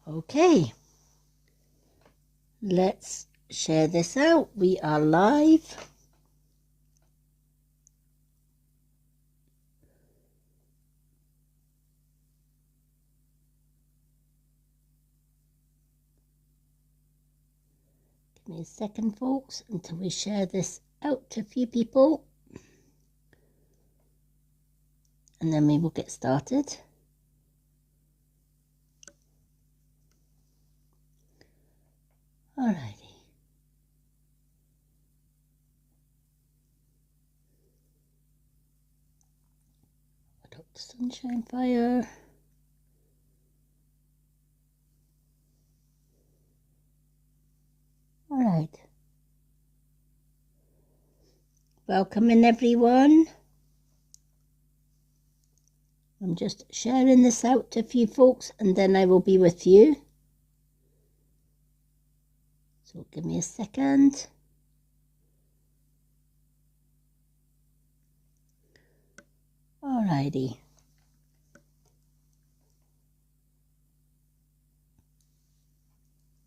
Okay, let's share this out. We are live. Give me a second, folks, until we share this out to a few people. And then we will get started. Alrighty. Put up the sunshine fire. Alright. Welcome in, everyone. I'm just sharing this out to a few folks and then I will be with you. So give me a second. Alrighty.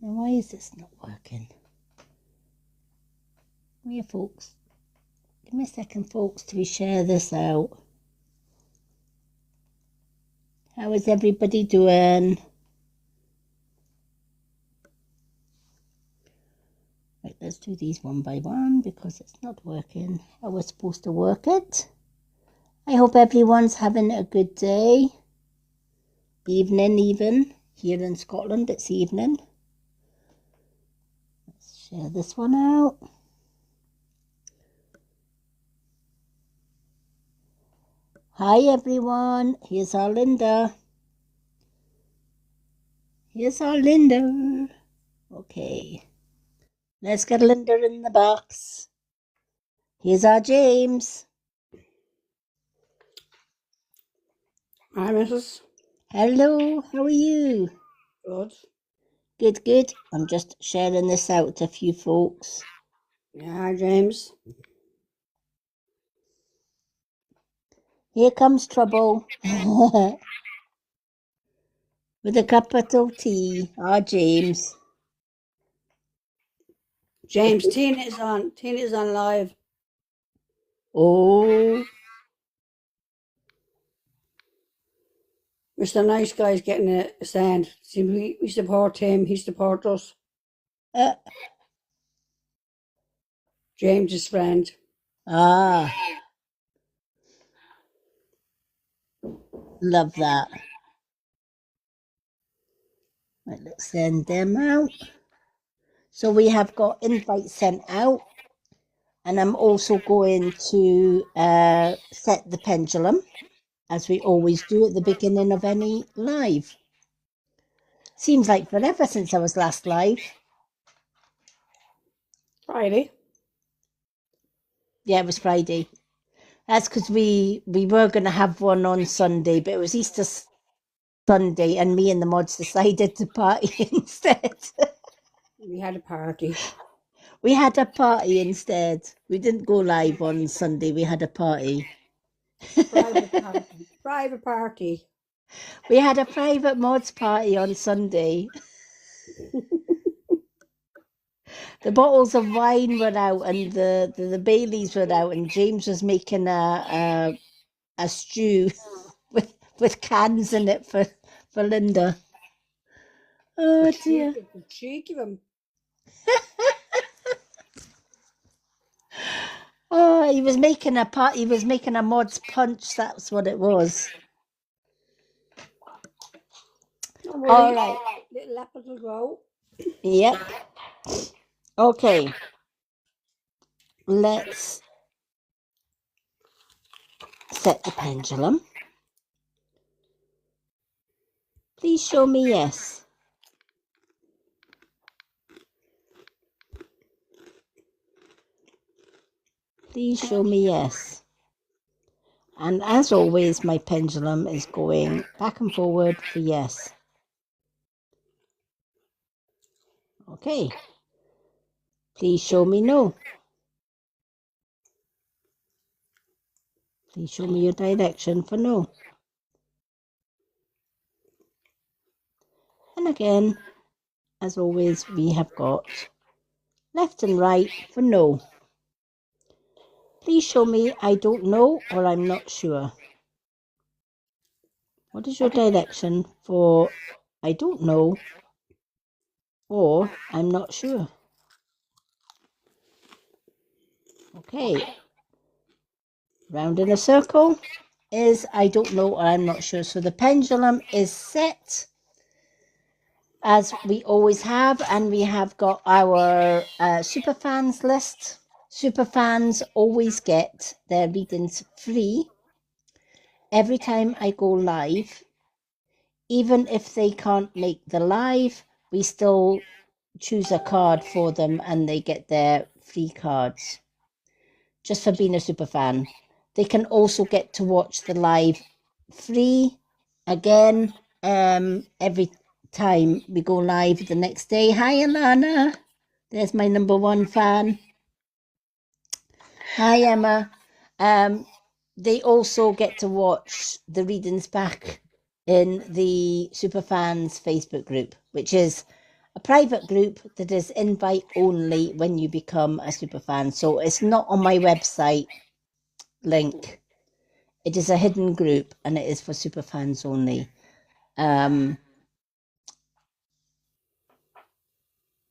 Now why is this not working? Come here, folks. Give me a second, folks, to share this out. How is everybody doing? Right, let's do these one by one because it's not working how we're supposed to work it. I hope everyone's having a good day. Evening even. Here in Scotland it's evening. Let's share this one out. Hi everyone, here's our Linda. Here's our Linda. Okay, let's get Linda in the box. Here's our James. Hi, Mrs. Hello, how are you? Good. Good, good. I'm just sharing this out to a few folks. Yeah, hi, James. Here comes trouble. With a capital T, our James. James, Tina is on. Tina is on live. Oh, Mr. Nice Guy's getting a stand. See, we support him. He supports us. James's friend. ah, love that. Right, let's send them out. So we have got invites sent out. And I'm also going to set the pendulum, as we always do at the beginning of any live. Seems like forever since I was last live. Friday. Yeah, it was Friday. That's because we were going to have one on Sunday, but it was Easter Sunday, and me and the mods decided to party instead. We had a party. We had a party instead. We didn't go live on Sunday. We had a party. Private party. Private party. We had a private mods party on Sunday. The bottles of wine were out and the Baileys were out, and James was making a stew with cans in it for Linda. Oh dear. The cheek of him. Oh, he was making a mod's punch, that's what it was. All right. Little apples will grow. Yep. Okay. Let's set the pendulum. Please show me yes. Please show me yes. And as always, my pendulum is going back and forward for yes. Okay. Please show me no. Please show me your direction for no. And again, as always, we have got left and right for no. Please show me I don't know or I'm not sure. What is your direction for I don't know or I'm not sure? Okay. Round in a circle is I don't know or I'm not sure. So the pendulum is set as we always have, and we have got our superfans list. Superfans always get their readings free every time I go live. Even if they can't make the live, we still choose a card for them and they get their free cards just for being a superfan. They can also get to watch the live free again every time we go live the next day. Hi, Alana. There's my number one fan. Hi, Emma. They also get to watch the readings back in the Superfans Facebook group, which is a private group that is invite only when you become a superfan. So it's not on my website link. It is a hidden group and it is for superfans only.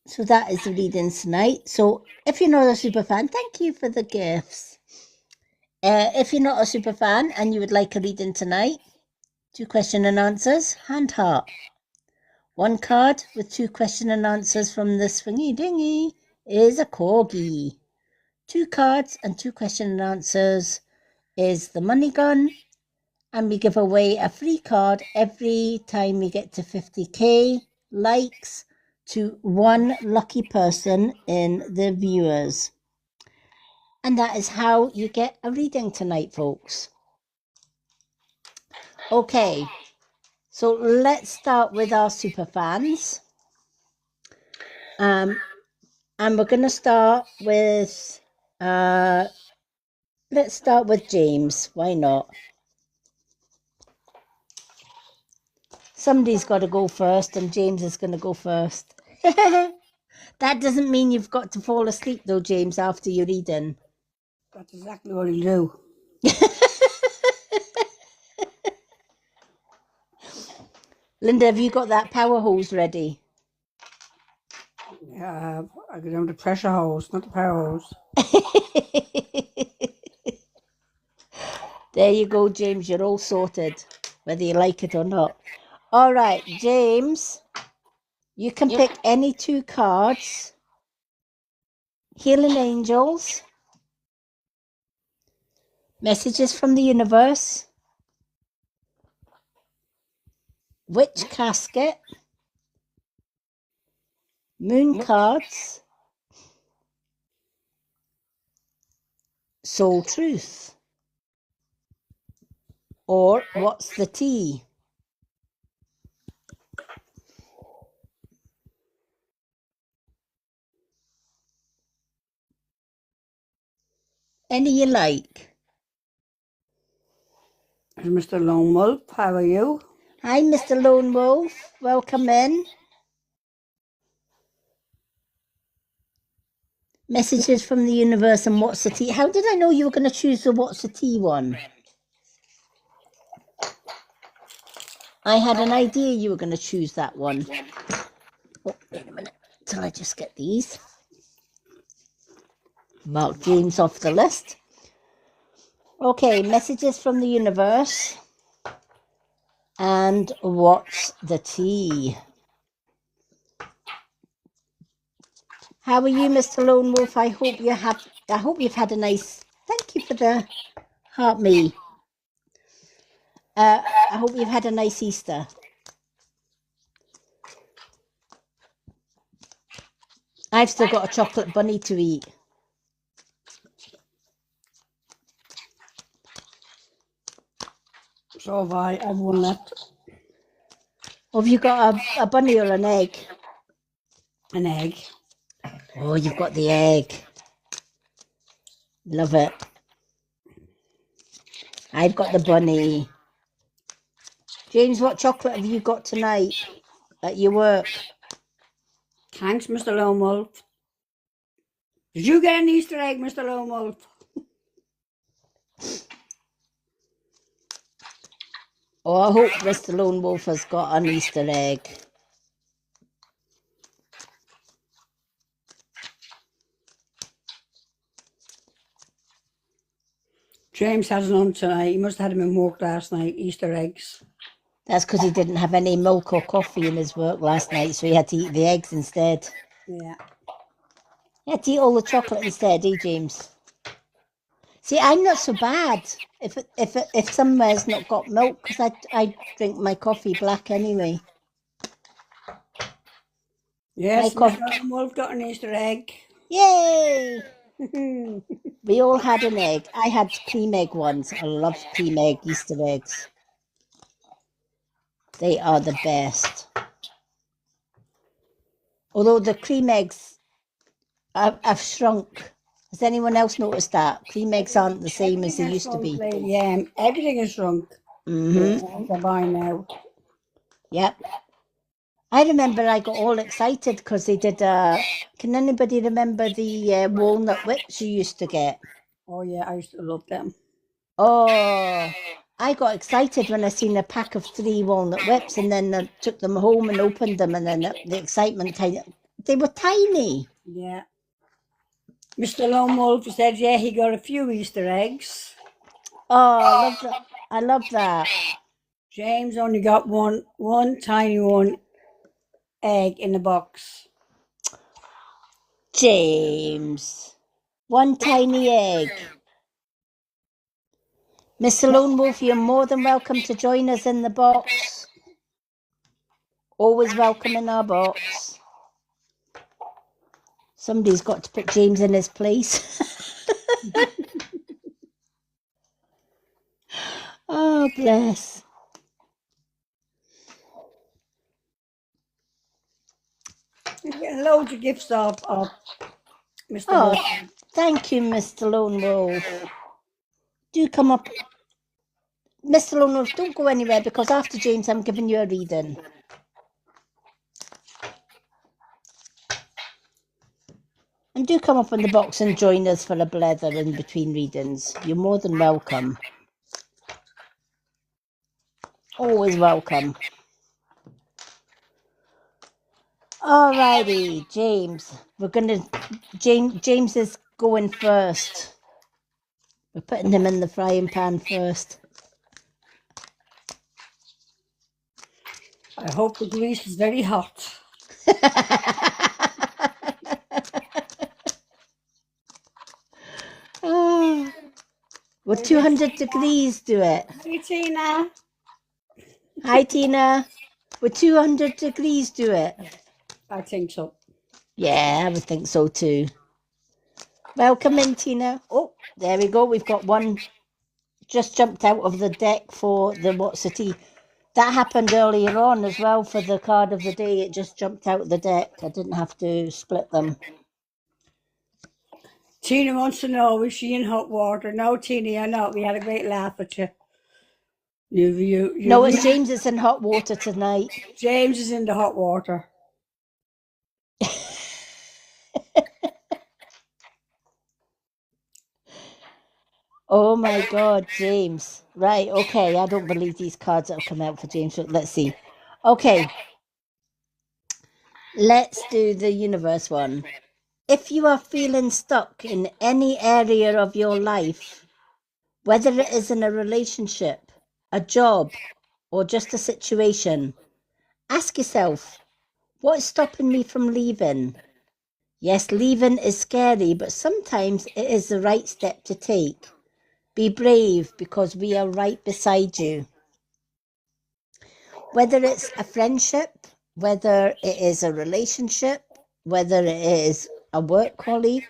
So that is the readings tonight. So if you're not a superfan, thank you for the gifts. If you're not a superfan and you would like a reading tonight, 2 question and answers, hand heart. 1 card with 2 question and answers from the Swingy Dingy is a corgi. 2 cards and 2 question and answers is the money gun. And we give away a free card every time we get to 50k likes to 1 lucky person in the viewers. And that is how you get a reading tonight, folks. Okay, so let's start with our super fans. And we're going to start with, let's start with James. Why not? Somebody's got to go first, and James is going to go first. That doesn't mean you've got to fall asleep, though, James, after your reading. That's exactly what he'll do. Linda, have you got that power hose ready? I go down the pressure hose, not the power hose. There you go, James. You're all sorted, whether you like it or not. All right, James, you can pick any 2 cards. Healing Angels, Messages from the Universe, Witch Casket, Moon Cards, Soul Truth, or What's the Tea? Any you like. Mr. Lone Wolf, how are you? Hi, Mr. Lone Wolf. Welcome in. Messages from the Universe and What's the Tea? How did I know you were going to choose the What's the Tea one? I had an idea you were going to choose that one. Oh, wait a minute till I just get these. Mark James off the list. Okay, Messages from the Universe and What's the Tea? How are you, Mr. Lone Wolf? I hope you've had a nice. Thank you for the heart me. I hope you've had a nice Easter. I've still got a chocolate bunny to eat. So have I. I've one left. Have you got a bunny or an egg? An egg. Oh, you've got the egg. Love it. I've got the bunny. James, what chocolate have you got tonight? at your work? Thanks, Mr. Lone Wolf. Did you get an Easter egg, Mr. Lone Wolf? Oh, I hope Mr. Lone Wolf has got an Easter egg. James has none tonight. He must have had him in work last night, Easter eggs. That's because he didn't have any milk or coffee in his work last night, so he had to eat the eggs instead. Yeah. He had to eat all the chocolate instead, James? See, I'm not so bad if somewhere's not got milk, because I drink my coffee black anyway. Yes, My Mr. Lone Wolf got an Easter egg. Yay! We all had an egg. I had cream egg ones. I love cream egg Easter eggs. They are the best. Although the cream eggs have shrunk. Has anyone else noticed that? Cream eggs aren't the same as they used to be. Yeah, everything is shrunk. Mm-hmm. By now. Yep. I remember I got all excited because they did can anybody remember the walnut whips you used to get? Oh yeah, I used to love them. Oh, I got excited when I seen a pack of 3 walnut whips, and then I took them home and opened them, and then the excitement they were tiny. Yeah. Mr. Lone Wolf said, yeah, he got a few Easter eggs. Oh, I love that. I love that. James only got one tiny one egg in the box. James, one tiny egg. Mr. Lone Wolf, you're more than welcome to join us in the box. Always welcome in our box. Somebody's got to put James in his place. Oh, bless. You're getting loads of gifts off Mr. Oh, Wolf. thank you, Mr. Lone Wolf. Do come up. Mr. Lone Wolf, don't go anywhere, because after James, I'm giving you a reading. And do come up in the box and join us for a blether in between readings. You're more than welcome. Always welcome. Alrighty, James. James is going first. We're putting him in the frying pan first. I hope the grease is very hot. Oh, we're 200 degrees, do it. Hey, Tina. Hi, Tina. We're 200 degrees, do it. I think so. Yeah, I would think so too. Welcome in, Tina. Oh, there we go. We've got one just jumped out of the deck for the What's the Tea. That happened earlier on as well for the card of the day. It just jumped out of the deck. I didn't have to split them. Tina wants to know, is she in hot water? No, Tina, you're not. We had a great laugh at you. No, it's James is in hot water tonight. James is in the hot water. Oh my God, James. Right, okay. I don't believe these cards that have come out for James. Let's see. Okay. Let's do the universe one. If you are feeling stuck in any area of your life, whether it is in a relationship, a job, or just a situation, ask yourself, what is stopping me from leaving? Yes, leaving is scary, but sometimes it is the right step to take. Be brave, because we are right beside you. Whether it's a friendship, whether it is a relationship, whether it is a work colleague,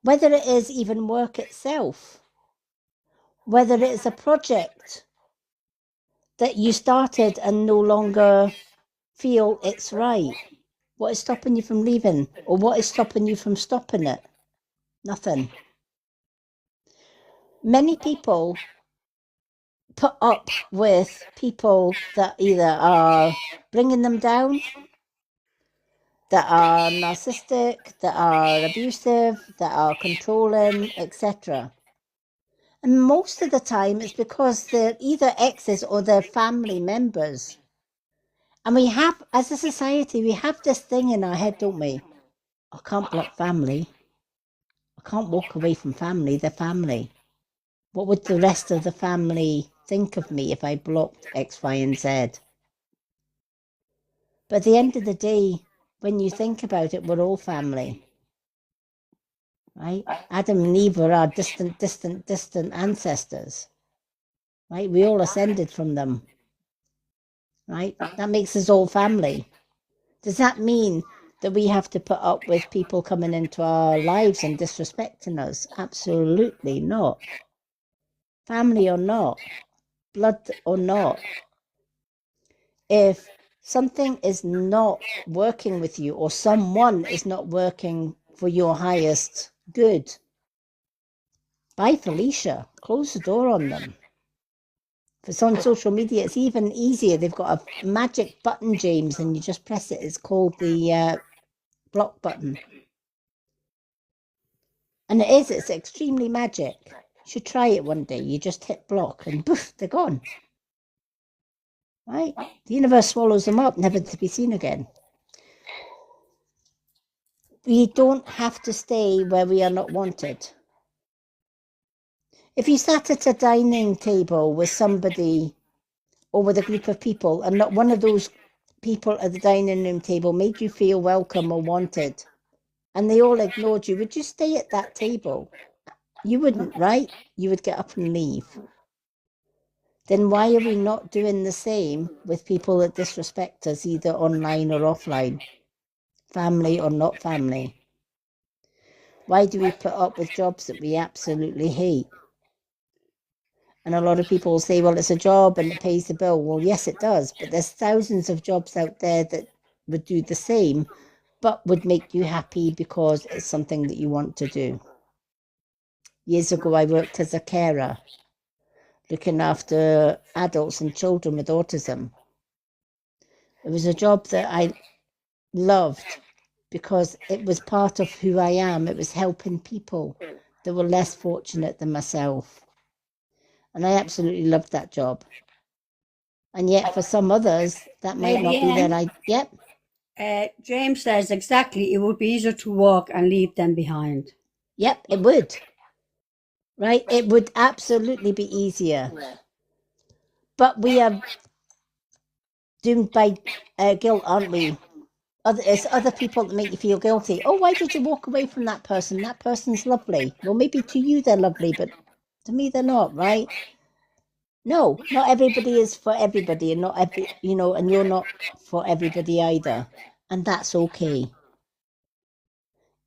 whether it is even work itself, whether it is a project that you started and no longer feel it's right. What is stopping you from leaving? Or what is stopping you from stopping it? Nothing. Many people put up with people that either are bringing them down, that are narcissistic, that are abusive, that are controlling, etc. And most of the time it's because they're either exes or they're family members. And we have, as a society, we have this thing in our head, don't we? I can't block family. I can't walk away from family. They're family. What would the rest of the family think of me if I blocked X, Y, and Z? But at the end of the day, when you think about it, we're all family, right? Adam and Eve were our distant ancestors, right? We all ascended from them, right? That makes us all family. Does that mean that we have to put up with people coming into our lives and disrespecting us? Absolutely not. Family or not, blood or not, if something is not working with you or someone is not working for your highest good, bye Felicia, close the door on them. If it's on social media, it's even easier. They've got a magic button, James, and you just press it. It's called the block button. And it's extremely magic. You should try it one day. You just hit block and poof, they're gone. Right? The universe swallows them up, never to be seen again. We don't have to stay where we are not wanted. If you sat at a dining table with somebody or with a group of people and not one of those people at the dining room table made you feel welcome or wanted and they all ignored you, would you stay at that table? You wouldn't, right? You would get up and leave. Then why are we not doing the same with people that disrespect us, either online or offline? Family or not family? Why do we put up with jobs that we absolutely hate? And a lot of people say, well, it's a job and it pays the bill. Well, yes, it does. But there's thousands of jobs out there that would do the same, but would make you happy because it's something that you want to do. Years ago, I worked as a carer, looking after adults and children with autism. It was a job that I loved because it was part of who I am. It was helping people that were less fortunate than myself. And I absolutely loved that job. And yet for some others, that might not be their idea. Yep. James says exactly, it would be easier to walk and leave them behind. Yep, it would. Right? It would absolutely be easier. But we are doomed by guilt, aren't we? It's other people that make you feel guilty. Oh, why did you walk away from that person? That person's lovely. Well, maybe to you they're lovely, but to me they're not, right? No, not everybody is for everybody, and not every, and you're not for everybody either. And that's okay.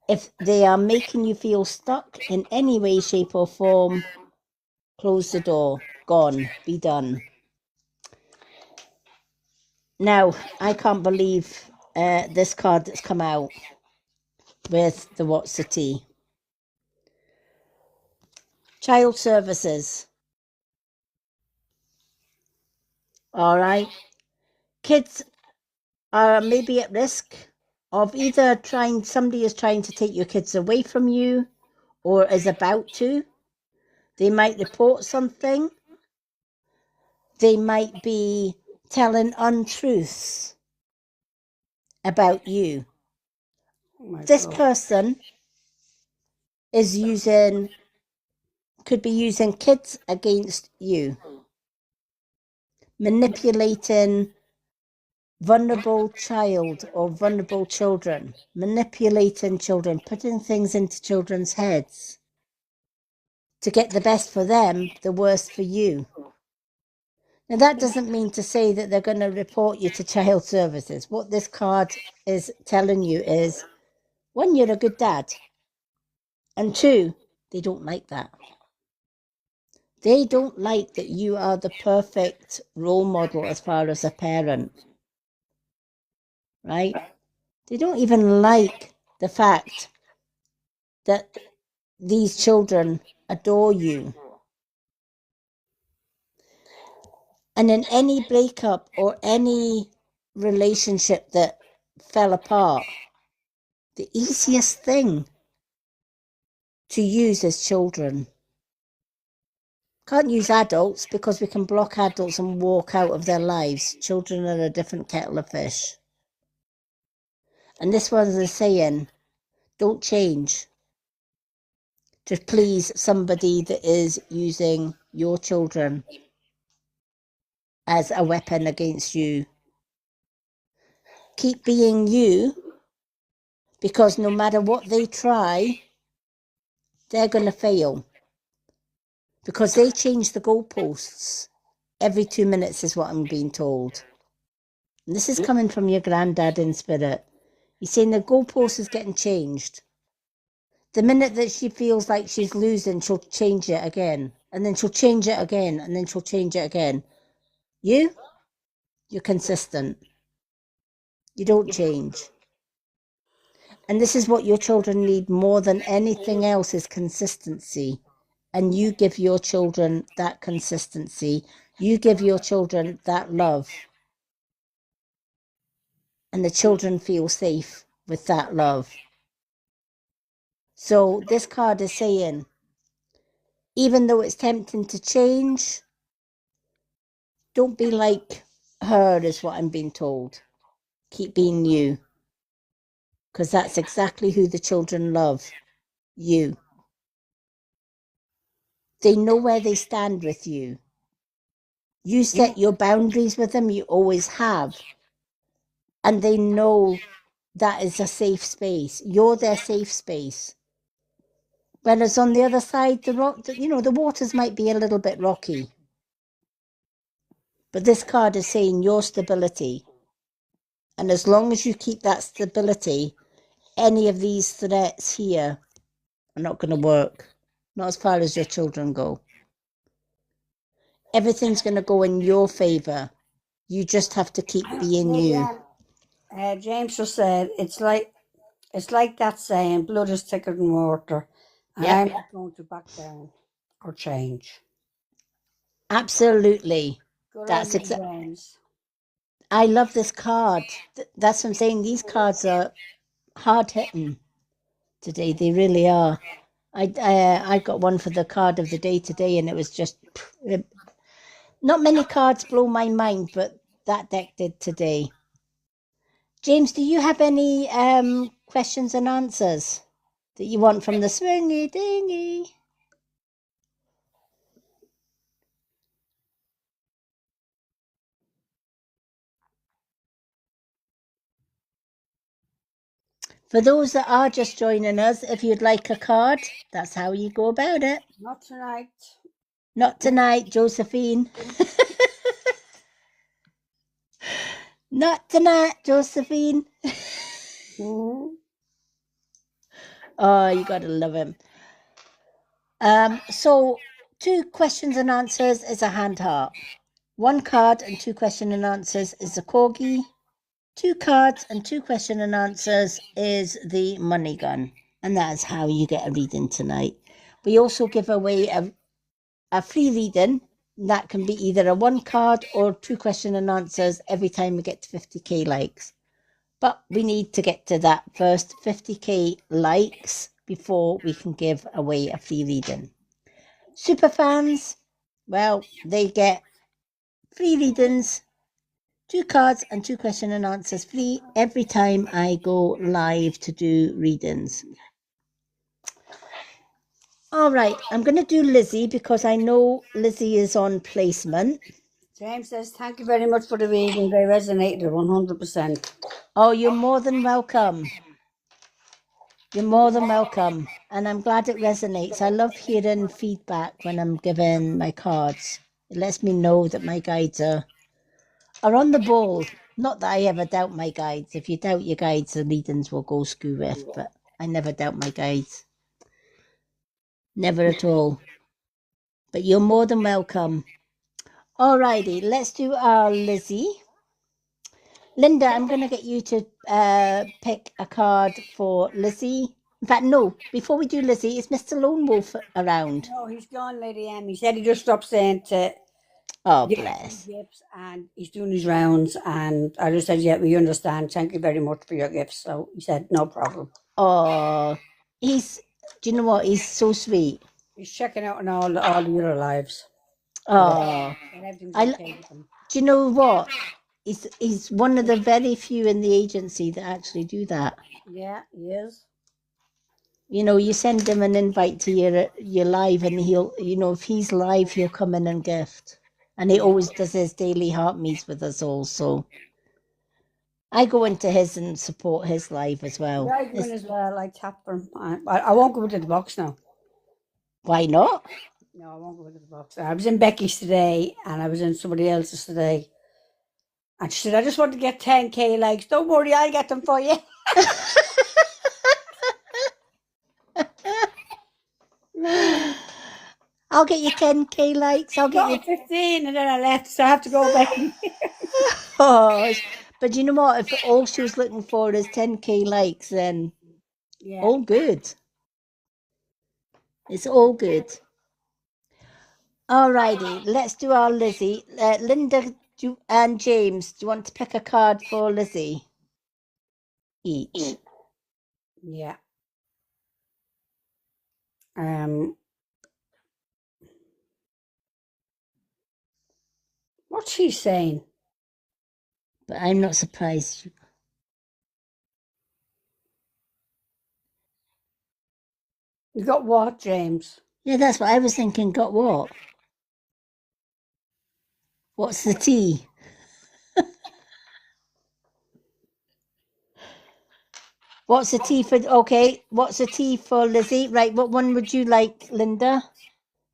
If they are making you feel stuck in any way, shape, or form, close the door. Gone. Be done. Now, I can't believe this card that's come out with the What's the Tea. Child services. All right. Kids are maybe at risk of either somebody is trying to take your kids away from you or is about to. They might report something. They might be telling untruths about you. This person is could be using kids against you, manipulating vulnerable child or vulnerable children, manipulating children, putting things into children's heads to get the best for them, the worst for you. Now, that doesn't mean to say that they're going to report you to child services. What this card is telling you is, one, you're a good dad, and two, they don't like that. They don't like that you are the perfect role model as far as a parent, right? They don't even like the fact that these children adore you. And in any breakup or any relationship that fell apart, the easiest thing to use is children. Can't use adults because we can block adults and walk out of their lives. Children are a different kettle of fish. And this was a saying, don't change to please somebody that is using your children as a weapon against you. Keep being you, because no matter what they try, they're going to fail. Because they change the goalposts every 2 minutes is what I'm being told. And this is coming from your granddad in spirit. He's saying the goalpost is getting changed. The minute that she feels like she's losing, she'll change it again. And then she'll change it again. And then she'll change it again. You're consistent. You don't change. And this is what your children need more than anything else is consistency. And you give your children that consistency. You give your children that love. And the children feel safe with that love. So this card is saying, even though it's tempting to change, don't be like her, is what I'm being told. Keep being you. Because that's exactly who the children love. You. They know where they stand with you. You set your boundaries with them, you always have. And they know that is a safe space. You're their safe space. Whereas on the other side, the waters might be a little bit rocky. But this card is saying your stability. And as long as you keep that stability, any of these threats here are not going to work. Not as far as your children go. Everything's going to go in your favour. You just have to keep being you. James just said, it's like that saying, blood is thicker than water. And Yep. I'm not going to back down or change. Absolutely. Good That's on you, exactly. James. I love this card. That's what I'm saying. These cards are hard hitting today. They really are. I got one for the card of the day today, and it was just not many cards blow my mind, but that deck did today. James, do you have any questions and answers that you want from the swingy dingy? For those that are just joining us, if you'd like a card, that's how you go about it. Not tonight. Not tonight, Josephine. Not tonight, Josephine. Mm-hmm. Oh, you gotta love him. So 2 questions and answers is a hand heart. 1 card and 2 question and answers is a corgi. 2 cards and 2 question and answers is the money gun. And that is how you get a reading tonight. We also give away a free reading. That can be either a 1 card or 2 question and answers every time we get to 50k likes. But we need to get to that first 50k likes before we can give away a free reading. Super fans, well, they get free readings, 2 cards and 2 question and answers free every time I go live to do readings. All right, I'm going to do Lizzie because I know Lizzie is on placement. James says, thank you very much for the reading. They resonated 100%. Oh, you're more than welcome. You're more than welcome. And I'm glad it resonates. I love hearing feedback when I'm giving my cards. It lets me know that my guides are on the ball. Not that I ever doubt my guides. If you doubt your guides, the readings will go screw with. But I never doubt my guides. Never at all. But you're more than welcome. Alrighty, let's do our Lizzie. Linda, I'm going to get you to pick a card for Lizzie. In fact, no, before we do Lizzie, is Mr. Lone Wolf around? No, he's gone, Lady M. He said he just stopped saying to Oh, gifts bless. and gifts, and he's doing his rounds. And I just said, "Yeah, we understand. Thank you very much for your gifts." So he said, "No problem." Oh, he's, do you know what? He's so sweet. He's checking out on all the other lives. Oh, And everything's I, okay with him. do you know what? He's one of the very few in the agency that actually do that. Yeah, he is. You know, you send him an invite to your live, and he'll, you know, if he's live, he'll come in and gift. And he always does his daily heart meets with us all. So I go into his and support his live as well. Yeah, I do as well. I tap for him. I won't go into the box now. Why not? No, I won't go into the box. I was in Becky's today, and I was in somebody else's today. And she said, "I just want to get 10K likes. Don't worry, I'll get them for you." I'll get you 10K likes. I'll get Got you. 15, and then I left, so I have to go back. Oh, but you know what? If all she was looking for is 10K likes, then Yeah. all good. It's all good. Alrighty, let's do our Lizzie. Linda and James, do you want to pick a card for Lizzie? Each. Yeah. What's she saying? But I'm not surprised. You got what, James? Yeah, that's what I was thinking. Got what? What's the tea? What's the tea for? Okay, what's the tea for Lizzie? Right, what one would you like, Linda?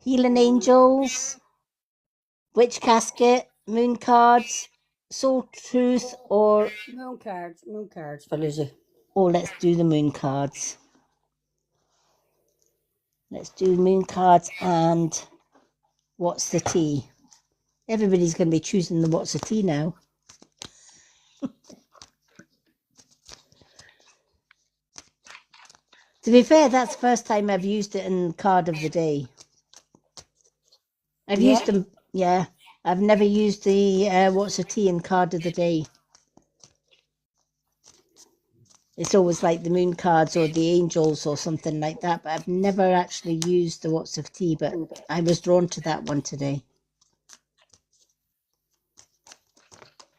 Healing Angels, Witch Casket, Moon Cards, Soul Truth, or Moon cards for Lizzie. oh, let's do the Moon Cards. Let's do Moon Cards and What's the Tea? Everybody's going to be choosing the What's the Tea now. To be fair, that's the first time I've used it in Card of the Day. I've used them, yeah. I've never used the What's the Tea in Card of the Day. It's always like the Moon Cards or the Angels or something like that, but I've never actually used the What's of Tea, but I was drawn to that one today.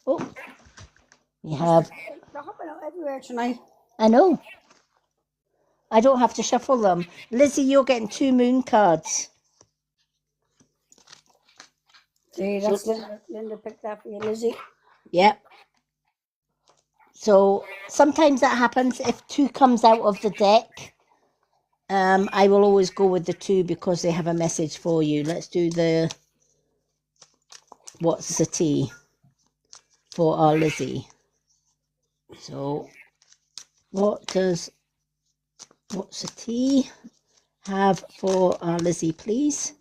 Oh, we have... They're hopping out everywhere tonight. I know. I don't have to shuffle them. Lizzie, you're getting 2 Moon Cards. See, that's Linda picked that for you, Lizzie. Yep. So sometimes that happens. If 2 comes out of the deck, I will always go with the 2 because they have a message for you. Let's do the What's the Tea for our Lizzie. So What's the Tea have for our Lizzie, please?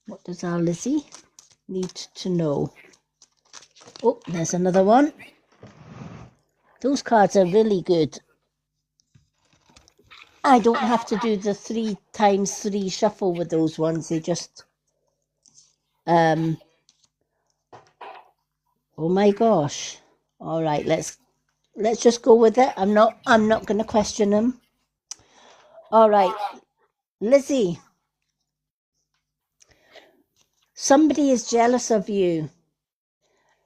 What does our Lizzie need to know? Oh, there's another one. Those cards are really good. I don't have to do the 3 times 3 shuffle with those ones. They just... Oh my gosh. All right, let's just go with it. I'm not going to question them. All right, Lizzie. Somebody is jealous of you.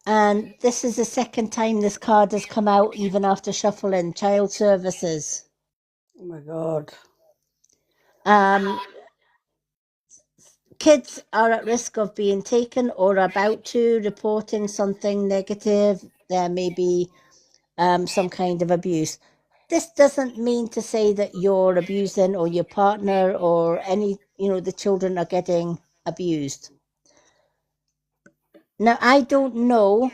And this is the second time this card has come out, even after shuffling. Child Services. Oh my God. Kids are at risk of being taken or about to, reporting something negative. There may be some kind of abuse. This doesn't mean to say that you're abusing or your partner or any, the children are getting abused. Now, I don't know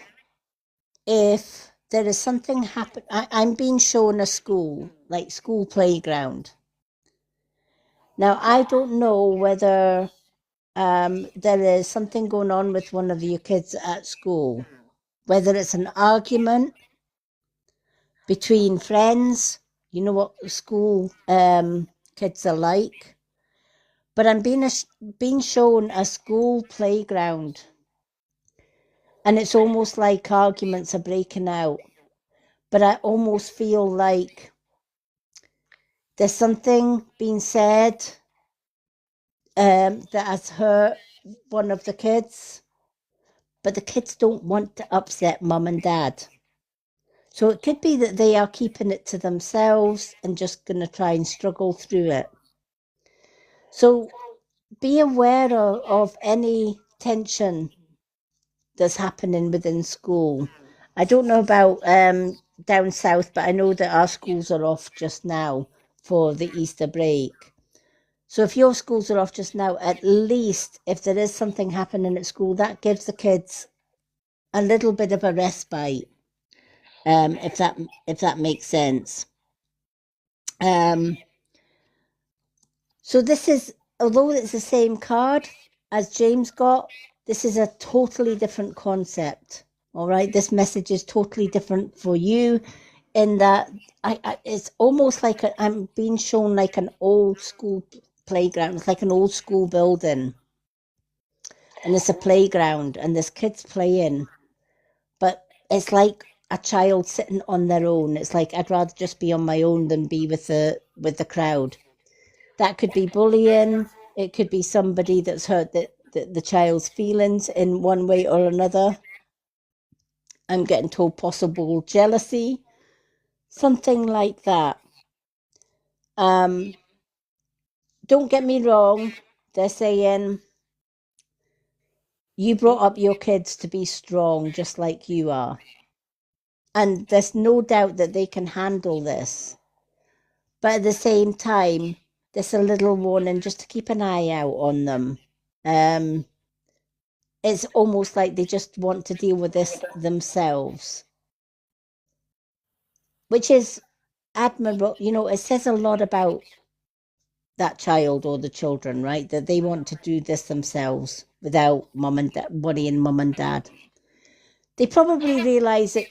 if there is something happen. I'm being shown a school, like school playground. Now, I don't know whether there is something going on with one of your kids at school, whether it's an argument between friends. You know what school kids are like. But I'm being shown a school playground, and it's almost like arguments are breaking out. But I almost feel like there's something being said that has hurt one of the kids, but the kids don't want to upset mum and dad. So it could be that they are keeping it to themselves and just going to try and struggle through it. So be aware of any tension that's happening within school. I don't know about down south, but I know that our schools are off just now for the Easter break. So if your schools are off just now, at least if there is something happening at school, that gives the kids a little bit of a respite, if that makes sense. So this is, although it's the same card as James got, this is a totally different concept. All right, this message is totally different for you, in that it's almost like I'm being shown like an old school playground. It's like an old school building, and it's a playground, and there's kids playing, but it's like a child sitting on their own. It's like, I'd rather just be on my own than be with the crowd. That could be bullying. It could be somebody that's hurt the child's feelings in one way or another. I'm getting told possible jealousy, something like that. Don't get me wrong. They're saying you brought up your kids to be strong, just like you are. And there's no doubt that they can handle this. But at the same time, there's a little warning just to keep an eye out on them. It's almost like they just want to deal with this themselves, which is admirable. You know, it says a lot about that child or the children, right? That they want to do this themselves without mum and dad, worrying mum and dad. They probably realize that,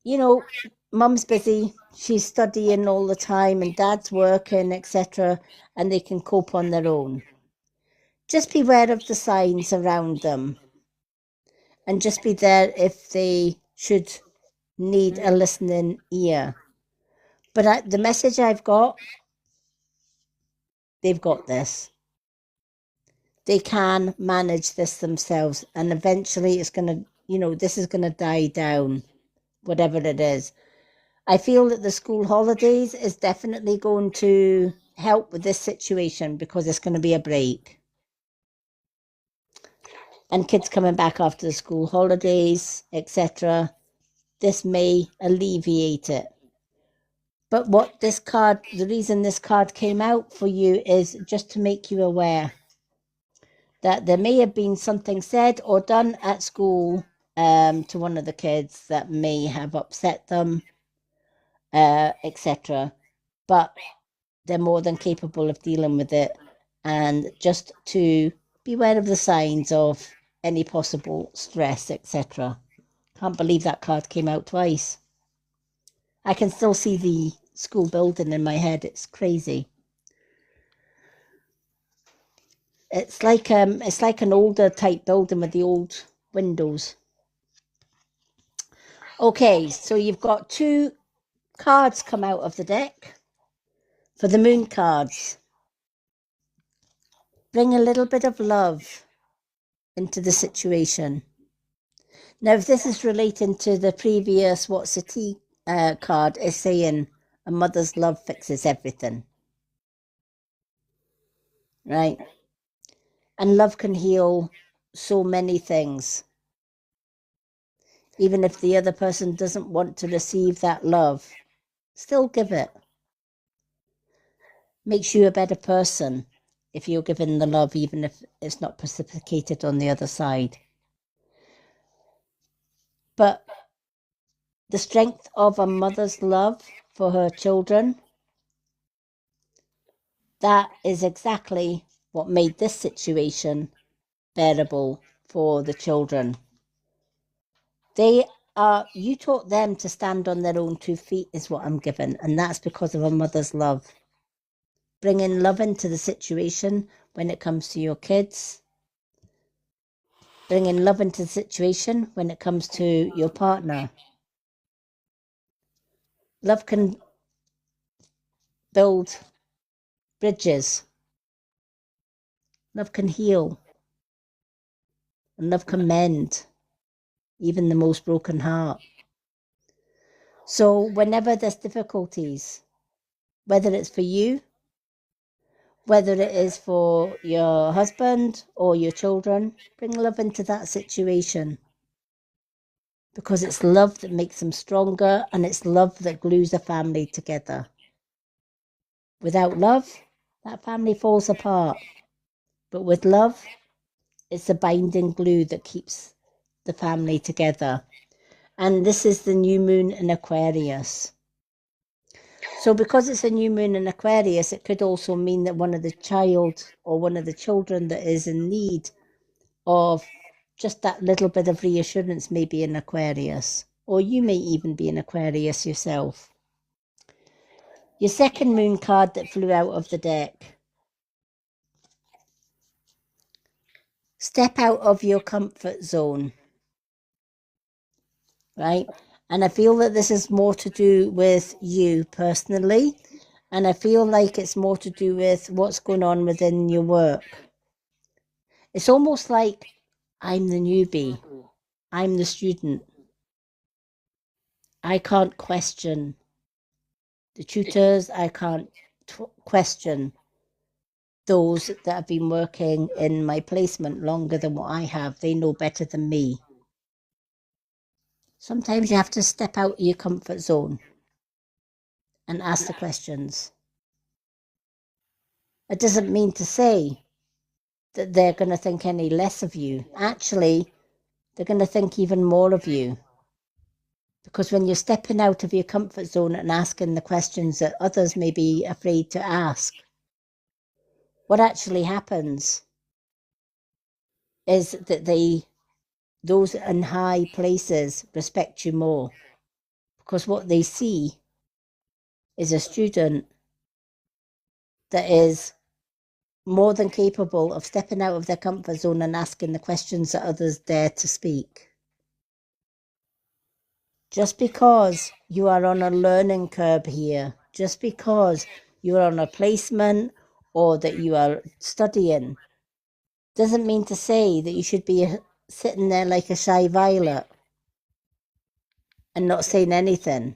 you know, mum's busy, she's studying all the time, and dad's working, etc., and they can cope on their own. Just beware of the signs around them, and just be there if they should need a listening ear. But the message I've got, they've got this. They can manage this themselves, and eventually it's going to, you know, this is going to die down, whatever it is. I feel that the school holidays is definitely going to help with this situation, because it's going to be a break. And kids coming back after the school holidays, etc. This may alleviate it. But what this card, the reason this card came out for you is just to make you aware that there may have been something said or done at school to one of the kids that may have upset them, etc. But they're more than capable of dealing with it, and just to beware of the signs of any possible stress, etc. Can't believe that card came out twice. I can still see the school building in my head. It's crazy. It's like an older type building with the old windows. Okay, so you've got 2 cards come out of the deck for the moon cards. Bring a little bit of love into the situation. Now, if this is relating to the previous What's the Tea card, is saying a mother's love fixes everything. Right? And love can heal so many things. Even if the other person doesn't want to receive that love, still give it. Makes you a better person if you're given the love, even if it's not reciprocated on the other side. But the strength of a mother's love for her children, that is exactly what made this situation bearable for the children. You taught them to stand on their own 2 feet, is what I'm given, and that's because of a mother's love. bringing love into the situation when it comes to your kids, bringing love into the situation when it comes to your partner. Love can build bridges. Love can heal. And love can mend even the most broken heart. So whenever there's difficulties, whether it's for you, whether it is for your husband or your children, bring love into that situation. Because it's love that makes them stronger, and it's love that glues a family together. Without love, that family falls apart. But with love, it's the binding glue that keeps the family together. And this is the new moon in Aquarius. So because it's a new moon in Aquarius, it could also mean that one of the children that is in need of just that little bit of reassurance may be in Aquarius, or you may even be in Aquarius yourself. Your second moon card that flew out of the deck. Step out of your comfort zone, right? And I feel that this is more to do with you personally, and I feel like it's more to do with what's going on within your work. It's almost like I'm the newbie, I'm the student. I can't question the tutors, I can't question those that have been working in my placement longer than what I have. They know better than me. Sometimes you have to step out of your comfort zone and ask the questions. It doesn't mean to say that they're going to think any less of you. Actually, they're going to think even more of you. Because when you're stepping out of your comfort zone and asking the questions that others may be afraid to ask, what actually happens is that those in high places respect you more. Because what they see is a student that is more than capable of stepping out of their comfort zone and asking the questions that others dare to speak. Just because you are on a learning curve here, just because you are on a placement or that you are studying, doesn't mean to say that you should be sitting there like a shy violet and not saying anything.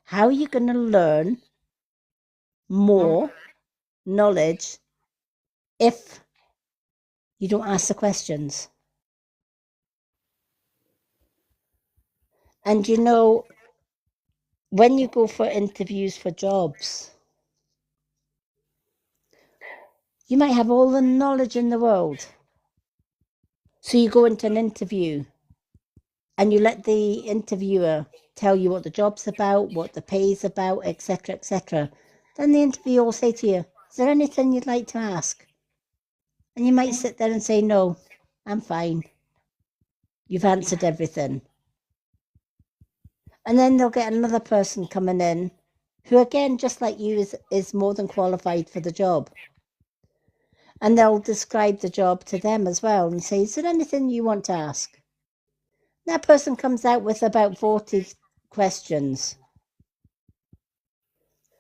How are you going to learn more knowledge if you don't ask the questions? And you know, when you go for interviews for jobs, you might have all the knowledge in the world. So you go into an interview and you let the interviewer tell you what the job's about, what the pay's about, etc., etc. Then the interviewer will say to you, is there anything you'd like to ask? And you might sit there and say, no, I'm fine. You've answered everything. And then they'll get another person coming in who, again, just like you, is more than qualified for the job. And they'll describe the job to them as well and say, is there anything you want to ask? That person comes out with about 40 questions.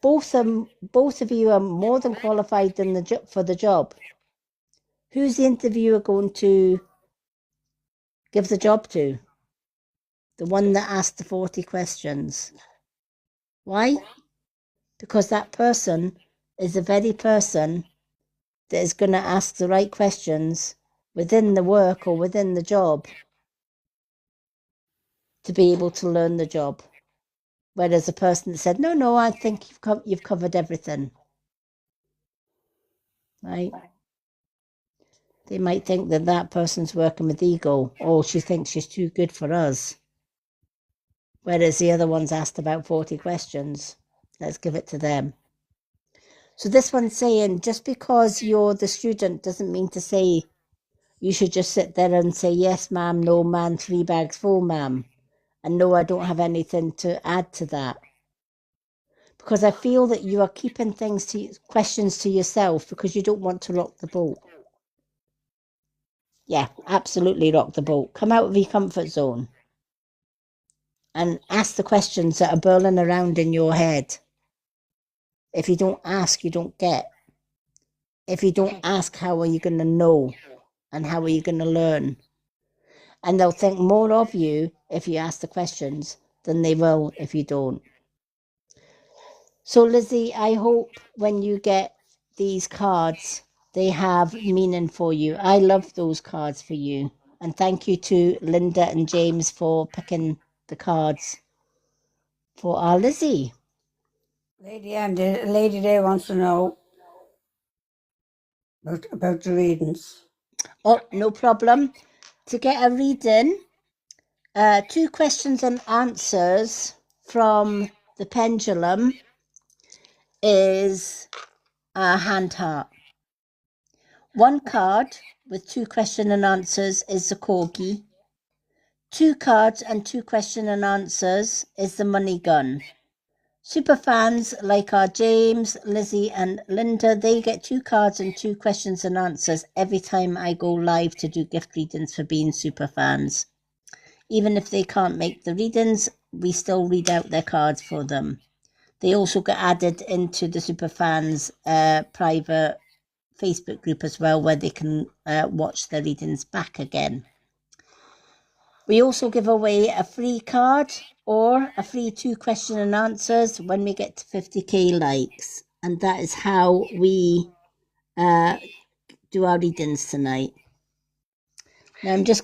Both of you are more than qualified for the job. Who's the interviewer going to give the job to? The one that asked the 40 questions. Why? Because that person is the very person that is going to ask the right questions within the work or within the job to be able to learn the job. Whereas a person that said, no, I think you've covered everything. Right? They might think that that person's working with ego, or she thinks she's too good for us. Whereas the other one's asked about 40 questions. Let's give it to them. So this one's saying, just because you're the student doesn't mean to say you should just sit there and say, yes, ma'am, no, ma'am, 3 bags full, ma'am. And no, I don't have anything to add to that. because I feel that you are keeping questions to yourself because you don't want to rock the boat. Yeah, absolutely rock the boat. Come out of your comfort zone and ask the questions that are burling around in your head. If you don't ask, you don't get. If you don't ask, how are you going to know? And how are you going to learn? And they'll think more of you if you ask the questions than they will if you don't. So, Lizzie, I hope when you get these cards, they have meaning for you. I love those cards for you. And thank you to Linda and James for picking the cards for our Lizzie. Lady Anne, Lady Day wants to know about the readings. Oh, no problem. To get a reading, 2 questions and answers from the pendulum is a hand heart. 1 card with 2 question and answers is the corgi. 2 cards and 2 question and answers is the money gun. Super fans like our James, Lizzie and Linda, they get 2 cards and 2 questions and answers every time I go live to do gift readings for being super fans. Even if they can't make the readings, we still read out their cards for them. They also get added into the super fans private Facebook group as well, where they can watch the readings back again. We also give away a free card or a free 2 question and answers when we get to 50k likes, and that is how we do our readings tonight. Now I'm just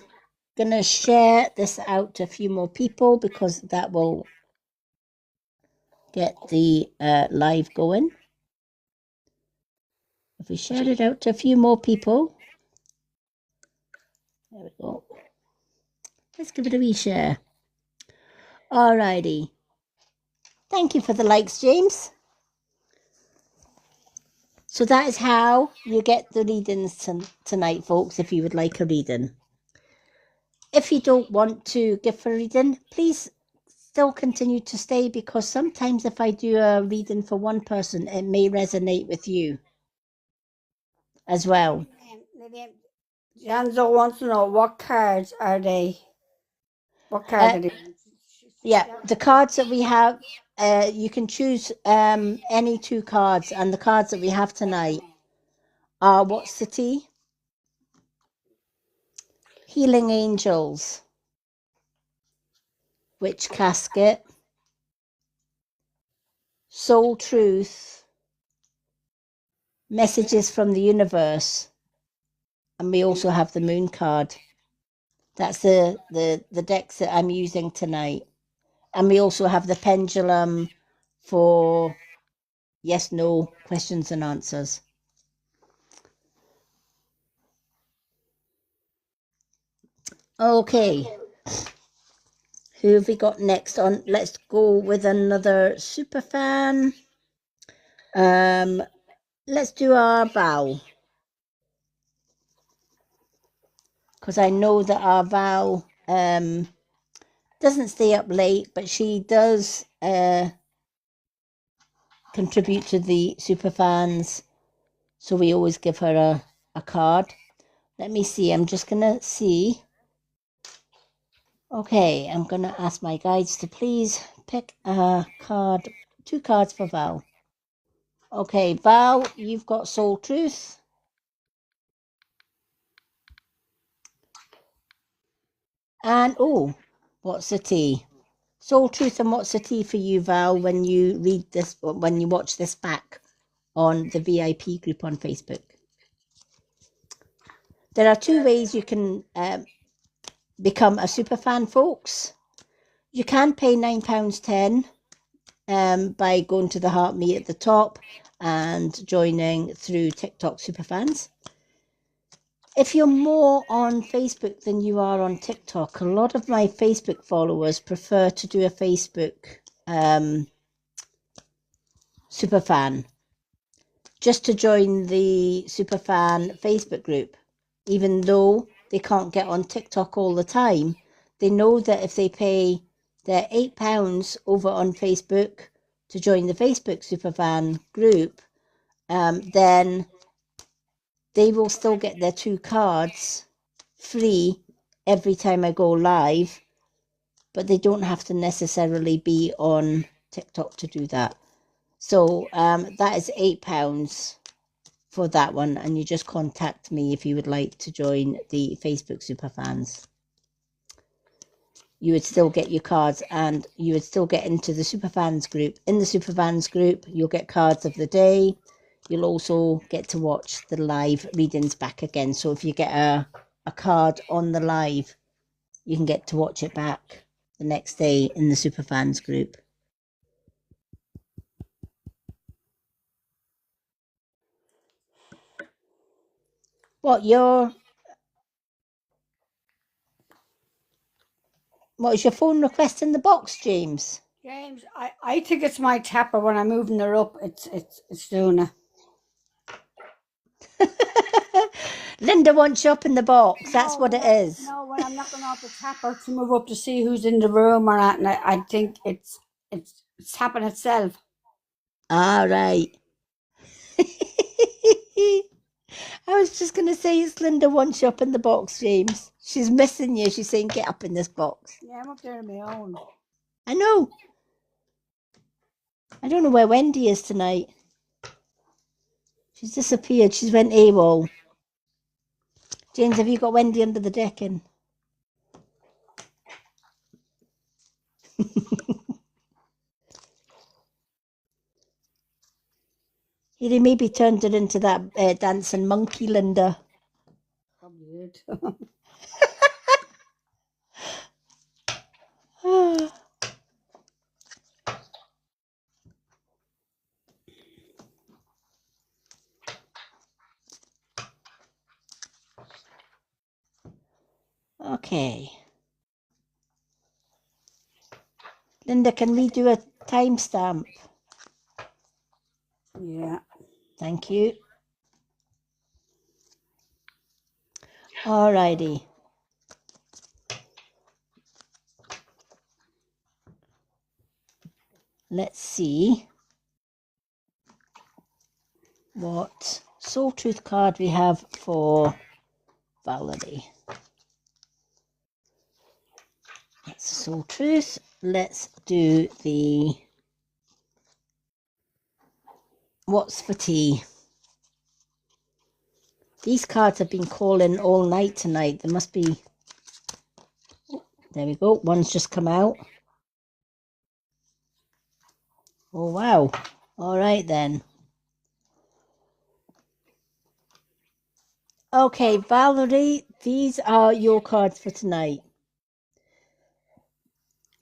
going to share this out to a few more people because that will get the live going. If we share it out to a few more people, there we go. Let's give it a wee share. Alrighty. Thank you for the likes, James. So that is how you get the readings tonight, folks, if you would like a reading. If you don't want to give a reading, please still continue to stay, because sometimes if I do a reading for one person, it may resonate with you as well. Janzo wants to know, what cards are they? What cards are they? Yeah, the cards that we have, you can choose any 2 cards, and the cards that we have tonight are What's the Tea? Healing Angels, Witch Casket, Soul Truth, Messages from the Universe, and we also have the Moon card. That's the decks that I'm using tonight. And we also have the pendulum for yes, no questions and answers. Okay. Who have we got next on? Let's go with another super fan. Let's do our Val, because I know that our Val doesn't stay up late, but she does contribute to the super fans, so we always give her a card. Let me see. I'm just gonna see. Okay, I'm gonna ask my guides to please pick a card, 2 cards for Val. Okay, Val, you've got Soul Truth. And oh, What's the Tea? Soul Truth and What's the Tea for you, Val, when you read this, when you watch this back on the VIP group on Facebook. There are 2 ways you can become a super fan, folks. You can pay £9.10 by going to the Heart Me at the top and joining through TikTok Superfans. If you're more on Facebook than you are on TikTok, a lot of my Facebook followers prefer to do a Facebook superfan, just to join the superfan Facebook group. Even though they can't get on TikTok all the time, they know that if they pay their £8 over on Facebook to join the Facebook Superfan group, then they will still get their 2 cards free every time I go live, but they don't have to necessarily be on TikTok to do that. So that is £8 for that one, and you just contact me if you would like to join the Facebook Superfans. You would still get your cards, and you would still get into the Superfans group. In the Superfans group, you'll get cards of the day. You'll also get to watch the live readings back again. So if you get a card on the live, you can get to watch it back the next day in the Superfans group. What is your phone request in the box, James? James, I think it's my tapper when I'm moving her up. It's doing it. Linda wants you up in the box. That's what it is. No, when I'm knocking off the tapper to move up to see who's in the room or not, and I think it's tapping itself. All right. I was just going to say it's Linda wants you up in the box, James. She's missing you. She's saying, get up in this box. Yeah, I'm up there on my own. I know. I don't know where Wendy is tonight. She's disappeared. She's went AWOL. James, have you got Wendy under the decking? He maybe turned it into that dancing monkey, Linda. Probably did. Okay. Linda, can we do a timestamp? Yeah. Thank you. Alrighty. Let's see what Soul Truth card we have for Valerie. That's Soul Truth. Let's do the What's for Tea. These cards have been calling all night tonight. There must be... There we go. One's just come out. Oh, wow. All right, then. Okay, Valerie, these are your cards for tonight.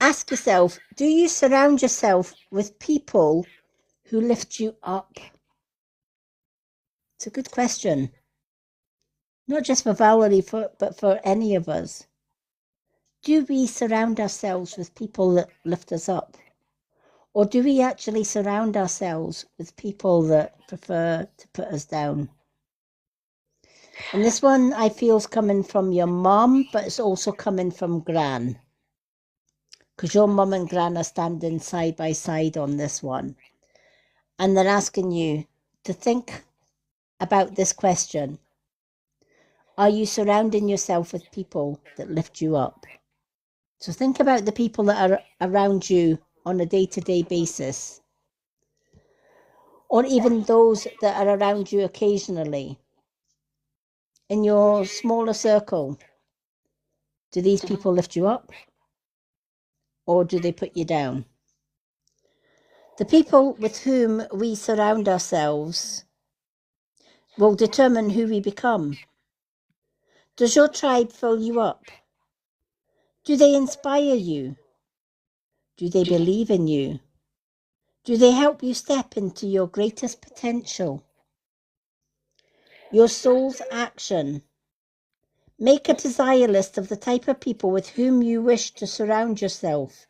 Ask yourself, do you surround yourself with people who lift you up? It's a good question. Not just for Valerie, but for any of us. Do we surround ourselves with people that lift us up? Or do we actually surround ourselves with people that prefer to put us down? And this one I feel is coming from your mum, but it's also coming from Gran. Because your mum and Gran are standing side by side on this one. And they're asking you to think about this question. Are you surrounding yourself with people that lift you up? So think about the people that are around you on a day-to-day basis. Or even those that are around you occasionally. In your smaller circle, do these people lift you up? Or do they put you down? The people with whom we surround ourselves will determine who we become. Does your tribe fill you up? Do they inspire you? Do they believe in you? Do they help you step into your greatest potential? Your soul's action. Make a desire list of the type of people with whom you wish to surround yourself.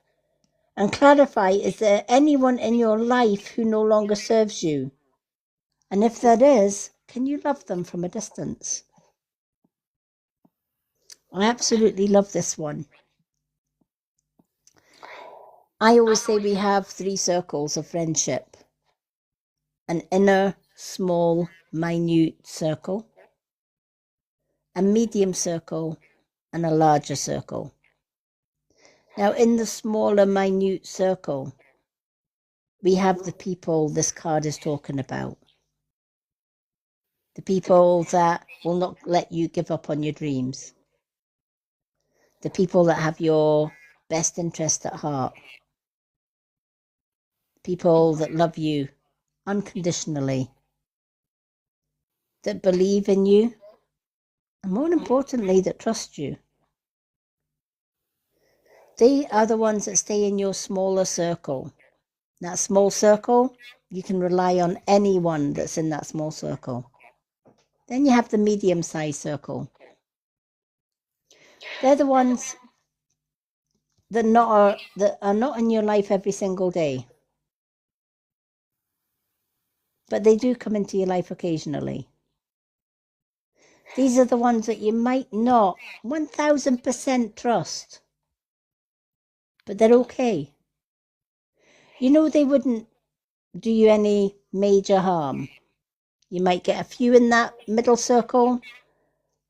And clarify, is there anyone in your life who no longer serves you? And if there is, can you love them from a distance? I absolutely love this one. I always say we have 3 circles of friendship: an inner, small, minute circle, a medium circle, and a larger circle. Now, in the smaller, minute circle, we have the people this card is talking about. The people that will not let you give up on your dreams. The people that have your best interest at heart. People that love you unconditionally. That believe in you. And more importantly, that trust you. They are the ones that stay in your smaller circle. That small circle, you can rely on anyone that's in that small circle. Then you have the medium-sized circle. They're the ones that are not in your life every single day. But they do come into your life occasionally. These are the ones that you might not 1000% trust. But they're okay. You know they wouldn't do you any major harm. You might get a few in that middle circle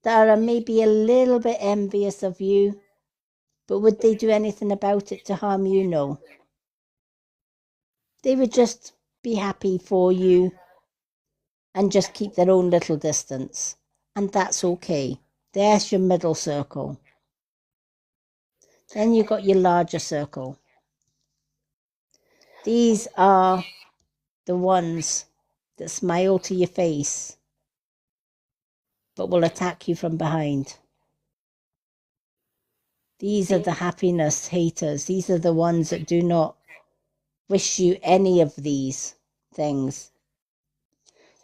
that are maybe a little bit envious of you, but would they do anything about it to harm you? No. They would just be happy for you and just keep their own little distance. And that's okay. There's your middle circle. Then you've got your larger circle. These are the ones that smile to your face, but will attack you from behind. These are the happiness haters. These are the ones that do not wish you any of these things.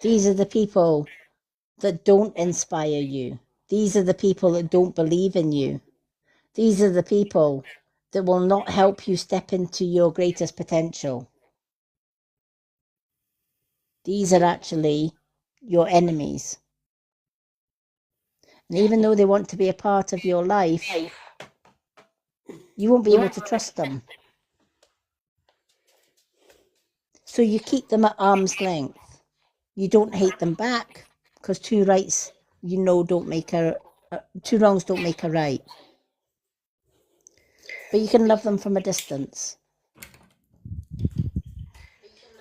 These are the people that don't inspire you. These are the people that don't believe in you. These are the people that will not help you step into your greatest potential. These are actually your enemies. And even though they want to be a part of your life, you won't be able to trust them. So you keep them at arm's length. You don't hate them back, because two wrongs don't make a right. But you can love them from a distance.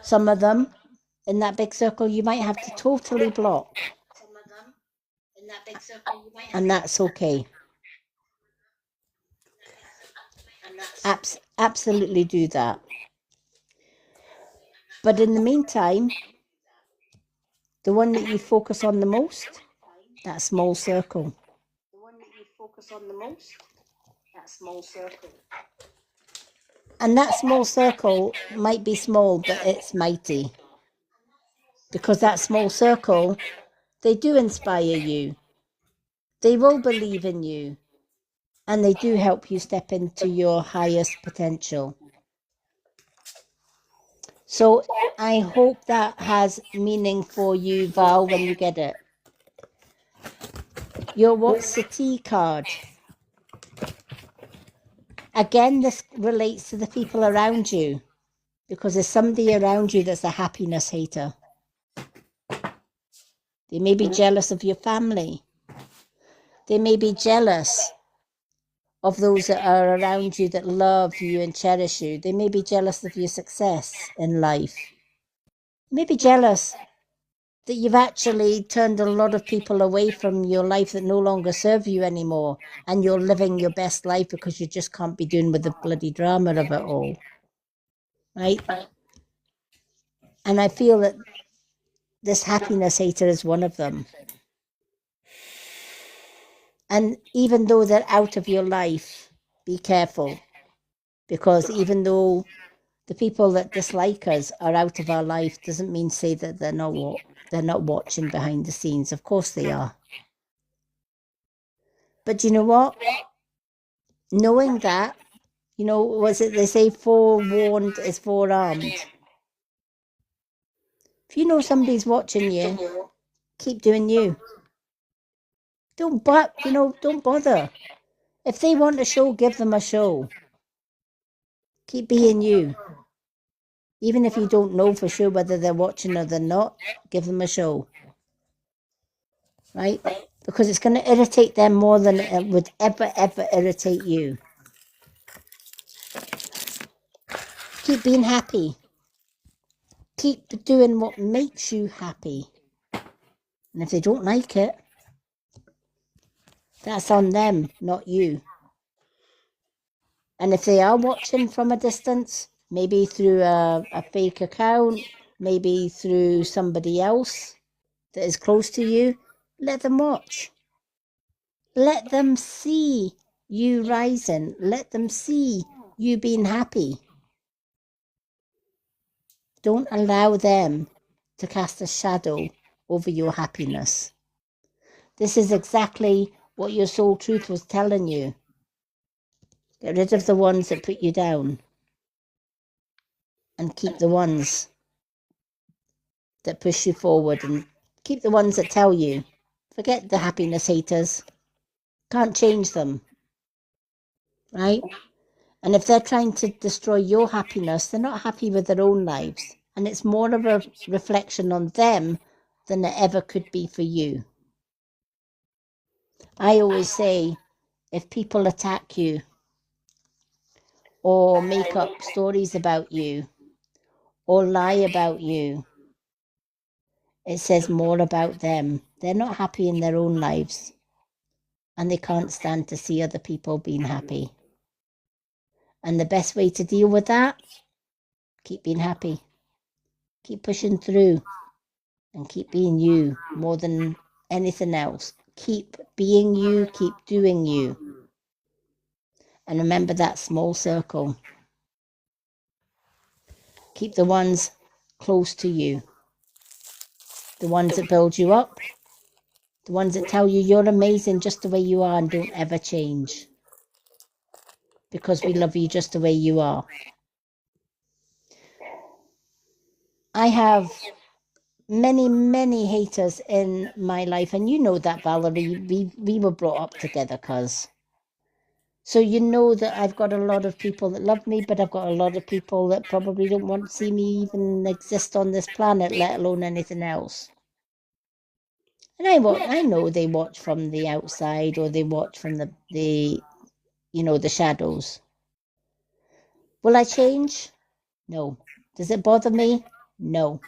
Some of them in that big circle you might have to totally block. And that's okay. Absolutely do that. But in the meantime, the one that you focus on the most, that small circle. And that small circle might be small, but it's mighty. Because that small circle, they do inspire you. They will believe in you. And they do help you step into your highest potential. So I hope that has meaning for you, Val, when you get it. Your What's the Tea card. Again, this relates to the people around you, because there's somebody around you that's a happiness hater. They may be jealous of your family. They may be jealous of those that are around you that love you and cherish you. They may be jealous of your success in life. They may be jealous that you've actually turned a lot of people away from your life that no longer serve you anymore, and you're living your best life because you just can't be doing with the bloody drama of it all. Right? And I feel that this happiness hater is one of them. And even though they're out of your life, be careful. Because even though the people that dislike us are out of our life, doesn't mean say that they're not watching behind the scenes. Of course they are. But do you know what? Knowing that, they say forewarned is forearmed. If you know somebody's watching you, keep doing you. Don't bother. If they want a show, give them a show. Keep being you. Even if you don't know for sure whether they're watching or they're not, give them a show. Right? Because it's going to irritate them more than it would ever irritate you. Keep being happy. Keep doing what makes you happy. And if they don't like it, that's on them, not you. And if they are watching from a distance, maybe through a fake account, maybe through somebody else that is close to you, let them watch. Let them see you rising. Let them see you being happy. Don't allow them to cast a shadow over your happiness. This is exactly what your soul truth was telling you. Get rid of the ones that put you down and keep the ones that push you forward, and keep the ones that tell you. Forget the happiness haters. Can't change them, right? And if they're trying to destroy your happiness, they're not happy with their own lives. And it's more of a reflection on them than it ever could be for you. I always say, if people attack you or make up stories about you or lie about you, it says more about them. They're not happy in their own lives, and they can't stand to see other people being happy. And the best way to deal with that, keep being happy. Keep pushing through and keep being you more than anything else. Keep being you, keep doing you. And remember that small circle. Keep the ones close to you. The ones that build you up. The ones that tell you you're amazing just the way you are and don't ever change. Because we love you just the way you are. I have many haters in my life, and you know that, Valerie. We were brought up together, cuz. So you know that I've got a lot of people that love me, but I've got a lot of people that probably don't want to see me even exist on this planet, let alone anything else. And I know they watch from the outside, or they watch from the the shadows. Will I change? No. Does it bother me? No.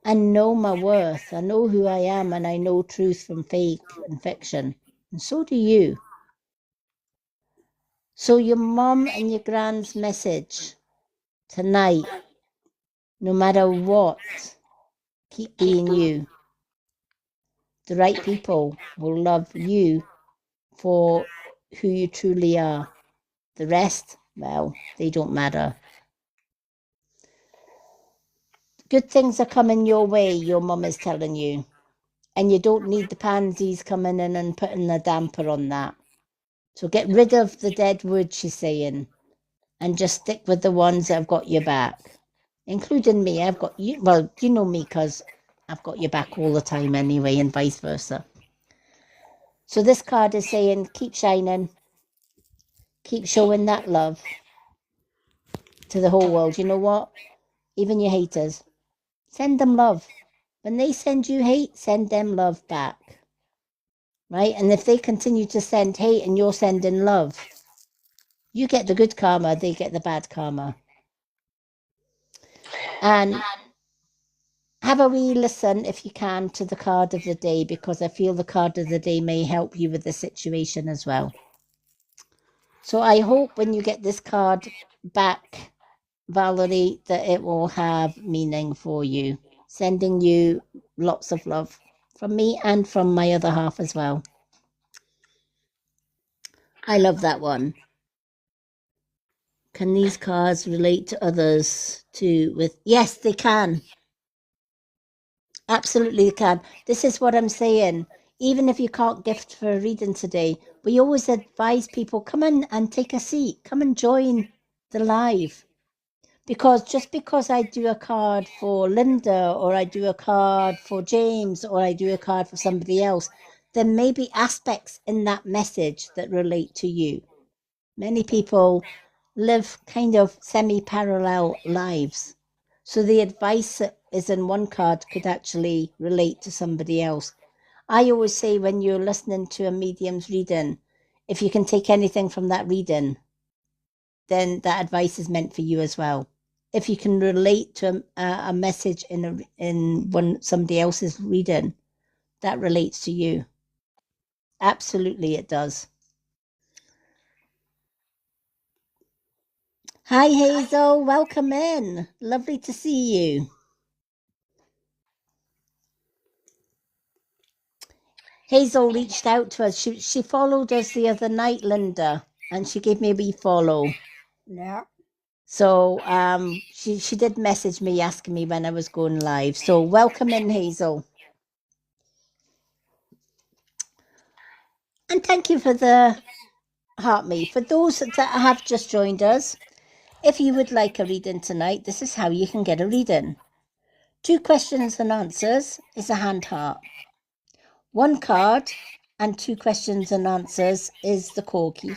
I know my worth. I know who I am, and I know truth from fake and fiction. And so do you. So your mum and your grand's message tonight, no matter what, keep being you. The right people will love you for who you truly are. The rest, well, they don't matter. Good things are coming your way, your mum is telling you. And you don't need the pansies coming in and putting a damper on that. So get rid of the dead wood, she's saying, and just stick with the ones that have got your back, including me. I've got you. Well, you know me because I've got your back all the time anyway, and vice versa. So this card is saying, keep shining, keep showing that love to the whole world. You know what? Even your haters, send them love. When they send you hate, send them love back. Right? And if they continue to send hate and you're sending love, you get the good karma, they get the bad karma. And have a wee listen, if you can, to the card of the day, because I feel the card of the day may help you with the situation as well. So I hope when you get this card back, Valerie, that it will have meaning for you. Sending you lots of love from me and from my other half as well. I love that one. Can these cards relate to others too? Yes, they can. Absolutely, they can. This is what I'm saying. Even if you can't gift for a reading today, we always advise people, come in and take a seat. Come and join the live. Because just because I do a card for Linda, or I do a card for James, or I do a card for somebody else, there may be aspects in that message that relate to you. Many people live kind of semi-parallel lives. So the advice that is in one card could actually relate to somebody else. I always say when you're listening to a medium's reading, if you can take anything from that reading, then that advice is meant for you as well. If you can relate to a message in somebody else's reading, that relates to you. Absolutely, it does. Hi, Hazel. Welcome in. Lovely to see you. Hazel reached out to us. She followed us the other night, Linda, and she gave me a wee follow. Yeah. So she did message me asking me when I was going live. So welcome in, Hazel. And thank you for the heart me. For those that have just joined us, if you would like a reading tonight, this is how you can get a reading. 2 questions and answers is a hand heart. 1 card and 2 questions and answers is the corky.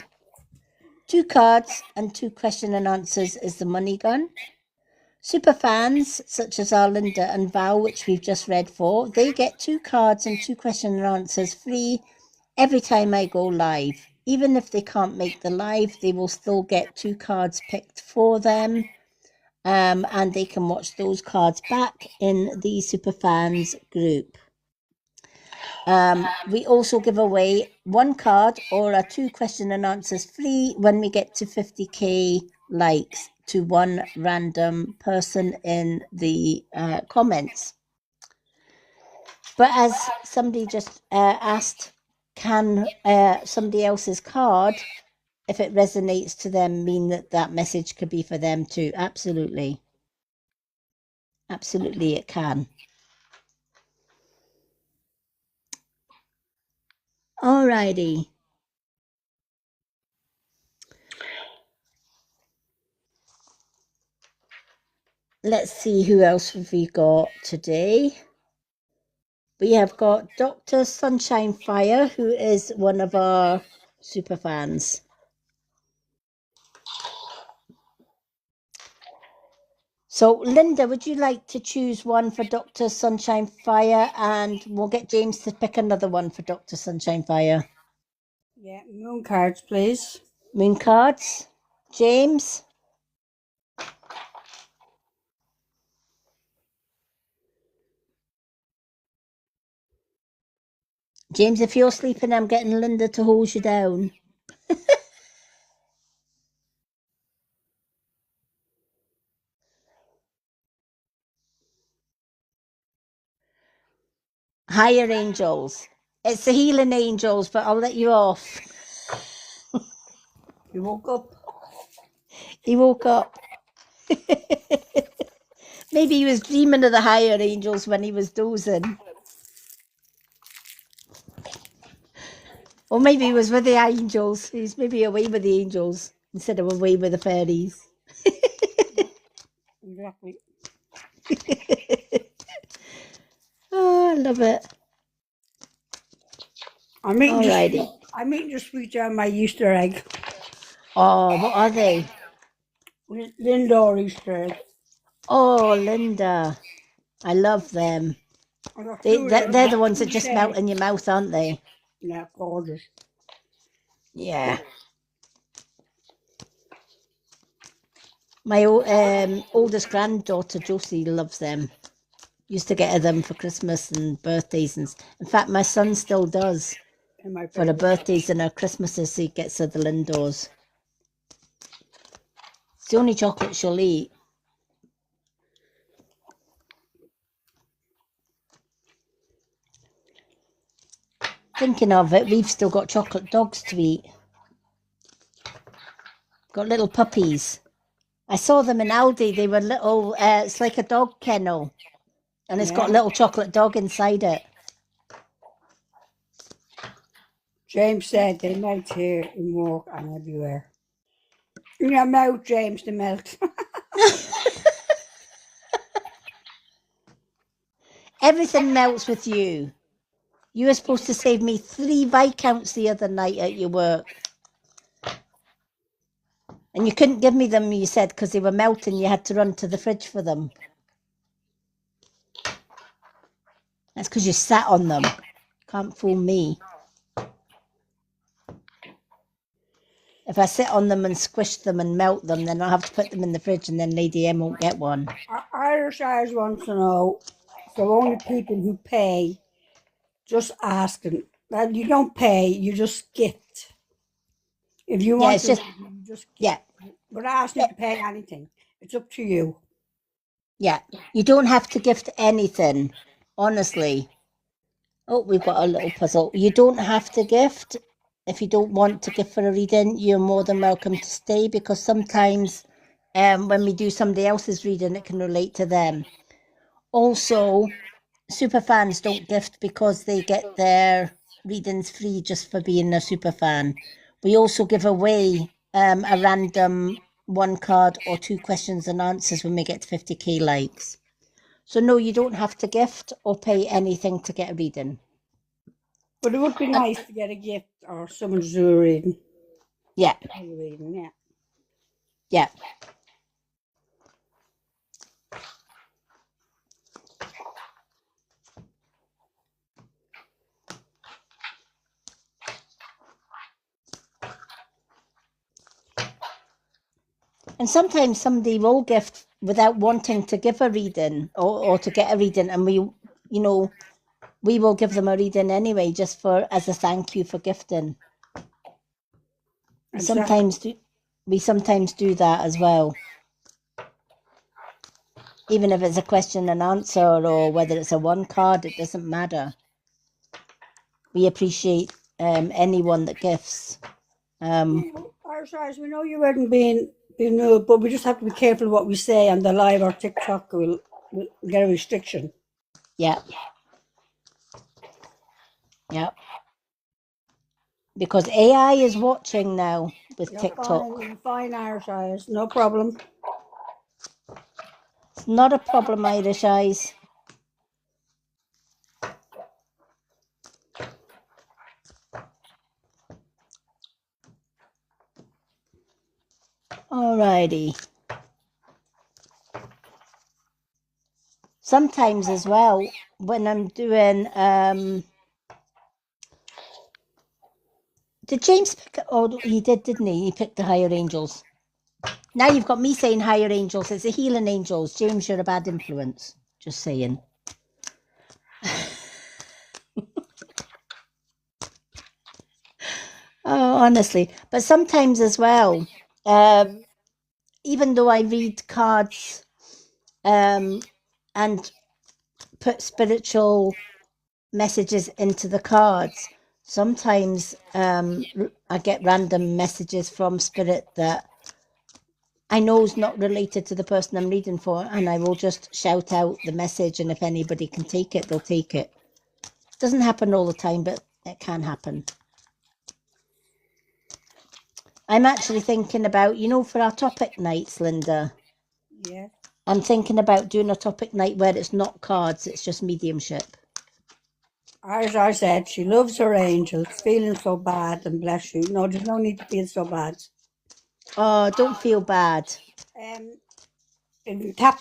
2 cards and 2 question and answers is the money gun. Super fans such as our Linda and Val, which we've just read for, they get 2 cards and 2 question and answers free every time I go live. Even if they can't make the live, they will still get 2 cards picked for them. And they can watch those cards back in the Superfans group. We also give away 1 card or a 2 question and answers free when we get to 50k likes to 1 random person in the comments. But as somebody just asked, can somebody else's card, if it resonates to them, mean that message could be for them too? Absolutely. Absolutely, it can. Alrighty. Let's see who else have we got today. We have got Dr. Sunshine Fire, who is one of our super fans. So, Linda, would you like to choose one for Dr. Sunshine Fire, and we'll get James to pick another one for Dr. Sunshine Fire? Yeah, moon cards, please. Moon cards. James? James, if you're sleeping, I'm getting Linda to hold you down. Higher angels. It's the healing angels, but I'll let you off. You woke up. He woke up. Maybe he was dreaming of the higher angels when he was dozing. Or maybe he was with the angels. He's maybe away with the angels instead of away with the fairies. Exactly. Oh, I love it. I'm eating Alrighty. just sweet down my Easter egg. Oh, what are they? Lindor Easter egg. Oh, Linda. I love them. They're the ones that just melt in your mouth, aren't they? Yeah, gorgeous. Yeah. My oldest granddaughter, Josie, loves them. Used to get her them for Christmas and birthdays. And in fact, my son still does. For her birthdays and her Christmases, he gets her the Lindors. It's the only chocolate she'll eat. Thinking of it, we've still got chocolate dogs to eat. Got little puppies. I saw them in Aldi. They were little, it's like a dog kennel. And it's got a little chocolate dog inside it. James said they melt here in work and everywhere. In your mouth, James, they melt. Everything melts with you. You were supposed to save me 3 Viscounts the other night at your work. And you couldn't give me them, you said, because they were melting. You had to run to the fridge for them. That's because you sat on them. Can't fool me. If I sit on them and squish them and melt them, then I'll have to put them in the fridge and then Lady M won't get one. Irish Eyes wants to know, so only people who pay, just asking. That you don't pay, you just gift. If you want it's to, just- you just gift. Yeah, We're not asking you to pay anything. It's up to you. yeah. You don't have to gift anything, honestly. Oh, we've got a little puzzle. You don't have to gift. If you don't want to gift for a reading, you're more than welcome to stay, because sometimes when we do somebody else's reading, it can relate to them. Also, super fans don't gift because they get their readings free just for being a super fan. We also give away a random 1 card or 2 questions and answers when we get to 50k likes. So no, you don't have to gift or pay anything to get a reading. But it would be nice to get a gift or someone to do a reading. Yeah, Yeah. yeah. And sometimes somebody will gift without wanting to give a reading or to get a reading, and we will give them a reading anyway, just for as a thank you for gifting. Exactly. We sometimes do that as well, even if it's a question and answer or whether it's a 1 card. It doesn't matter. We appreciate anyone that gifts. Irish Eyes, we know you haven't been new, but we just have to be careful what we say on the live or TikTok. We'll get a restriction. Yeah. Because AI is watching now with TikTok. Fine, Irish Eyes, no problem. It's not a problem, Irish Eyes. Alrighty. Sometimes as well, when I'm doing did James pick? Oh, he did, didn't he? He picked the higher angels. Now you've got me saying higher angels. It's the healing angels. James, you're a bad influence. Just saying. Oh, honestly. But sometimes as well, even though I read cards and put spiritual messages into the cards, sometimes I get random messages from spirit that I know is not related to the person I'm reading for, and I will just shout out the message, and if anybody can take it, they'll take it. Doesn't happen all the time, but it can happen. I'm actually thinking about, for our topic nights, Linda. Yeah. I'm thinking about doing a topic night where it's not cards, it's just mediumship. As I said, she loves her angels, feeling so bad, and bless you. No, there's no need to feel so bad. Oh, don't feel bad. Tap,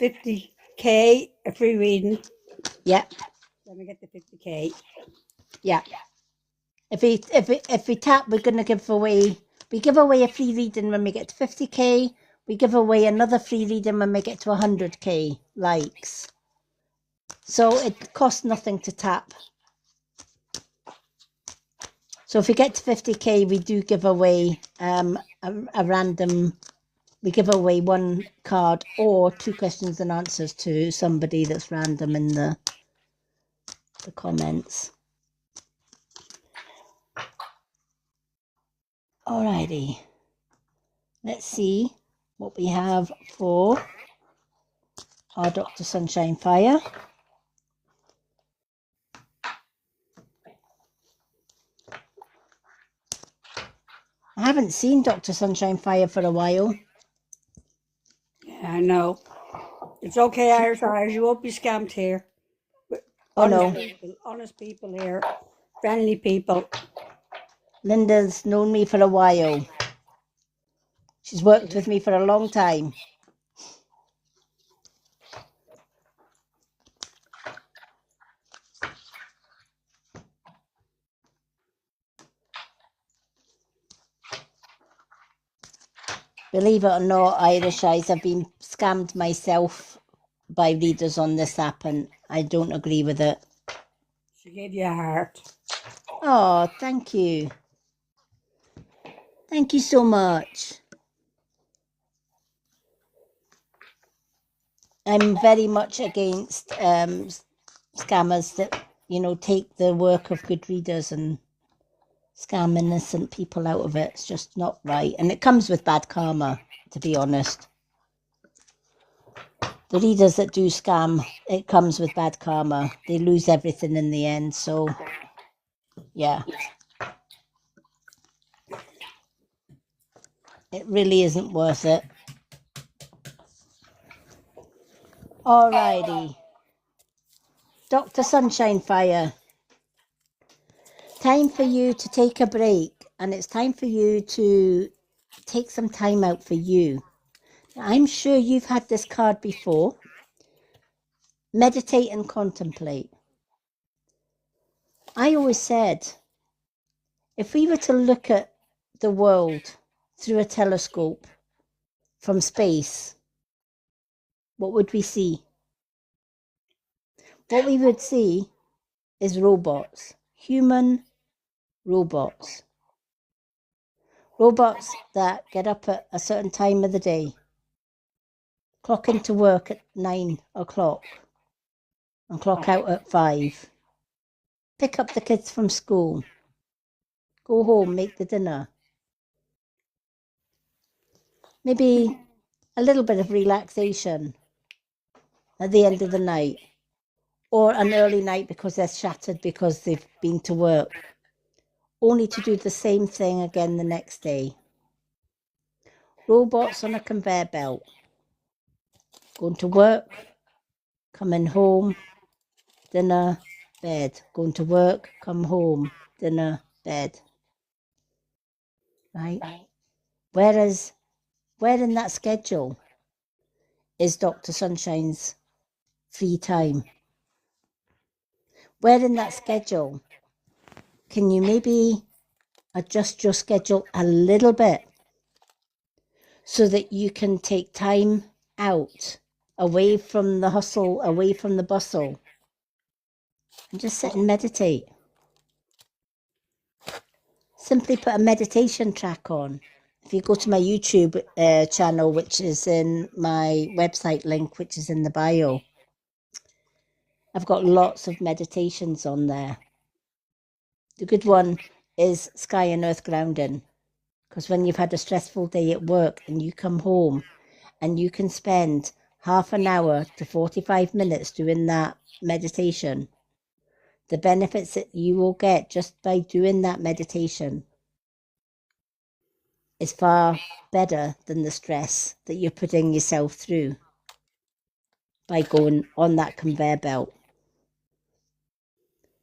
50k, a free reading. Yeah. Let me get the 50k. Yeah. If we tap, we're going to give away a free reading when we get to 50k. We give away another free reading when we get to 100k likes. So it costs nothing to tap. So if we get to 50k, we do give away a random. We give away 1 card or 2 questions and answers to somebody that's random in the comments. Alrighty. Let's see what we have for our Dr. Sunshine Fire. I haven't seen Dr. Sunshine Fire for a while. Yeah, I know. It's okay, Irish Eyes. You won't be scammed here. Oh no. Honest people here. Friendly people. Linda's known me for a while. She's worked with me for a long time. Believe it or not, Irish Eyes, I've been scammed myself by readers on this app, and I don't agree with it. She gave you a heart. Oh, thank you. Thank you so much. I'm very much against scammers that, take the work of good readers and scam innocent people out of it. It's just not right. And it comes with bad karma, to be honest. The readers that do scam, it comes with bad karma. They lose everything in the end. So, yeah. It really isn't worth it. Alrighty. Dr. Sunshine Fire. Time for you to take a break, and it's time for you to take some time out for you. I'm sure you've had this card before. Meditate and contemplate. I always said, if we were to look at the world through a telescope from space, what would we see? What we would see is robots, human robots. Robots that get up at a certain time of the day, clock into work at 9 o'clock and clock out at 5. Pick up the kids from school, go home, make the dinner. Maybe a little bit of relaxation at the end of the night, or an early night because they're shattered because they've been to work, only to do the same thing again the next day. Robots on a conveyor belt, going to work, coming home, dinner, bed, going to work, come home, dinner, bed. Right? Whereas, where in that schedule is Dr. Sunshine's free time? Where in that schedule can you maybe adjust your schedule a little bit so that you can take time out, away from the hustle, away from the bustle, and just sit and meditate? Simply put a meditation track on. If you go to my YouTube channel, which is in my website link, which is in the bio, I've got lots of meditations on there. The good one is Sky and Earth Grounding, because when you've had a stressful day at work and you come home and you can spend half an hour to 45 minutes doing that meditation, the benefits that you will get just by doing that meditation is far better than the stress that you're putting yourself through by going on that conveyor belt.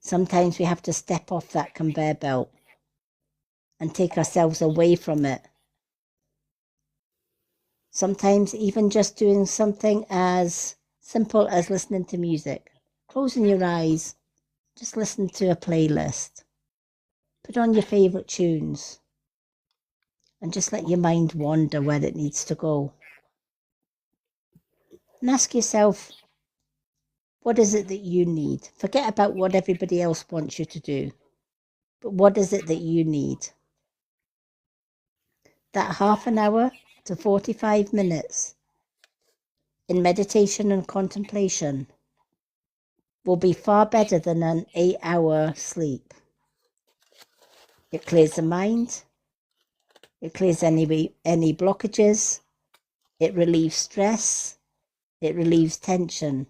Sometimes we have to step off that conveyor belt and take ourselves away from it. Sometimes even just doing something as simple as listening to music. Closing your eyes, just listen to a playlist. Put on your favourite tunes and just let your mind wander where it needs to go. And ask yourself, what is it that you need? Forget about what everybody else wants you to do. But what is it that you need? That half an hour to 45 minutes in meditation and contemplation will be far better than an 8-hour sleep. It clears the mind. It clears any blockages. It relieves stress. It relieves tension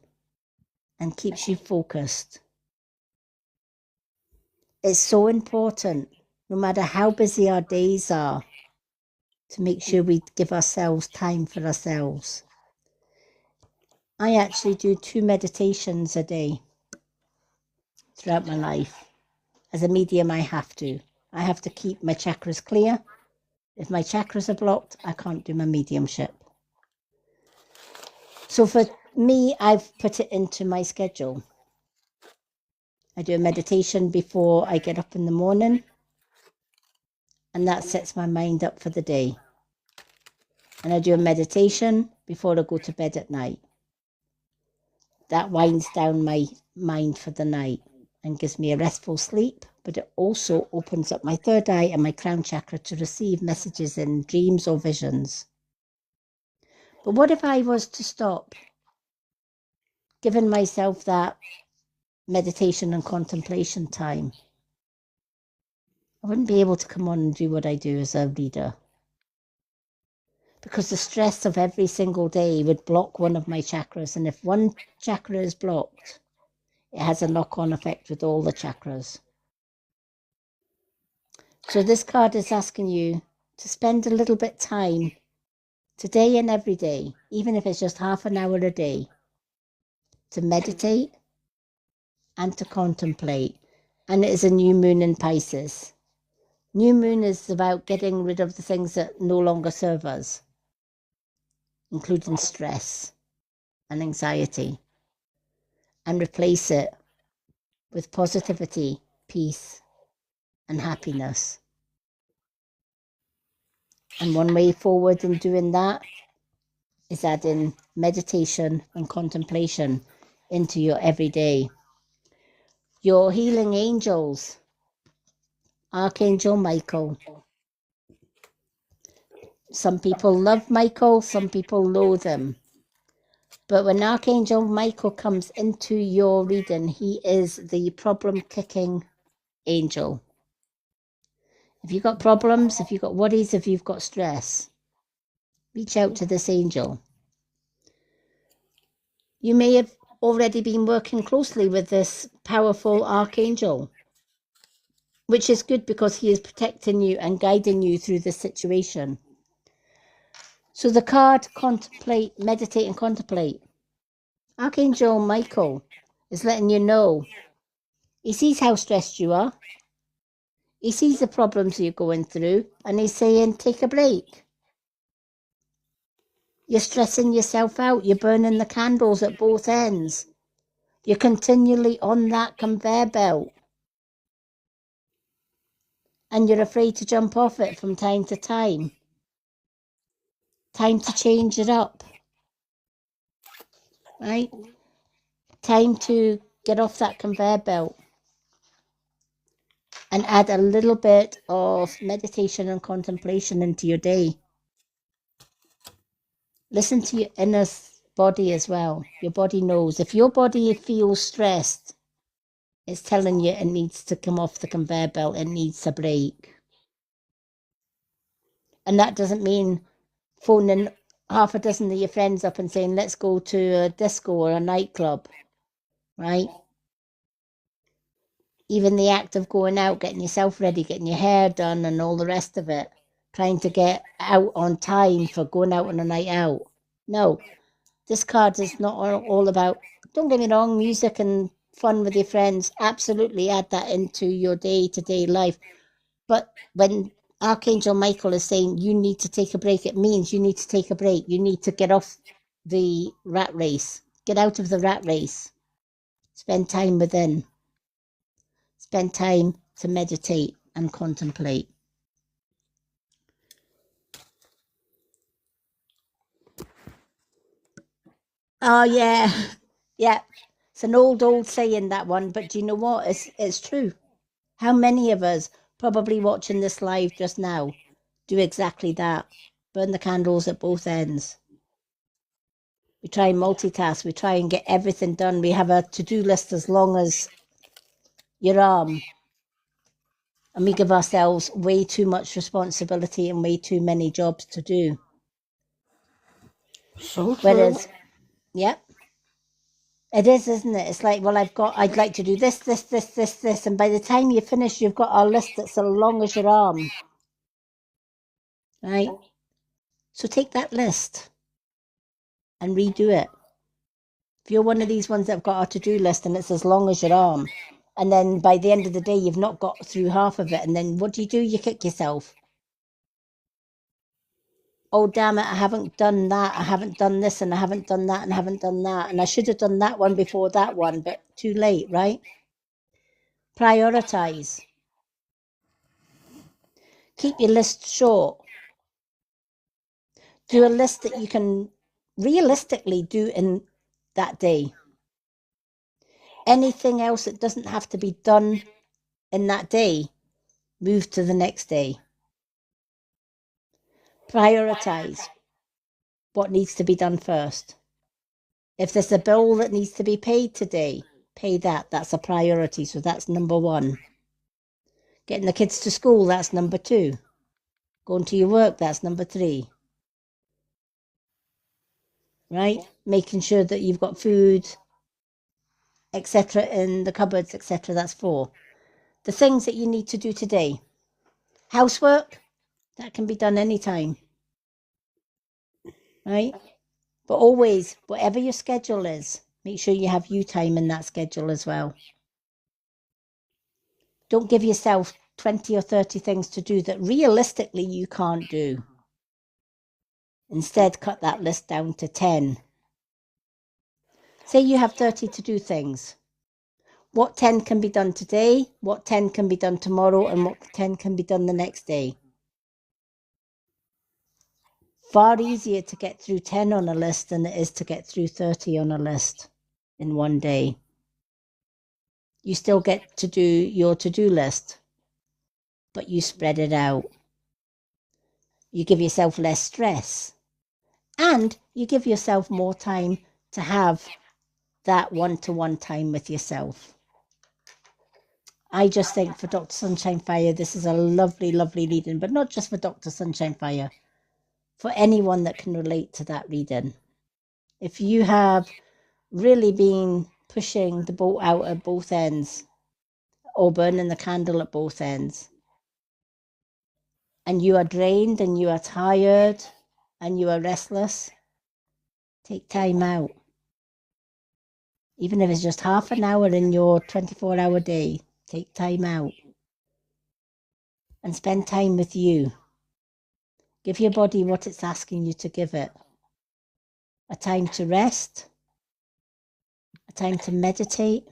and keeps you focused. It's so important, no matter how busy our days are, to make sure we give ourselves time for ourselves. I actually do 2 meditations a day throughout my life. As a medium, I have to. I have to keep my chakras clear. If my chakras are blocked, I can't do my mediumship. So for me, I've put it into my schedule. I do a meditation before I get up in the morning, and that sets my mind up for the day. And I do a meditation before I go to bed at night. That winds down my mind for the night and gives me a restful sleep, but it also opens up my third eye and my crown chakra to receive messages in dreams or visions. But what if I was to stop giving myself that meditation and contemplation time? I wouldn't be able to come on and do what I do as a reader, because the stress of every single day would block one of my chakras. And if one chakra is blocked, it has a knock-on effect with all the chakras. So this card is asking you to spend a little bit time today and every day, even if it's just half an hour a day, to meditate and to contemplate. And it is a new moon in Pisces. New moon is about getting rid of the things that no longer serve us, including stress and anxiety, and replace it with positivity, peace, and happiness. And one way forward in doing that is adding meditation and contemplation into your everyday. Your healing angels, Archangel Michael. Some people love Michael, some people loathe him. But when Archangel Michael comes into your reading, he is the problem-kicking angel. If you've got problems, if you've got worries, if you've got stress, reach out to this angel. You may have already been working closely with this powerful archangel, which is good because he is protecting you and guiding you through this situation. So the card, contemplate, meditate and contemplate. Archangel Michael is letting you know. He sees how stressed you are. He sees the problems you're going through, and he's saying, take a break. You're stressing yourself out. You're burning the candles at both ends. You're continually on that conveyor belt. And you're afraid to jump off it from time to time. Time to change it up. Right? Time to get off that conveyor belt and add a little bit of meditation and contemplation into your day. Listen to your inner body as well. Your body knows. If your body feels stressed, it's telling you it needs to come off the conveyor belt. It needs a break. And that doesn't mean phoning half a dozen of your friends up and saying, let's go to a disco or a nightclub, right? Even the act of going out, getting yourself ready, getting your hair done and all the rest of it, trying to get out on time for going out on a night out. No, this card is not all about, don't get me wrong, music and fun with your friends. Absolutely add that into your day-to-day life. But when Archangel Michael is saying you need to take a break, it means you need to take a break. You need to get off the rat race. Get out of the rat race. Spend time within. Spend time to meditate and contemplate. Oh, yeah. Yeah. It's an old saying, that one. But do you know what? It's true. How many of us probably watching this live just now do exactly that? Burn the candles at both ends. We try and multitask. We try and get everything done. We have a to-do list as long as your arm. And we give ourselves way too much responsibility and way too many jobs to do. So true. Whereas, yep, it is, isn't it? It's like, well, I'd like to do this. And by the time you finish, you've got a list that's as long as your arm. Right? So take that list and redo it. If you're one of these ones that have got a to-do list and it's as long as your arm, and then by the end of the day, you've not got through half of it, and then what do? You kick yourself. oh, damn it, I haven't done that, I haven't done this, and I haven't done that, and I haven't done that, and I should have done that one before that one, but too late, right? Prioritize. Keep your list short. Do a list that you can realistically do in that day. Anything else that doesn't have to be done in that day, move to the next day. Prioritize what needs to be done first. If there's a bill that needs to be paid today, pay that. That's a priority. So that's number 1. Getting the kids to school, that's number 2. Going to your work, that's number 3. Right? Making sure that you've got food, etc. in the cupboards, etc. That's 4. The things that you need to do today. Housework, that can be done anytime. Right? But always, whatever your schedule is, make sure you have you time in that schedule as well. Don't give yourself 20 or 30 things to do that realistically you can't do. Instead, cut that list down to 10. Say you have 30 to do things. What 10 can be done today, what 10 can be done tomorrow, and what 10 can be done the next day. Far easier to get through 10 on a list than it is to get through 30 on a list in one day. You still get to do your to-do list, but you spread it out. You give yourself less stress, and you give yourself more time to have that one-to-one time with yourself. I just think for Dr. Sunshine Fire, this is a lovely, lovely reading, but not just for Dr. Sunshine Fire, for anyone that can relate to that reading. If you have really been pushing the boat out at both ends, or burning the candle at both ends, and you are drained and you are tired and you are restless, take time out. Even if it's just half an hour in your 24-hour day, take time out and spend time with you. Give your body what it's asking you to give it. A time to rest, a time to meditate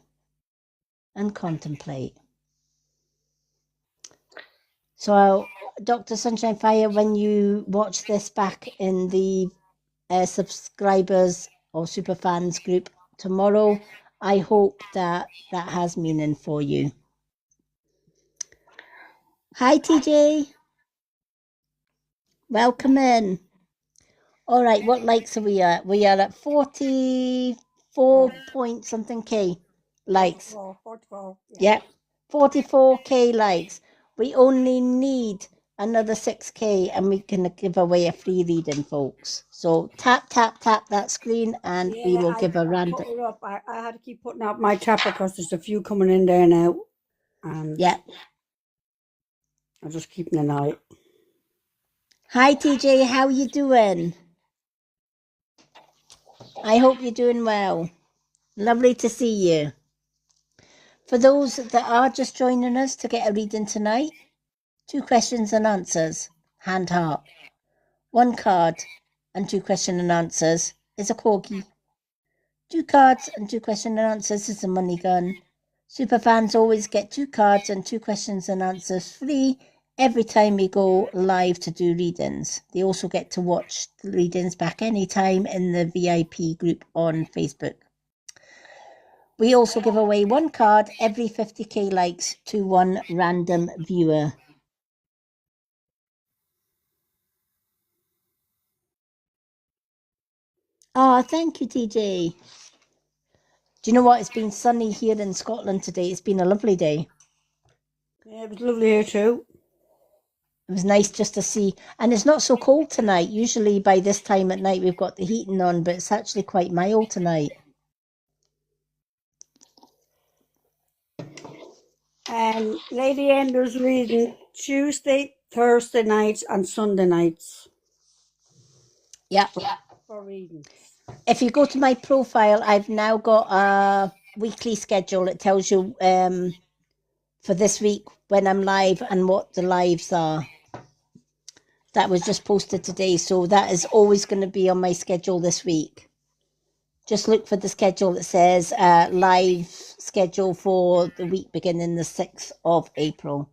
and contemplate. So, Dr. Sunshine Fire, when you watch this back in the subscribers or superfans group tomorrow, I hope that that has meaning for you. Hi, TJ. Welcome in. All right, what likes are we at? We are at 44 point something K likes. 44. Yeah, 44K likes. We only need another 6K and we can give away a free reading, folks. So tap, tap, tap that screen and we will give a random. I had to keep putting up my tapper because there's a few coming in there now. And yeah. I'm just keeping an eye. Hi, TJ. How you doing? I hope you're doing well. Lovely to see you. For those that are just joining us to get a reading tonight, 2 questions and answers, hand heart. 1 card and 2 question and answers is a corgi. 2 cards and 2 question and answers is a money gun. Superfans always get 2 cards and 2 questions and answers free every time we go live to do readings. They also get to watch the readings back anytime in the VIP group on Facebook. We also give away 1 card every 50k likes to 1 random viewer. Oh, thank you, TJ. Do you know what? It's been sunny here in Scotland today. It's been a lovely day. Yeah, it was lovely here too. It was nice just to see. And it's not so cold tonight. Usually by this time at night we've got the heating on, but it's actually quite mild tonight. And Lady Ender's reading Tuesday, Thursday nights and Sunday nights. Yeah. For readings. If you go to my profile, I've now got a weekly schedule. It tells you for this week when I'm live and what the lives are. That was just posted today, so that is always going to be on my schedule this week. Just look for the schedule that says live schedule for the week beginning the 6th of April.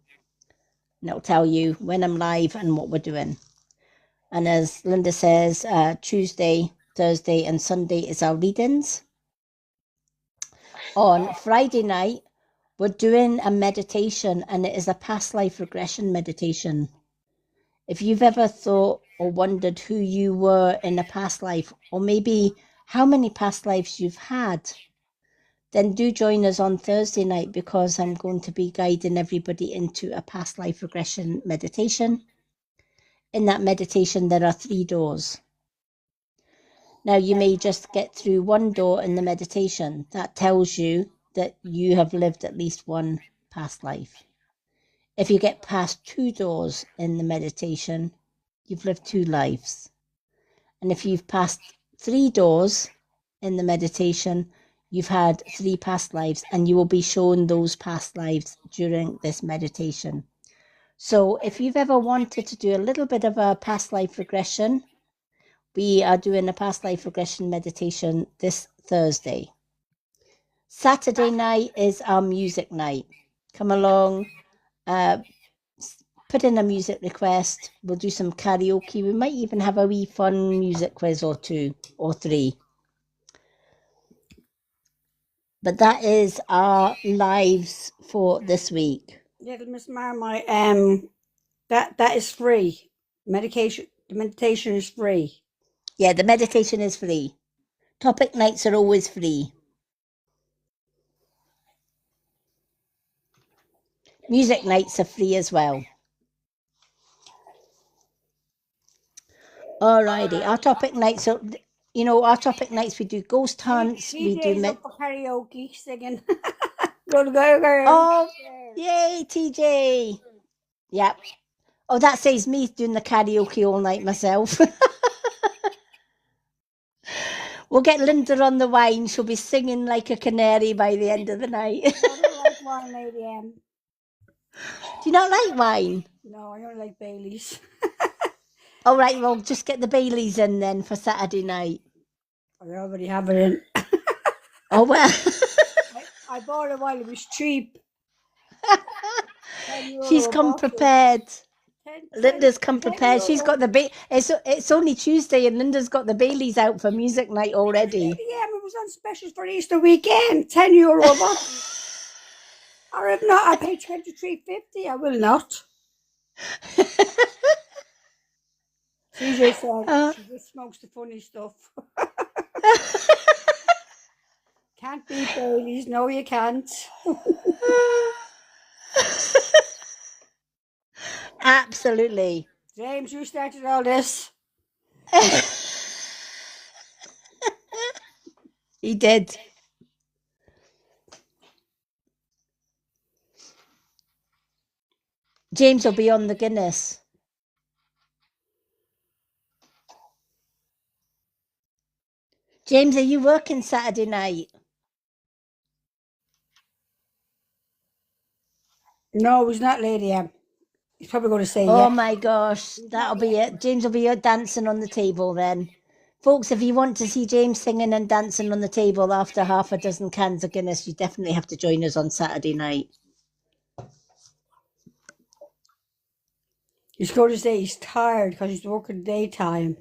And it'll tell you when I'm live and what we're doing. And as Linda says, Tuesday, Thursday and Sunday is our readings. On Friday night, we're doing a meditation, and it is a past life regression meditation. If you've ever thought or wondered who you were in a past life, or maybe how many past lives you've had, then do join us on Thursday night, because I'm going to be guiding everybody into a past life regression meditation. In that meditation, there are 3 doors. Now, you may just get through one door in the meditation. That tells you that you have lived at least one past life. If you get past 2 doors in the meditation, you've lived 2 lives. And if you've passed 3 doors in the meditation, you've had 3 past lives, and you will be shown those past lives during this meditation. So if you've ever wanted to do a little bit of a past life regression, we are doing a past life regression meditation this Thursday. Saturday night is our music night. Come along, put in a music request. We'll do some karaoke. We might even have a wee fun music quiz or 2 or 3. But that is our lives for this week. Little Miss Marmite, that is free. The meditation is free. Yeah, the meditation is free. Topic nights are always free. Music nights are free as well. Alrighty, our topic nights are, our topic nights, we do ghost hunts, we do karaoke singing. Go. Oh, yay, TJ. Yep. Oh, that says me doing the karaoke all night myself. We'll get Linda on the wine. She'll be singing like a canary by the end of the night. I don't like wine, Lady M. Do you not like wine? No, I don't like Baileys. All right, well, just get the Baileys in then for Saturday night. I already have it in. Oh, well. I bought it while it was cheap. She's come prepared. Linda's come prepared. She's got the it's only Tuesday, and Linda's got the Baileys out for music night already. Yeah, it was on specials for Easter weekend. €10 a bottle. Or if not, I pay $23.50. I will not. CJ said she just smokes the funny stuff. Can't beat Baileys. No, you can't. Absolutely. James, you started all this. He did. James will be on the Guinness. James, are you working Saturday night? No, he's not, Lady M. He's probably going to say Oh yeah. my gosh, that'll be it. James will be out dancing on the table then. Folks, if you want to see James singing and dancing on the table after half a dozen cans of Guinness, you definitely have to join us on Saturday night. He's going to say he's tired because he's working daytime.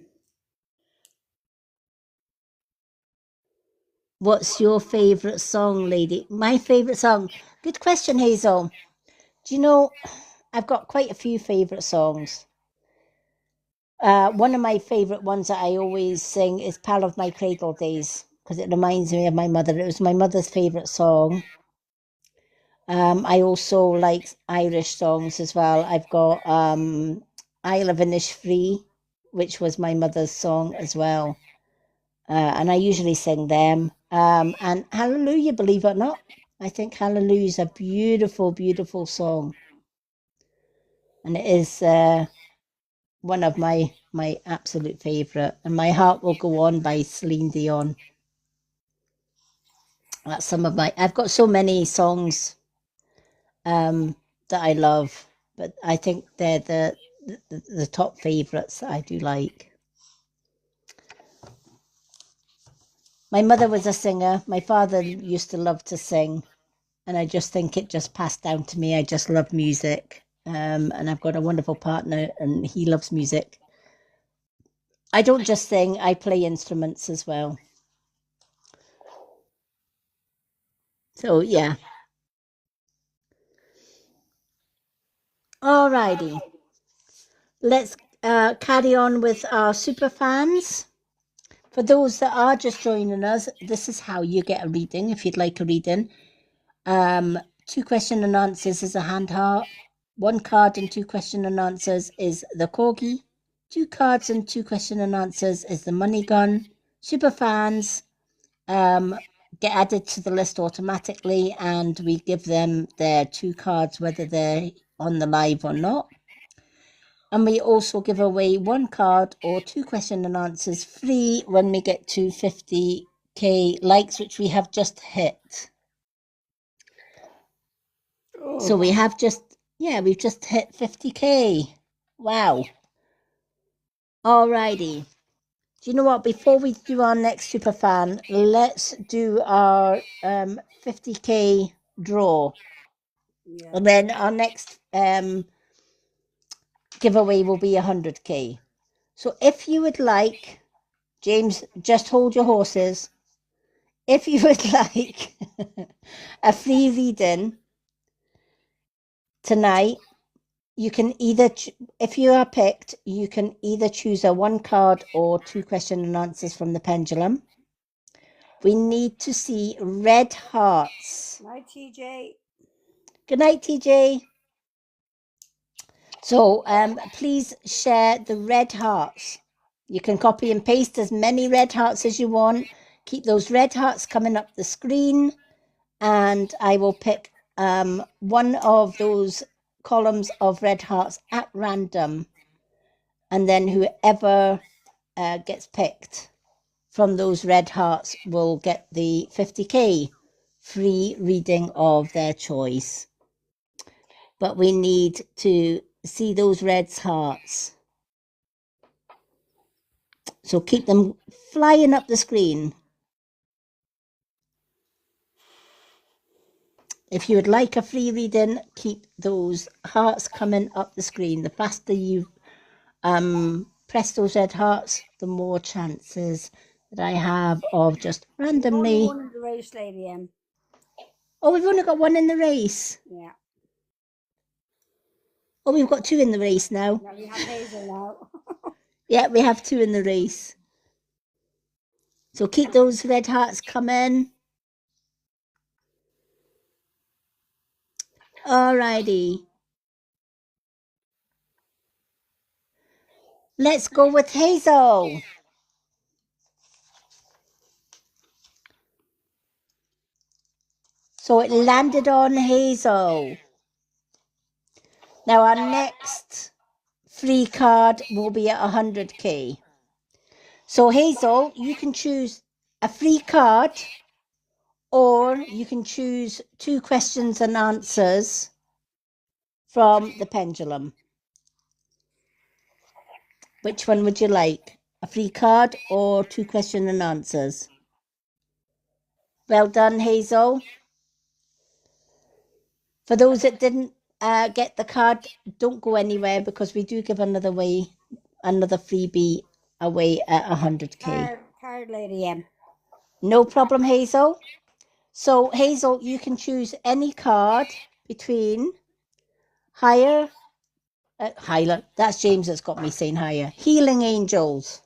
What's your favourite song, lady? My favourite song? Good question, Hazel. Do you know, I've got quite a few favourite songs. One of my favourite ones that I always sing is Pal of My Cradle Days, because it reminds me of my mother. It was my mother's favourite song. I also like Irish songs as well. I've got Isle of Innisfree, which was my mother's song as well. And I usually sing them. And Hallelujah, believe it or not. I think Hallelujah is a beautiful, beautiful song. And it is one of my absolute favourite. And My Heart Will Go On by Celine Dion. That's some of my... I've got so many songs that I love. But I think they're the top favourites that I do like. My mother was a singer. My father used to love to sing, and I just think it just passed down to me. I just love music, and I've got a wonderful partner, and he loves music. I don't just sing; I play instruments as well. So yeah. Alrighty, let's carry on with our super fans. For those that are just joining us, this is how you get a reading if you'd like a reading. 2 question and answers is a hand heart. 1 card and 2 question and answers is the corgi. 2 cards and 2 question and answers is the money gun. Super fans get added to the list automatically, and we give them their 2 cards whether they're on the live or not. And we also give away 1 card or 2 question and answers free when we get to 50k likes, which we have just hit. So we have we've just hit 50k. Wow. Alrighty. Do you know what? Before we do our next super fan, let's do our 50k draw. Yeah. And then our next giveaway will be 100k. So if you would like, James, just hold your horses. If you would like a free reading tonight, you can either, if you are picked, you can either choose a 1 card or 2 question and answers from the pendulum. We need to see red hearts. Night, TJ. Good night, TJ. So please share the red hearts. You can copy and paste as many red hearts as you want. Keep those red hearts coming up the screen, and I will pick one of those columns of red hearts at random, and then whoever gets picked from those red hearts will get the 50k free reading of their choice. But we need to see those red hearts. So keep them flying up the screen. If you would like a free reading, keep those hearts coming up the screen. The faster you press those red hearts, the more chances that I have of just randomly. Only one in the race, Lady M. Oh, we've only got 1 in the race. Yeah. Oh, we've got 2 in the race now. Now we have Hazel now. Yeah, we have 2 in the race. So keep those red hearts coming. Alrighty. Let's go with Hazel. So it landed on Hazel. Now our next free card will be at 100k. So Hazel, you can choose a free card, or you can choose 2 questions and answers from the pendulum. Which one would you like? A free card or 2 question and answers? Well done, Hazel. For those that didn't get the card, don't go anywhere, because we do give another freebie away at 100k. Card, Lady M. No problem, Hazel. So Hazel, you can choose any card between higher, that's James that's got me saying higher. Healing Angels.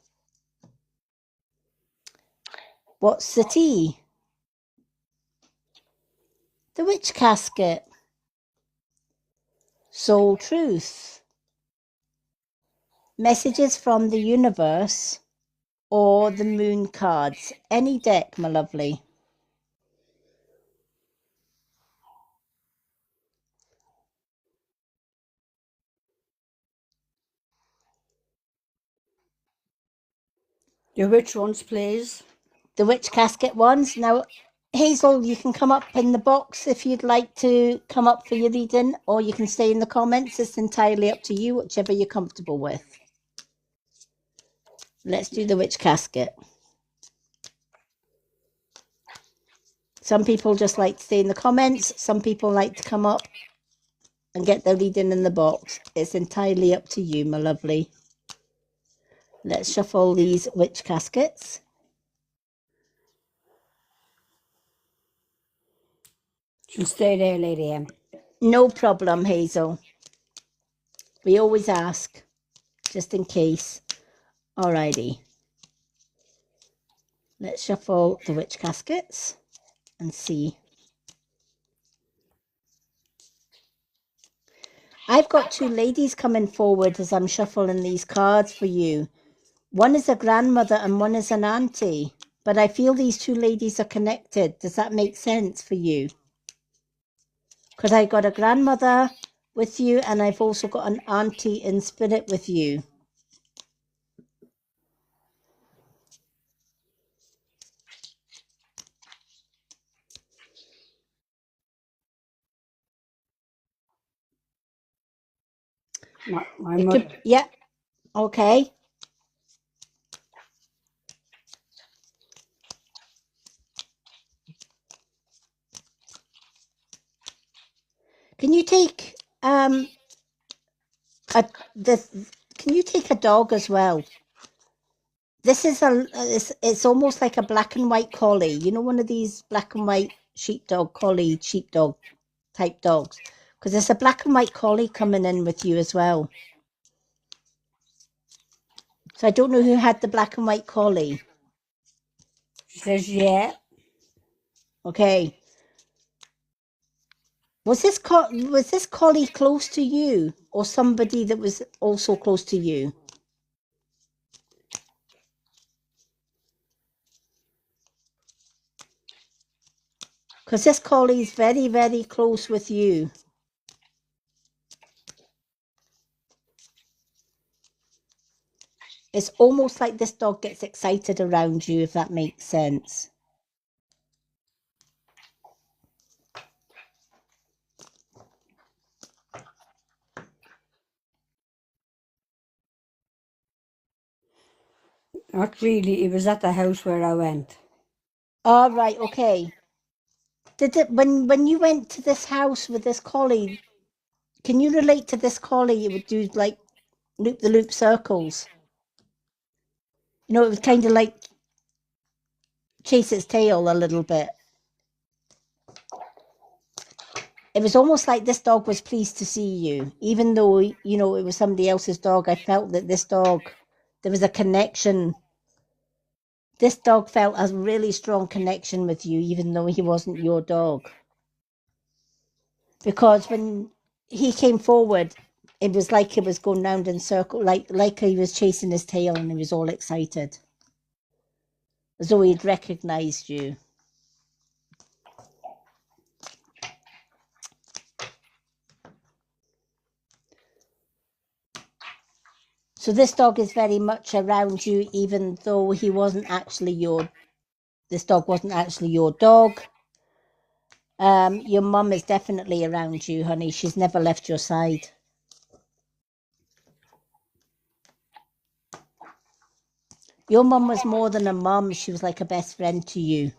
What's the T? The Witch Casket. Soul Truth. Messages from the Universe, or the Moon cards. Any deck, my lovely. The which ones, please? The Witch Casket ones. Now, Hazel, you can come up in the box if you'd like to come up for your reading, or you can stay in the comments. It's entirely up to you, whichever you're comfortable with. Let's do the witch casket. Some people just like to stay in the comments. Some people like to come up and get their reading in the box. It's entirely up to you, my lovely. Let's shuffle these witch caskets. She'll stay there, Lady M. No problem, Hazel. We always ask, just in case. Alrighty. Let's shuffle the witch caskets and see. I've got two ladies coming forward as I'm shuffling these cards for you. One is a grandmother and one is an auntie. But I feel these two ladies are connected. Does that make sense for you? Because I got a grandmother with you and I've also got an auntie in spirit with you. My mother. Yeah. Okay. Can you take can you take a dog as well? This is it's almost like a black and white collie. You know, one of these black and white sheepdog type dogs. Because there's a black and white collie coming in with you as well. So I don't know who had the black and white collie. She says, yeah. Okay. Was this collie close to you or somebody that was also close to you? Because this collie is very, very close with you. It's almost like this dog gets excited around you, if that makes sense. Not really. It was at the house where I went. All right, okay. When you went to this house with this collie, can you relate to this collie? It would do like loop circles. You know, it was kind of like chase its tail a little bit. It was almost like this dog was pleased to see you, even though, you know, it was somebody else's dog. I felt that this dog, there was a connection. This dog felt a really strong connection with you, even though he wasn't your dog. Because when he came forward, it was like he was going round in circle, like he was chasing his tail and he was all excited. As though he'd recognized you. So this dog is very much around you, even though he wasn't actually this dog wasn't actually your dog. Your mum is definitely around you, honey. She's never left your side. Your mum was more than a mum. She was like a best friend to you,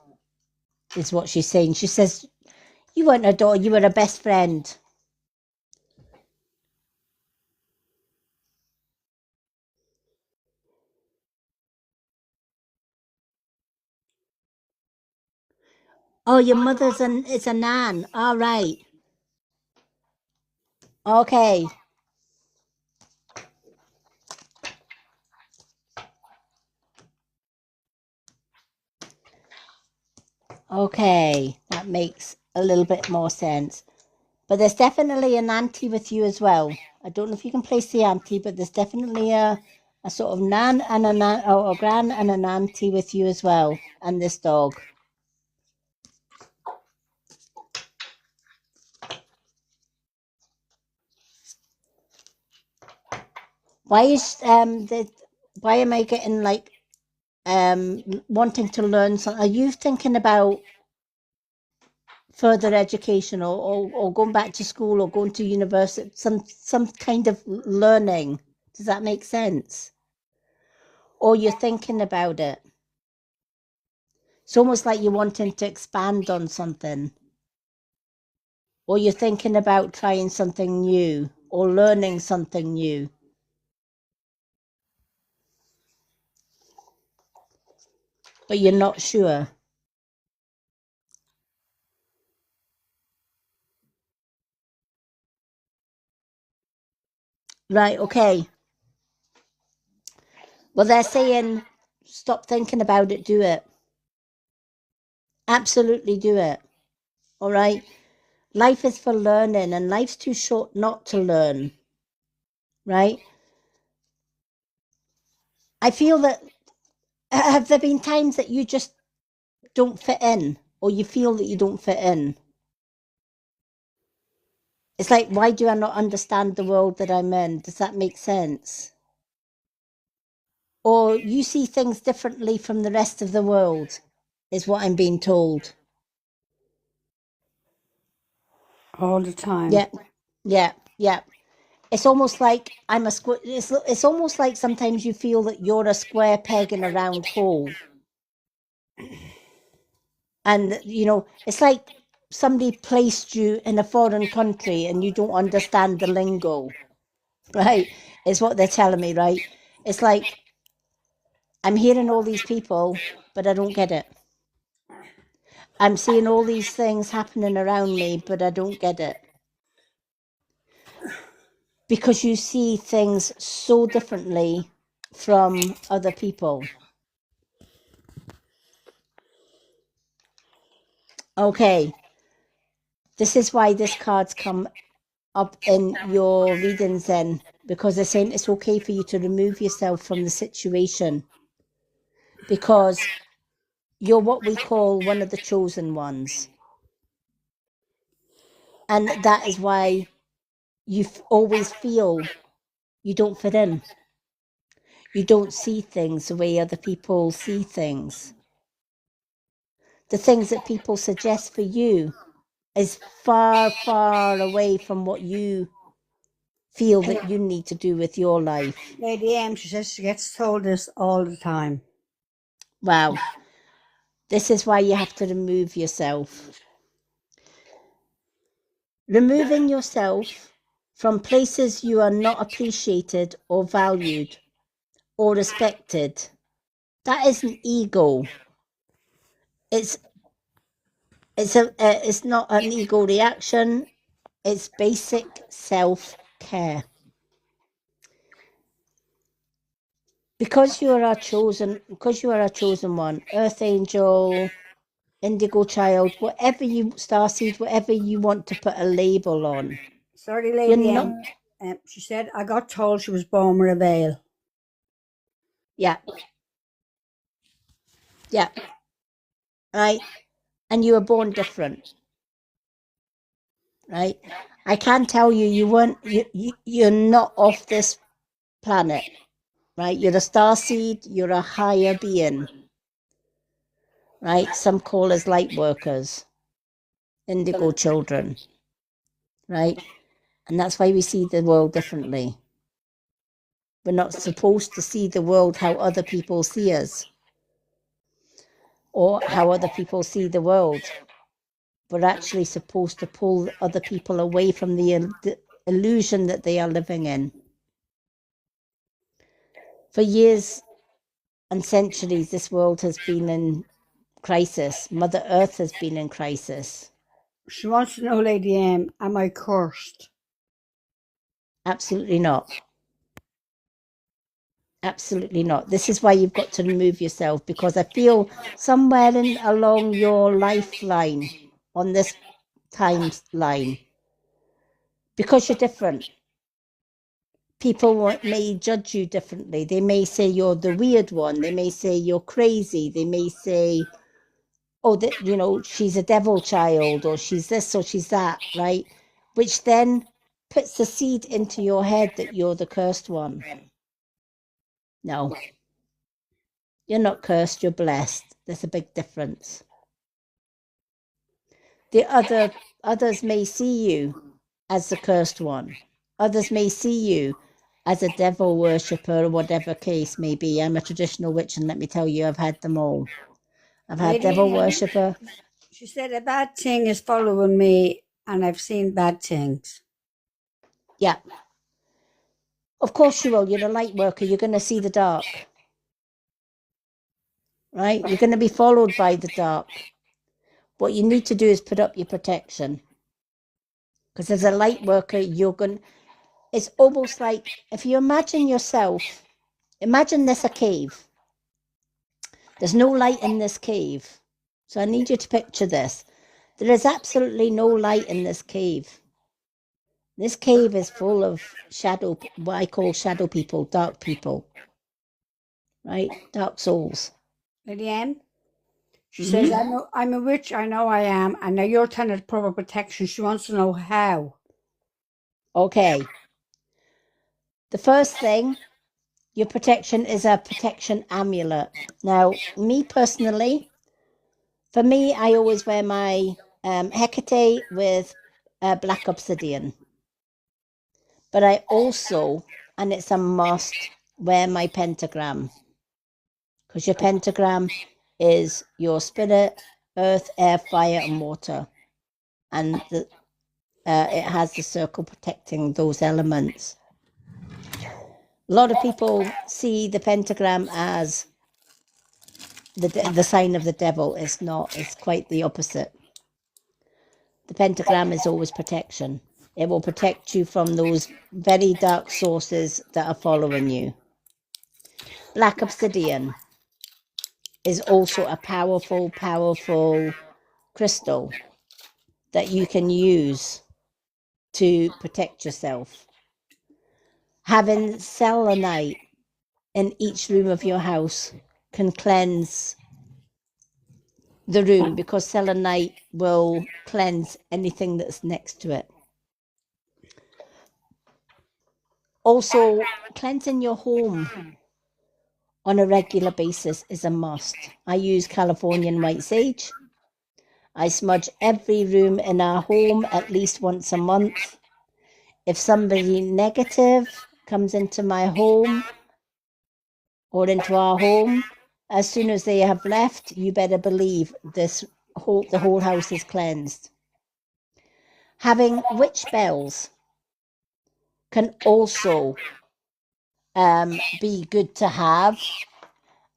is what she's saying. She says, you weren't a daughter, you were a best friend. Oh, your mother's is a nan. All right. Okay. Okay, that makes a little bit more sense. But there's definitely an auntie with you as well. I don't know if you can place the auntie, but there's definitely a sort of nan and a nan, or a gran and an auntie with you as well, and this dog. Why am I getting like wanting to learn something? Are you thinking about further education or going back to school or going to university, some kind of learning. Does that make sense? Or you're thinking about it. It's almost like you're wanting to expand on something. Or you're thinking about trying something new or learning something new. But you're not sure. Right, okay. Well, they're saying, stop thinking about it, do it. Absolutely do it. All right? Life is for learning, and life's too short not to learn. Right? I feel that, have there been times that you just don't fit in, or you feel that you don't fit in? It's like, why do I not understand the world that I'm in? Does that make sense? Or you see things differently from the rest of the world, is what I'm being told. All the time. Yeah, yeah, yeah. It's almost like I'm a square. It's almost like sometimes you feel that you're a square peg in a round hole. And, it's like somebody placed you in a foreign country and you don't understand the lingo, right? Is what they're telling me, right? It's like I'm hearing all these people, but I don't get it. I'm seeing all these things happening around me, but I don't get it. Because you see things so differently from other people. Okay. This is why this card's come up in your readings then, because they're saying it's okay for you to remove yourself from the situation because you're what we call one of the chosen ones. And that is why you always feel you don't fit in. You don't see things the way other people see things. The things that people suggest for you is far, far away from what you feel that you need to do with your life. Lady M, she says she gets told this all the time. Wow. This is why you have to remove yourself. Removing yourself from places you are not appreciated or valued or respected. That isn't ego. It's not an ego reaction. It's basic self-care. Because you are a chosen one, earth angel, indigo child, whatever you, starseed, whatever you want to put a label on. Sorry, Lady You're M. She said, I got told she was born with a veil. Yeah. Yeah. Right. And you were born different. Right. I can tell you, you're not off this planet. Right. You're a starseed. You're a higher being. Right. Some call us light workers, indigo children. Right. And that's why we see the world differently. We're not supposed to see the world how other people see us or how other people see the world. We're actually supposed to pull other people away from the illusion that they are living in. For years and centuries, this world has been in crisis. Mother Earth has been in crisis. She wants to know, Lady M, am I cursed? Absolutely not. Absolutely not. This is why you've got to remove yourself, because I feel somewhere along your lifeline, on this timeline, because you're different, people may judge you differently. They may say you're the weird one. They may say you're crazy. They may say, oh, she's a devil child, or she's this, or she's that, right? Which then puts the seed into your head that you're the cursed one. No. You're not cursed, you're blessed. There's a big difference. The others may see you as the cursed one. Others may see you as a devil worshipper, or whatever case may be. I'm a traditional witch, and let me tell you, I've had them all. I've had Lady devil Anne, worshipper. she said a bad thing is following me, and I've seen bad things. Yeah. Of course you will. You're a light worker. You're going to see the dark. Right? You're going to be followed by the dark. What you need to do is put up your protection. Because as a light worker, it's almost like, if you imagine yourself, imagine this a cave. There's no light in this cave. So I need you to picture this. There is absolutely no light in this cave. This cave is full of what I call shadow people, dark people, right? Dark souls. Lady Anne, she says, I'm a witch, I know I am, and now you're telling her proper protection. She wants to know how. Okay. The first thing, your protection is a protection amulet. Now, me personally, for me, I always wear my Hecate with black obsidian. But I also, and it's a must, wear my pentagram. Because your pentagram is your spirit, earth, air, fire, and water. And it has the circle protecting those elements. A lot of people see the pentagram as the sign of the devil. It's not. It's quite the opposite. The pentagram is always protection. It will protect you from those very dark sources that are following you. Black obsidian is also a powerful, powerful crystal that you can use to protect yourself. Having selenite in each room of your house can cleanse the room, because selenite will cleanse anything that's next to it. Also, cleansing your home on a regular basis is a must. I use Californian white sage. I smudge every room in our home at least once a month. If somebody negative comes into my home or into our home, as soon as they have left, you better believe the whole house is cleansed. Having witch bells can also be good to have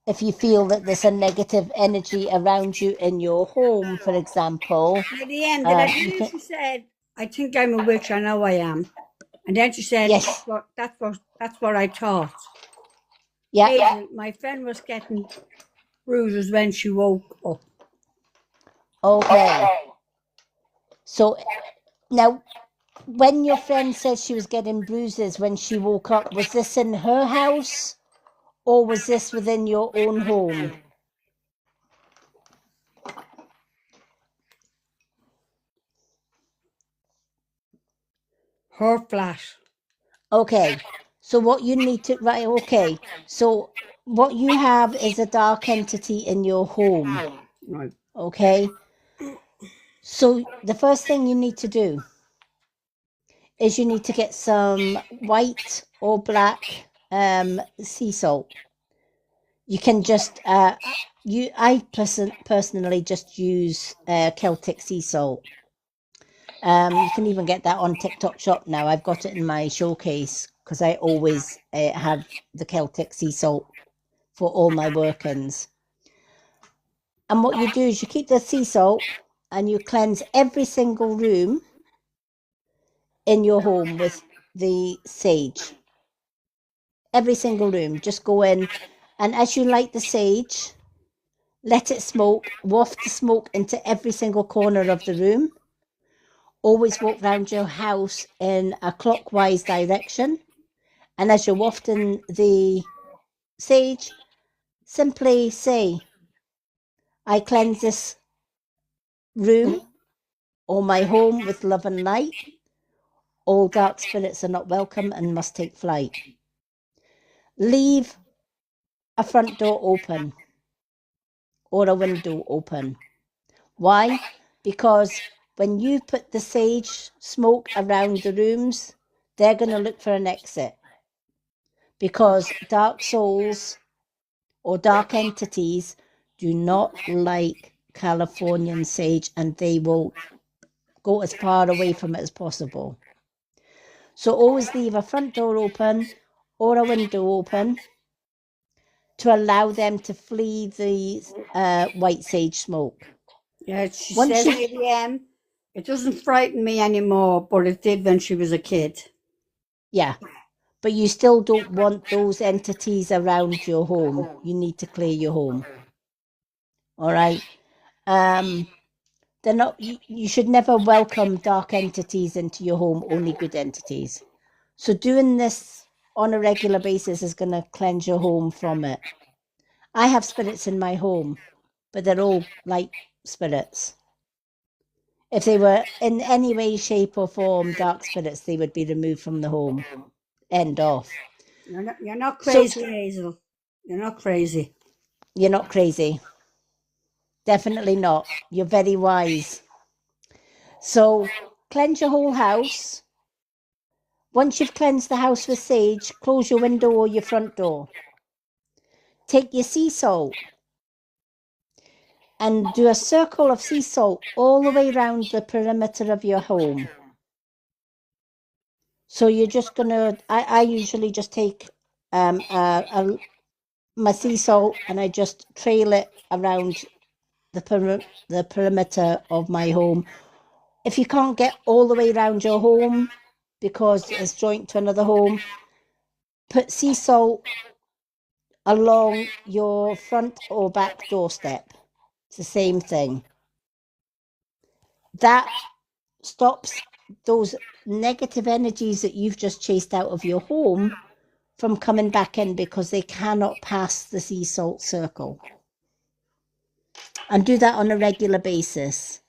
if you feel that there's a negative energy around you in your home, for example. Lady Anne, did I hear she said, I think I'm a witch, I know I am. And then she said, yes, that's what I thought. yeah. Hazel, my friend was getting bruises when she woke up. Okay. So now, when your friend says she was getting bruises when she woke up, was this in her house or was this within your own home? Her flat. Okay. So what you need to, right, okay. So what you have is a dark entity in your home. Right. Okay. So the first thing you need to do is you need to get some white or black sea salt. You can just I personally just use Celtic sea salt. You can even get that on TikTok shop now. I've got it in my showcase because I always have the Celtic sea salt for all my work-ins. And what you do is you keep the sea salt and you cleanse every single room in your home with the sage. Every single room. Just go in, and as you light the sage, let it smoke, waft the smoke into every single corner of the room. Always walk around your house in a clockwise direction. And as you're wafting the sage, simply say, I cleanse this room or my home with love and light. All dark spirits are not welcome and must take flight. Leave a front door open or a window open. Why? Because when you put the sage smoke around the rooms, they're going to look for an exit, because dark souls or dark entities do not like Californian sage, and they will go as far away from it as possible. So always leave a front door open or a window open to allow them to flee the white sage smoke. Yeah, she Once says you- at the end, it doesn't frighten me anymore, but it did when she was a kid. Yeah, but you still don't want those entities around your home. You need to clear your home. All right. They're not. You should never welcome dark entities into your home. Only good entities. So doing this on a regular basis is going to cleanse your home from it. I have spirits in my home, but they're all light spirits. If they were in any way, shape, or form dark spirits, they would be removed from the home. End off. You're not So- crazy, Hazel. You're not crazy. You're not crazy. Definitely not. You're very wise. So cleanse your whole house. Once you've cleansed the house with sage, close your window or your front door. Take your sea salt and do a circle of sea salt all the way around the perimeter of your home. So you're just gonna, I usually just take my sea salt and I just trail it around the perimeter of my home. If you can't get all the way around your home because it's joint to another home, put sea salt along your front or back doorstep. It's the same thing. That stops those negative energies that you've just chased out of your home from coming back in, because they cannot pass the sea salt circle. And do that on a regular basis.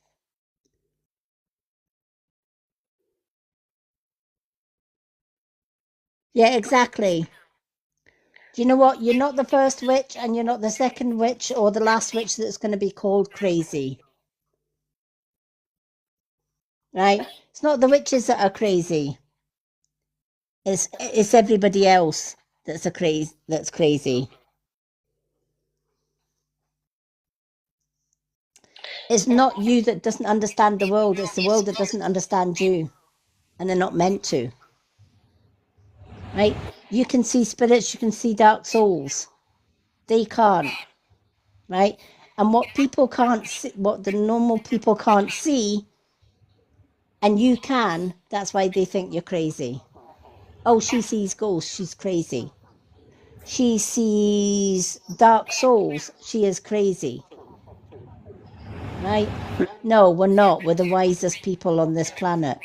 Yeah, exactly. Do you know what? You're not the first witch and you're not the second witch or the last witch that's going to be called crazy. Right? It's not the witches that are crazy. It's everybody else that's crazy. It's not you that doesn't understand the world, it's the world that doesn't understand you. And they're not meant to. Right? You can see spirits, you can see dark souls. They can't. Right? And what people can't see, what the normal people can't see, and you can, that's why they think you're crazy. Oh, she sees ghosts, she's crazy. She sees dark souls, she is crazy. Right? No, we're not. We're the wisest people on this planet.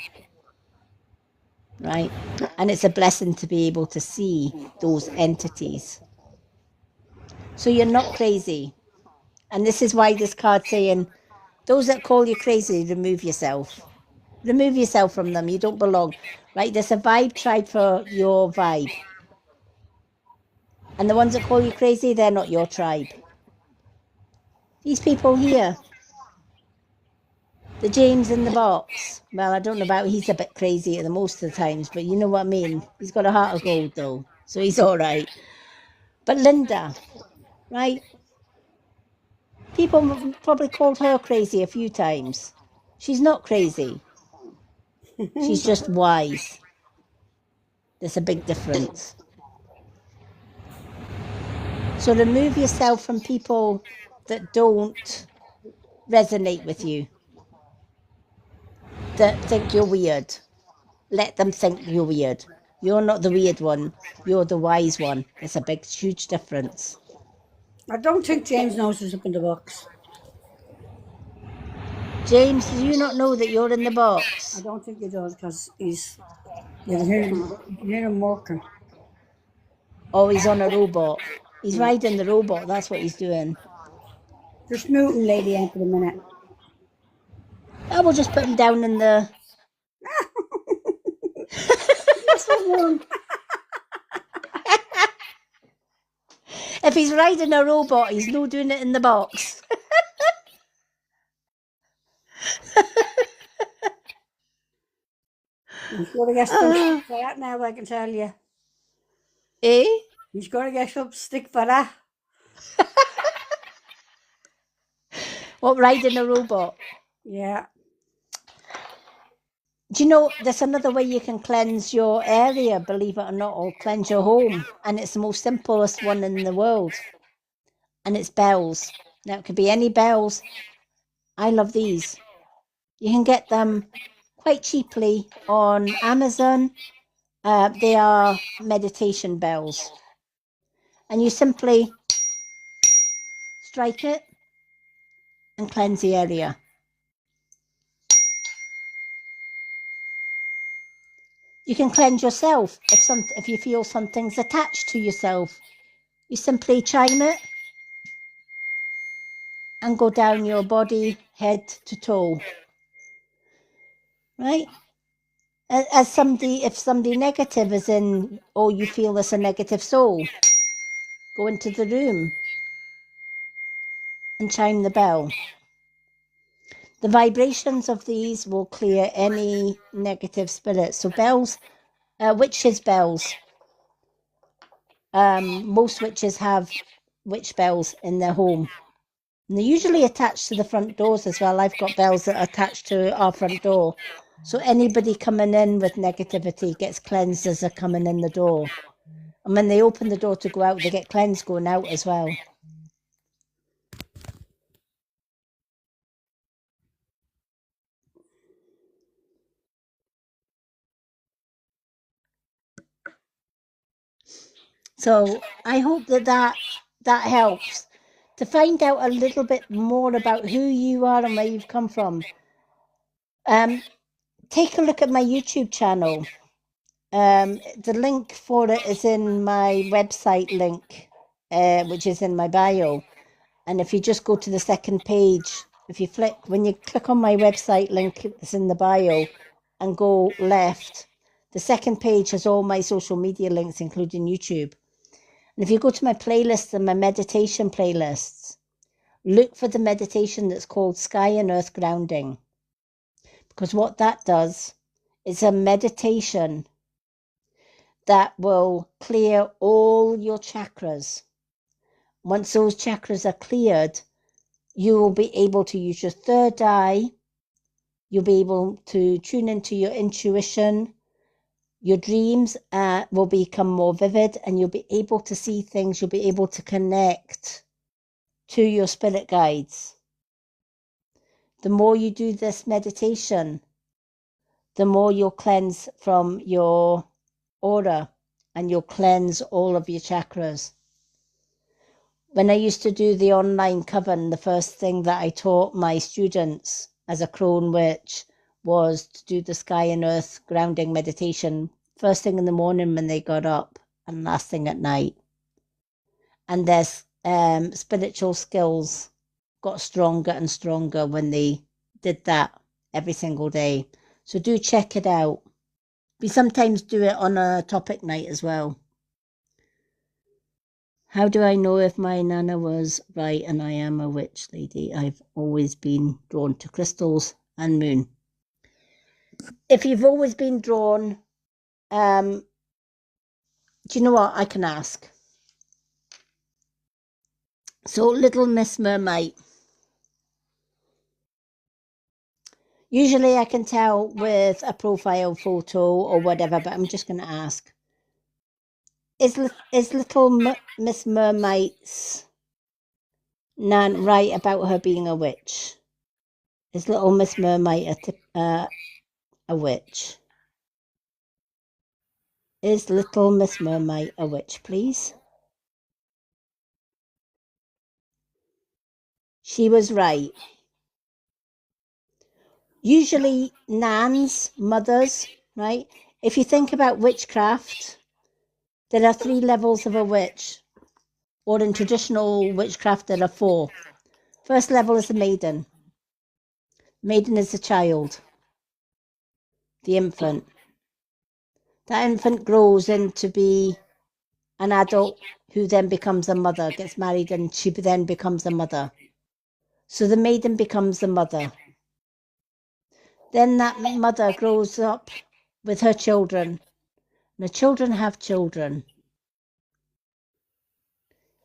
Right? And it's a blessing to be able to see those entities. So you're not crazy. And this is why this card's saying, those that call you crazy, remove yourself. Remove yourself from them. You don't belong. Right? There's a vibe tribe for your vibe. And the ones that call you crazy, they're not your tribe. These people here, the James in the box. Well, I don't know about, he's a bit crazy at the most of the times, but you know what I mean. He's got a heart of gold though, so he's all right. But Linda, right? People probably called her crazy a few times. She's not crazy. She's just wise. There's a big difference. So remove yourself from people that don't resonate with you, that think you're weird. Let them think you're weird. You're not the weird one. You're the wise one. There's a big, huge difference. I don't think James knows what's up in the box. James, do you not know that you're in the I box? don't think he does because you can hear him working. Oh, he's on a robot. He's riding the robot. That's what he's doing. Just muting Lady Anne for a minute. I will just put him down in the... That's wrong. If he's riding a robot, he's no doing it in the box. Got to get some stick for that now, I can tell you. Eh? He's got to get some stick for that. What, riding a robot? Yeah. Do you know, there's another way you can cleanse your area, believe it or not, or cleanse your home. And it's the most simplest one in the world. And it's bells. Now, it could be any bells. I love these. You can get them quite cheaply on Amazon. They are meditation bells. And you simply strike it and cleanse the area. You can cleanse yourself if you feel something's attached to yourself. You simply chime it and go down your body, head to toe. Right? If somebody negative is in, or you feel there's a negative soul, go into the room and chime the bell. The vibrations of these will clear any negative spirits. So bells, witches' bells. Most witches have witch bells in their home. And they're usually attached to the front doors as well. I've got bells that are attached to our front door. So anybody coming in with negativity gets cleansed as they're coming in the door. And when they open the door to go out, they get cleansed going out as well. So I hope that helps. To find out a little bit more about who you are and where you've come from, take a look at my YouTube channel. The link for it is in my website link, which is in my bio. And if you just go to the second page, when you click on my website link, it's in the bio, and go left, the second page has all my social media links, including YouTube. And if you go to my playlists and my meditation playlists, look for the meditation that's called Sky and Earth Grounding. Because what that does is a meditation that will clear all your chakras. Once those chakras are cleared, you will be able to use your third eye. You'll be able to tune into your intuition. Your dreams will become more vivid, and you'll be able to see things. You'll be able to connect to your spirit guides. The more you do this meditation, the more you'll cleanse from your aura, and you'll cleanse all of your chakras. When I used to do the online coven, the first thing that I taught my students as a crone witch was to do the Sky and Earth grounding meditation first thing in the morning when they got up and last thing at night. And their spiritual skills got stronger and stronger when they did that every single day. So do check it out. We sometimes do it on a topic night as well. How do I know if my nana was right and I am a witch, lady? I've always been drawn to crystals and moon. If you've always been drawn, do you know what? I can ask. So, Little Miss Mermaid. Usually I can tell with a profile photo or whatever, but I'm just going to ask. Is Little Miss Mermaid's nan right about her being a witch? Is Little Miss Mermaid a witch? Is Little Miss Mermaid a witch, please? She was right. Usually nans, mothers, right? If you think about witchcraft, there are 3 levels of a witch, or in traditional witchcraft there are 4. First level is the maiden. Maiden is the child, the infant. That infant grows into be an adult who then becomes a mother, gets married, and she then becomes a mother. So the maiden becomes the mother. Then that mother grows up with her children. And the children have children.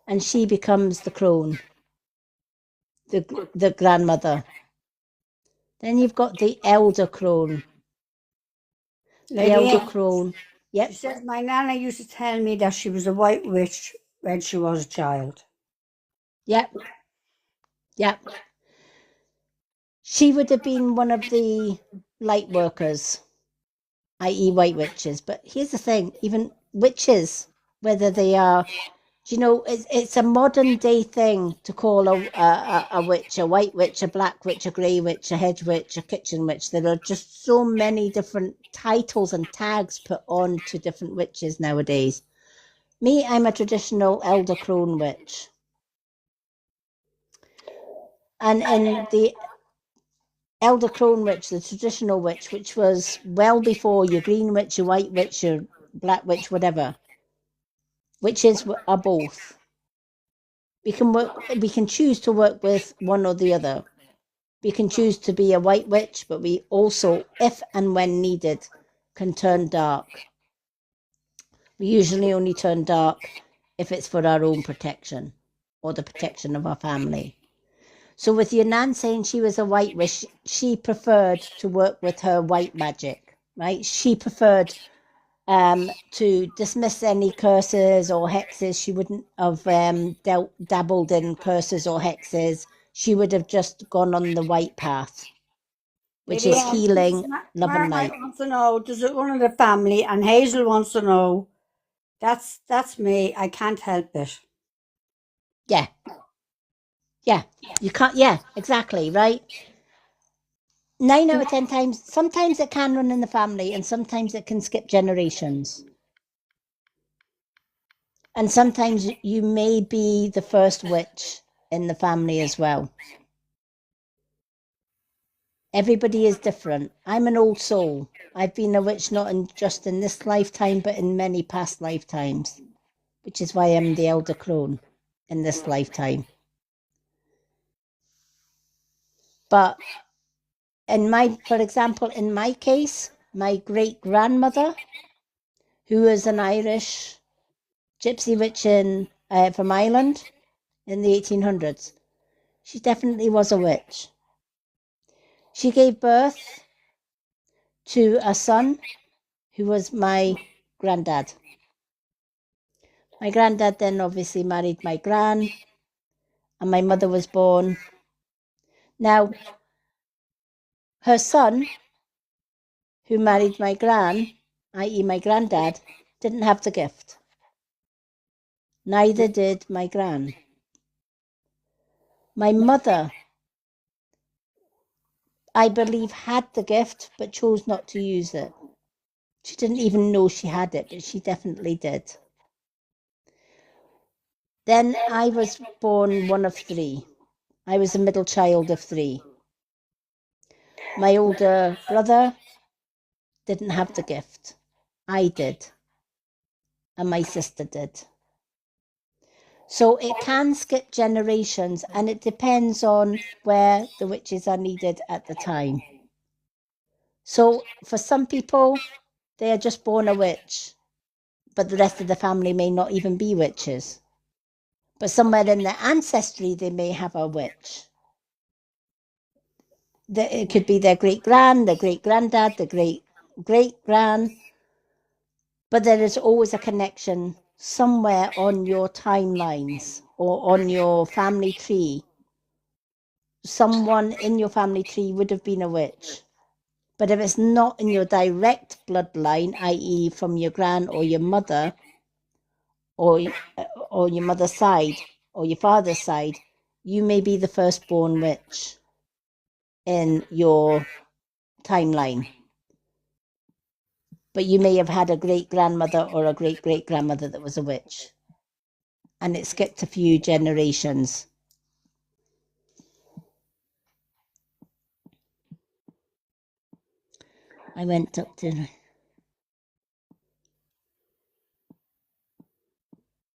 And she becomes the crone, the grandmother. Then you've got the elder crone. The elder crone. Yep. She says, my nana used to tell me that she was a white witch when she was a child. Yep. Yep. She would have been one of the light workers, i.e. white witches. But here's the thing, even witches, whether they are, you know, it's a modern day thing to call a witch, a white witch, a black witch, a grey witch, a hedge witch, a kitchen witch. There are just so many different titles and tags put on to different witches nowadays. Me, I'm a traditional elder crone witch. And in the elder crone witch, the traditional witch, which was well before your green witch, your white witch, your black witch, whatever, witches are both. We can choose to work with one or the other. We can choose to be a white witch, but we also, if and when needed, can turn dark. We usually only turn dark if it's for our own protection or the protection of our family. So with your nan saying she was a white witch, she preferred to work with her white magic, right? She preferred to dismiss any curses or hexes. She wouldn't have dabbled in curses or hexes. She would have just gone on the white path, which is healing, love and light. Marmite wants to know, does it run in the family? And Hazel wants to know, that's me. I can't help it. Yeah. Yeah. You can't. Yeah, exactly. Right. 9 out of 10 times, sometimes it can run in the family and sometimes it can skip generations. And sometimes you may be the first witch in the family as well. Everybody is different. I'm an old soul. I've been a witch not just in this lifetime, but in many past lifetimes, which is why I'm the elder crone in this lifetime. But for example, in my case, my great-grandmother, who is an Irish gypsy witch from Ireland in the 1800s, she definitely was a witch. She gave birth to a son who was my granddad. My granddad then obviously married my gran, and my mother was born. Now, her son, who married my gran, i.e. my granddad, didn't have the gift. Neither did my gran. My mother, I believe, had the gift, but chose not to use it. She didn't even know she had it, but she definitely did. Then I was born one of 3. I was the middle child of 3. My older brother didn't have the gift. I did. And my sister did. So it can skip generations, and it depends on where the witches are needed at the time. So for some people, they are just born a witch, but the rest of the family may not even be witches. But somewhere in their ancestry, they may have a witch. It could be their great-gran, their great-granddad, their great-great-gran. But there is always a connection somewhere on your timelines or on your family tree. Someone in your family tree would have been a witch. But if it's not in your direct bloodline, i.e. from your gran or your mother, or your mother's side, or your father's side, you may be the firstborn witch in your timeline. But you may have had a great-grandmother or a great-great-grandmother that was a witch. And it skipped a few generations. I went up to...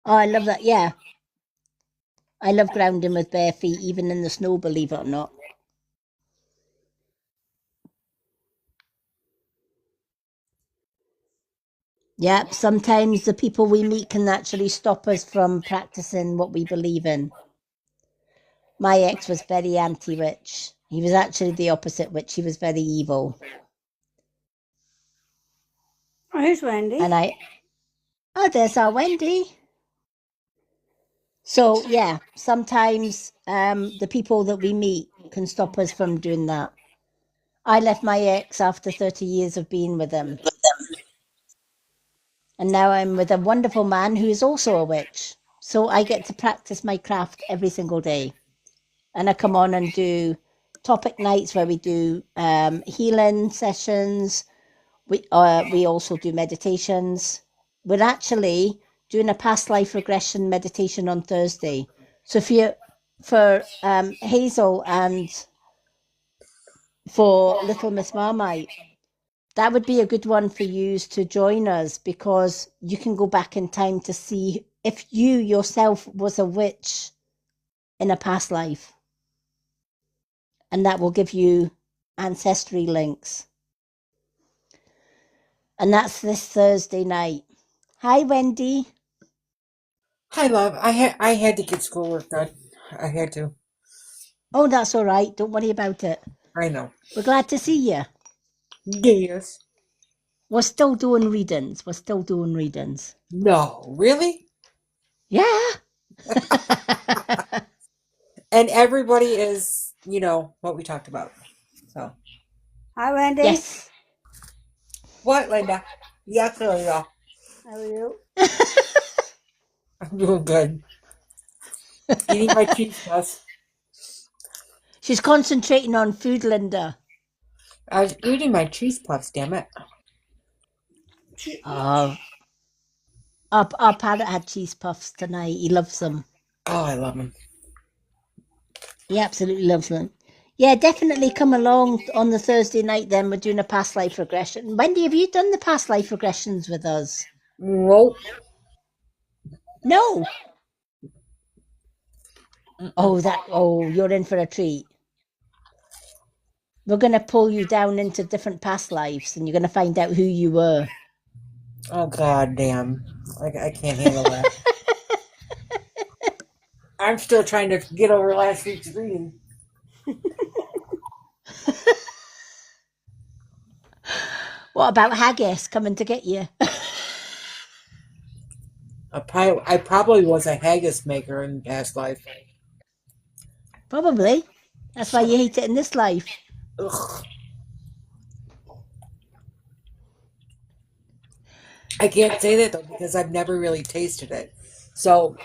Oh, I love that, yeah. I love grounding with bare feet, even in the snow, believe it or not. Yep, sometimes the people we meet can actually stop us from practicing what we believe in. My ex was very anti-witch. He was actually the opposite witch. He was very evil. Oh, here's Wendy. And there's our Wendy. So yeah, sometimes the people that we meet can stop us from doing that. I left my ex after 30 years of being with him. And now I'm with a wonderful man who is also a witch. So I get to practice my craft every single day. And I come on and do topic nights where we do healing sessions. We also do meditations. We're actually doing a past life regression meditation on Thursday. So for Hazel and for Little Miss Marmite, that would be a good one for you to join us, because you can go back in time to see if you yourself was a witch in a past life. And that will give you ancestry links. And that's this Thursday night. Hi, Wendy. Hi, love. I had to get schoolwork done. I had to. Oh, that's all right. Don't worry about it. I know. We're glad to see you. Yes. We're still doing readings. No, really? Yeah. And everybody is, what we talked about. So. Hi, Wendy. Yes. What, Linda? Yes, Linda. How are you? I'm doing good. Eating my cheese puffs. She's concentrating on food, Linda. I was eating my cheese puffs, damn it. Oh. Our parrot had cheese puffs tonight. He loves them. Oh, I love them. He absolutely loves them. Yeah, definitely come along on the Thursday night then. We're doing a past life regression. Wendy, have you done the past life regressions with us? Nope. No. Oh, you're in for a treat. We're going to pull you down into different past lives and you're going to find out who you were. Oh, god damn. I can't handle that. I'm still trying to get over last week's reading. What about Haggis coming to get you? I probably was a haggis maker in past life. Probably. That's why you hate it in this life. Ugh. I can't say that though because I've never really tasted it. So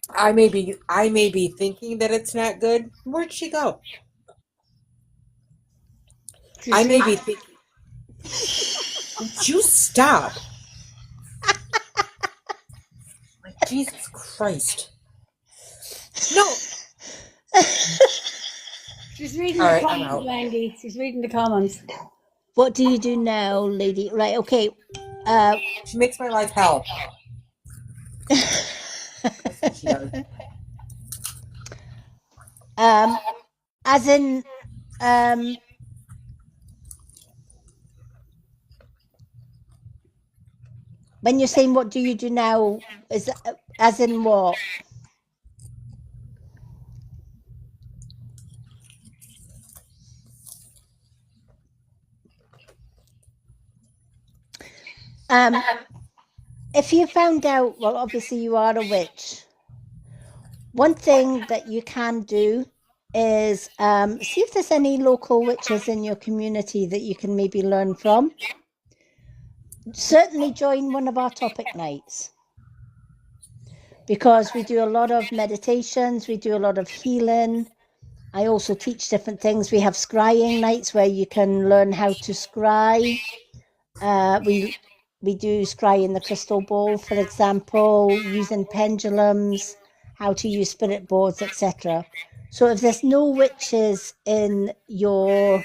I may be thinking that it's not good. Where'd she go? I may be thinking. Would you stop? Like, Jesus Christ. No. She's reading All the right, I'm comments, out. Wendy. She's reading the comments. What do you do now, lady? Right, okay. She makes my life hell. That's what she does. As in, when you're saying what do you do now, is that, as in what? If you found out, well, obviously you are a witch. One thing that you can do is see if there's any local witches in your community that you can maybe learn from. Certainly join one of our topic nights, because we do a lot of meditations, we do a lot of healing. I also teach different things. We have scrying nights where you can learn how to scry. We do scry in the crystal ball, for example, using pendulums, how to use spirit boards, etc. So if there's no witches in your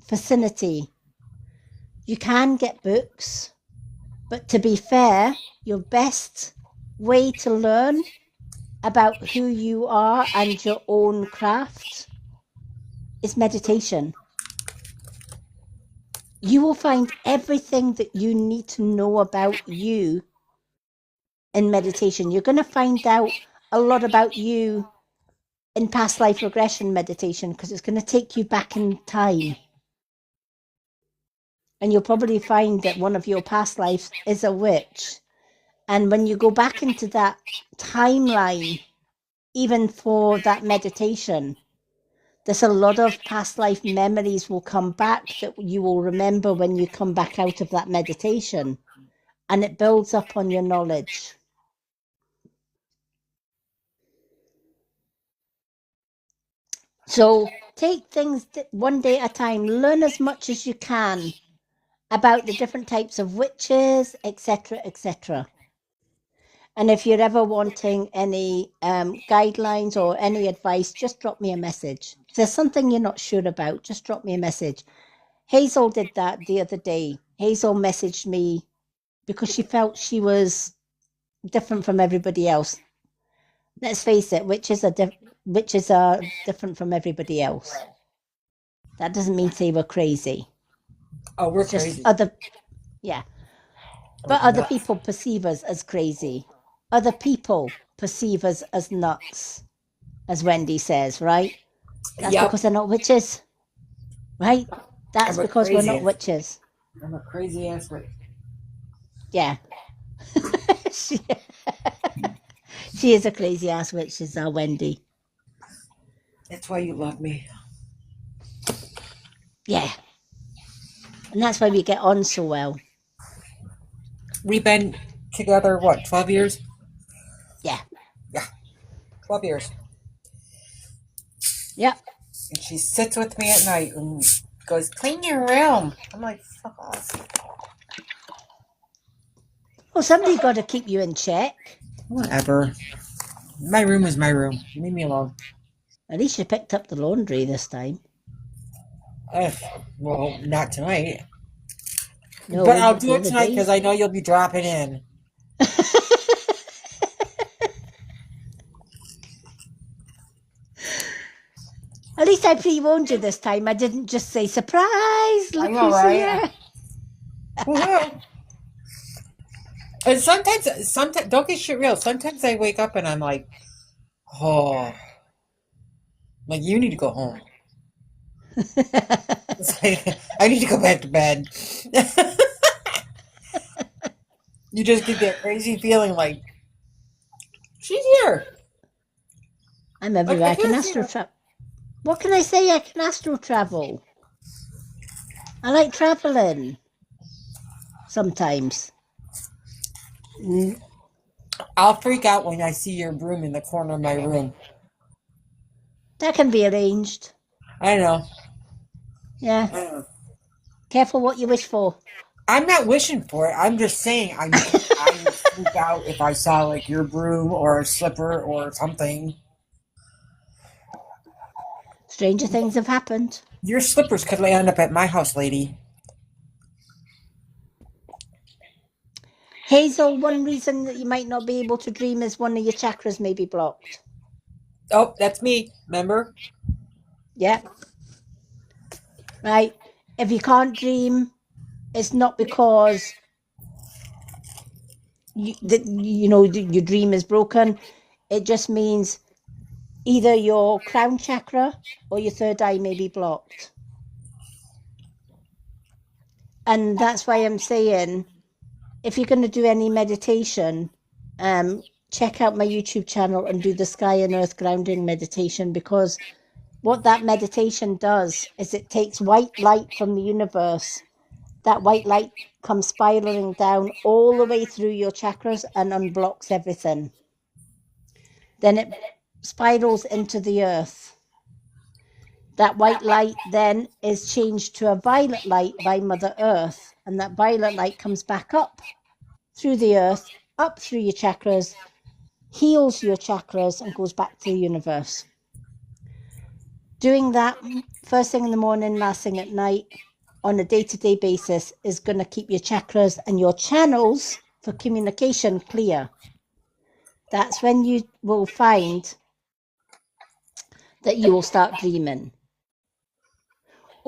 vicinity, you can get books, but to be fair, your best way to learn about who you are and your own craft is meditation. you will find everything that you need to know about you in meditation. You're going to find out a lot about you in past life regression meditation because it's going to take you back in time. And you'll probably find that one of your past lives is a witch. And when you go back into that timeline, even for that meditation, there's a lot of past life memories will come back that you will remember when you come back out of that meditation. And it builds up on your knowledge. So take things one day at a time. Learn as much as you can about the different types of witches, etc., etc. And if you're ever wanting any guidelines or any advice, just drop me a message. If there's something you're not sure about, just drop me a message. Hazel did that the other day. Hazel messaged me because she felt she was different from everybody else. Let's face it, witches are different from everybody else. That doesn't mean they were crazy. Oh, we're It's just crazy. but other people perceive us as crazy. Other people perceive us as nuts, as Wendy says, right? That's Yep. because they're not witches, right? That's I'm a because we're not crazy- witches. I'm a crazy ass witch. Yeah. She is a crazy ass witch, is our Wendy. That's why you love me. Yeah. And that's why we get on so well. We've been together, what, 12 years? Yeah. 12 years. Yep. And she sits with me at night and goes, clean your room. I'm like, fuck off. Well, somebody got to keep you in check. Whatever. My room is my room. Leave me alone. At least you picked up the laundry this time. Well, not tonight. No, But I'll do the it other tonight day. because I know you'll be dropping in. At least I pre-warned you this time. I didn't just say, surprise, look know, who's right? here. Woohoo. And sometimes, don't get shit real. Sometimes I wake up and I'm like, oh, like you need to go home. It's like, I need to go back to bed. You just get that crazy feeling like, she's here. I'm everywhere. I can can't see astral her. travel. What can I say? I can astral travel. I like traveling. Sometimes. I'll freak out when I see your broom in the corner of my room. That can be arranged. I know. Yeah. Careful what you wish for. I'm not wishing for it. I'm just saying I would freak out if I saw like your broom or a slipper or something. Stranger things have happened. Your slippers could end up at my house, lady. Hazel, one reason that you might not be able to dream is one of your chakras may be blocked. Oh, that's me. Remember? Yeah. Right. If you can't dream, it's not because your dream is broken. It just means either your crown chakra or your third eye may be blocked. And that's why I'm saying, if you're going to do any meditation, check out my YouTube channel and do the sky and earth grounding meditation, because what that meditation does is it takes white light from the universe. That white light comes spiraling down all the way through your chakras and unblocks everything. Then it spirals into the earth. That white light then is changed to a violet light by Mother Earth, and that violet light comes back up through the earth, up through your chakras, heals your chakras, and goes back to the universe. Doing that first thing in the morning, last thing at night, on a day-to-day basis is going to keep your chakras and your channels for communication clear. That's when you will find that you will start dreaming.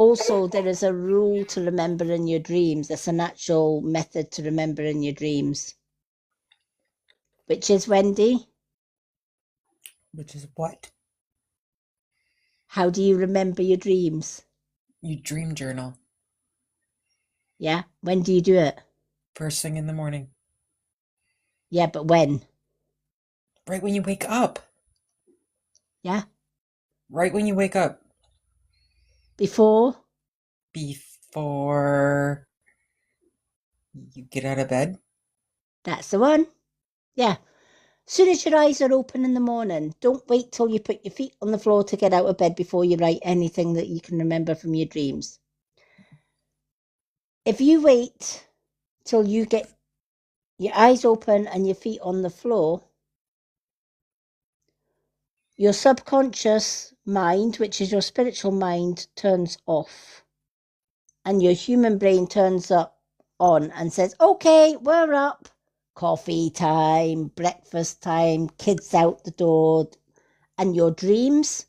also there is a rule to remember in your dreams. There's an actual method to remember in your dreams. Which is, Wendy? Which is what? How do you remember your dreams? You dream journal. Yeah? When do you do it? First thing in the morning. Yeah, but when? Right when you wake up. Yeah? Right when you wake up. Before? Before you get out of bed. That's the one. Yeah. As soon as your eyes are open in the morning, don't wait till you put your feet on the floor to get out of bed before you write anything that you can remember from your dreams. If you wait till you get your eyes open and your feet on the floor, your subconscious mind, which is your spiritual mind, turns off. And your human brain turns on and says, okay, we're up. Coffee time, breakfast time, kids out the door. And your dreams,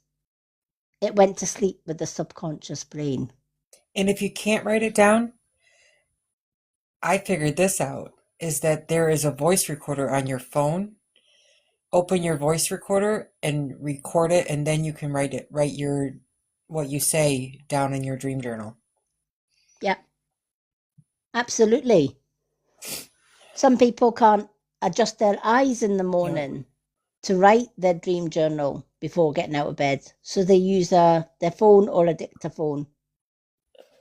it went to sleep with the subconscious brain. And if you can't write it down, I figured this out, is that there is a voice recorder on your phone. Open your voice recorder and record it, and then you can write what you say down in your dream journal. Yeah, absolutely. Some people can't adjust their eyes in the morning to write their dream journal before getting out of bed. So they use their phone or a dictaphone,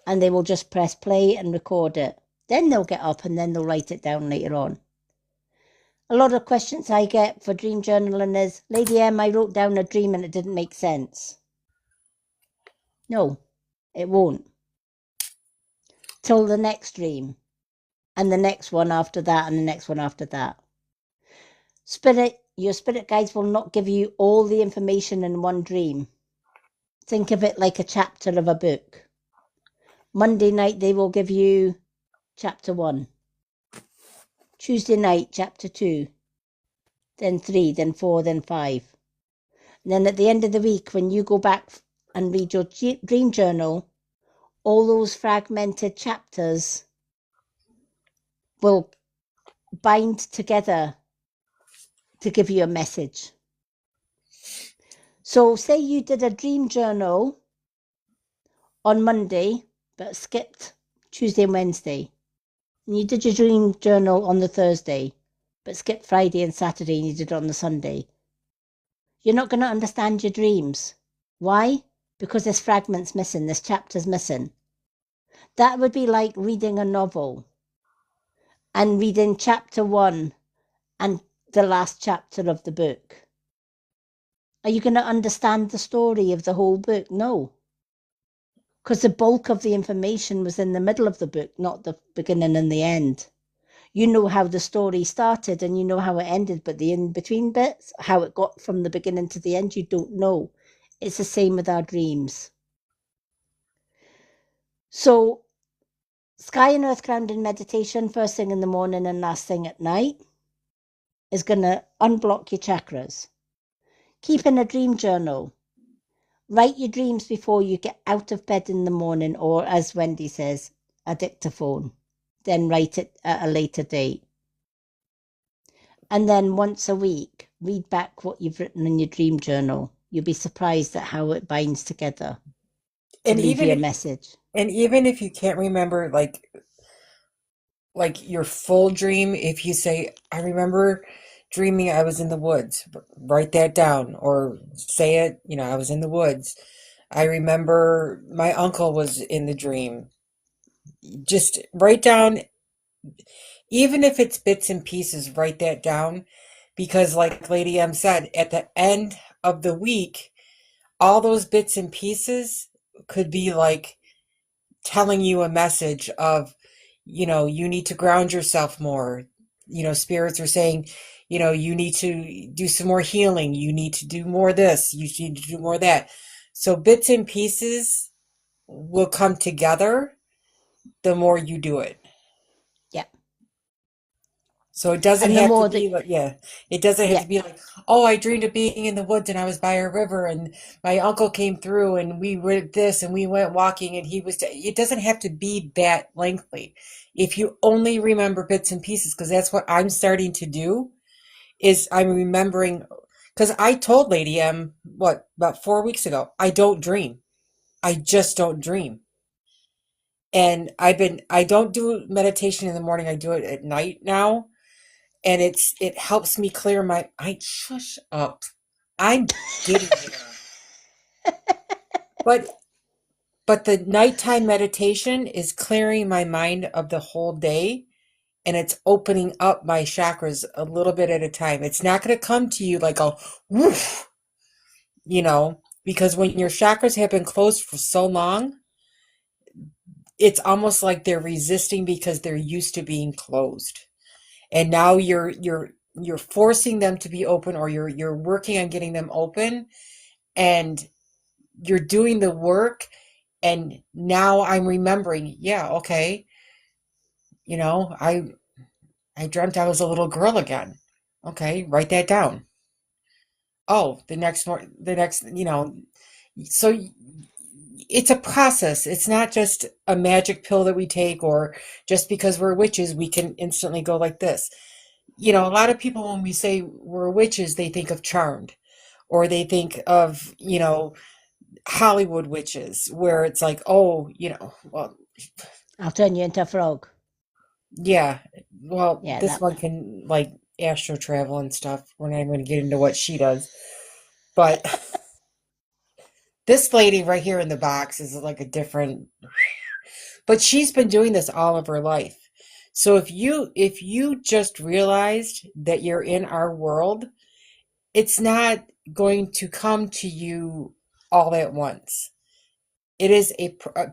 and they will just press play and record it. Then they'll get up and then they'll write it down later on. A lot of questions I get for dream journaling is, Lady M, I wrote down a dream and it didn't make sense. No, it won't. Till the next dream, and the next one after that, and the next one after that. Your spirit guides will not give you all the information in one dream. Think of it like a chapter of a book. Monday night, they will give you chapter 1. Tuesday night, chapter 2. Then 3, then 4, then 5. And then at the end of the week, when you go back and read your dream journal, all those fragmented chapters will bind together to give you a message. So say you did a dream journal on Monday, but skipped Tuesday and Wednesday. And you did your dream journal on the Thursday, but skipped Friday and Saturday, and you did it on the Sunday. You're not going to understand your dreams. Why? Because there's fragments missing, there's chapters missing. That would be like reading a novel and reading chapter 1 and the last chapter of the book. Are you going to understand the story of the whole book? No. Because the bulk of the information was in the middle of the book, not the beginning and the end. You know how the story started and you know how it ended, but the in-between bits, how it got from the beginning to the end, you don't know. It's the same with our dreams. So, sky and earth grounding meditation, first thing in the morning and last thing at night, is going to unblock your chakras. Keeping a dream journal. Write your dreams before you get out of bed in the morning, or as Wendy says, a dictaphone. Then write it at a later date. And then once a week, read back what you've written in your dream journal. You'll be surprised at how it binds together to leave you a message. And even if you can't remember like your full dream, if you say, I remember dreaming I was in the woods, write that down, or say it, I was in the woods. I remember my uncle was in the dream. Just write down, even if it's bits and pieces, write that down, because like Lady M said, at the end of the week, all those bits and pieces could be like telling you a message of, you need to ground yourself more. Spirits are saying, you need to do some more healing. You need to do more this. You need to do more that. So bits and pieces will come together the more you do it. Yeah. So it doesn't And the have to more that, be like, yeah, it doesn't have yeah, to be like, oh, I dreamed of being in the woods and I was by a river and my uncle came through and we did this and we went walking and he was, it doesn't have to be that lengthy. If you only remember bits and pieces, because that's what I'm starting to do, is I'm remembering, because I told Lady M, what, about 4 weeks ago, I don't dream. I just don't dream. And I don't do meditation in the morning. I do it at night now. And it helps me clear shush up. I'm getting there. But but the nighttime meditation is clearing my mind of the whole day and it's opening up my chakras a little bit at a time. It's not going to come to you like a woof, because when your chakras have been closed for so long, it's almost like they're resisting because they're used to being closed. And now you're forcing them to be open, or you're working on getting them open, and you're doing the work. And now I'm remembering, yeah, okay, I dreamt I was a little girl again. Okay, write that down. Oh, so it's a process. It's not just a magic pill that we take, or just because we're witches we can instantly go like this. A lot of people, when we say we're witches, they think of Charmed, or they think of, Hollywood witches, where it's like, oh, well, I'll turn you into a frog. yeah, well, Yeah, this that one one. can like astral travel and stuff. We're not even going to get into what she does, but this lady right here in the box is like a different, but she's been doing this all of her life. So if you just realized that you're in our world, it's not going to come to you all at once. It is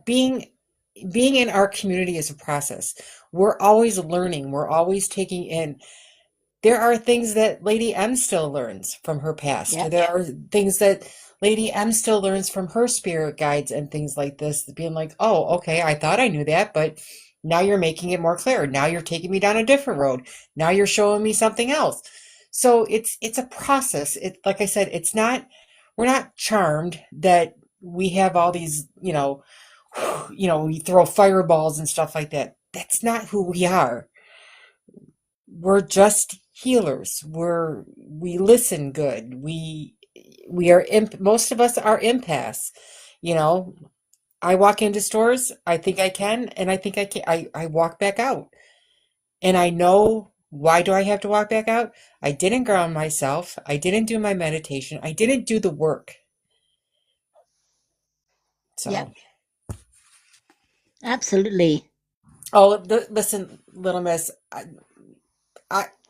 being in our community is a process. We're always learning. We're always taking in. There are things that Lady M still learns from her past. Yep. There are things that Lady M still learns from her spirit guides and things like this, being like, oh, okay, I thought I knew that, but now you're making it more clear. Now you're taking me down a different road. Now you're showing me something else. So it's a process. It, like I said, we're not charmed that we have all these, we throw fireballs and stuff like that. That's not who we are. We're just healers. We listen good. We are most of us are empaths. You know, I walk into stores, I think I can, and I think I can. I walk back out. And I know, why do I have to walk back out? I didn't ground myself. I didn't do my meditation. I didn't do the work. Yep. So, Absolutely. oh, listen, little miss, I,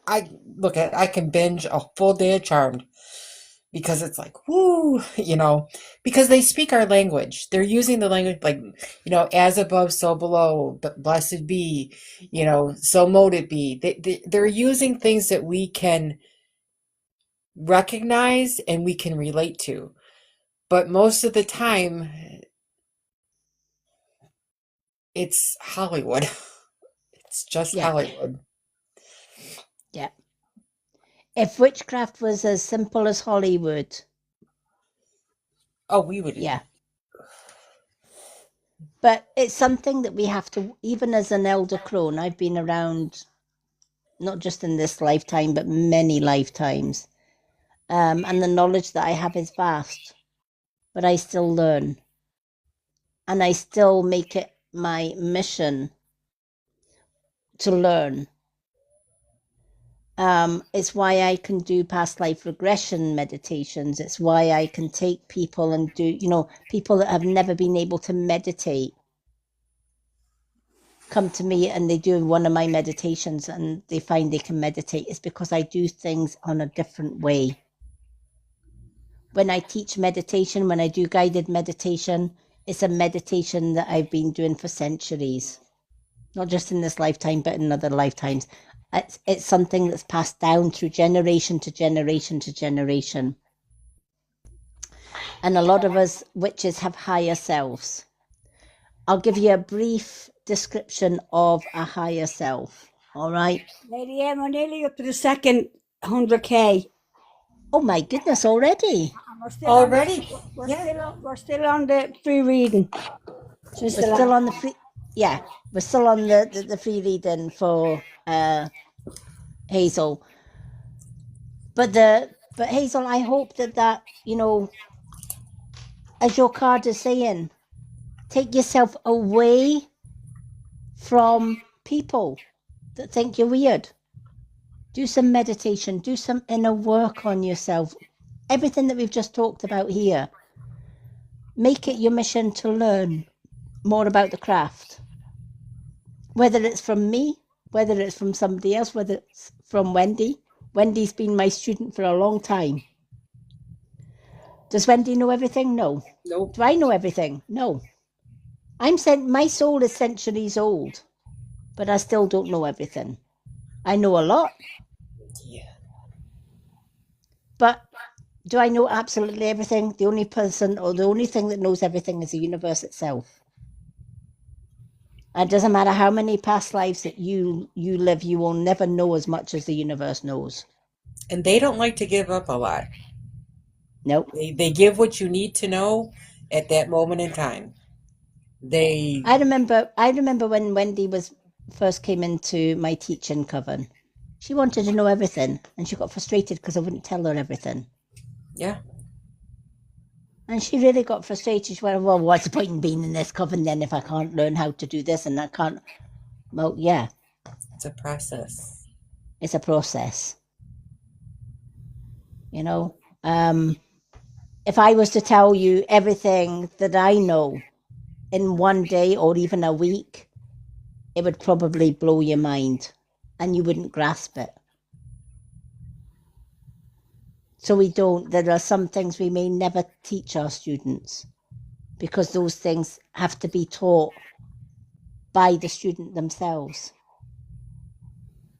I look at, I can binge a full day of Charmed, because it's like, woo, because they speak our language. They're using the language like, as above, so below, but blessed be, so mote it be. They're using things that we can recognize and we can relate to. But most of the time, it's Hollywood. It's just Yeah. Hollywood. Yeah. If witchcraft was as simple as Hollywood, Oh, we would. yeah. But it's something that we have to, even as an elder crone, I've been around not just in this lifetime, but many lifetimes. And the knowledge that I have is vast, but I still learn. And I still make it my mission to learn. It's why I can do past life regression meditations. It's why I can take people and do, people that have never been able to meditate come to me and they do one of my meditations and they find they can meditate. It's because I do things on a different way. When I teach meditation, when I do guided meditation, it's a meditation that I've been doing for centuries, not just in this lifetime, but in other lifetimes. It's something that's passed down through generation to generation to generation. And a lot of us witches have higher selves. I'll give you a brief description of a higher self, All right. Lady M, we're nearly up to the second 100K. Oh my goodness, already. And we're still Already? we're Yeah. we're still on the free reading. Since We're the still last. on the free. Yeah, we're still on the free reading for Hazel. But Hazel, I hope that as your card is saying, take yourself away from people that think you're weird. Do some meditation, do some inner work on yourself. Everything that we've just talked about here, make it your mission to learn more about the craft. Whether it's from me, whether it's from somebody else, whether it's from Wendy. Wendy's been my student for a long time. Does Wendy know everything? No. Nope. Do I know everything? No. My soul is centuries old, but I still don't know everything. I know a lot, Yeah. but do I know absolutely everything? The only person or the only thing that knows everything is the universe itself. It doesn't matter how many past lives that you live, you will never know as much as the universe knows. And they don't like to give up a lot. Nope. They give what you need to know at that moment in time. I remember when Wendy first came into my teaching coven. She wanted to know everything, and she got frustrated because I wouldn't tell her everything. Yeah. And she really got frustrated. She went, well, what's the point in being in this coven then if I can't learn how to do this and I can't? Well, yeah, It's a process. it's a process. You know, if I was to tell you everything that I know in one day or even a week, it would probably blow your mind and you wouldn't grasp it. So there are some things we may never teach our students because those things have to be taught by the student themselves,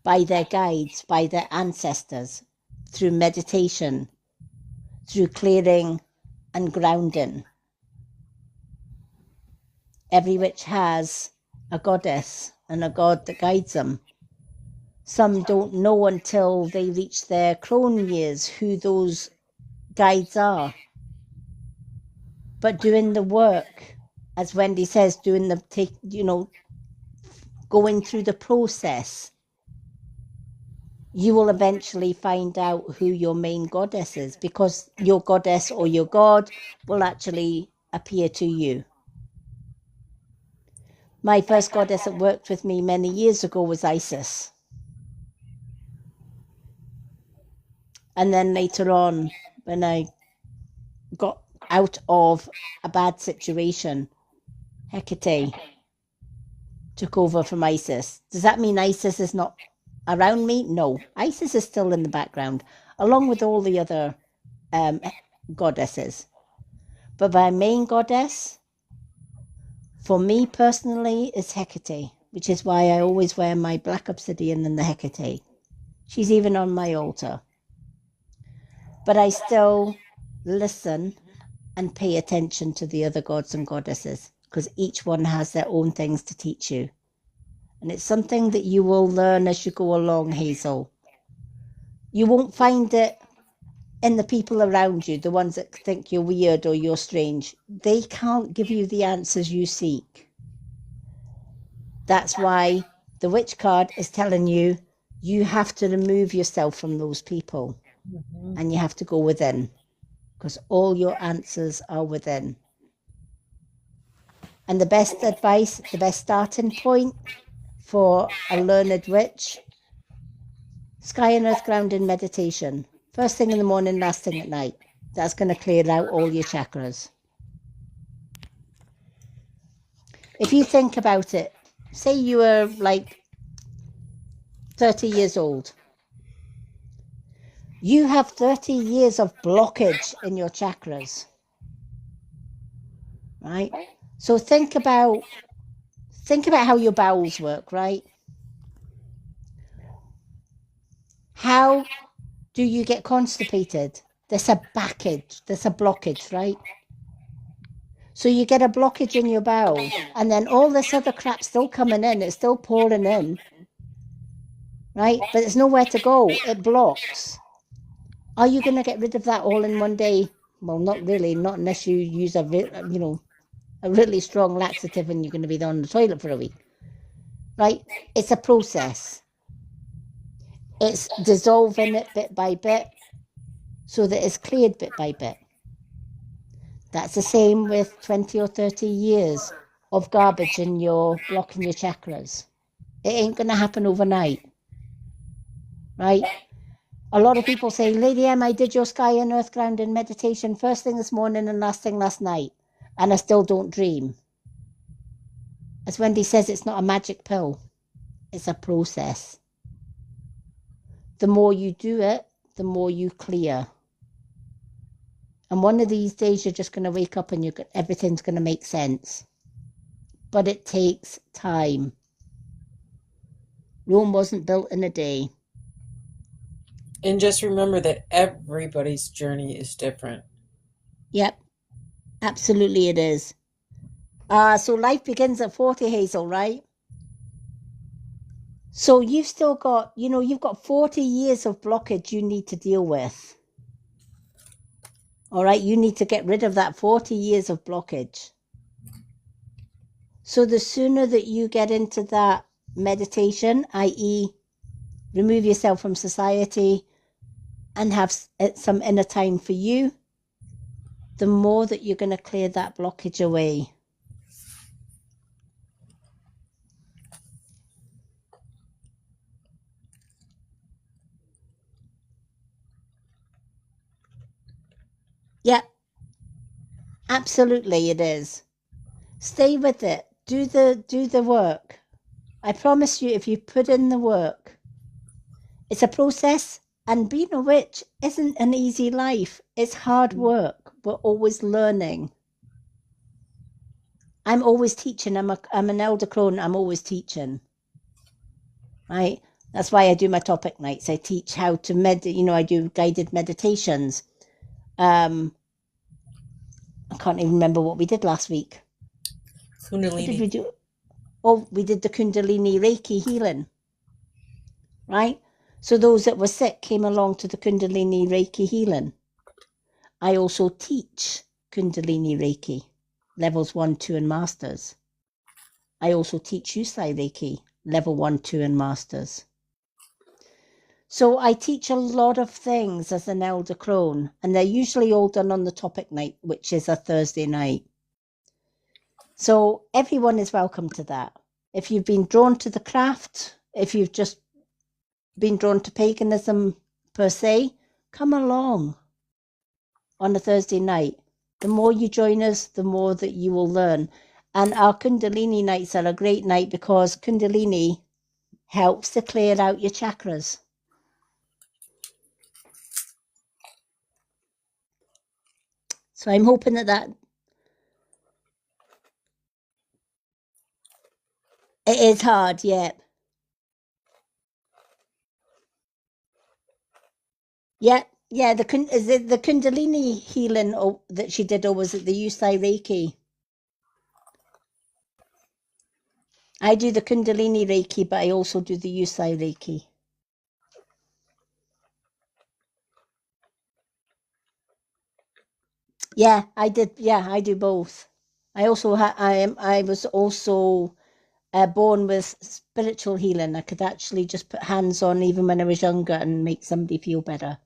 by their guides, by their ancestors, through meditation, through clearing and grounding. Every witch has a goddess and a god that guides them. Some don't know until they reach their crone years who those guides are. But doing the work, as Wendy says, going through the process, you will eventually find out who your main goddess is, because your goddess or your god will actually appear to you. My first goddess that worked with me many years ago was Isis. And then later on, when I got out of a bad situation, Hecate took over from Isis. Does that mean Isis is not around me? No. Isis is still in the background, along with all the other goddesses. But my main goddess, for me personally, is Hecate, which is why I always wear my black obsidian and the Hecate. She's even on my altar. But I still listen and pay attention to the other gods and goddesses, because each one has their own things to teach you. And it's something that you will learn as you go along, Hazel. You won't find it in the people around you, the ones that think you're weird or you're strange. They can't give you the answers you seek. That's why the witch card is telling you, you have to remove yourself from those people. Mm-hmm. And you have to go within, because all your answers are within. And the best advice, the best starting point for a learned witch, sky and earth grounding meditation. First thing in the morning, last thing at night. That's going to clear out all your chakras. If you think about it, say you were like 30 years old. You have 30 years of blockage in your chakras, right? So think about how your bowels work, right? How do you get constipated? There's a blockage, right? So you get a blockage in your bowels, and then all this other crap's still coming in, it's still pouring in. right? But there's nowhere to go. It blocks. Are you going to get rid of that all in one day? Well, not really, not unless you use a really strong laxative and you're going to be on the toilet for a week, right? It's a process. It's dissolving it bit by bit so that it's cleared bit by bit. That's the same with 20 or 30 years of garbage in your blocking your chakras. It ain't going to happen overnight, right? A lot of people say, Lady M, I did your sky and earth grounding meditation first thing this morning and last thing last night, and I still don't dream. As Wendy says, it's not a magic pill. It's a process. The more you do it, the more you clear. And one of these days, you're just going to wake up and everything's going to make sense. But it takes time. Rome wasn't built in a day. And just remember that everybody's journey is different. Yep, absolutely it is. So life begins at 40, Hazel, right? So you've still got, you've got 40 years of blockage you need to deal with. All right, you need to get rid of that 40 years of blockage. So the sooner that you get into that meditation, i.e., remove yourself from society and have some inner time for you, the more that you're going to clear that blockage away. Yeah, absolutely it is. Stay with it. Do the work. I promise you, if you put in the work, it's a process, and being a witch isn't an easy life. It's hard work. We're always learning. I'm always teaching. I'm an elder crone. I'm always teaching. Right? That's why I do my topic nights. I teach how to I do guided meditations. I can't even remember what we did last week. Kundalini. What did we do? Oh, we did the Kundalini Reiki healing. Right? So those that were sick came along to the Kundalini Reiki healing. I also teach Kundalini Reiki, levels 1, 2, and masters. I also teach Yusai Reiki, level 1, 2, and masters. So I teach a lot of things as an elder crone, and they're usually all done on the topic night, which is a Thursday night. So everyone is welcome to that. If you've been drawn to the craft, if you've just been drawn to paganism per se, come along on a Thursday night. The more you join us, the more that you will learn. And our Kundalini nights are a great night because Kundalini helps to clear out your chakras. So I'm hoping that it is hard, yeah. Yeah, the Kundalini healing that she did, or was it the Yusai Reiki? I do the Kundalini Reiki, but I also do the Yusai Reiki. Yeah, I did. Yeah, I do both. I was also born with spiritual healing. I could actually just put hands on even when I was younger and make somebody feel better.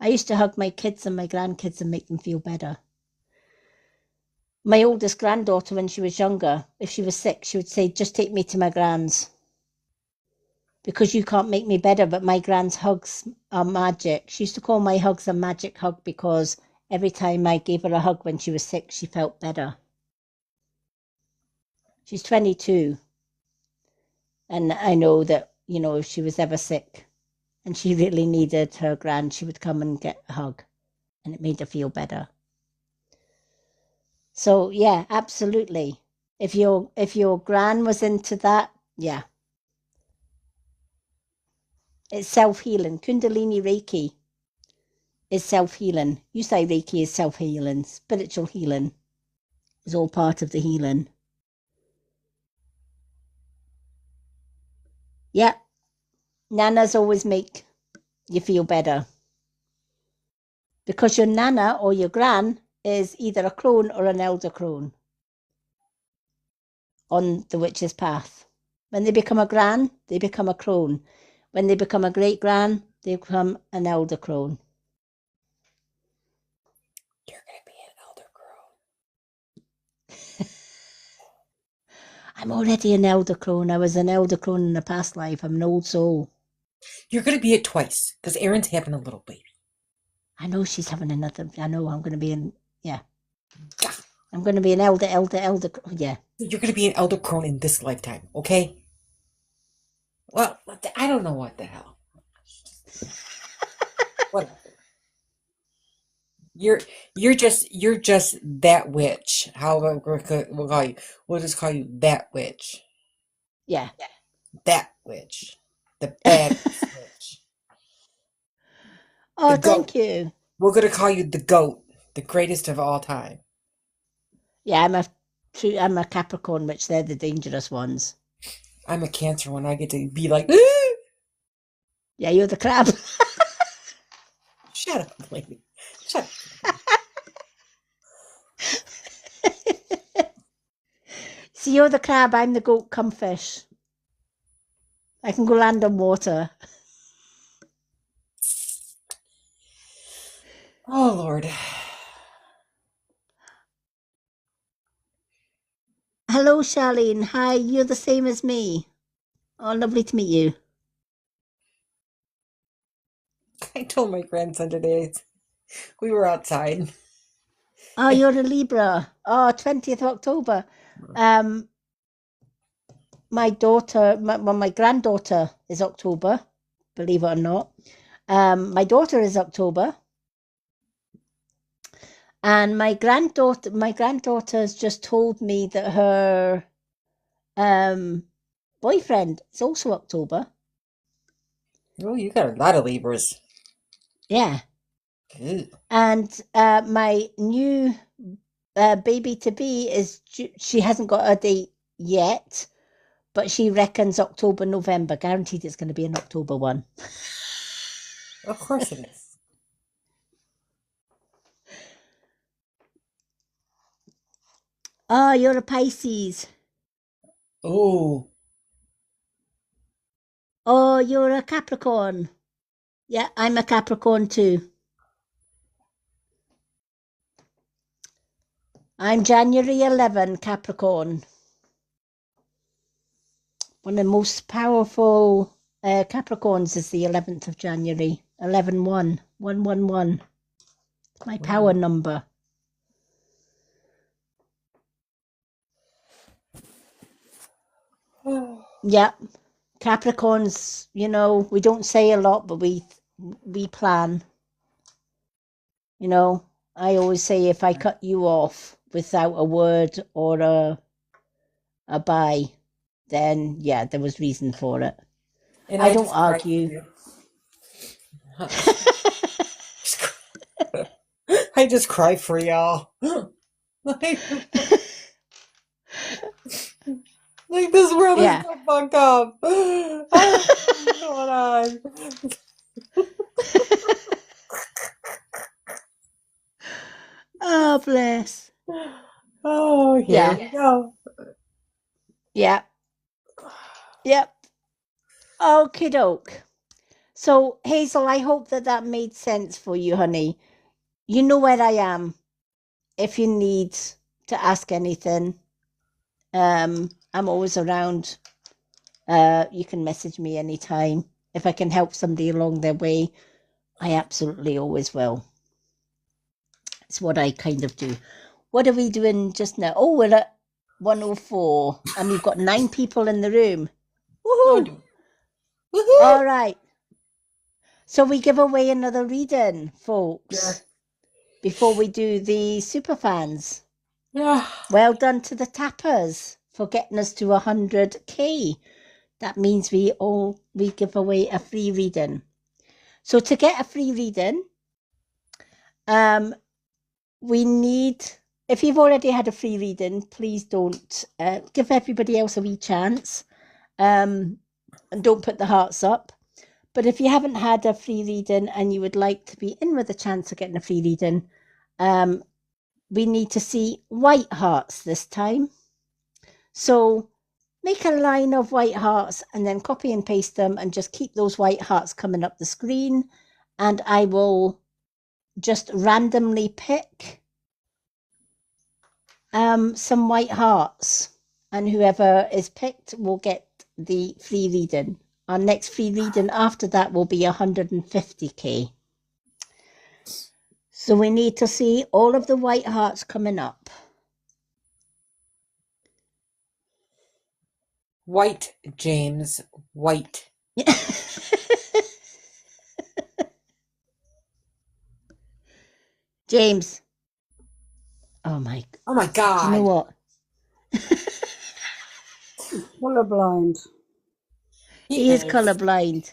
I used to hug my kids and my grandkids and make them feel better. My oldest granddaughter, when she was younger, if she was sick, she would say, just take me to my gran's. Because you can't make me better, but my gran's hugs are magic. She used to call my hugs a magic hug because every time I gave her a hug when she was sick, she felt better. She's 22. And I know that, if she was ever sick and she really needed her gran, she would come and get a hug. And it made her feel better. So, yeah, absolutely. If your gran was into that, yeah. It's self-healing. Kundalini Reiki is self-healing. Yusai Reiki is self-healing. Spiritual healing is all part of the healing. Yeah. Nanas always make you feel better. Because your nana or your gran is either a crone or an elder crone on the witch's path. When they become a gran, they become a crone. When they become a great gran, they become an elder crone. You're going to be an elder crone. I'm already an elder crone. I was an elder crone in a past life. I'm an old soul. You're going to be it twice because Erin's having a little baby. I know she's having another. I know I'm going to be in. Yeah. I'm going to be an elder. Yeah. You're going to be an elder crone in this lifetime, okay? Well, I don't know what the hell. Whatever. You're just that witch. How we'll call you? We'll just call you that witch. Yeah. That witch. The bad witch. Oh, The goat. thank you. We're gonna call you the goat, the greatest of all time. Yeah, I'm a Capricorn, which they're the dangerous ones. I'm a Cancer one. I get to be like, Yeah, you're the crab. shut up, lady. Shut up. See, you're the crab, I'm the goat, come fish. I can go land on water. Oh, Lord. Hello, Charlene. Hi, you're the same as me. Oh, lovely to meet you. I told my grandson today, we were outside. Oh, you're a Libra. Oh, 20th of October. My daughter, my granddaughter is October, believe it or not. My daughter is October. And my granddaughter's just told me that her boyfriend is also October. Oh, you got a lot of Libras. Yeah. Ew. And my new baby to be she hasn't got a date yet, but she reckons October, November. Guaranteed it's going to be an October one. Of course it is. Oh, you're a Pisces. Oh. Oh, you're a Capricorn. Yeah, I'm a Capricorn too. I'm January 11, Capricorn. One of the most powerful Capricorns is the 11th of January. 11-1. 111. My power number. Yeah. Capricorns, we don't say a lot, but we plan. I always say if I cut you off without a word or a bye, then yeah, there was reason for it. And I don't just cry argue. I just cry for y'all. Like this world is Yeah. so fucked up. I don't know what's going on. Oh, bless. Oh, here we go. Yeah. Yep. Okie doke. So, Hazel, I hope that made sense for you, honey. You know where I am if you need to ask anything. I'm always around. You can message me anytime. If I can help somebody along their way, I absolutely always will. It's what I kind of do. What are we doing just now? Oh, we're at 104 and we've got 9 people in the room. Woohoo! Woohoo! All right. So we give away another reading, folks, Yeah. before we do the superfans. Yeah. Well done to the tappers for getting us to 100k. That means we give away a free reading. So to get a free reading, we need, if you've already had a free reading, please don't give everybody else a wee chance. And don't put the hearts up. But if you haven't had a free reading and you would like to be in with a chance of getting a free reading, we need to see white hearts this time. So make a line of white hearts and then copy and paste them and just keep those white hearts coming up the screen. And I will just randomly pick some white hearts. And whoever is picked will get the free reading. Our next free reading after that will be 150k. So we need to see all of the white hearts coming up. White, James. White. James. Oh my God. Do you know what? Colorblind. He is colorblind.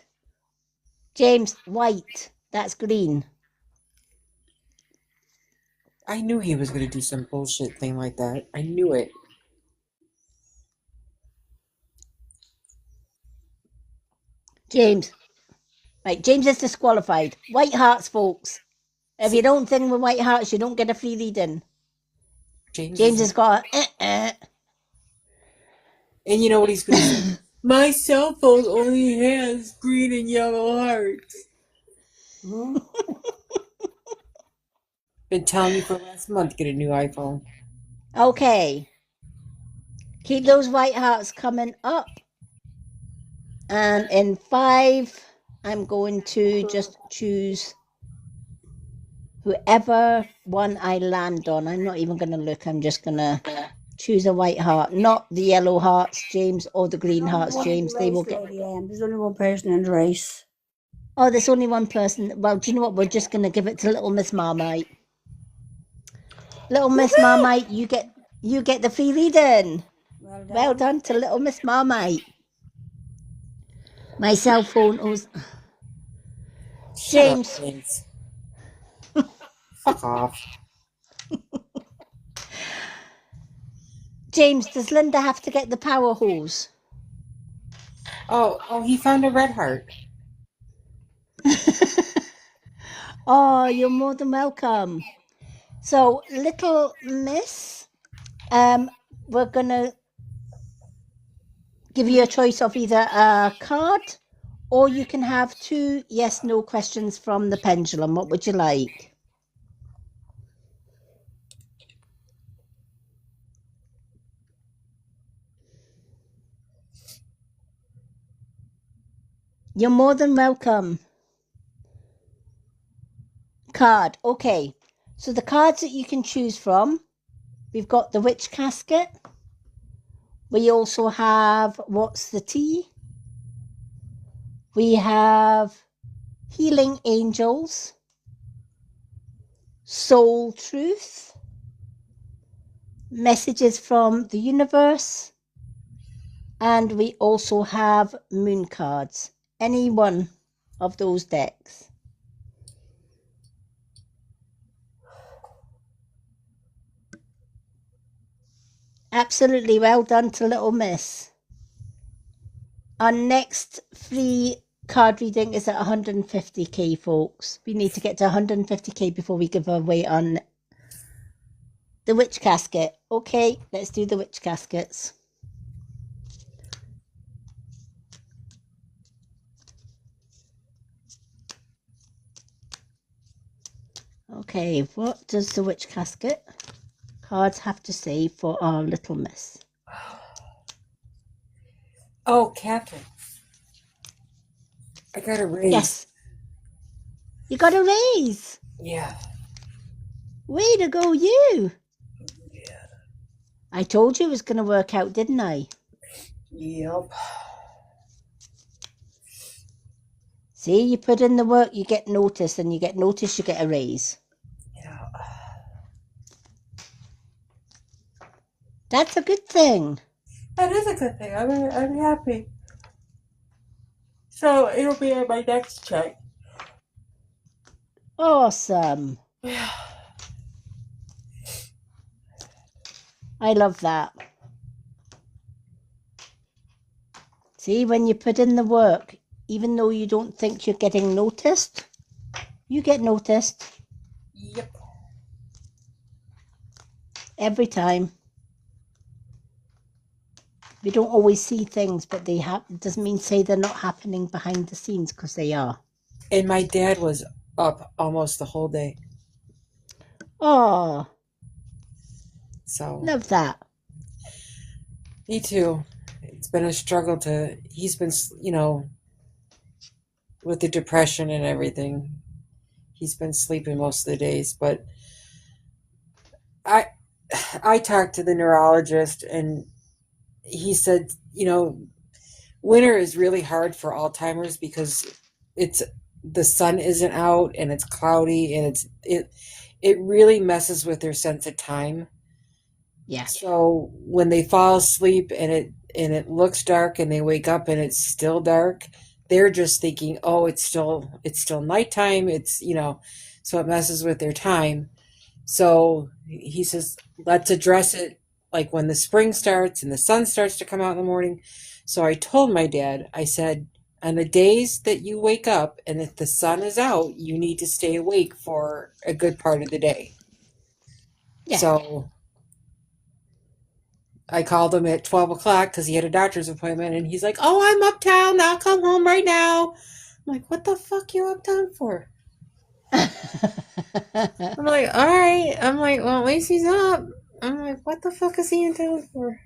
James, white. That's green. I knew he was going to do some bullshit thing like that. I knew it. James. Right, James is disqualified. White hearts, folks. If you don't think with white hearts, you don't get a free reading. James has got a And you know what he's going to say? My cell phone only has green and yellow hearts. Been telling you for last month, get a new iPhone. Okay. Keep those white hearts coming up. And in 5, I'm going to just choose whoever one I land on. I'm not even going to look. I'm just going to choose a white heart. Not the yellow hearts, James, or the green hearts, James. They will get... There's only one person in the race. Oh, there's only one person. Well, do you know what? We're just going to give it to Little Miss Marmite. Little Miss Marmite, you get the free reading. Well done to Little Miss Marmite. My cell phone was... James. Shut up, James. Fuck off. James, does Linda have to get the power hose? Oh, he found a red heart. Oh, you're more than welcome. So, Little Miss, we're going to give you a choice of either a card or you can have 2 yes-no questions from the pendulum. What would you like? You're more than welcome. Card. Okay. So the cards that you can choose from, we've got the Witch Casket. We also have What's the Tea? We have Healing Angels, Soul Truth, Messages from the Universe, and we also have Moon cards. Any one of those decks. Absolutely well done to Little Miss. Our next free card reading is at 150k, folks. We need to get to 150k before we give away on the Witch Casket. Okay, let's do the Witch Caskets. Okay, what does the Witch Casket cards have to say for our Little Miss? Oh, Captain. I got a raise. Yes. You got a raise. Yeah. Way to go, you. Yeah. I told you it was going to work out, didn't I? Yep. See, you put in the work, you get noticed, and you get noticed, you get a raise. Yeah. That's a good thing. That is a good thing. I'm happy. So it'll be in my next check. Awesome. Yeah. I love that. See, when you put in the work, even though you don't think you're getting noticed, you get noticed Yep. every time. We don't always see things, but they have. It doesn't mean say they're not happening behind the scenes, because they are. And my dad was up almost the whole day. Oh, So, love that. me too. It's been a struggle he's been, with the depression and everything. He's been sleeping most of the days, but I I talked to the neurologist and he said, winter is really hard for Alzheimer's because it's the sun isn't out and it's cloudy and it really messes with their sense of time. Yeah. So when they fall asleep and it looks dark and they wake up and it's still dark, they're just thinking, "Oh, it's still nighttime." So it messes with their time. So he says, "Let's address it like when the spring starts and the sun starts to come out in the morning." So I told my dad, I said, "On the days that you wake up and if the sun is out, you need to stay awake for a good part of the day." Yeah. So I called him at 12 o'clock because he had a doctor's appointment, and he's like, "Oh, I'm uptown. I'll come home right now." I'm like, "What the fuck you uptown for?" I'm like, "All right." I'm like, "Well, at least he's up." I'm like, "What the fuck is he in town for?"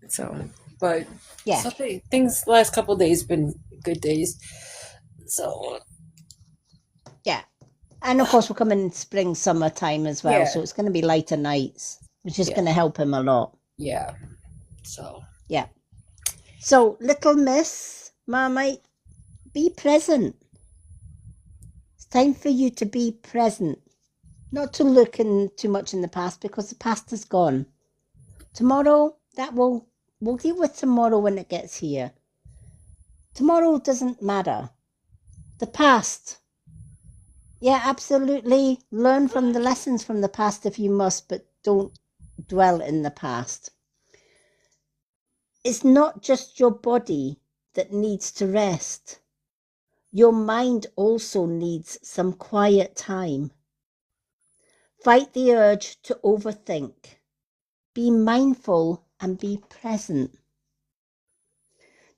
So, but Yeah. things last couple of days been good days. So, Yeah. And of course, we're coming in spring, summertime as well. Yeah. So it's going to be lighter nights, which is Yeah. going to help him a lot. yeah. So, Yeah. So, little miss, Marmite, be present. It's time for you to be present. Not to look in too much in the past, because the past is gone. Tomorrow, we'll deal with tomorrow when it gets here. Tomorrow doesn't matter. The past. Yeah, absolutely. Learn from the lessons from the past if you must, but don't dwell in the past. It's not just your body that needs to rest. Your mind also needs some quiet time. Fight the urge to overthink. Be mindful and be present.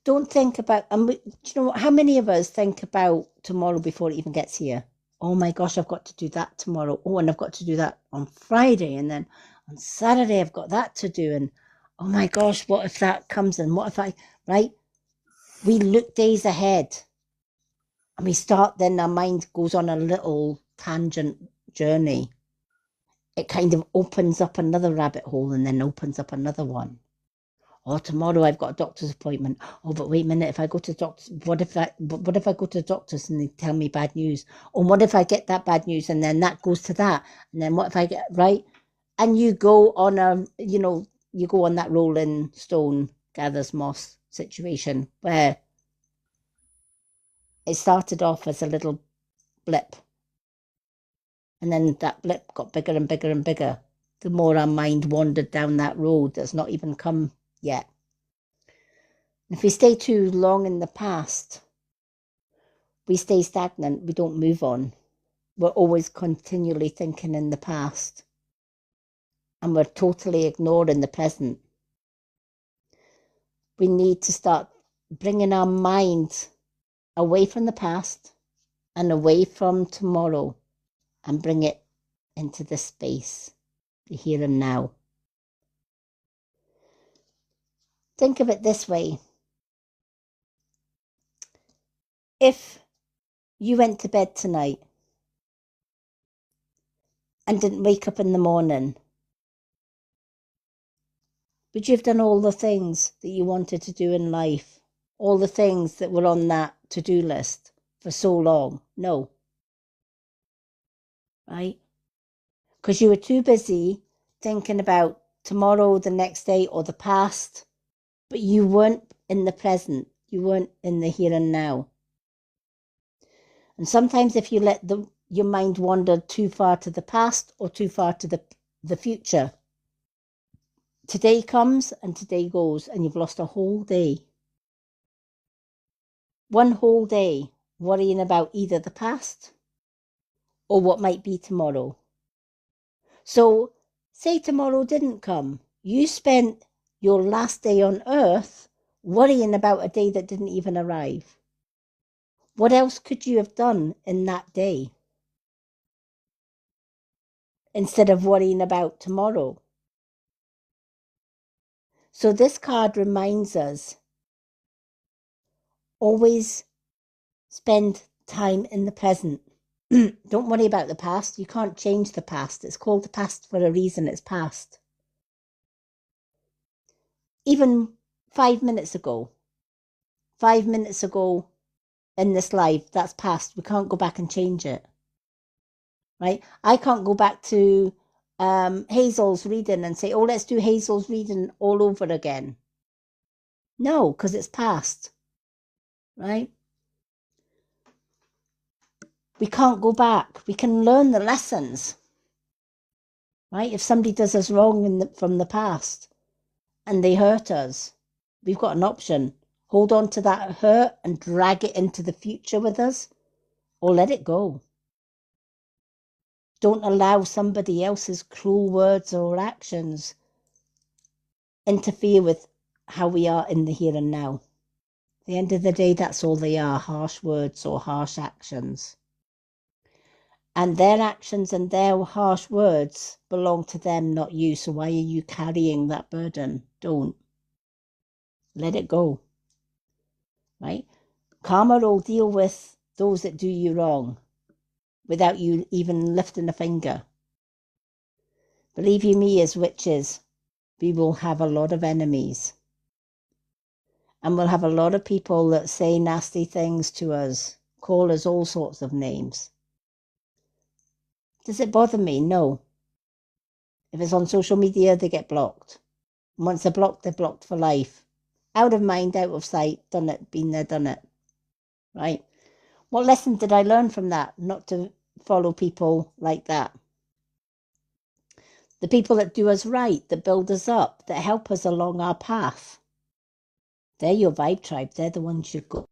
Don't think about, do you know what, how many of us think about tomorrow before it even gets here? Oh my gosh, I've got to do that tomorrow. Oh, and I've got to do that on Friday. And then on Saturday, I've got that to do. And oh my gosh, what if that comes in? What if right? We look days ahead. And we start, then our mind goes on a little tangent journey. It kind of opens up another rabbit hole and then opens up another one. Oh, tomorrow I've got a doctor's appointment. Oh, but wait a minute, if I go to doctors, what if I go to the doctors and they tell me bad news? Or what if I get that bad news and then that goes to that? And then what if I get, right? And you go on you go on that rolling stone gathers moss situation where it started off as a little blip. And then that blip got bigger and bigger and bigger. The more our mind wandered down that road that's not even come yet. If we stay too long in the past, we stay stagnant, we don't move on. We're always continually thinking in the past. And we're totally ignoring the present. We need to start bringing our mind away from the past and away from tomorrow and bring it into the space, the here and now. Think of it this way. If you went to bed tonight and didn't wake up in the morning, would you have done all the things that you wanted to do in life? All the things that were on that to-do list for so long? No. Right? Because you were too busy thinking about tomorrow, the next day, or the past, but you weren't in the present. You weren't in the here and now. And sometimes if you let your mind wander too far to the past or too far to the future, today comes and today goes, and you've lost a whole day. one whole day worrying about either the past or what might be tomorrow. So, say tomorrow didn't come. You spent your last day on earth worrying about a day that didn't even arrive. What else could you have done in that day instead of worrying about tomorrow? So this card reminds us, always spend time in the present. Don't worry about the past. You can't change the past. It's called the past for a reason. It's past. Even 5 minutes ago in this life, that's past. We can't go back and change it. Right? I can't go back to Hazel's reading and say, oh, let's do Hazel's reading all over again. No, because it's past. Right? We can't go back. We can learn the lessons. Right? If somebody does us wrong from the past and they hurt us, we've got an option. Hold on to that hurt and drag it into the future with us, or let it go. Don't allow somebody else's cruel words or actions interfere with how we are in the here and now. At the end of the day, that's all they are, harsh words or harsh actions. And their actions and their harsh words belong to them, not you. So why are you carrying that burden? Don't. Let it go. Right? Karma will deal with those that do you wrong without you even lifting a finger. Believe you me, as witches, we will have a lot of enemies. And we'll have a lot of people that say nasty things to us, call us all sorts of names. Does it bother me? No. If it's on social media, they get blocked. And once they're blocked for life. Out of mind, out of sight, done it, been there, done it. Right? What lesson did I learn from that? Not to follow people like that. The people that do us right, that build us up, that help us along our path. They're your vibe tribe. They're the ones you go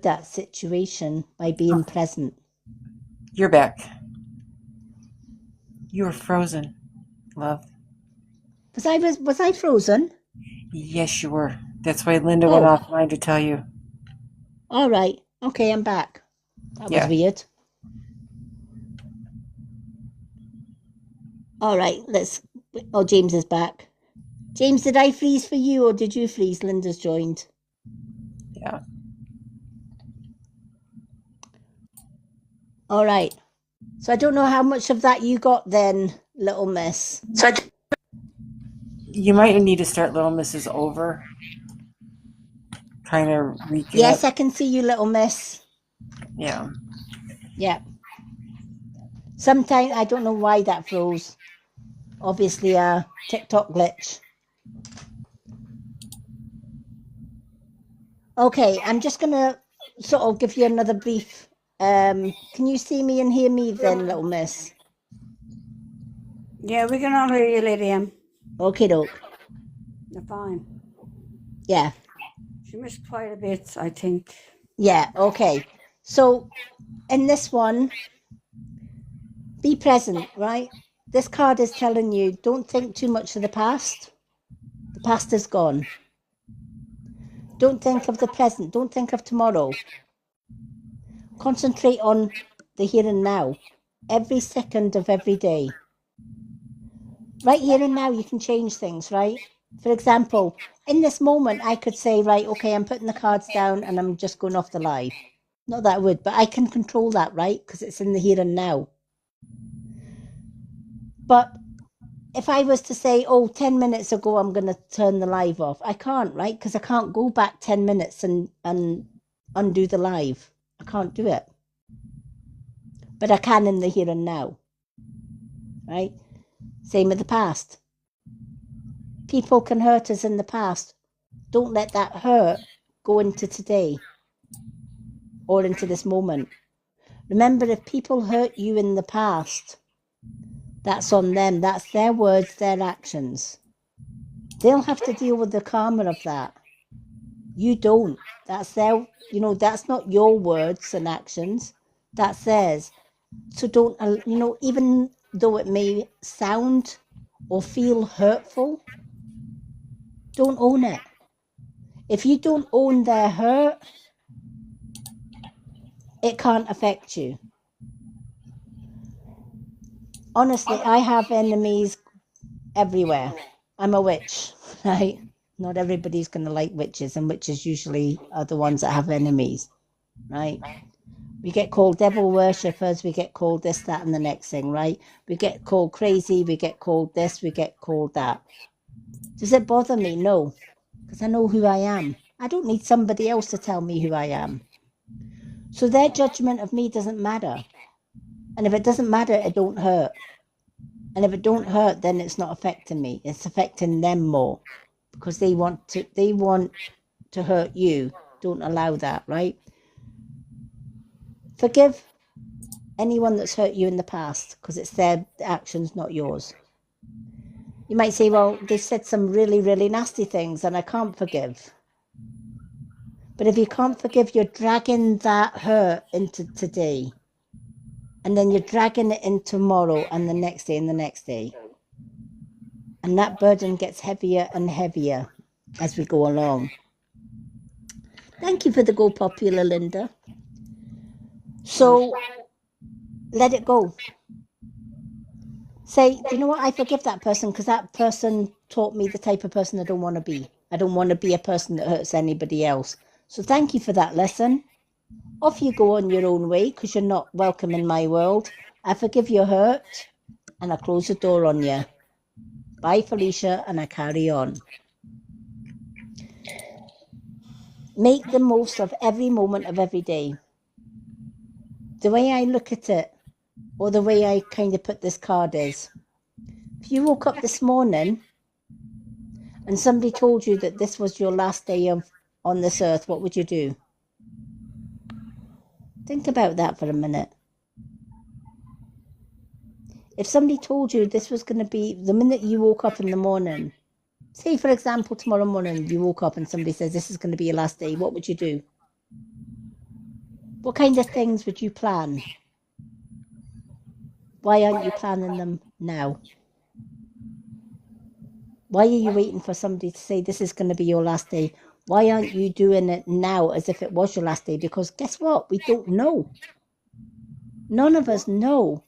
that situation by being present. You're back. You were frozen, love. Was I frozen? Yes, you were. That's why Linda went Oh, offline to tell you. all right. Okay, I'm back. That was Yeah. weird. All right, oh, James is back. James, did I freeze for you or did you freeze? Linda's joined. Yeah. All right. So I don't know how much of that you got then, little miss. You might need to start Little Mrs. over. Kind of reconnect. Yes, I can see you, little miss. Yeah. Yeah. Sometimes I don't know why that froze. Obviously a TikTok glitch. Okay, I'm just gonna sort of give you another brief. Can you see me and hear me then, little miss? Yeah, we can all hear you, Lydia. Okay, doke. You're fine. Yeah. She missed quite a bit, I think. Yeah, okay. So in this one, be present, right? This card is telling you don't think too much of the past. The past is gone. Don't think of the present. Don't think of tomorrow. Concentrate on the here and now. Every second of every day. Right here and now, you can change things, right? For example, in this moment, I could say, right, okay, I'm putting the cards down and I'm just going off the live. Not that I would, but I can control that, right? Because it's in the here and now. But if I was to say, 10 minutes ago, I'm going to turn the live off, I can't, right? Because I can't go back 10 minutes and undo the live. I can't do it. But I can in the here and now, right? Same with the past. People can hurt us in the past. Don't let that hurt go into today or into this moment. Remember, if people hurt you in the past, that's on them. That's their words, their actions. They'll have to deal with the karma of that. You don't. That's their, that's not your words and actions. That's theirs. So don't, even though it may sound or feel hurtful, don't own it. If you don't own their hurt, it can't affect you. Honestly, I have enemies everywhere. I'm a witch, right? Not everybody's going to like witches, and witches usually are the ones that have enemies, right? We get called devil worshippers, we get called this, that, and the next thing, right? We get called crazy, we get called this, we get called that. Does it bother me? No, because I know who I am. I don't need somebody else to tell me who I am. So their judgment of me doesn't matter. And if it doesn't matter, it don't hurt. And if it don't hurt, then it's not affecting me. It's affecting them more because they want to hurt you. Don't allow that, right? Forgive anyone that's hurt you in the past because it's their actions, not yours. You might say, well, they've said some really, really nasty things and I can't forgive. But if you can't forgive, you're dragging that hurt into today. And then you're dragging it in tomorrow and the next day and the next day. And that burden gets heavier and heavier as we go along. Thank you for the Go Popular, Linda. So let it go. Say, do you know what? I forgive that person because that person taught me the type of person I don't want to be. I don't want to be a person that hurts anybody else. So thank you for that lesson. Off you go on your own way because you're not welcome in my world. I forgive your hurt and I close the door on you. Bye, Felicia, and I carry on. Make the most of every moment of every day. The way I look at it, or the way I kind of put this card is, if you woke up this morning and somebody told you that this was your last day on this earth, what would you do? Think about that for a minute. If somebody told you this was going to be the minute you woke up in the morning, say, for example, tomorrow morning you woke up and somebody says this is going to be your last day, what would you do? What kind of things would you plan? Why aren't you planning them now? Why are you waiting for somebody to say this is going to be your last day? Why aren't you doing it now as if it was your last day? Because guess what? We don't know. None of us know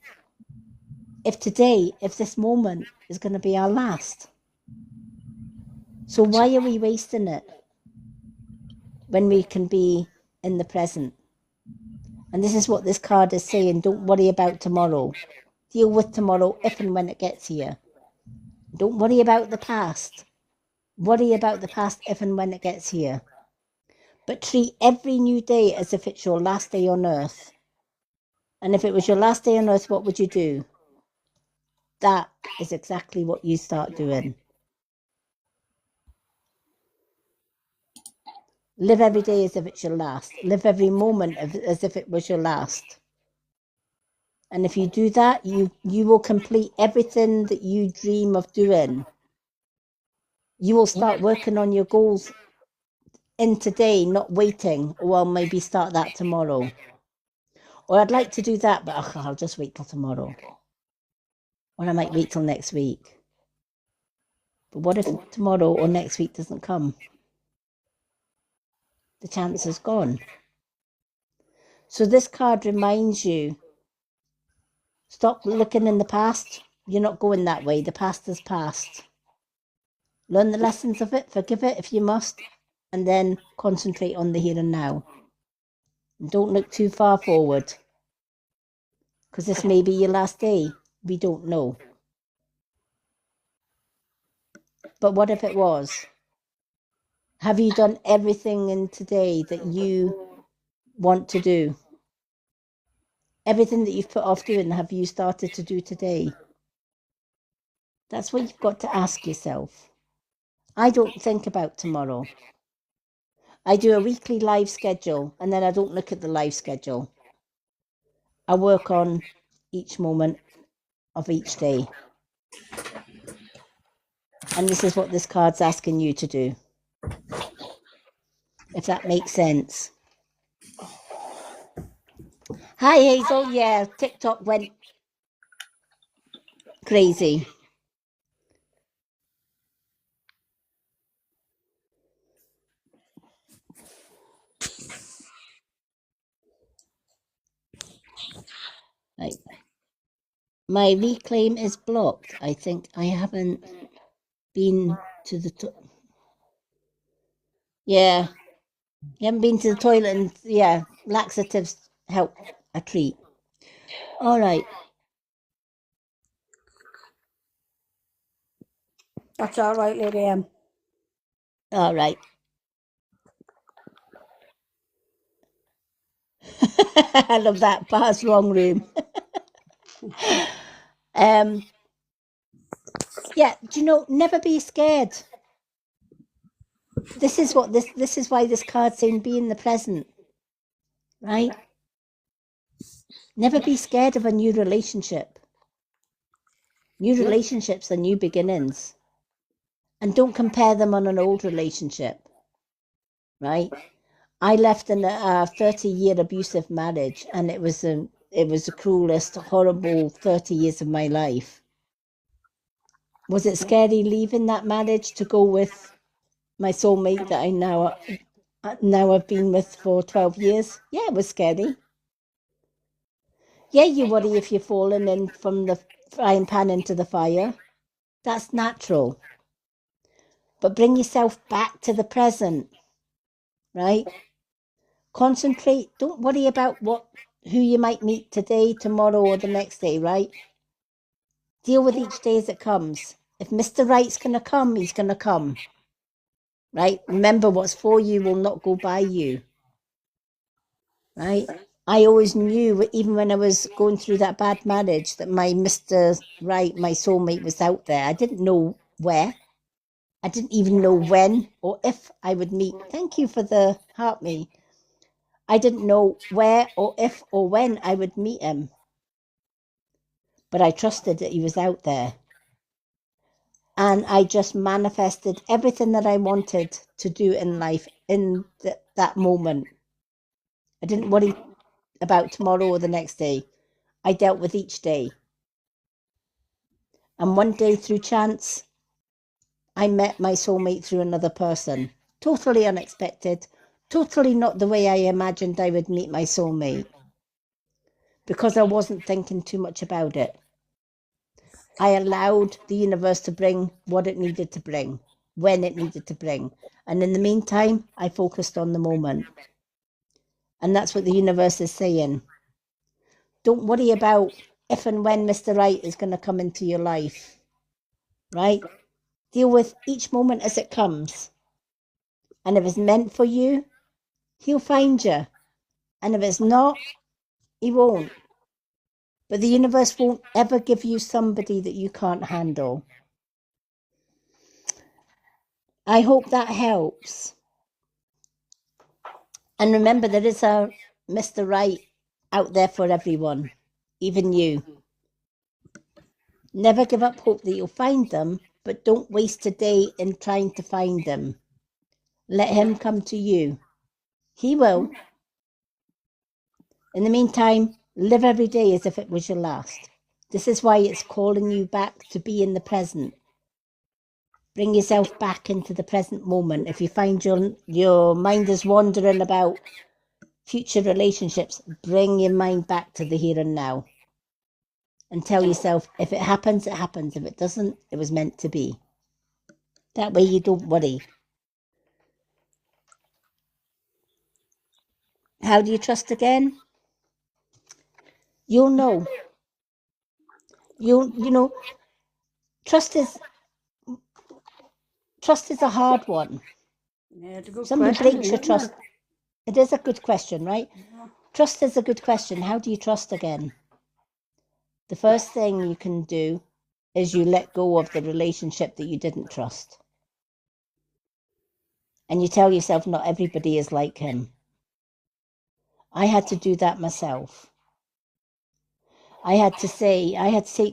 if this moment is going to be our last. So why are we wasting it when we can be in the present? And this is what this card is saying. Don't worry about tomorrow. Deal with tomorrow if and when it gets here. Don't worry about the past. Worry about the past if and when it gets here. But treat every new day as if it's your last day on earth. And if it was your last day on earth, what would you do? That is exactly what you start doing. Live every day as if it's your last. Live every moment as if it was your last. And if you do that, you will complete everything that you dream of doing. You will start working on your goals in today, not waiting, or I'll maybe start that tomorrow. Or I'd like to do that, but I'll just wait till tomorrow. Or I might wait till next week. But what if tomorrow or next week doesn't come? The chance is gone. So this card reminds you, stop looking in the past. You're not going that way. The past is past. Learn the lessons of it, forgive it if you must, and then concentrate on the here and now. And don't look too far forward, because this may be your last day. We don't know. But what if it was? Have you done everything in today that you want to do? Everything that you've put off doing, have you started to do today? That's what you've got to ask yourself. I don't think about tomorrow. I do a weekly live schedule, and then I don't look at the live schedule. I work on each moment of each day. And this is what this card's asking you to do. If that makes sense. Hi, Hazel. Yeah, TikTok went crazy. Right. My reclaim is blocked. I think I haven't been to the... Yeah. You haven't been to the toilet and... Yeah, laxatives help a treat. All right. That's all right, Lady M. All right. I love that. Pa's wrong room. Yeah, do you know, never be scared. This is why this card's saying be in the present. Right? Never be scared of a new relationship. New relationships are new beginnings. And don't compare them on an old relationship. Right? I left in a 30-year abusive marriage, and it was the cruelest, horrible 30 years of my life. Was it scary leaving that marriage to go with my soulmate that I now I've been with for 12 years? Yeah, it was scary. Yeah, you worry if you're falling in from the frying pan into the fire. That's natural. But bring yourself back to the present, right? Concentrate. Don't worry about who you might meet today, tomorrow, or the next day, right? Deal with each day as it comes. If Mr. Right's going to come, he's going to come, right? Remember, what's for you will not go by you, right? I always knew, even when I was going through that bad marriage, that my Mr. Right, my soulmate, was out there. I didn't know where. I didn't even know when or if I would meet. Thank you for the heart me. I didn't know where or if or when I would meet him. But I trusted that he was out there. And I just manifested everything that I wanted to do in life in that moment. I didn't worry about tomorrow or the next day. I dealt with each day. And one day, through chance, I met my soulmate through another person. Totally unexpected. Totally not the way I imagined I would meet my soulmate. Because I wasn't thinking too much about it. I allowed the universe to bring what it needed to bring, when it needed to bring. And in the meantime, I focused on the moment. And that's what the universe is saying. Don't worry about if and when Mr. Right is going to come into your life, right? Deal with each moment as it comes. And if it's meant for you, he'll find you. And if it's not, he won't. But the universe won't ever give you somebody that you can't handle. I hope that helps. And remember, there is a Mr. Right out there for everyone, even you. Never give up hope that you'll find them, but don't waste a day in trying to find them. Let him come to you. He will. In the meantime, live every day as if it was your last. This is why it's calling you back to be in the present. Bring yourself back into the present moment. If you find your mind is wandering about future relationships, bring your mind back to the here and now. And tell yourself, if it happens, it happens. If it doesn't, it was meant to be. That way you don't worry. How do you trust again? You'll know. You know, trust is a hard one. Yeah, it's a good Somebody question, breaks your isn't trust. it? It is a good question, right? Yeah. Trust is a good question. How do you trust again? The first thing you can do is you let go of the relationship that you didn't trust. And you tell yourself not everybody is like him. I had to do that myself. I had to say,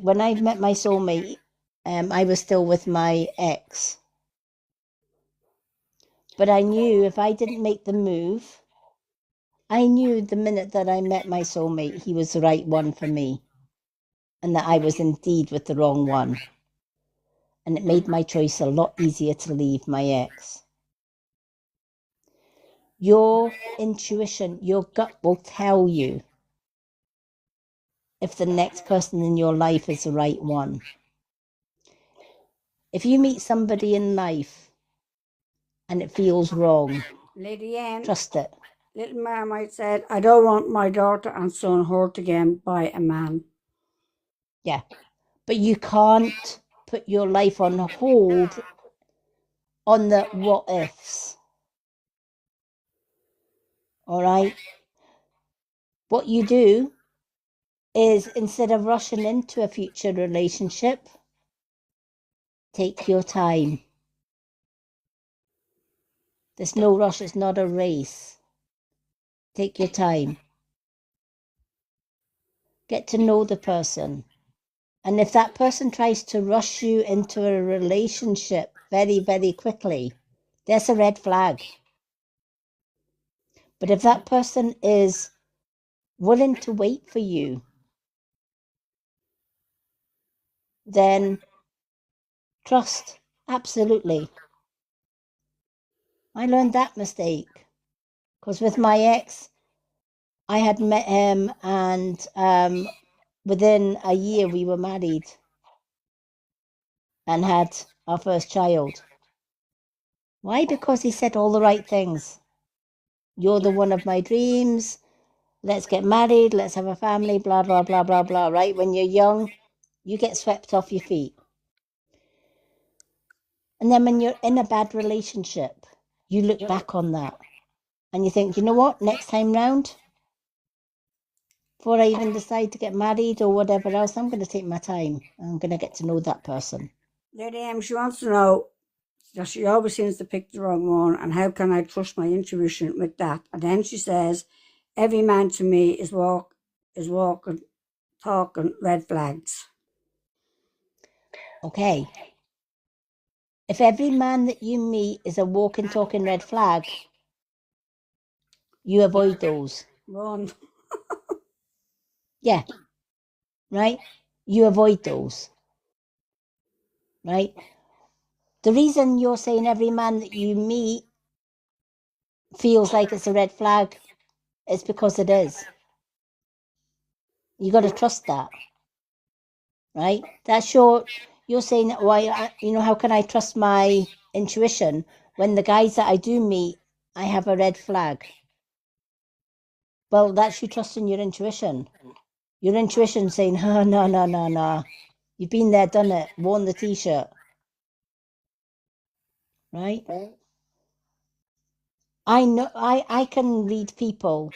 when I met my soulmate, I was still with my ex. But I knew if I didn't make the move, I knew the minute that I met my soulmate, he was the right one for me. And that I was indeed with the wrong one. And it made my choice a lot easier to leave my ex. Your intuition, your gut will tell you if the next person in your life is the right one. If you meet somebody in life and it feels wrong, Lady Anne, trust it. Little Marmite said, I don't want my daughter and son hurt again by a man. Yeah. But you can't put your life on hold on the what ifs. All right? What you do is instead of rushing into a future relationship, take your time. There's no rush, it's not a race. Take your time. Get to know the person. And if that person tries to rush you into a relationship very, very quickly, that's a red flag. But if that person is willing to wait for you, then trust, absolutely. I learned that mistake because with my ex, I had met him and within a year we were married and had our first child. Why? Because he said all the right things. You're the one of my dreams. Let's get married. Let's have a family, blah, blah, blah, blah, blah, right? When you're young, you get swept off your feet. And then when you're in a bad relationship, you look back on that and you think, you know what, next time round, before I even decide to get married or whatever else, I'm going to take my time. I'm going to get to know that person. Lady Anne, she wants to know that she always seems to pick the wrong one, and how can I trust my intuition with that? And then she says, every man to me is walking, talking red flags. Okay. If every man that you meet is a walking, talking red flag, you avoid those. Run. Yeah, right? You avoid those, right? The reason you're saying every man that you meet feels like it's a red flag is because it is. You got to trust that, right? That's you're saying, why, how can I trust my intuition when the guys that I do meet, I have a red flag? Well, that's you trusting your intuition. Your intuition saying, oh, no, no, no, no. You've been there, done it, worn the t-shirt, right? I know, I can read people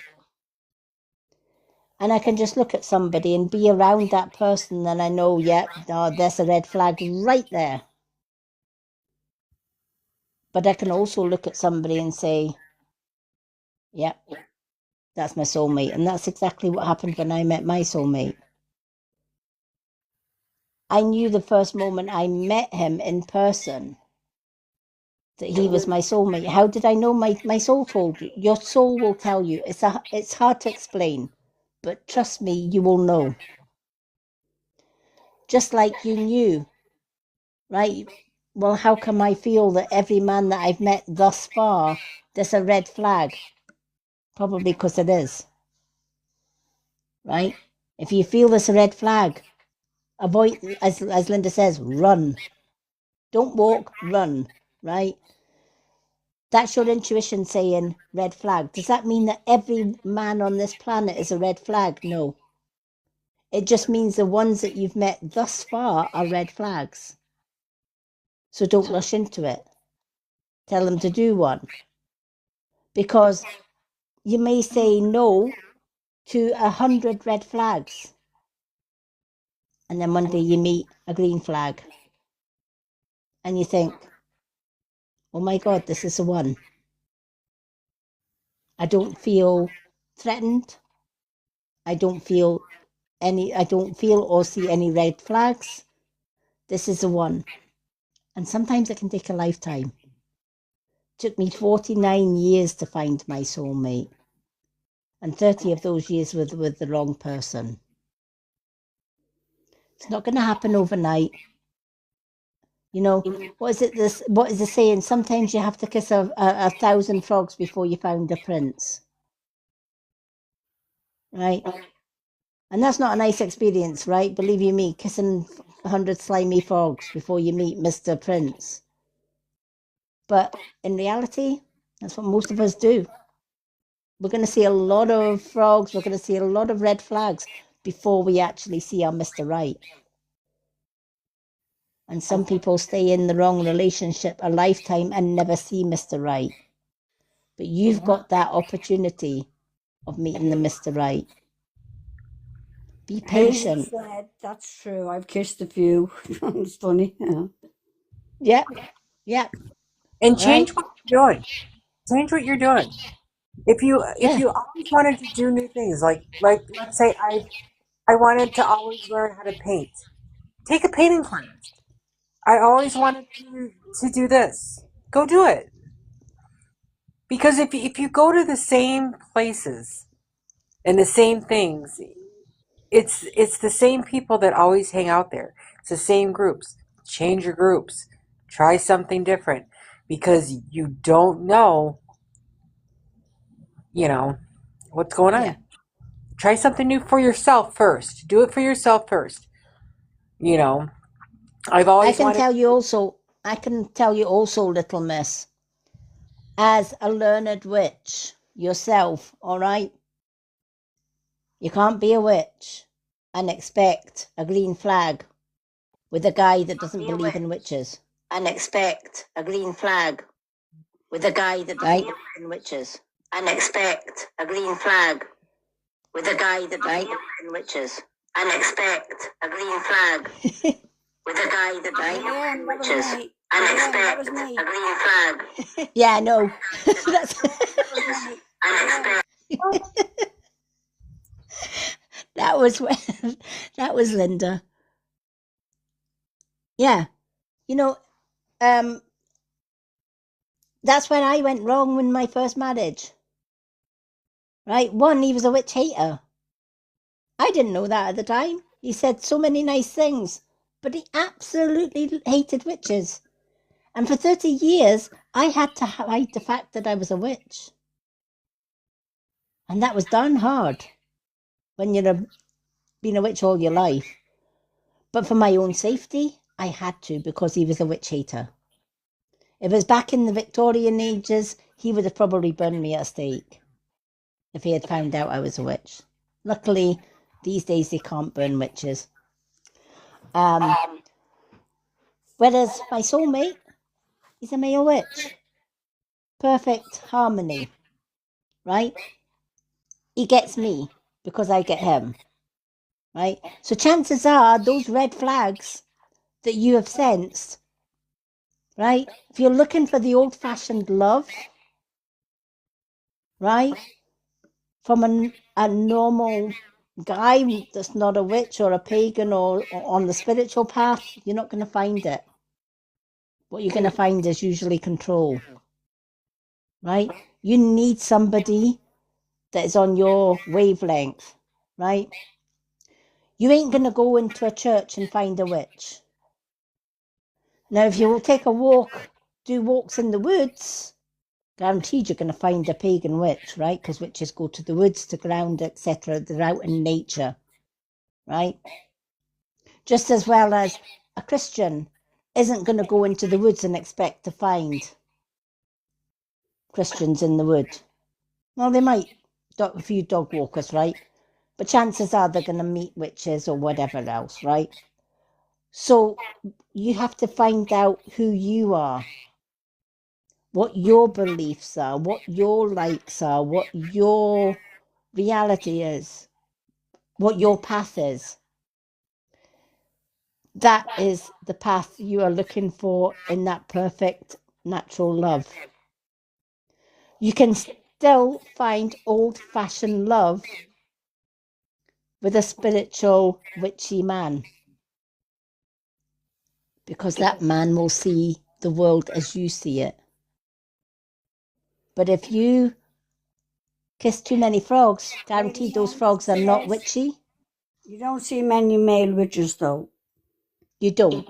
and I can just look at somebody and be around that person and I know, yeah, no, there's a red flag right there. But I can also look at somebody and say, yeah, that's my soulmate. And that's exactly what happened when I met my soulmate. I knew the first moment I met him in person that he was my soulmate. How did I know? My soul told you. Your soul will tell you. It's hard to explain, but trust me, you will know. Just like you knew, right? Well, how come I feel that every man that I've met thus far, there's a red flag? Probably because it is, right? If you feel there's a red flag, avoid, as Linda says, run. Don't walk, run, right? That's your intuition saying red flag. Does that mean that every man on this planet is a red flag? No. It just means the ones that you've met thus far are red flags. So don't rush into it. Tell them to do one. Because you may say no to 100 red flags. And then one day you meet a green flag. And you think, oh my God, this is the one. I don't feel threatened. I don't feel or see any red flags. This is the one. And sometimes it can take a lifetime. It took me 49 years to find my soulmate. And 30 of those years with the wrong person. It's not going to happen overnight. What is the saying? Sometimes you have to kiss a 1,000 frogs before you found a prince. Right? And that's not a nice experience, right? Believe you me, kissing 100 slimy frogs before you meet Mr. Prince. But in reality, that's what most of us do. We're going to see a lot of frogs. We're going to see a lot of red flags before we actually see our Mr. Right. And some people stay in the wrong relationship a lifetime and never see Mr. Right. But you've got that opportunity of meeting the Mr. Right. Be patient. Said, that's true. I've kissed a few. It's funny. Yeah. Yeah. And change what you're doing. Change what you're doing. If you always wanted to do new things, like let's say I wanted to always learn how to paint. Take a painting class. I always wanted to do this. Go do it. Because if you go to the same places and the same things, it's the same people that always hang out there. It's the same groups. Change your groups. Try something different because you don't know, what's going on. Yeah. Try something new for yourself first. Do it for yourself first. I've always I can tell you also, little miss, as a learned witch yourself, all right? You can't be a witch and expect a green flag with a guy that doesn't believe in witches. And expect a green flag with a guy that doesn't believe in witches. And expect a green flag with a guy that doesn't believe in witches. And expect a green flag with a guy that doesn't believe in witches. And expect a green flag. Yeah, I know. That was Linda. Yeah. That's where I went wrong in my first marriage. Right? One, he was a witch hater. I didn't know that at the time. He said so many nice things, but he absolutely hated witches. And for 30 years, I had to hide the fact that I was a witch. And that was darn hard when you've been a witch all your life. But for my own safety, I had to, because he was a witch hater. If it was back in the Victorian ages, he would have probably burned me at a stake if he had found out I was a witch. Luckily, these days they can't burn witches. Whereas my soulmate, he's a male witch. Perfect harmony, right? He gets me because I get him, right? So chances are those red flags that you have sensed, right? If you're looking for the old-fashioned love, right, from a normal guy that's not a witch or a pagan or on the spiritual path, you're not going to find it. What you're going to find is usually control, right? You need somebody that is on your wavelength, right? You ain't going to go into a church and find a witch. Now, if you will take a walk, do walks in the woods, guaranteed you're going to find a pagan witch, right? Because witches go to the woods, to ground, etc. They're out in nature, right? Just as well as a Christian isn't going to go into the woods and expect to find Christians in the wood. Well, they might, a few dog walkers, right? But chances are they're going to meet witches or whatever else, right? So you have to find out who you are, what your beliefs are, what your likes are, what your reality is, what your path is. That is the path you are looking for in that perfect natural love. You can still find old-fashioned love with a spiritual, witchy man, because that man will see the world as you see it. But if you kiss too many frogs, guaranteed those frogs are not witchy. You don't see many male witches, though. You don't.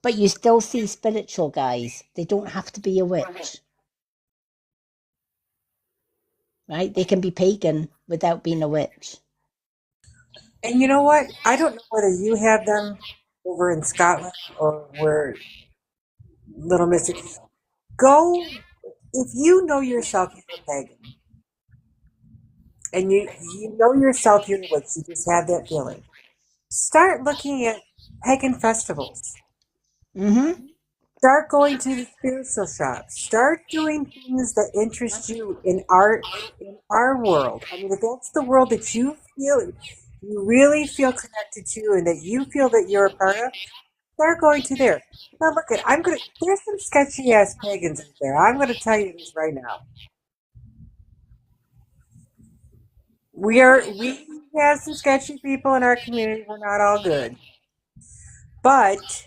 But you still see spiritual guys. They don't have to be a witch. Right? They can be pagan without being a witch. And you know what? I don't know whether you have them over in Scotland or where Little Missy. Go, if you know yourself you're a pagan, and you know yourself you're a witch, you just have that feeling. Start looking at pagan festivals. Mm-hmm. Start going to the spiritual shops. Start doing things that interest you in our world. I mean, if that's the world that you really feel connected to, and that you feel that you're a part of, start going to there. Now look there's some sketchy ass pagans out there. I'm gonna tell you this right now. We have some sketchy people in our community. We're not all good. But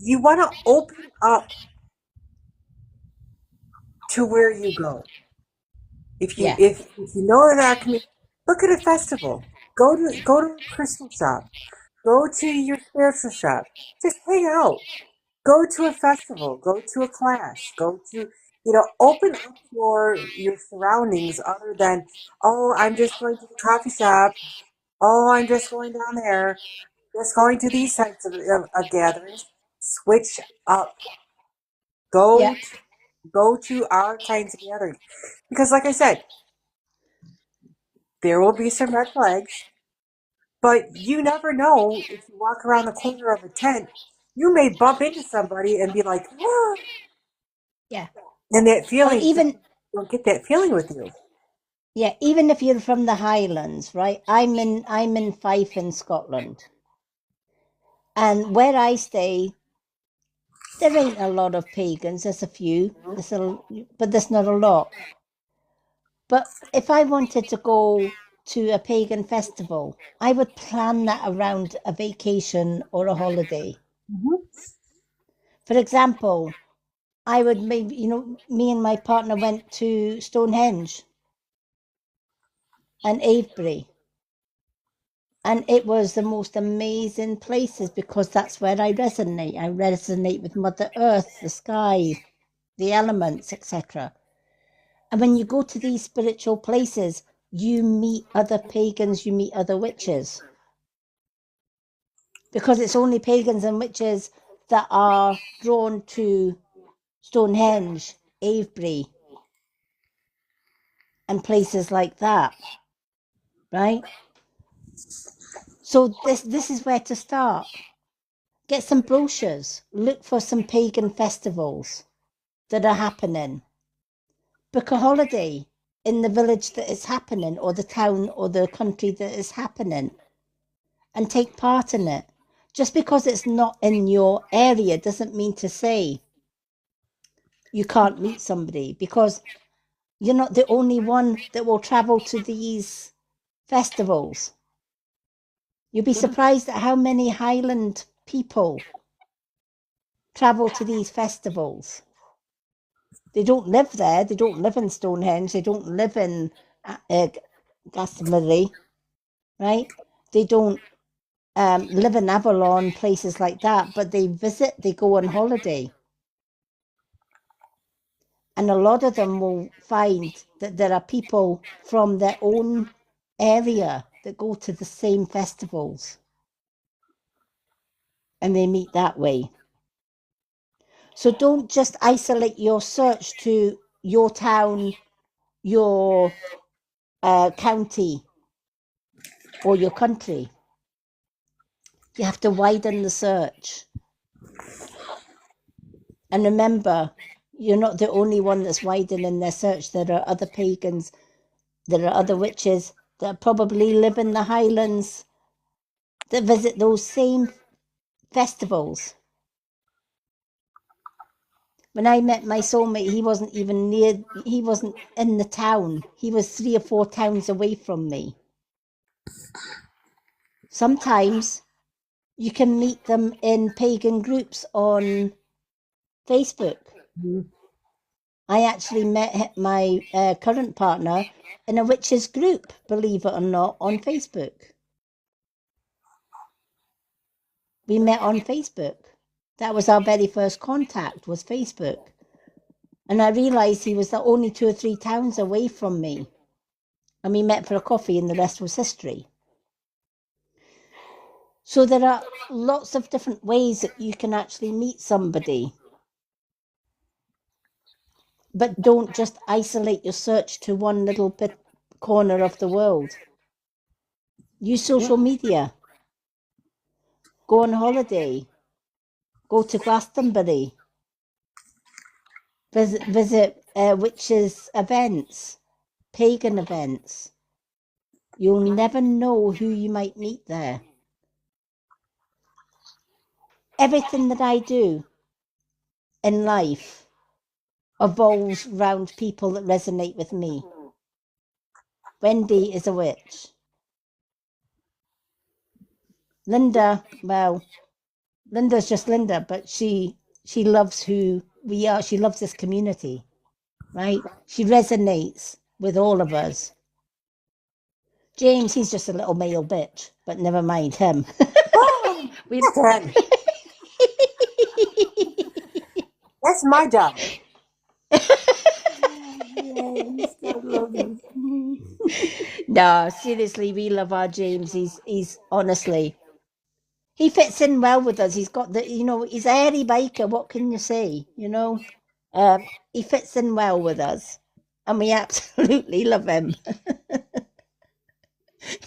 you want to open up to where you go. If you know that our community, look at a festival. Go to a crystal shop. Go to your spiritual shop. Just hang out. Go to a festival. Go to a class. Go to open up your surroundings other than, oh, I'm just going to the coffee shop. Oh, I'm just going down there. Just going to these types of gatherings. Switch up. Go to our kinds of gatherings. Because like I said, there will be some red flags, but you never know. If you walk around the corner of a tent, you may bump into somebody and be like, "Whoa." Yeah. And that feeling, even don't get that feeling with you. Yeah, even if you're from the Highlands, right? I'm in Fife in Scotland. And where I stay, there ain't a lot of pagans. There's a few, but there's not a lot. But if I wanted to go to a pagan festival, I would plan that around a vacation or a holiday. Mm-hmm. For example, I would maybe, me and my partner went to Stonehenge and Avebury. And it was the most amazing places because that's where I resonate. I resonate with Mother Earth, the sky, the elements, etc. And when you go to these spiritual places, you meet other pagans, you meet other witches. Because it's only pagans and witches that are drawn to Stonehenge, Avebury, and places like that, right? So this is where to start. Get some brochures. Look for some pagan festivals that are happening. Book a holiday in the village that is happening, or the town or the country that is happening, and take part in it. Just because it's not in your area doesn't mean to say you can't meet somebody, because you're not the only one that will travel to these festivals. You'll be surprised at how many Highland people travel to these festivals. They don't live there. They don't live in Stonehenge. They don't live in Glastonbury, right? They don't live in Avalon, places like that, but they visit, they go on holiday. And a lot of them will find that there are people from their own area that go to the same festivals. And they meet that way. So don't just isolate your search to your town, your county, or your country. You have to widen the search. And remember, you're not the only one that's widening their search. There are other pagans, there are other witches that probably live in the Highlands that visit those same festivals. When I met my soulmate, he wasn't even he wasn't in the town. He was 3 or 4 towns away from me. Sometimes you can meet them in pagan groups on Facebook. I actually met my current partner in a witches group, believe it or not, on Facebook. We met on Facebook. That was our very first contact, was Facebook. And I realised he was the only 2 or 3 towns away from me. And we met for a coffee and the rest was history. So there are lots of different ways that you can actually meet somebody. But don't just isolate your search to one little bit corner of the world. Use social media. Go on holiday. Go to Glastonbury. Visit witches' events, pagan events. You'll never know who you might meet there. Everything that I do in life evolves around people that resonate with me. Wendy is a witch. Linda, well, Linda's just Linda, but she loves who we are. She loves this community, right? She resonates with all of us. James, he's just a little male bitch, but never mind him. That's my job. No, seriously, we love our James. He's honestly, he fits in well with us. He's got he's a hairy biker. What can you say? He fits in well with us, and we absolutely love him.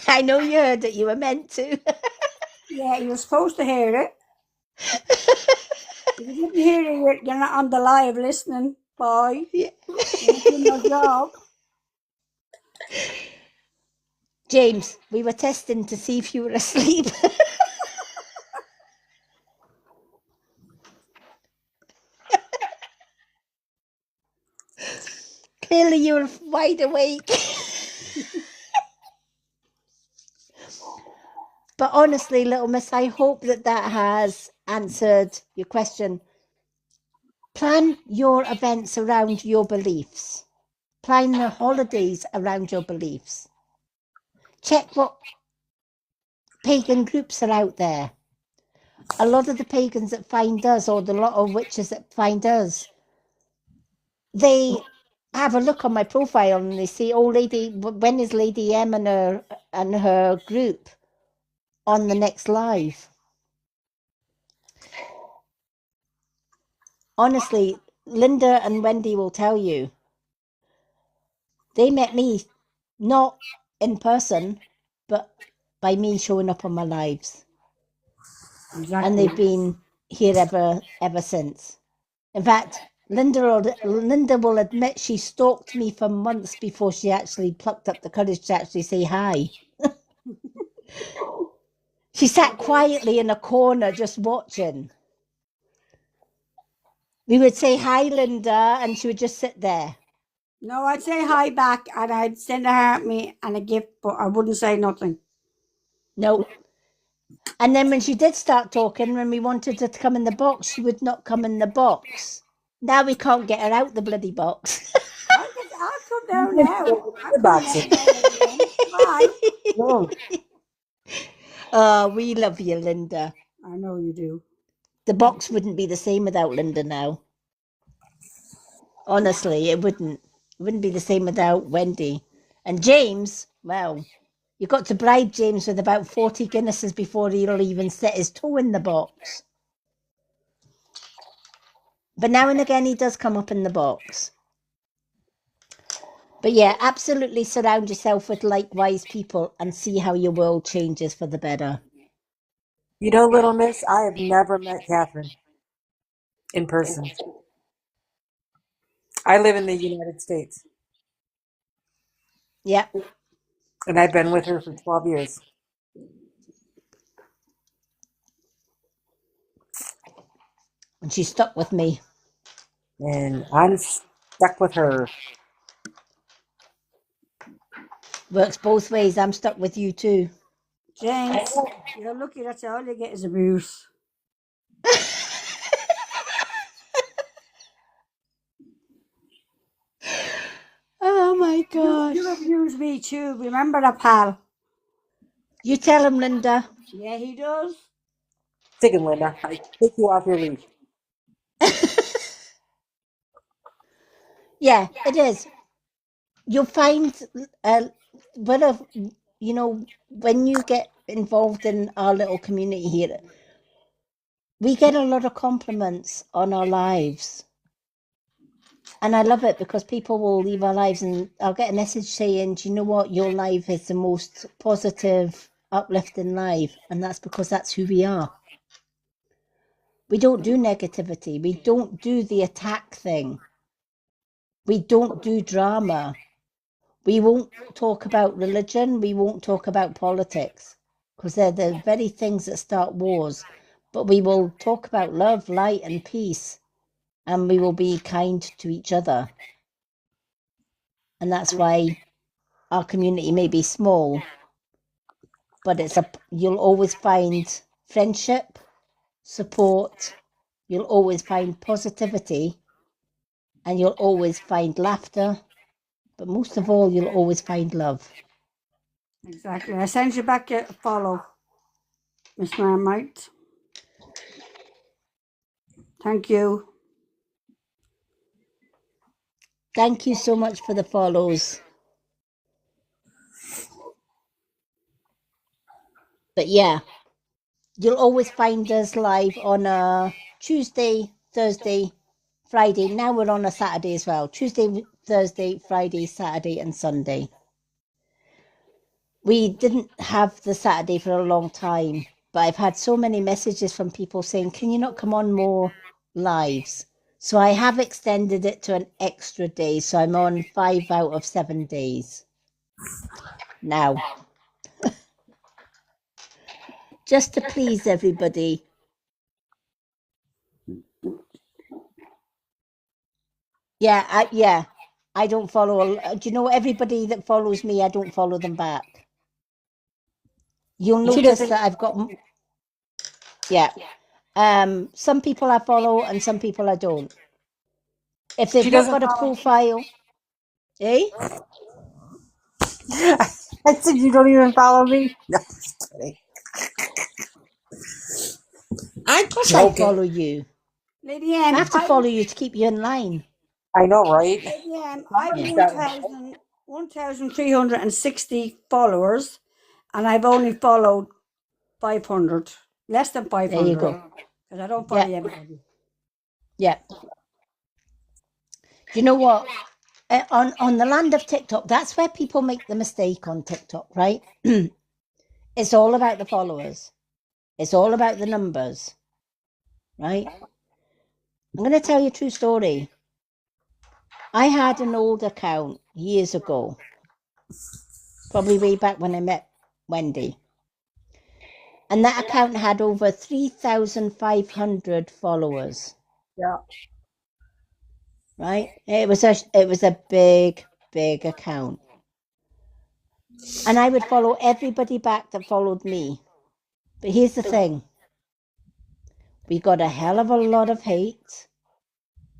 I know you heard it. You were meant to. Yeah, you were supposed to hear it. If you didn't hear it, you're not on the live listening, boy. Yeah. You're doing your job. James, we were testing to see if you were asleep. Clearly you were wide awake. But honestly, little miss, I hope that has answered your question. Plan your events around your beliefs. Plan your holidays around your beliefs. Check what pagan groups are out there. A lot of the pagans that find us, or the lot of witches that find us, they have a look on my profile and they say, "Oh, when is Lady M and her group on the next live?" Honestly, Linda and Wendy will tell you, they met me not in person, but by me showing up on my lives. Exactly. And they've been here ever since. In fact, Linda will admit she stalked me for months before she actually plucked up the courage to actually say hi. She sat quietly in a corner just watching. We would say, "Hi, Linda," and she would just sit there. No, I'd say hi back and I'd send a heart me and a gift, but I wouldn't say nothing. No. And then when she did start talking, when we wanted her to come in the box, she would not come in the box. Now we can't get her out the bloody box. I'll come down now. The boxes. Bye. No. Oh, we love you, Linda. I know you do. The box wouldn't be the same without Linda now. Honestly, it wouldn't. It wouldn't be the same without Wendy. And James, well, you got to bribe James with about 40 Guinnesses before he'll even set his toe in the box. But now and again, he does come up in the box. But yeah, absolutely surround yourself with likewise people and see how your world changes for the better. You know, Little Miss, I have never met Catherine in person. I live in the United States, Yeah. and I've been with her for 12 years. And she's stuck with me. And I'm stuck with her. Works both ways. I'm stuck with you too. James, you're lucky that's all you get is abuse. Oh my gosh. You abuse me too. Remember that, pal? You tell him, Linda. Yeah, he does. Sticking, Linda. I take you off your leash. Yeah, it is. You'll find, when you get involved in our little community here, we get a lot of compliments on our lives. And I love it because people will leave our lives and I'll get a message saying, "Do you know what? Your life is the most positive, uplifting life." And that's because that's who we are. We don't do negativity. We don't do the attack thing. We don't do drama. We won't talk about religion. We won't talk about politics because they're the very things that start wars. But we will talk about love, light, and peace. And we will be kind to each other. And that's why our community may be small, but you'll always find friendship, support, you'll always find positivity, and you'll always find laughter, but most of all, you'll always find love. Exactly. I send you back a follow, Miss Marmite. Thank you. Thank you so much for the follows. But yeah, you'll always find us live on a Tuesday, Thursday, Friday. Now we're on a Saturday as well. Tuesday, Thursday, Friday, Saturday, and Sunday. We didn't have the Saturday for a long time, but I've had so many messages from people saying, "Can you not come on more lives?" So I have extended it to an extra day. So I'm on 5 out of 7 days now. Just to please everybody. Yeah, I don't follow. Do you know everybody that follows me? I don't follow them back. You'll notice that I've got. Yeah. Some people I follow and some people I don't. If they've not got a profile, eh? I said, you don't even follow me? No, just kidding. I'm Of course I joking. follow you. Lady I M, have to follow you to keep you in line. I know, right? Lady M, I've Somebody's Yeah. got to. 1,360 followers, and I've only followed 500, less than There you 500, go. because I don't follow Yeah. everybody. Yeah. Do you know what? On the land of TikTok, that's where people make the mistake on TikTok, right? It's all about the followers. It's all about the numbers, right? I'm going to tell you a true story. I had an old account years ago, probably way back when I met Wendy. And that account had over 3,500 followers, Yeah. right? It was a big, big account. And I would follow everybody back that followed me. But here's the thing. We got a hell of a lot of hate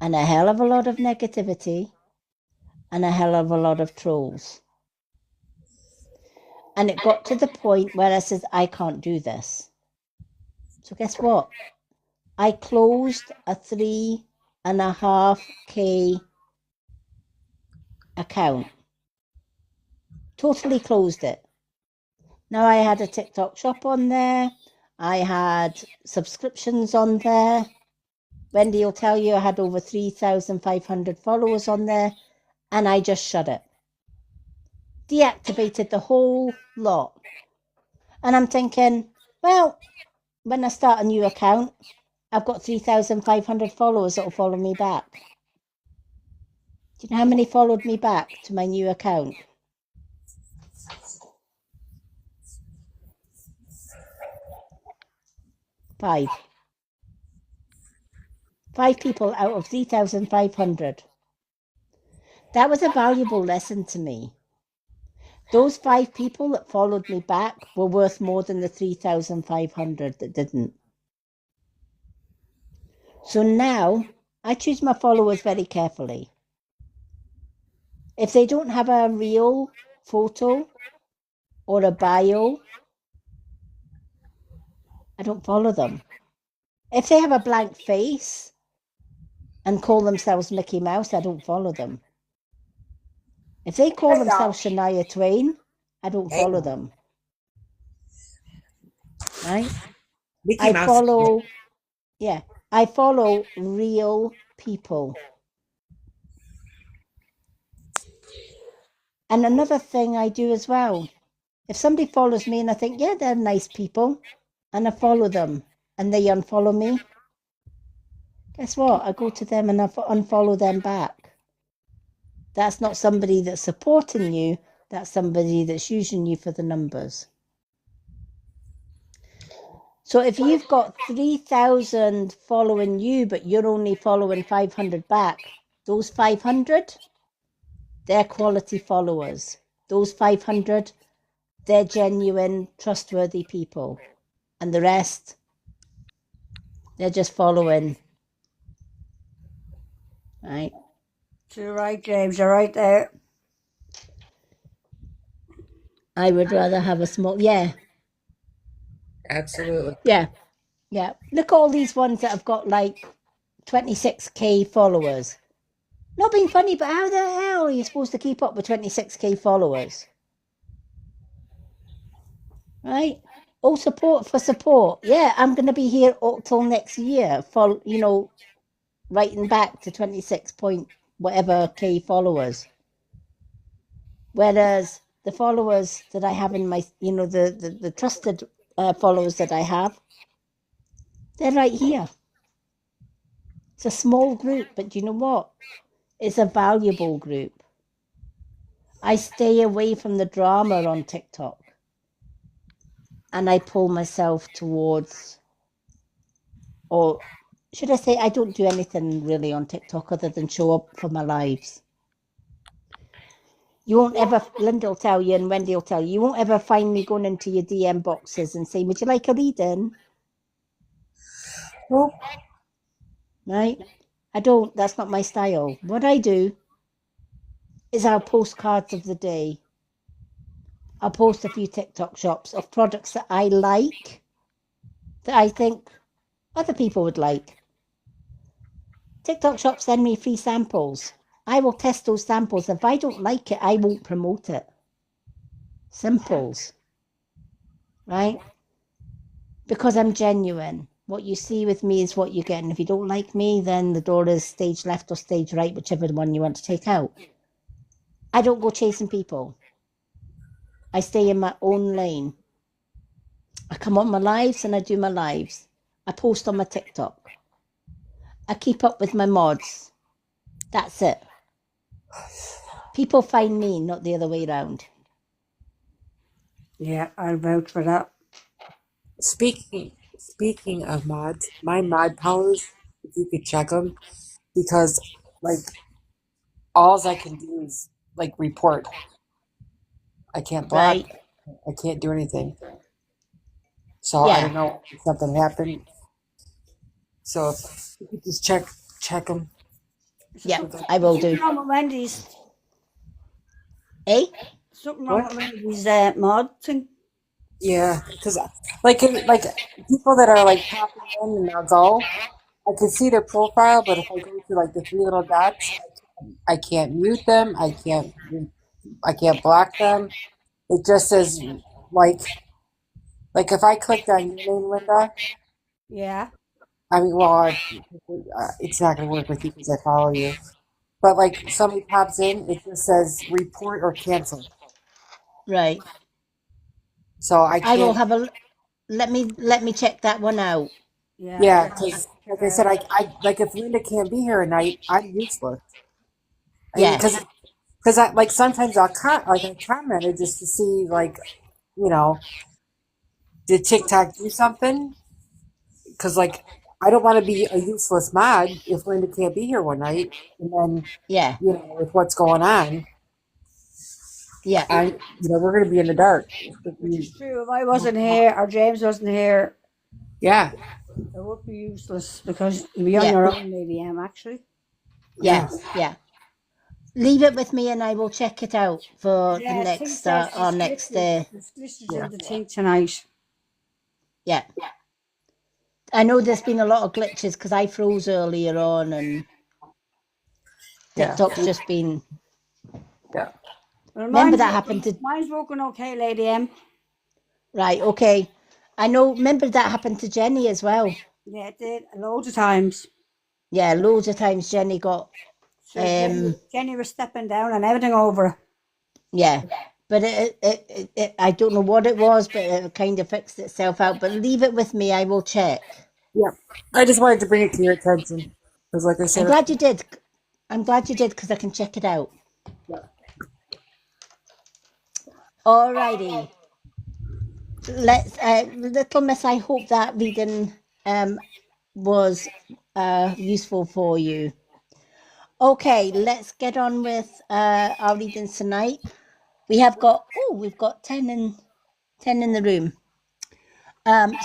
and a hell of a lot of negativity and a hell of a lot of trolls. And it got to the point where I said, I can't do this. So guess what? I closed a 3.5K account. Totally closed it. Now I had a TikTok shop on there. I had subscriptions on there. Wendy will tell you I had over 3,500 followers on there, and I just shut it. Deactivated the whole lot. And I'm thinking, well, when I start a new account, I've got 3,500 followers that will follow me back. Do you know how many followed me back to my new account? 5. 5 people out of 3,500. That was a valuable lesson to me. Those 5 people that followed me back were worth more than the 3,500 that didn't. So now I choose my followers very carefully. If they don't have a real photo or a bio, I don't follow them. If they have a blank face and call themselves Mickey Mouse, I don't follow them. If they call themselves Shania Twain, I don't follow them. Right? Mickey Mouse. I follow real people. And another thing I do as well, if somebody follows me and I think, yeah, they're nice people, and I follow them and they unfollow me, guess what? I go to them and I unfollow them back. That's not somebody that's supporting you, that's somebody that's using you for the numbers. So if you've got 3,000 following you, but you're only following 500 back, those 500, they're quality followers. Those 500, they're genuine, trustworthy people. And the rest, they're just following. Right? You're right, James. You're right there. I would rather have a small, Absolutely. yeah. Look at all these ones that have got like 26K followers. Not being funny, but how the hell are you supposed to keep up with 26K followers? Right? All support for support. Yeah, I'm going to be here till next year for, writing back to 26 point whatever K followers. Whereas the followers that I have in my, the trusted followers that I have, they're right here. It's a small group, but you know what? It's a valuable group. I stay away from the drama on TikTok. And I pull myself towards, or should I say, I don't do anything really on TikTok other than show up for my lives. You won't ever, Linda will tell you and Wendy will tell you, you won't ever find me going into your DM boxes and saying, would you like a reading? Nope. Right? I don't, that's not my style. What I do is I'll post cards of the day. I'll post a few TikTok shops of products that I like, that I think other people would like. TikTok Shop send me free samples. I will test those samples. If I don't like it, I won't promote it. Simples, right? Because I'm genuine. What you see with me is what you get. And if you don't like me, then the door is stage left or stage right, whichever one you want to take out. I don't go chasing people. I stay in my own lane. I come on my lives and I do my lives. I post on my TikTok. I keep up with my mods. That's it. People find me, not the other way around. Yeah, I'll vouch for that. Speaking of mods, my mod powers, if you could check them, because like all I can do is like report. I can't block. Right? I can't do anything. So I Yeah. don't know if something happened. So if you could just check them. Yeah, I will do. Something wrong with Wendy's. Eh? Something wrong What? with Wendy's mod thing. Yeah, because like people that are like popping in and I'll go, I can see their profile, but if I go to like the three little dots, I can't mute them. I can't block them. It just says like if I clicked on your name, Linda. Yeah. I mean, well, it's not gonna work with you because I follow you. But like somebody pops in, it just says report or cancel. Right. So I I will can't. have a let me check that one out. Yeah, because like I said, I like if Linda can't be here at night, I'm useless. I mean, Yes. because I like sometimes I commented just to see like, you know, did TikTok do something? Because like I don't want to be a useless mod if Linda can't be here one night, and then Yeah. you know with what's going on, Yeah. we're gonna be in the dark. It's true. If I wasn't here or James wasn't here, Yeah, it would be useless because you'd be on Yeah. your own, maybe, actually. Yeah. Yeah. Leave it with me and I will check it out for the Yeah, Tink next says our next the solicitors Yeah. in the Tink tonight. yeah. I know there's been a lot of glitches because I froze earlier on and Yeah. TikTok's just been Yeah. Well, remember that happened to mine's working okay, Lady M. right, okay. I know remember that happened to Jenny as well. Yeah, it did loads of times. Yeah, loads of times Jenny got So Jenny was stepping down and everything over. yeah. But it I don't know what it was, but it kind of fixed itself out. But leave it with me, I will check. Yeah. I just wanted to bring it to your attention because, like I I'm said, glad you did. I'm glad you did because I can check it out. Alrighty. Let's Little Miss, I hope that reading was useful for you. Okay, let's get on with our readings tonight. We've got 10 in the room.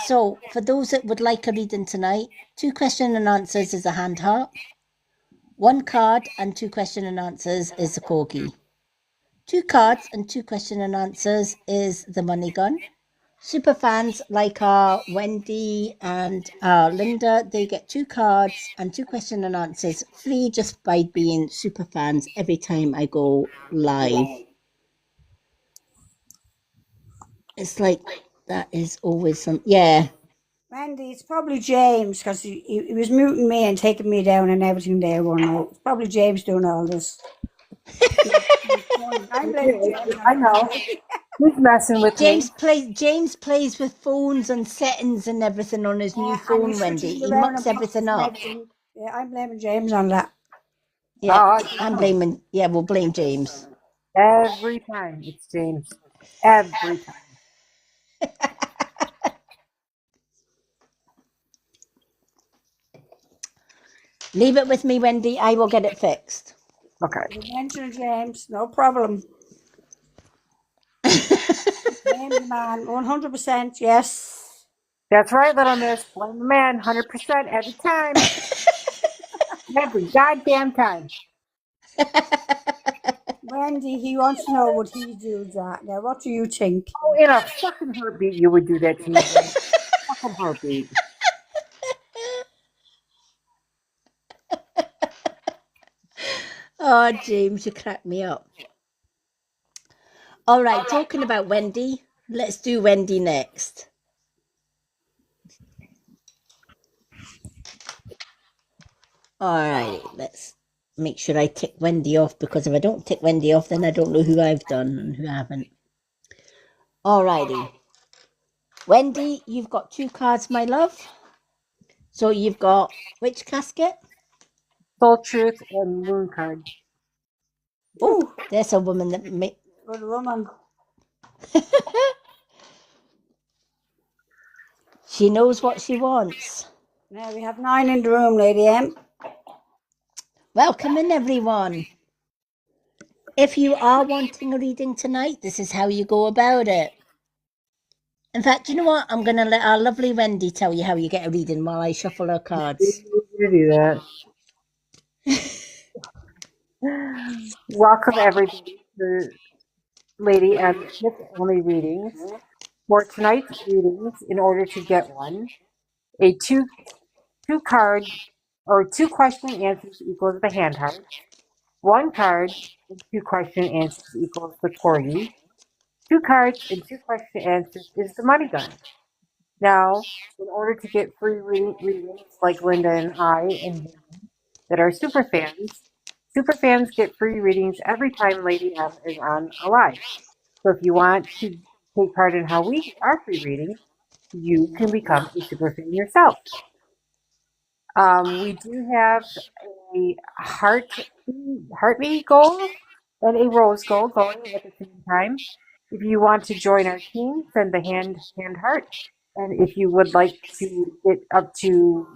So for those that would like a reading tonight, 2 question and answers is a hand heart. 1 card and 2 question and answers is a corgi. 2 cards and 2 question and answers is the money gun. Super fans like our Wendy and Linda, they get 2 cards and 2 question and answers free just by being super fans every time I go live. It's like that is always some yeah. Wendy, it's probably James because he was muting me and taking me down and everything there one night. It's probably James doing all this. I'm blaming James. I know he's messing with James me. plays with phones and settings and everything on his new And phone, he Wendy. switches He around mucks and everything pops up. everything. Yeah, I'm blaming James on that. Yeah, Oh, I'm blaming. Yeah, we'll blame James. every time it's James. Every time. Leave it with me, Wendy. I will get it fixed. Okay. You mentioned James, no problem. Blame the man, 100%, yes. That's right, little miss. Blame the man 100% every time. Every goddamn time. Wendy, he wants to know would he do that. Now, what do you think? Oh, in a fucking heartbeat, you would do that to me. Fucking heartbeat. Oh, James, you crack me up. All right, talking about Wendy, let's do Wendy next. All righty, let's make sure I tick Wendy off, because if I don't tick Wendy off, then I don't know who I've done and who I haven't. All righty. Wendy, you've got 2 cards, my love. So you've got which casket? Soul Truth and Moon card. Oh, there's a woman that Good woman. she knows what she wants. Now we have 9 in the room, Lady M. Welcome in, everyone. If you are wanting a reading tonight, this is how you go about it. In fact, you know what? I'm going to let our lovely Wendy tell you how you get a reading while I shuffle her cards. You do that. Welcome everybody to Lady M Smith Only Readings. For tonight's readings, in order to get one, a two card or 2 question answers equals the hand heart. 1 card and 2 question answers equals the corgi. 2 cards and 2 question answers is the money gun. Now, in order to get free readings like Linda and I and that are super fans get free readings every time Lady M is on a live. So if you want to take part in how we get our free readings, you can become a super fan yourself. We do have a heartbeat goal and a rose goal going at the same time. If you want to join our team, send the hand heart. And if you would like to get up to,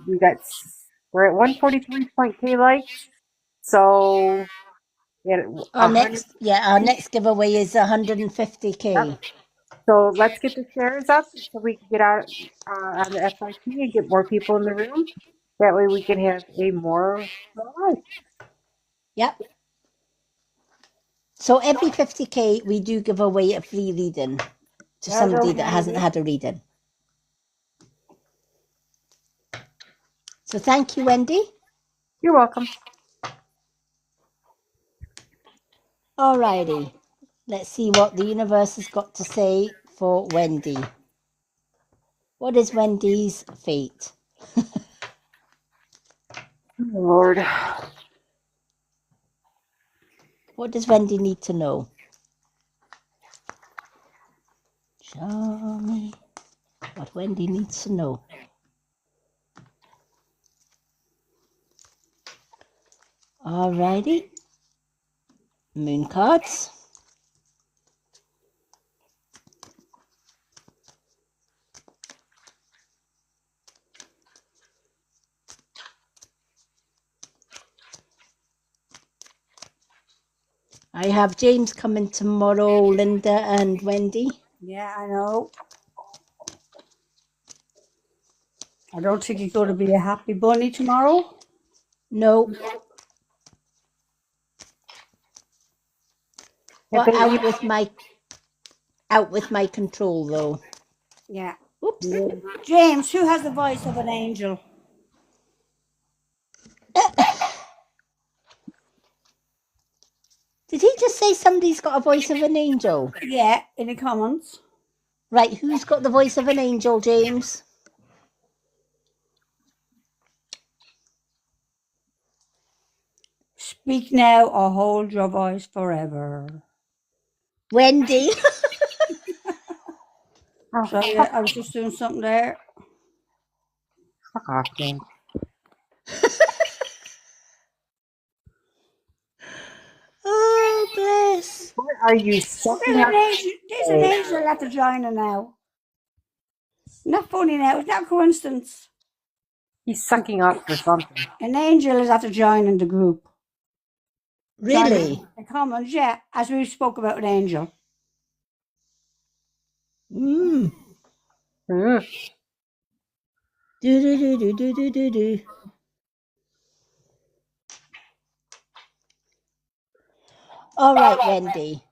we're at 143.k likes. So Our next giveaway is 150k. Yep. So let's get the shares up so we can get out on the FYP and get more people in the room. That way we can have a more live. Yep. So every 50k, we do give away a free reading to somebody that hasn't had a reading. So thank you, Wendy. You're welcome. Alrighty. Let's see what the universe has got to say for Wendy. What is Wendy's fate? Lord. What does Wendy need to know? Show me what Wendy needs to know. Alrighty. Moon cards. I have James coming tomorrow, Linda and Wendy. Yeah, I know. I don't think he's going to be a happy bunny tomorrow. No. But out with my control though. Yeah. Oops. James, who has the voice of an angel? Did he just say somebody's got a voice of an angel? Yeah, in the comments. Right, who's got the voice of an angel, James? Speak now or hold your voice forever. Wendy. Sorry, I was just doing something there. Fuck off, James. Oh, bless. What are you sucking up? There's an angel at the joiner now. Not funny now. It's not a coincidence. He's sucking up for something. An angel is at the joining the group. Really? The comments, yeah, as we spoke about an angel. Mm. Mm. Do. All right, Wendy.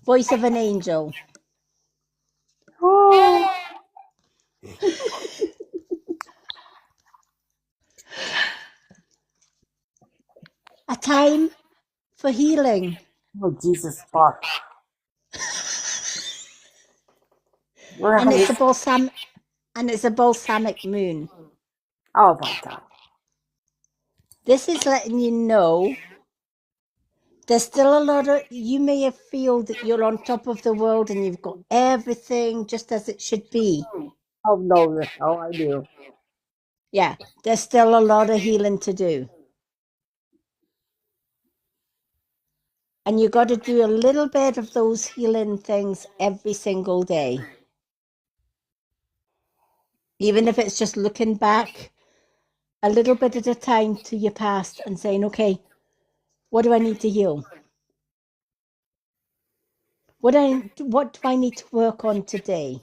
Voice of an angel. Oh. A time for healing. Oh, Jesus fuck. We're And having, it's a balsamic moon. oh my God. This is letting you know there's still a lot of, you may feel that you're on top of the world and you've got everything just as it should be. Oh no, the hell I do. Yeah, there's still a lot of healing to do. And you got to do a little bit of those healing things every single day. Even if it's just looking back a little bit at a time to your past and saying, okay, what do I need to heal? What do I need to work on today?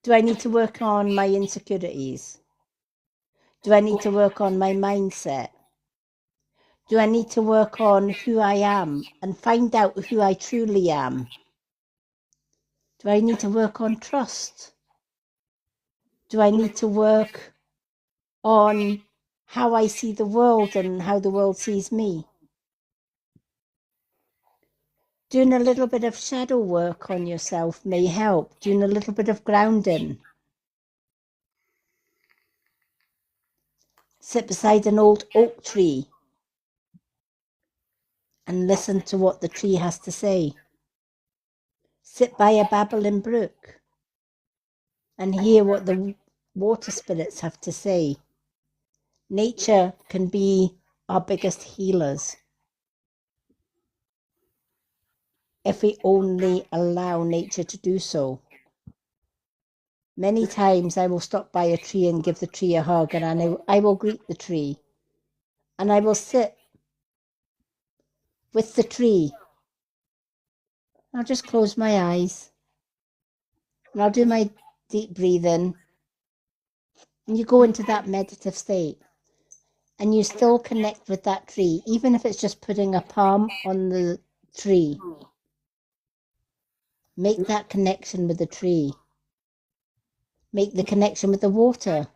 Do I need to work on my insecurities? Do I need to work on my mindset? Do I need to work on who I am and find out who I truly am? Do I need to work on trust? Do I need to work on how I see the world and how the world sees me? Doing a little bit of shadow work on yourself may help. Doing a little bit of grounding. Sit beside an old oak tree and listen to what the tree has to say. Sit by a babbling brook and hear what the water spirits have to say. Nature can be our biggest healers if we only allow nature to do so. Many times I will stop by a tree and give the tree a hug, and I will greet the tree, and I will sit with the tree. I'll just close my eyes and I'll do my deep breathing, and you go into that meditative state and you still connect with that tree, even if it's just putting a palm on the tree. Make that connection with the tree. Make the connection with the water.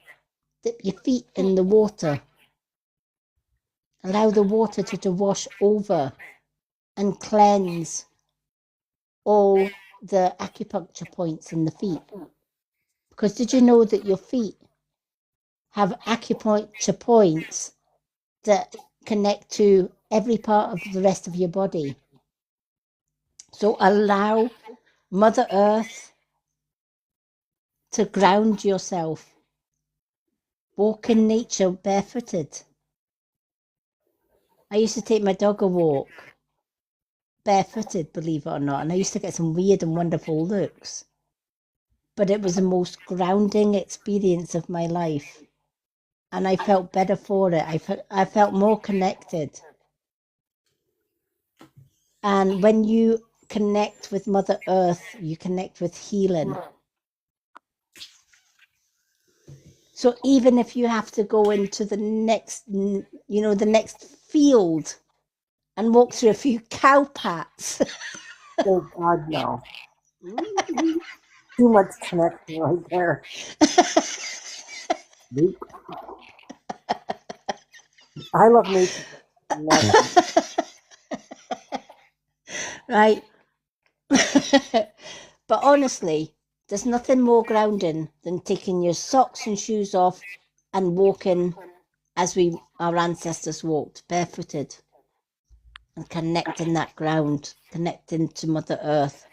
Dip your feet in the water. Allow the water to wash over and cleanse all the acupuncture points in the feet. Because did you know that your feet have acupuncture points that connect to every part of the rest of your body? So allow Mother Earth to ground yourself. Walk in nature barefooted. I used to take my dog a walk barefooted, believe it or not, and I used to get some weird and wonderful looks. But it was the most grounding experience of my life. And I felt better for it. I felt more connected. And when you connect with Mother Earth, you connect with healing. So even if you have to go into the next field and walk through a few cow pats. Oh God, no. Too much connection right there. Nope. I love nature. Right. But honestly, there's nothing more grounding than taking your socks and shoes off and walking as our ancestors walked, barefooted, and connecting that ground, connecting to Mother Earth.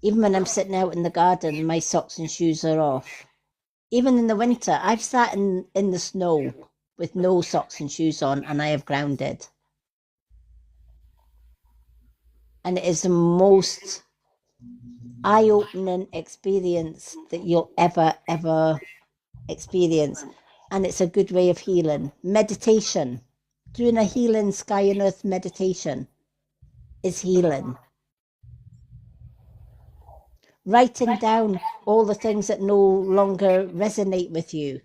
Even when I'm sitting out in the garden, my socks and shoes are off. Even in the winter, I've sat in the snow with no socks and shoes on, and I have grounded. And it is the most eye-opening experience that you'll ever experience. And it's a good way of healing. Meditation, doing a healing sky and earth meditation is healing. Writing down all the things that no longer resonate with you.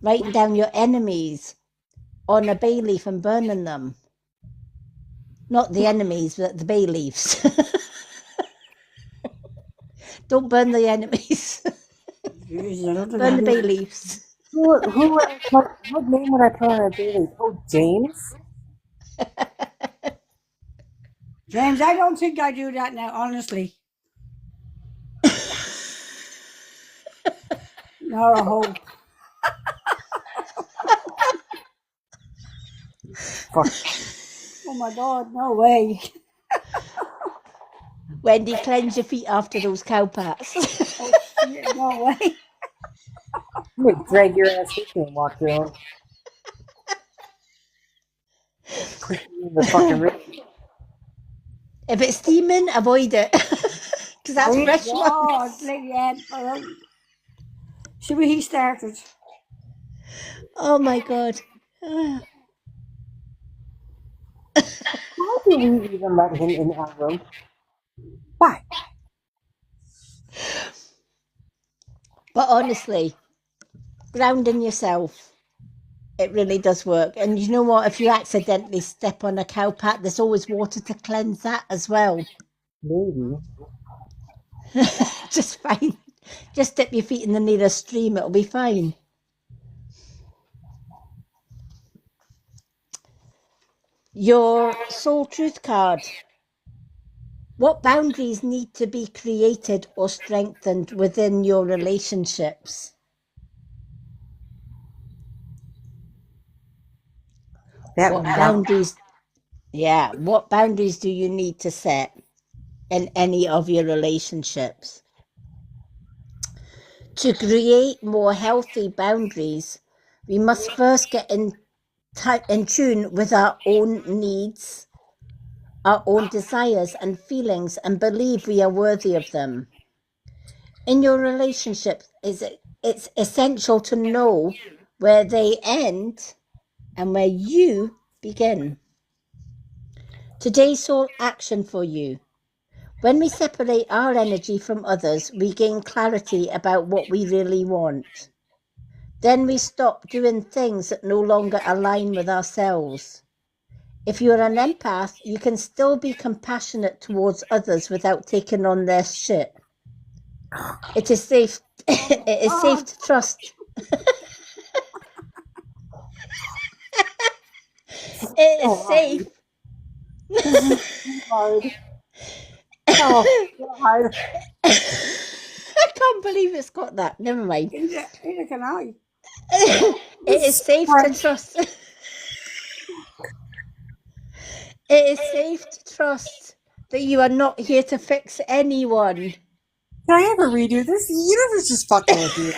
Writing down your enemies on a bay leaf and burning them. Not the enemies, but the bay leaves. Don't burn the enemies. Burn the bay leaves. What name would I put on a daily? Oh, James? James, I don't think I do that now, honestly. Not a hope. Fuck. Oh my God, no way. Wendy, cleanse your feet after those cow pats. Oh shit, no way. I'm gonna drag your ass with me and walk around. Push you in the fucking ribs. If it's steaming, avoid it. Because that's Right? fresh Oh, ones. it's like, yeah. See where he started. Oh my God. Ah. Why do we even let him in our room? Why? But honestly, grounding yourself, it really does work. And you know what? If you accidentally step on a cow pat, there's always water to cleanse that as well. Maybe. Just fine. Just dip your feet in the nearest stream, it'll be fine. Your soul truth card. What boundaries need to be created or strengthened within your relationships? That What one got boundaries, yeah, what boundaries do you need to set in any of your relationships? To create more healthy boundaries, we must first get in tune with our own needs, our own desires and feelings, and believe we are worthy of them. In your relationship, it's essential to know where they end and where you begin. Today's soul action for you. When we separate our energy from others, we gain clarity about what we really want. Then we stop doing things that no longer align with ourselves. If you're an empath, you can still be compassionate towards others without taking on their shit. It is safe. It is safe to trust. It is safe. hard. Oh, God. I can't believe it's got that. Never mind. Neither can I. It is safe to trust. It is safe to trust that you are not here to fix anyone. Can I ever redo this? The universe is fucking with you.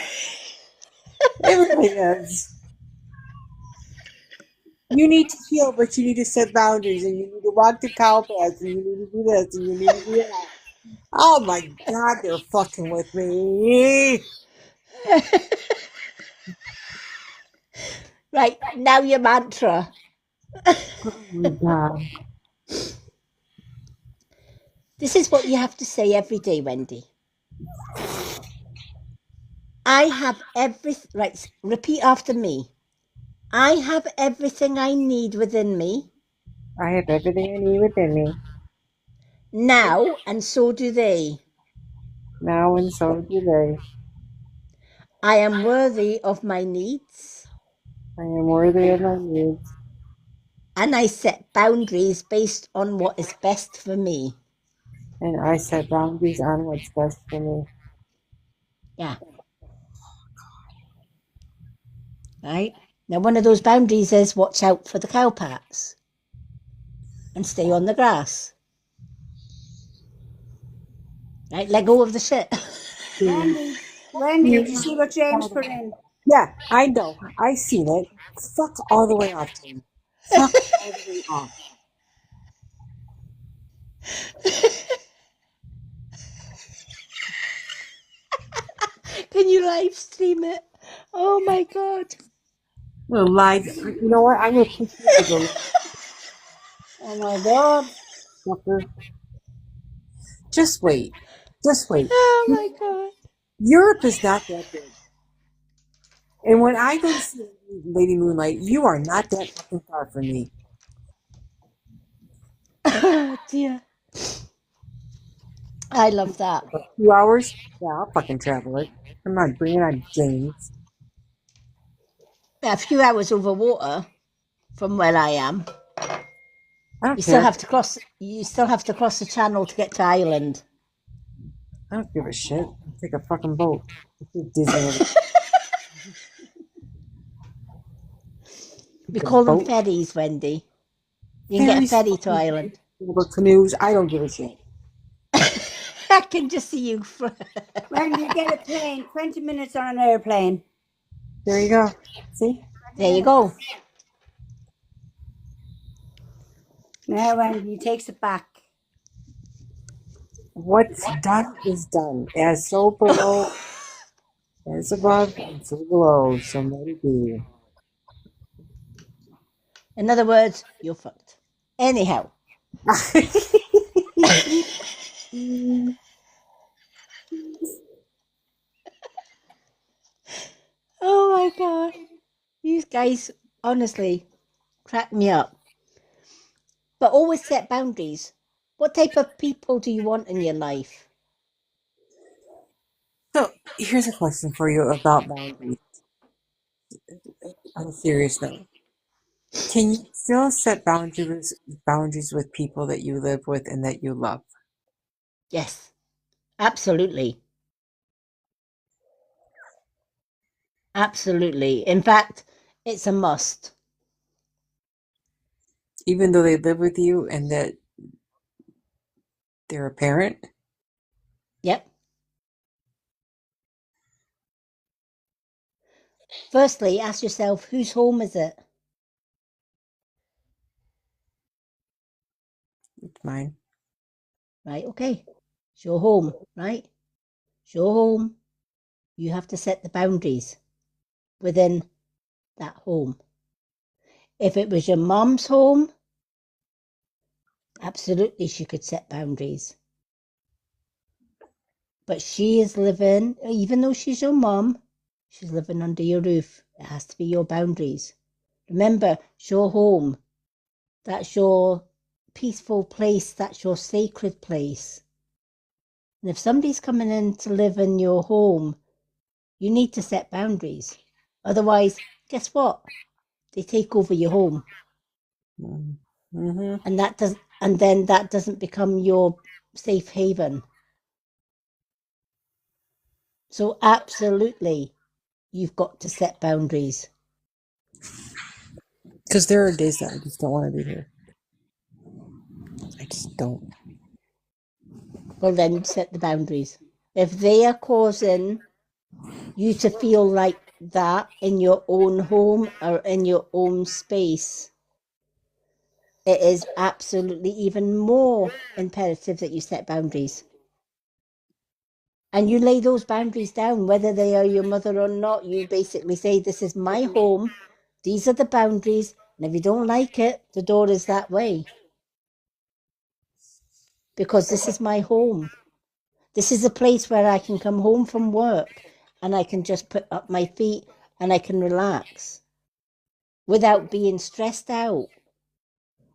It really is. You need to heal, but you need to set boundaries, and you need to walk the cow paths, and you need to do this, and you need to do that. Oh my God, they're fucking with me. Right, now your mantra. Oh my God. This is what you have to say every day, Wendy. I have everything. Right, repeat after me. I have everything I need within me I have everything I need within me now, and so do they. now, and so do they. I am worthy of my needs, I am worthy of my needs, and I set boundaries based on what is best for me. and I set boundaries on what's best for me. Yeah. Right? Now, one of those boundaries is watch out for the cow pats and stay on the grass. Right? Let go of the shit. Wendy, did you see what James put in? Yeah, I know. I seen it. Fuck all the way off, Jane. Fuck all the way off. Can you live stream it? Oh my God. Well, live. You know what? I'm gonna push you to the Oh my God. fucker. Just wait. Just wait. Oh my God. Europe is not that big. And when I go to see Lady Moonlight, you are not that fucking far from me. Oh dear. I love that. About 2 hours? Yeah, I'll fucking travel it. I'm not bringing on James. a few hours over water from where I am. I don't You still care. have to cross. You still have to cross the channel to get to Ireland. I don't give a shit. Take a fucking boat. Disney. We The call them boat. ferries, Wendy. You can get a Ferries. ferry to Ireland. Little canoes. I don't give a shit. I can just see you. When you get a plane, 20 minutes on an airplane. There you go. See? There you go. Now Wendy takes it back. What's done is done. As so below, as above, and so below. So let it be. In other words, you're fucked. Anyhow. Oh my God. You guys honestly crack me up. But always set boundaries. What type of people do you want in your life? So here's a question for you about boundaries. On a serious note, can you still set boundaries with people that you live with and that you love? Yes, absolutely. Absolutely. In fact, it's a must. Even though they live with you and that they're a parent? Yep. Firstly, ask yourself, whose home is it? It's mine. Right, okay. It's your home, right? It's your home. You have to set the boundaries within that home. If it was your mum's home, absolutely she could set boundaries. But she is living, even though she's your mum, she's living under your roof. It has to be your boundaries. Remember, it's your home. That's your peaceful place. That's your sacred place. And if somebody's coming in to live in your home, you need to set boundaries. Otherwise, guess what? They take over your home. Mm-hmm. And then that doesn't become your safe haven. So absolutely, you've got to set boundaries. Because there are days that I just don't want to be here. I just don't. Well, then set the boundaries. If they are causing you to feel like that in your own home or in your own space, it is absolutely even more imperative that you set boundaries. And you lay those boundaries down, whether they are your mother or not. You basically say, this is my home. These are the boundaries. And if you don't like it, the door is that way. Because this is my home. This is a place where I can come home from work and I can just put up my feet and I can relax without being stressed out,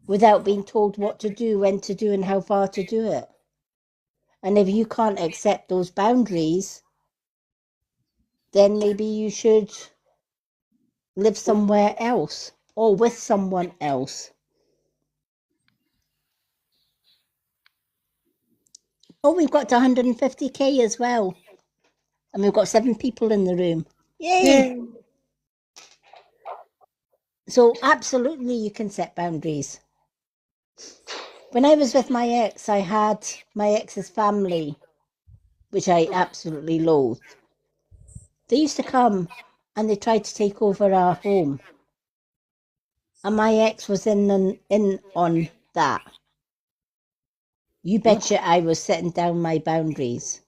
without being told what to do, when to do, and how far to do it. And if you can't accept those boundaries, then maybe you should live somewhere else or with someone else. Oh, we've got to 150k as well. And we've got 7 people in the room. Yay! So absolutely you can set boundaries. When I was with my ex, I had my ex's family, which I absolutely loathed. They used to come and they tried to take over our home. And my ex was in on that. You betcha I was setting down my boundaries.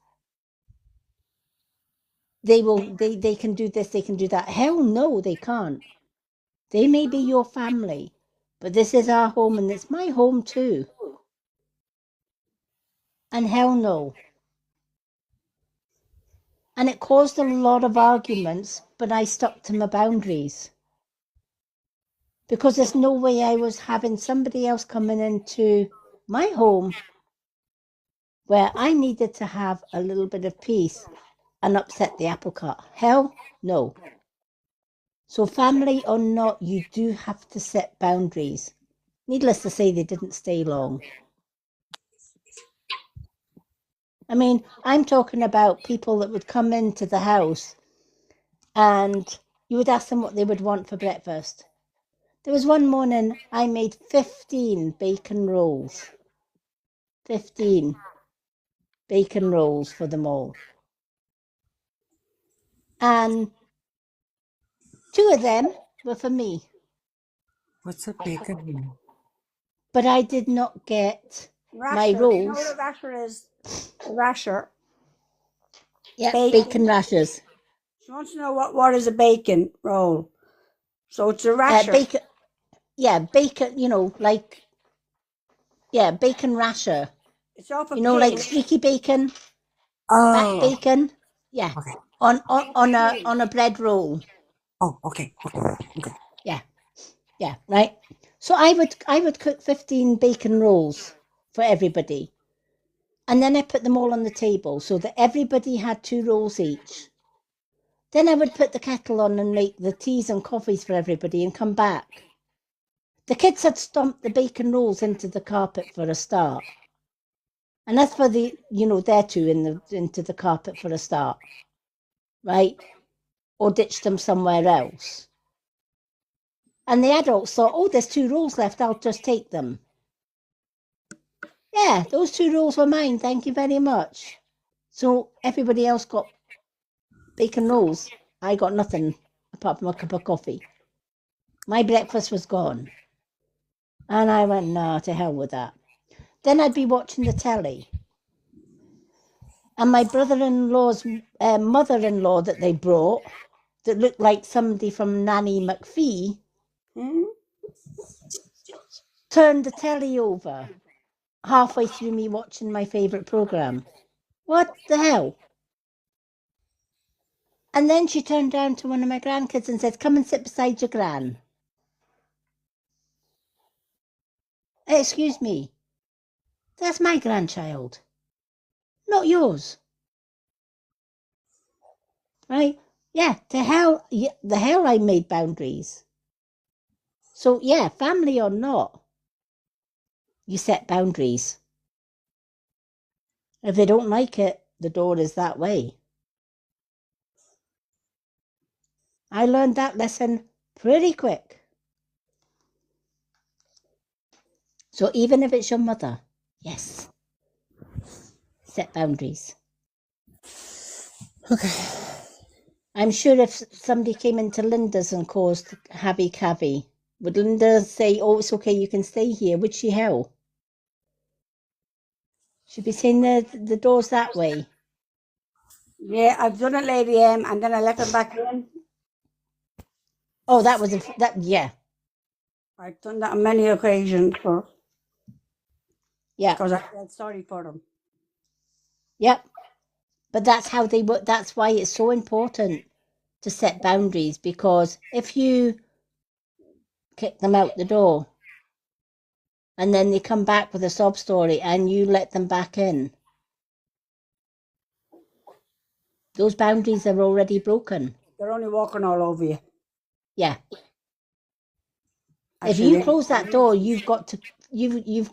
They can do this, they can do that. Hell no, they can't. They may be your family, but this is our home and it's my home too. And hell no. And it caused a lot of arguments, but I stuck to my boundaries. Because there's no way I was having somebody else coming into my home where I needed to have a little bit of peace and upset the apple cart. Hell no. So family or not, you do have to set boundaries. Needless to say, they didn't stay long. I mean, I'm talking about people that would come into the house and you would ask them what they would want for breakfast. There was one morning I made 15 bacon rolls. 15 bacon rolls for them all. And 2 of them were for me. What's a bacon? But I did not get my Rasher. You know rolls. what a rasher is? A rasher. Yeah, Bacon. bacon rashers. She wants to know what is a bacon roll. So it's a rasher. Bacon, yeah, bacon, you know, like, yeah, bacon rasher. It's off a You know, like pig. streaky bacon, back Oh, bacon. Yeah, okay. on a bread roll. Oh, okay. Yeah, right. So I would cook 15 bacon rolls for everybody. And then I put them all on the table so that everybody had 2 rolls each. Then I would put the kettle on and make the teas and coffees for everybody and come back. The kids had stomped the bacon rolls into the carpet for a start. And that's for the, you know, their 2 into the carpet for a start. Right? Or ditched them somewhere else. And the adults thought, oh, there's 2 rolls left, I'll just take them. Yeah, those 2 rolls were mine, thank you very much. So everybody else got bacon rolls. I got nothing apart from a cup of coffee. My breakfast was gone. And I went, nah, to hell with that. Then I'd be watching the telly. And my brother-in-law's mother-in-law that they brought, that looked like somebody from Nanny McPhee, turned the telly over halfway through me watching my favourite programme. What the hell? And then she turned down to one of my grandkids and said, come and sit beside your gran. Excuse me, that's my grandchild, not yours. Right? Yeah, the hell I made boundaries. So yeah, family or not, you set boundaries. If they don't like it, the door is that way. I learned that lesson pretty quick. So even if it's your mother, yes, set boundaries. Okay. I'm sure if somebody came into Linda's and caused Habby Cabby, would Linda say, oh, it's okay, you can stay here? Would she hell? She'd be saying the door's that way. Yeah, I've done it, Lady M, and then I let them back in. Oh, that was, yeah. I've done that on many occasions Yeah. because I felt sorry for them. Yep. But that's how they work. That's why it's so important to set boundaries, because if you kick them out the door and then they come back with a sob story and you let them back in, those boundaries are already broken. They're only walking all over you. Yeah. Actually, If you close that door, you've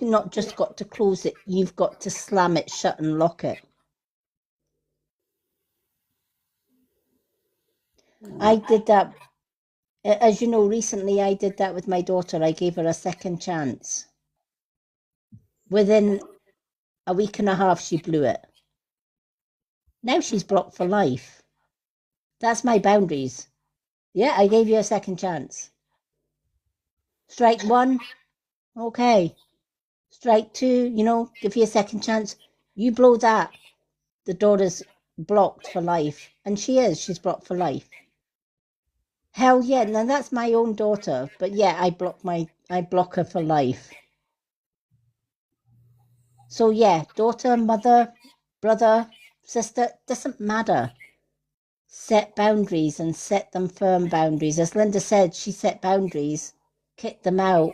not just got to close it, you've got to slam it shut and lock it. I did that, as you know, recently I did that with my daughter. I gave her a second chance. Within a week and a half, she blew it. Now she's blocked for life. That's my boundaries. Yeah, I gave you a second chance. Strike 1, okay. Strike 2, give you a second chance. You blow that, the door is blocked for life. And she's blocked for life. Hell yeah, now that's my own daughter, but yeah, I block her for life. So yeah, daughter, mother, brother, sister, doesn't matter. Set boundaries and set them firm boundaries. As Linda said, she set boundaries, kicked them out,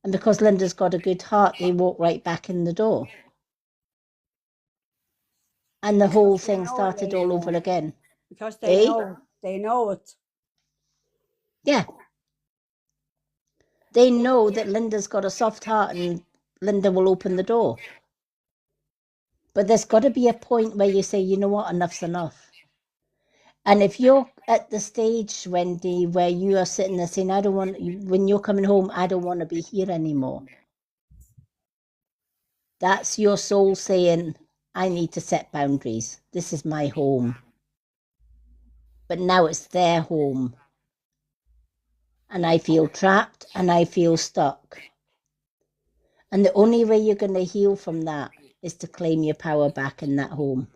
and because Linda's got a good heart, they walk right back in the door. And the whole thing started all over again. Because they know it. Yeah. They know that Linda's got a soft heart and Linda will open the door. But there's got to be a point where you say, you know what, enough's enough. And if you're at the stage, Wendy, where you are sitting there saying, I don't want, when you're coming home, I don't want to be here anymore. That's your soul saying, I need to set boundaries. This is my home. But now it's their home. And I feel trapped and I feel stuck. And the only way you're going to heal from that is to claim your power back in that home.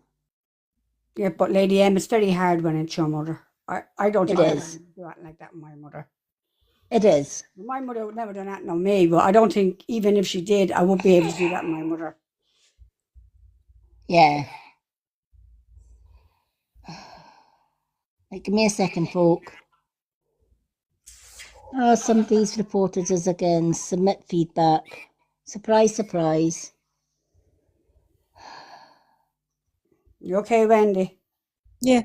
Yeah, but Lady M, it's very hard when it's your mother. I don't It think I is. would do that like that with my mother. It is. My mother would never do that on me, but I don't think even if she did, I would be able to do that with my mother. Yeah. Like, give me a second, folk. Oh, somebody's reported us again. Submit feedback. Surprise, surprise. You okay, Wendy? Yeah.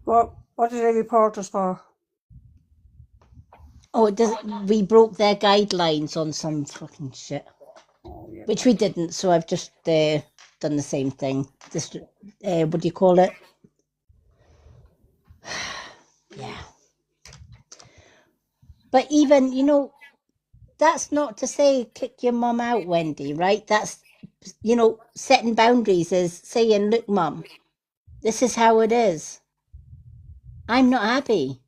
What did they report us for? Oh, it does. We broke their guidelines on some fucking shit, Oh, yeah. which we didn't. So I've just done the same thing. Just what do you call it? Yeah. But even, you know, that's not to say kick your mum out, Wendy, right? That's, you know, setting boundaries is saying, look, mum, this is how it is. I'm not happy.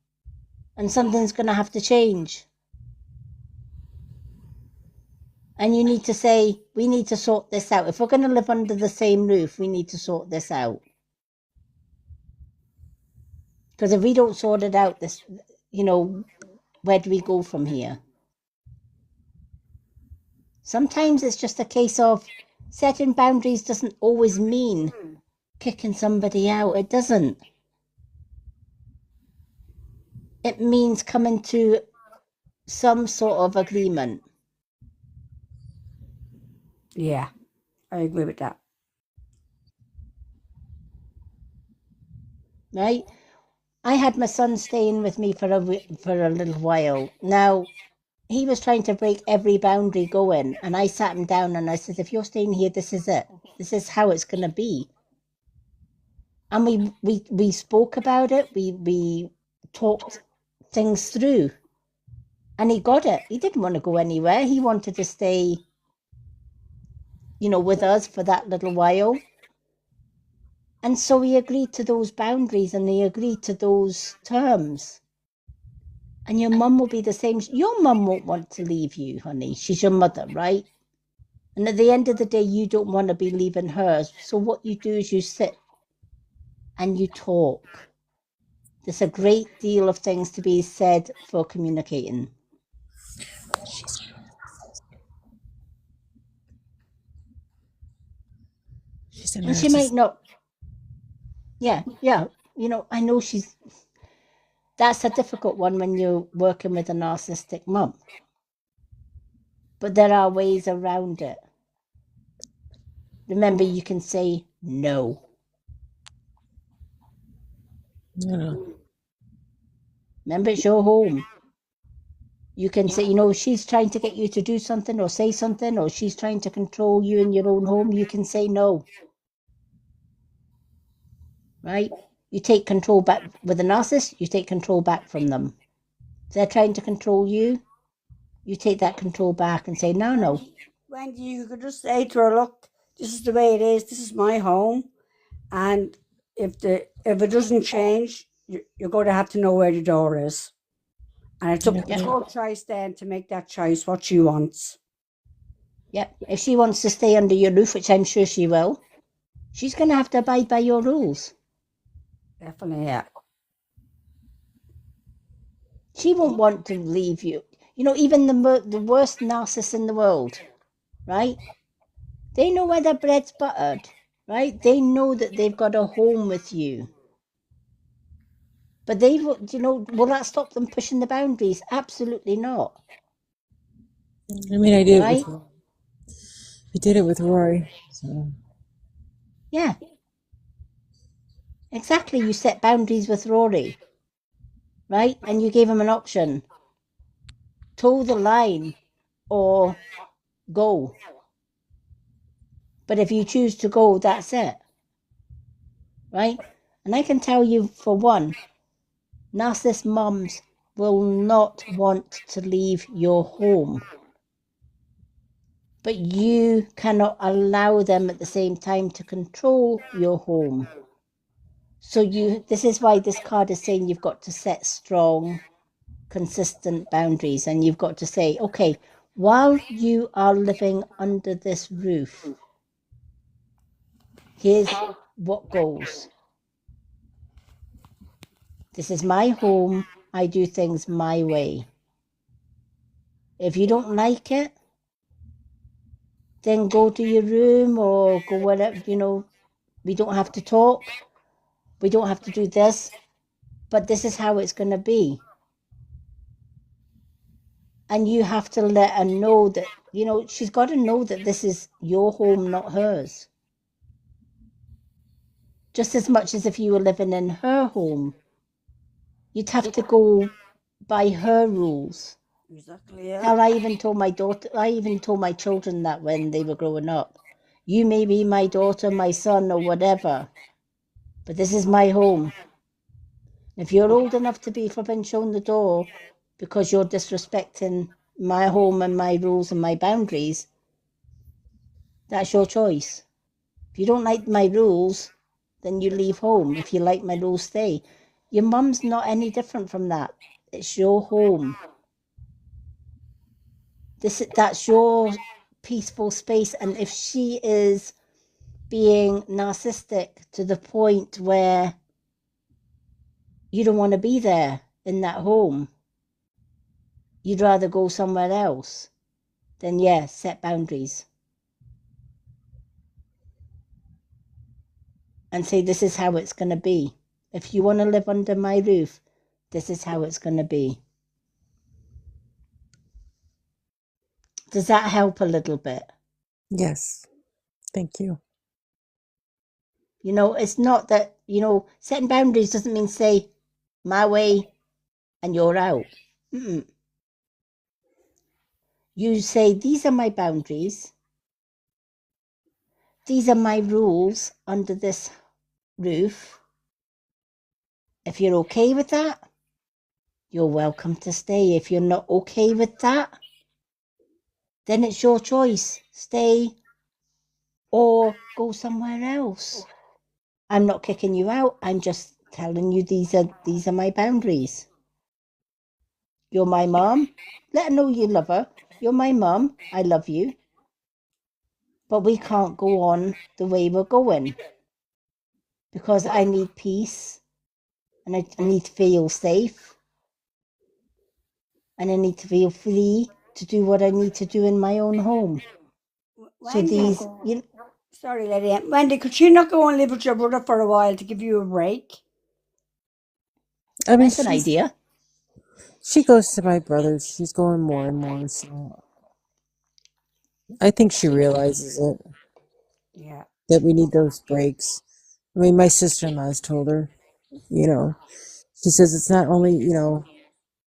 And something's going to have to change. And you need to say, we need to sort this out. If we're going to live under the same roof, we need to sort this out. Because if we don't sort it out, this, you know, where do we go from here? Sometimes it's just a case of setting boundaries doesn't always mean kicking somebody out. It doesn't. It means coming to some sort of agreement. Yeah, I agree with that. Right? I had my son staying with me for a little while. Now, he was trying to break every boundary going, and I sat him down and I said, if you're staying here, this is it. This is how it's going to be. And we spoke about it. We talked things through. And he got it. He didn't want to go anywhere. He wanted to stay, you know, with us for that little while. And so he agreed to those boundaries and he agreed to those terms. And your mum will be the same. Your mum won't want to leave you, honey. She's your mother, right? And at the end of the day, you don't want to be leaving hers. So what you do is you sit and you talk. There's a great deal of things to be said for communicating. And she might not. Yeah. You know, I know that's a difficult one when you're working with a narcissistic mum. But there are ways around it. Remember, you can say no. Yeah. Remember, it's your home. You can say, you know, she's trying to get you to do something or say something, or she's trying to control you in your own home. You can say no. Right? You take control back with a narcissist, you take control back from them. If they're trying to control you, you take that control back and say, no. Wendy, you could just say to her, look, this is the way it is. This is my home. And if it doesn't change, you're going to have to know where the door is. And it's up to her choice then to make that choice, what she wants. Yep. If she wants to stay under your roof, which I'm sure she will, she's going to have to abide by your rules. Definitely, yeah. She won't want to leave you. You know, even the worst narcissists in the world, right? They know where their bread's buttered, right? They know that they've got a home with you. But will that stop them pushing the boundaries? Absolutely not. I mean, I did right? it with Roy. I did it with Roy. So. Yeah. Exactly, you set boundaries with Rory, right? And you gave him an option: toe the line or go. But if you choose to go, that's it, right? And I can tell you for one, narcissist mums will not want to leave your home. But you cannot allow them at the same time to control your home. So this is why this card is saying you've got to set strong, consistent boundaries, and you've got to say, okay, while you are living under this roof, here's what goes. This is my home. I do things my way. If you don't like it, then go to your room or go wherever, we don't have to talk. We don't have to do this, but this is how it's going to be. And you have to let her know that, she's got to know that this is your home, not hers. Just as much as if you were living in her home, you'd have to go by her rules. Exactly, yeah. Hell, I even told my children that when they were growing up. You may be my daughter, my son, or whatever, but this is my home. If you're old enough to be flipping shown the door because you're disrespecting my home and my rules and my boundaries, that's your choice. If you don't like my rules, then you leave home. If you like my rules, stay. Your mum's not any different from that. It's your home. That's your peaceful space. And if she is being narcissistic to the point where you don't want to be there in that home, you'd rather go somewhere else, then yeah, set boundaries. And say, this is how it's going to be. If you want to live under my roof, this is how it's going to be. Does that help a little bit? Yes. Thank you. It's not that, setting boundaries doesn't mean say, my way and you're out. Mm-mm. You say, these are my boundaries. These are my rules under this roof. If you're okay with that, you're welcome to stay. If you're not okay with that, then it's your choice. Stay or go somewhere else. I'm not kicking you out. I'm just telling you these are my boundaries. You're my mom. Let her know you love her. You're my mom. I love you. But we can't go on the way we're going because I need peace and I need to feel safe and I need to feel free to do what I need to do in my own home. So Wendy, these, sorry, Lady Ann. Wendy, could she not go and live with your brother for a while to give you a break? I mean, that's an idea. she goes to my brother's. She's going more and more, so I think she realizes it, Yeah. that we need those breaks. I mean, my sister-in-law has told her, she says it's not only,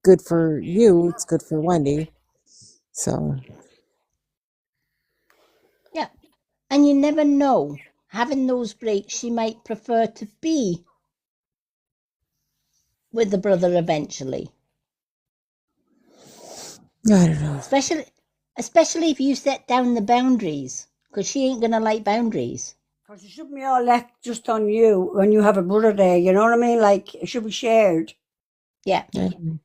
good for you, it's good for Wendy. So, Yeah. And you never know. Having those breaks, she might prefer to be with the brother eventually. I don't know. Especially if you set down the boundaries, because she ain't gonna like boundaries. Because it shouldn't be all left just on you when you have a brother there, you know what I mean? Like, it should be shared. Yeah. I-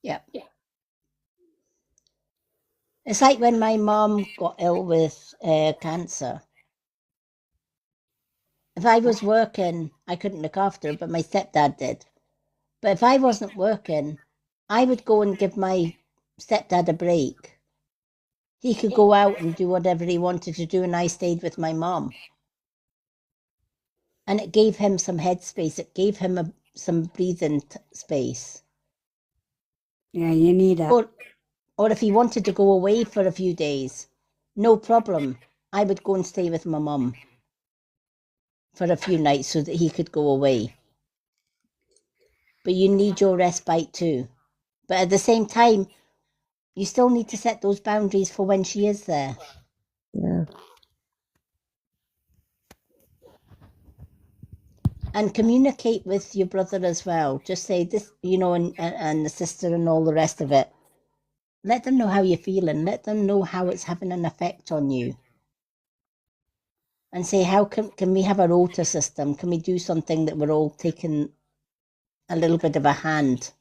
Yeah. It's like when my mom got ill with cancer. If I was working, I couldn't look after her, but my stepdad did. But if I wasn't working, I would go and give my stepdad a break. He could go out and do whatever he wanted to do, and I stayed with my mom. And it gave him some headspace. It gave him some breathing space. Yeah, you need that. Or if he wanted to go away for a few days, no problem. I would go and stay with my mum. for a few nights so that he could go away. But you need your respite too. But at the same time, you still need to set those boundaries for when she is there. Yeah. And communicate with your brother as well. Just say this, you know, and the sister and all the rest of it. Let them know how you're feeling. Let them know how it's having an effect on you. And say, how can we have a rota system? Can we do something that we're all taking a little bit of a hand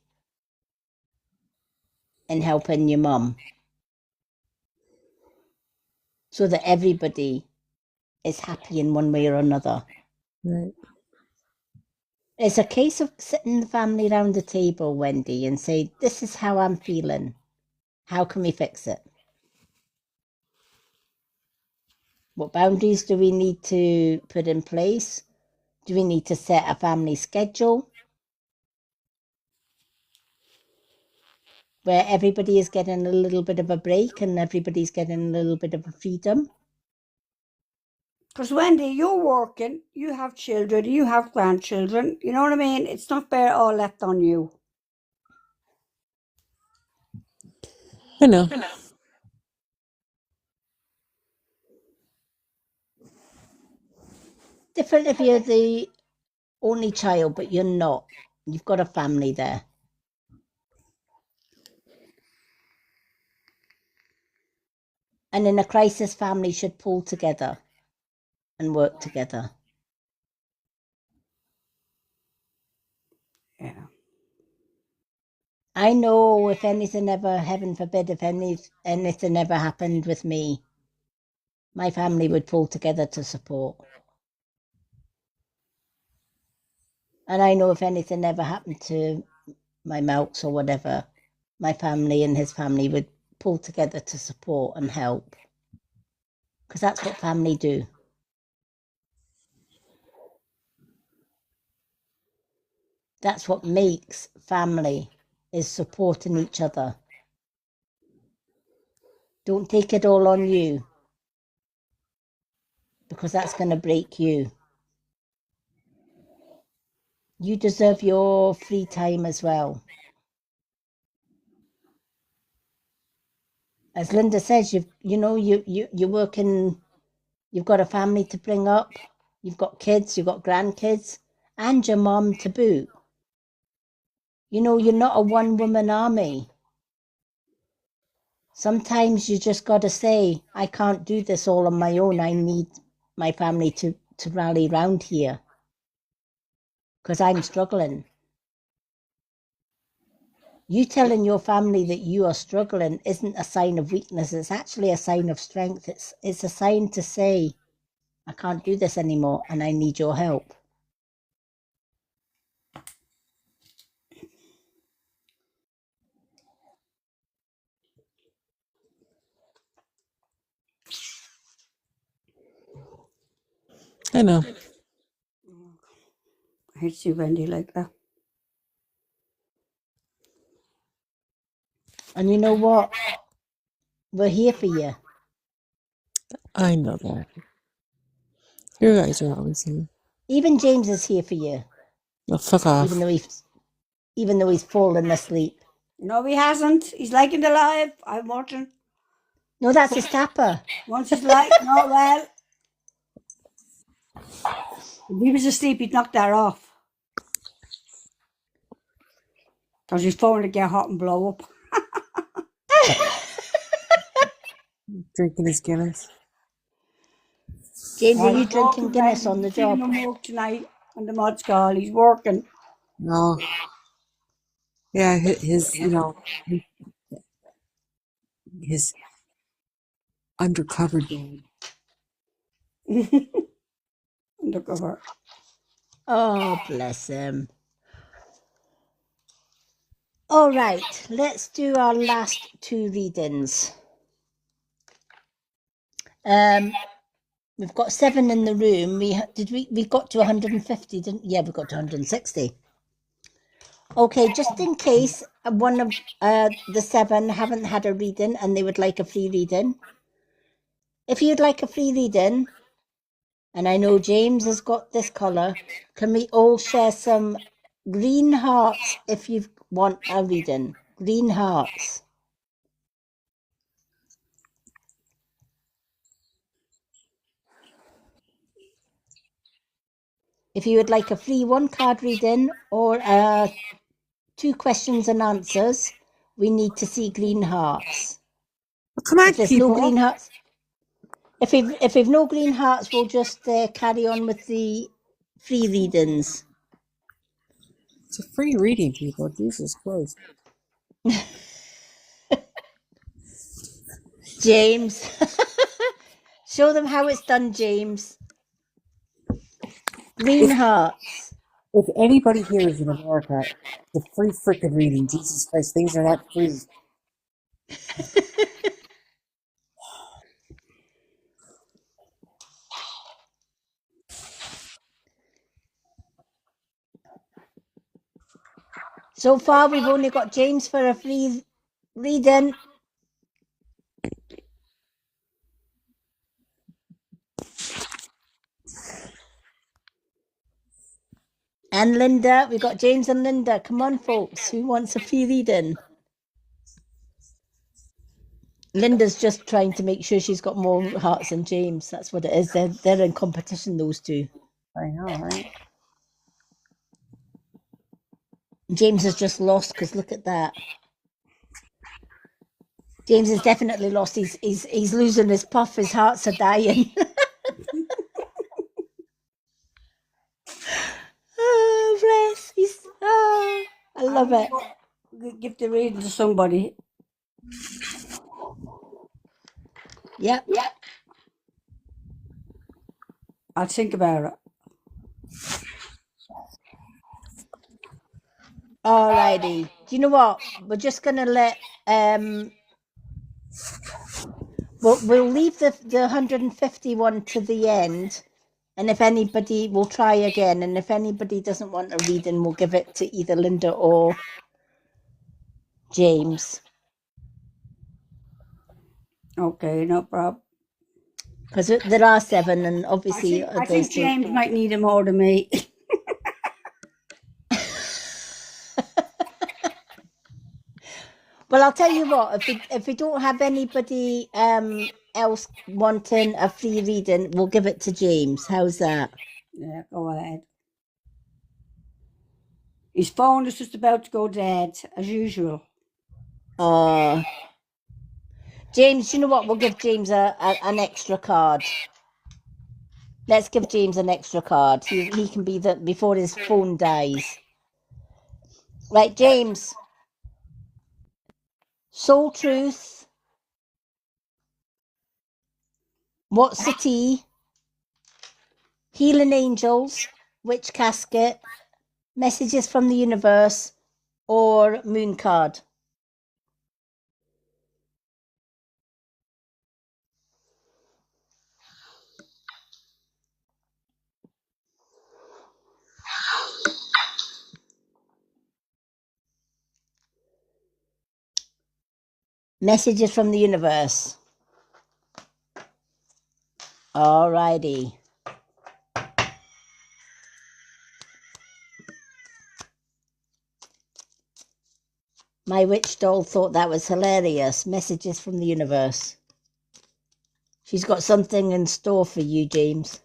in helping your mum? So that everybody is happy in one way or another. Right. It's a case of sitting the family around the table, Wendy, and say, this is how I'm feeling. How can we fix it? What boundaries do we need to put in place? Do we need to set a family schedule where everybody is getting a little bit of a break and everybody's getting a little bit of a freedom? Because Wendy, you're working, you have children, you have grandchildren. You know what I mean? It's not fair all left on you. I know. Different if you're the only child, but you're not. You've got a family there. And in a crisis, family should pull together and work together. Yeah. I know if anything ever, heaven forbid, if anything ever happened with me, my family would pull together to support. And I know if anything ever happened to my Melks or whatever, my family and his family would pull together to support and help. Because that's what family do. That's what makes family, is supporting each other. Don't take it all on you, because that's going to break you. You deserve your free time as well. As Linda says, you're working, you've got a family to bring up, you've got kids, you've got grandkids, and your mom to boot. You know, you're not a one-woman army. Sometimes you just got to say, I can't do this all on my own. I need my family to rally round here because I'm struggling. You telling your family that you are struggling isn't a sign of weakness. It's actually a sign of strength. It's a sign to say, I can't do this anymore and I need your help. I know. I hate to see Wendy like that. And you know what? We're here for you. I know that. You guys are always here. Even James is here for you, Oh, fuck off. even though he's fallen asleep. No, he hasn't. He's liking the live. I'm watching. No, that's his tapper. Once he's like, no, well. If he was asleep, he'd knock that off. Because his phone would get hot and blow up. Drinking his Guinness. James, are you He's drinking working, Guinness Wendy. on the He's giving job? him work tonight on the mod's call. He's working. No. Yeah, his his undercover dad. Look at her. Oh, bless him. All right, let's do our last two readings. We've got 7 in the room. We got to 150, didn't? Yeah, we got to 160. Okay, just in case one of the 7 haven't had a reading and they would like a free reading. If you'd like a free reading, And I know James has got this colour. Can we all share some green hearts if you want a reading? Green hearts. If you would like a free 1-card reading or 2 questions and answers, we need to see green hearts. Come on, If there's people. no green hearts, if we've no green hearts, we'll just carry on with the free readings. It's a free reading, people. Jesus Christ. James, show them how it's done, James. Green hearts. If anybody here is in America, it's a free freaking reading. Jesus Christ, things are not free. So far, we've only got James for a free reading. And Linda, we've got James and Linda. Come on, folks. Who wants a free reading? Linda's just trying to make sure she's got more hearts than James. That's what it is. They're in competition, those two. I know, right? James has just lost because look at that. James has definitely lost. He's losing his puff. His hearts are dying. Oh, bless. I love it. Give the reading to somebody. Yep. I'll think about it. Alrighty. Do you know what? We're just gonna let we'll leave the 151 to the end, and if anybody, we'll try again, and if anybody doesn't want a reading, we'll give it to either Linda or James. Okay, no problem. Because there are 7, and obviously I think James might need him more than me. Well, I'll tell you what, if we don't have anybody else wanting a free reading, we'll give it to James. How's that? Yeah, go ahead. His phone is just about to go dead, as usual. James, you know what? We'll give James an extra card. Let's give James an extra card. He can be before his phone dies. Right, James. Soul Truth. What's the Tea? Healing Angels. Witch Casket. Messages from the Universe. Or Moon Card. Messages from the Universe. Alrighty. My witch doll thought that was hilarious. Messages from the Universe. She's got something in store for you, James.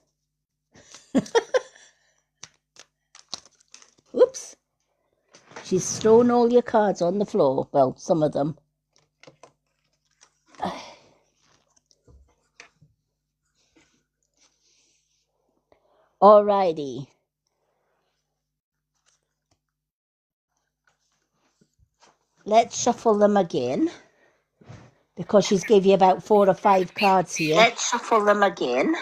Oops. She's thrown all your cards on the floor. Well, some of them. Alrighty. Let's shuffle them again. Because she's gave you about 4 or 5 cards here. Let's shuffle them again.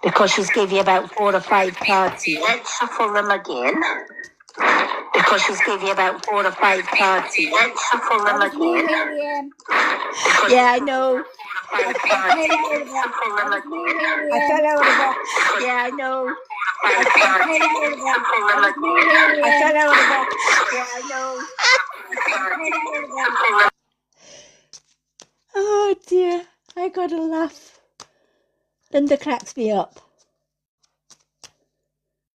Because she's gave you about 4 or 5 cards here. Let's shuffle them again. Because she's gave you about 4 or 5 cards here. Let's shuffle them again. Yeah, I know. I fell out of the box. Yeah, I know. I fell out of the box. Yeah, I know. Oh dear, I gotta laugh. Linda cracks me up.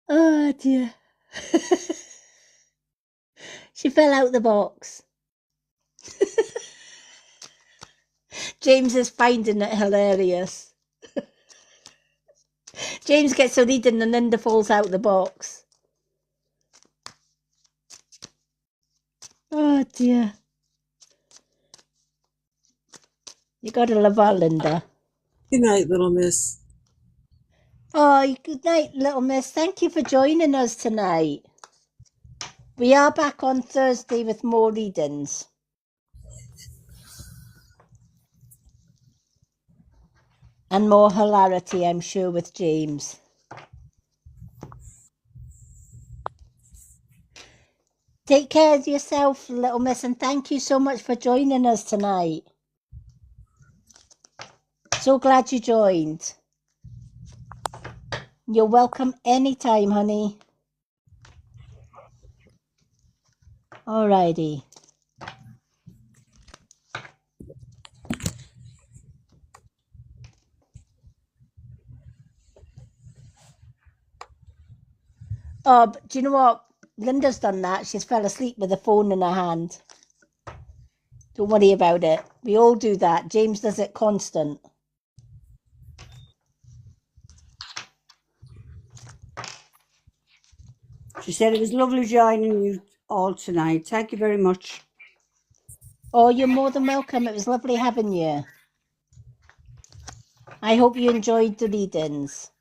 Oh dear. She fell out the box. James is finding it hilarious. James gets a reading and Linda falls out the box. Oh dear. You gotta love our Linda. Good night, little miss. Oh, good night, little miss. Thank you for joining us tonight. We are back on Thursday with more readings. And more hilarity, I'm sure, with James. Take care of yourself, little miss, and thank you so much for joining us tonight. So glad you joined. You're welcome anytime, honey. Alrighty. Oh, but do you know what? Linda's done that. She's fell asleep with the phone in her hand. Don't worry about it. We all do that. James does it constant. She said it was lovely joining you all tonight. Thank you very much. Oh, you're more than welcome. It was lovely having you. I hope you enjoyed the readings.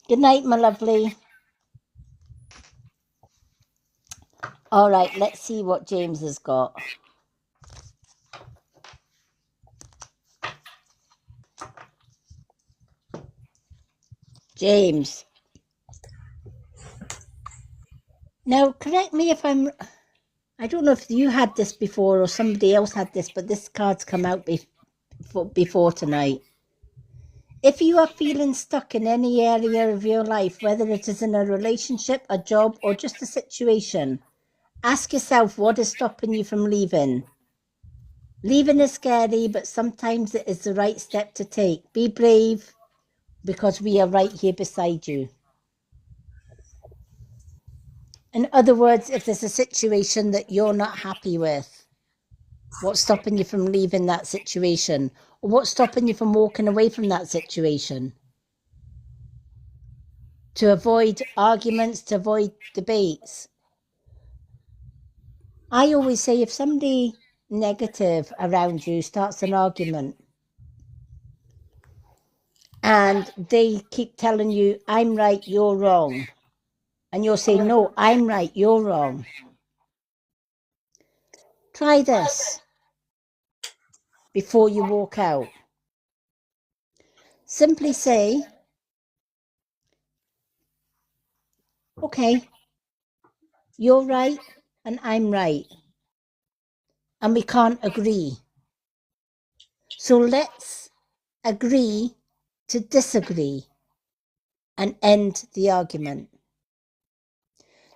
Good night, my lovely. All right, let's see what James has got. James. Now, correct me if I don't know if you had this before or somebody else had this, but this card's come out before tonight. If you are feeling stuck in any area of your life, whether it is in a relationship, a job, or just a situation, ask yourself what is stopping you from leaving. Leaving is scary, but sometimes it is the right step to take. Be brave, because we are right here beside you. In other words, if there's a situation that you're not happy with, what's stopping you from leaving that situation? Or what's stopping you from walking away from that situation? To avoid arguments, to avoid debates. I always say if somebody negative around you starts an argument and they keep telling you, I'm right, you're wrong, and you're saying, no, I'm right, you're wrong. Try this before you walk out. Simply say, okay, you're right and I'm right, and we can't agree. So let's agree to disagree and end the argument.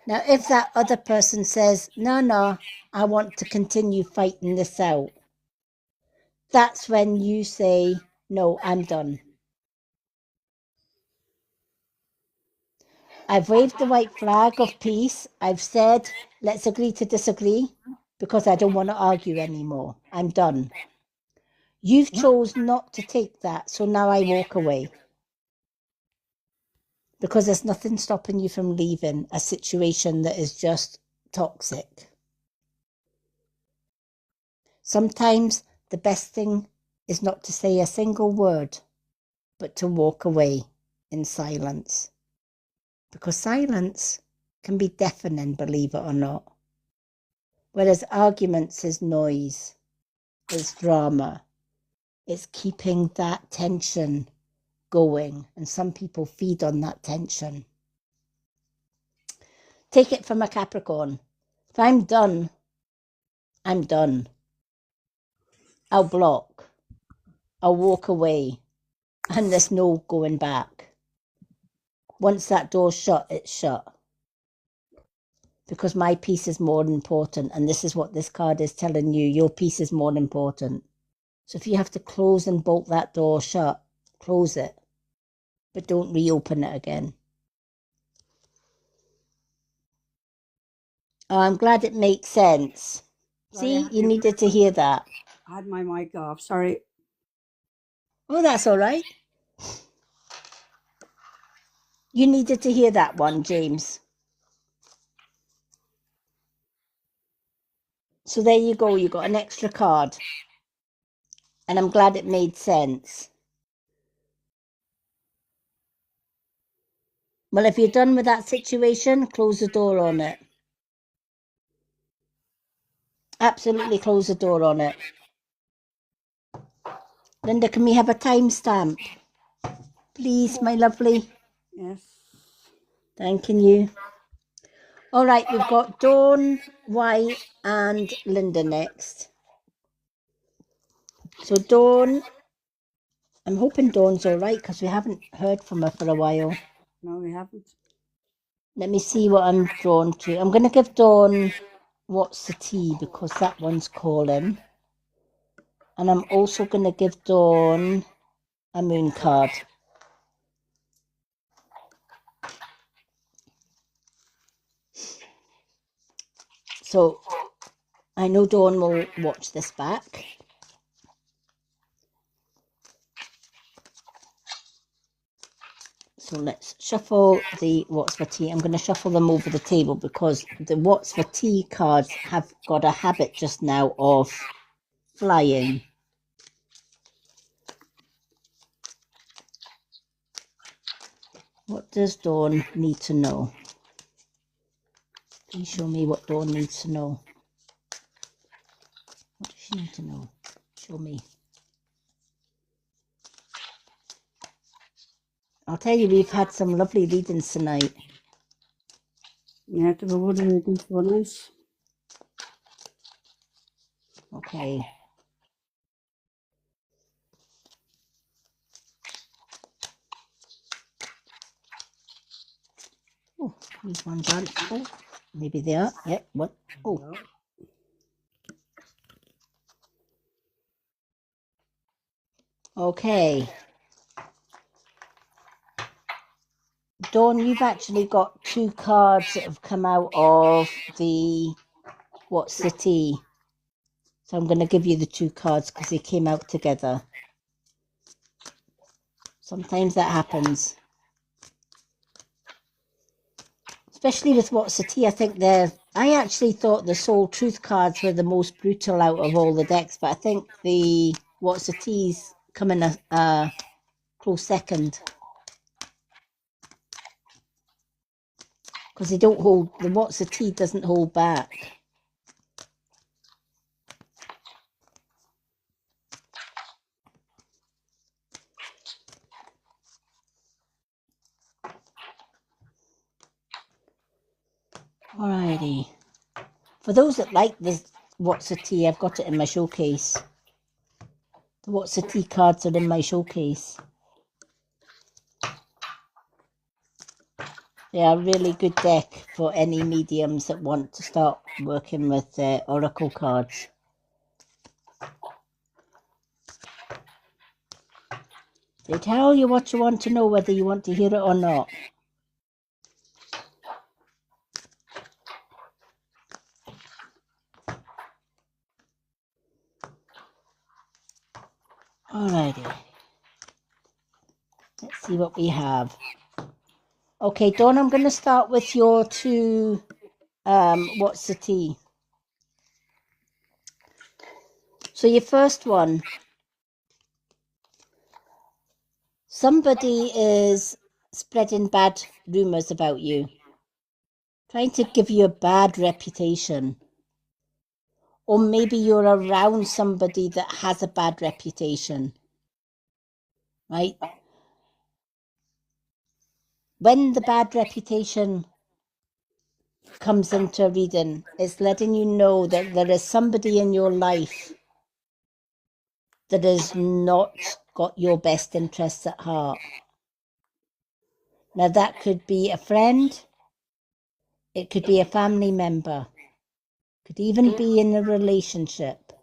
Now, if that other person says, no, I want to continue fighting this out, that's when you say, no, I'm done. I've waved the white flag of peace. I've said, let's agree to disagree because I don't want to argue anymore. I'm done. You've chosen not to take that, so now I walk away. Because there's nothing stopping you from leaving a situation that is just toxic. Sometimes the best thing is not to say a single word, but to walk away in silence. Because silence can be deafening, believe it or not. Whereas arguments is noise, is drama. It's keeping that tension going, and some people feed on that tension. Take it from a Capricorn. If I'm done, I'm done. I'll block. I'll walk away, and there's no going back. Once that door's shut, it's shut. Because my peace is more important, and this is what this card is telling you. Your peace is more important. So if you have to close and bolt that door shut, close it. but don't reopen it again. Oh, I'm glad it makes sense. Sorry, See, you needed to hear that. I had my mic off. Sorry. Oh, that's all right. You needed to hear that one, James. So there you go. You got an extra card. And I'm glad it made sense. Well, if you're done with that situation, close the door on it. Absolutely close the door on it. Linda, can we have a timestamp? Please, my lovely. Yes. Thanking you. All right, we've got Dawn, Y, and Linda next. So Dawn, I'm hoping Dawn's all right because we haven't heard from her for a while. No, we haven't. Let me see what I'm drawn to. I'm going to give Dawn What's the Tea because that one's calling. And I'm also going to give Dawn a moon card. So I know Dawn will watch this back. So let's shuffle the What's for Tea. I'm going to shuffle them over the table because the What's for Tea cards have got a habit just now of flying. What does Dawn need to know? Please show me what Dawn needs to know. What does she need to know? Show me. I'll tell you, we've had some lovely readings tonight. Yeah, to be good reading for us. Okay. Oh, these ones aren't. Oh, maybe they are. Yeah, what? Oh. Okay. Dawn, you've actually got 2 cards that have come out of the What's the Tea. So I'm going to give you the 2 cards because they came out together. Sometimes that happens. Especially with What's the Tea, I think I actually thought the Soul Truth cards were the most brutal out of all the decks, but I think the What's the Tea's come in a close second. Because they don't hold, the What's the Tea doesn't hold back. Alrighty. For those that like this What's the Tea, I've got it in my showcase. The What's the Tea cards are in my showcase. They are a really good deck for any mediums that want to start working with oracle cards. They tell you what you want to know, whether you want to hear it or not. Alrighty. Let's see what we have. Okay, Dawn, I'm going to start with your 2 What's the Tea. So your first one. Somebody is spreading bad rumours about you. Trying to give you a bad reputation. Or maybe you're around somebody that has a bad reputation. Right? When the bad reputation comes into a reading, it's letting you know that there is somebody in your life that has not got your best interests at heart. Now that could be a friend, it could be a family member, could even be in a relationship.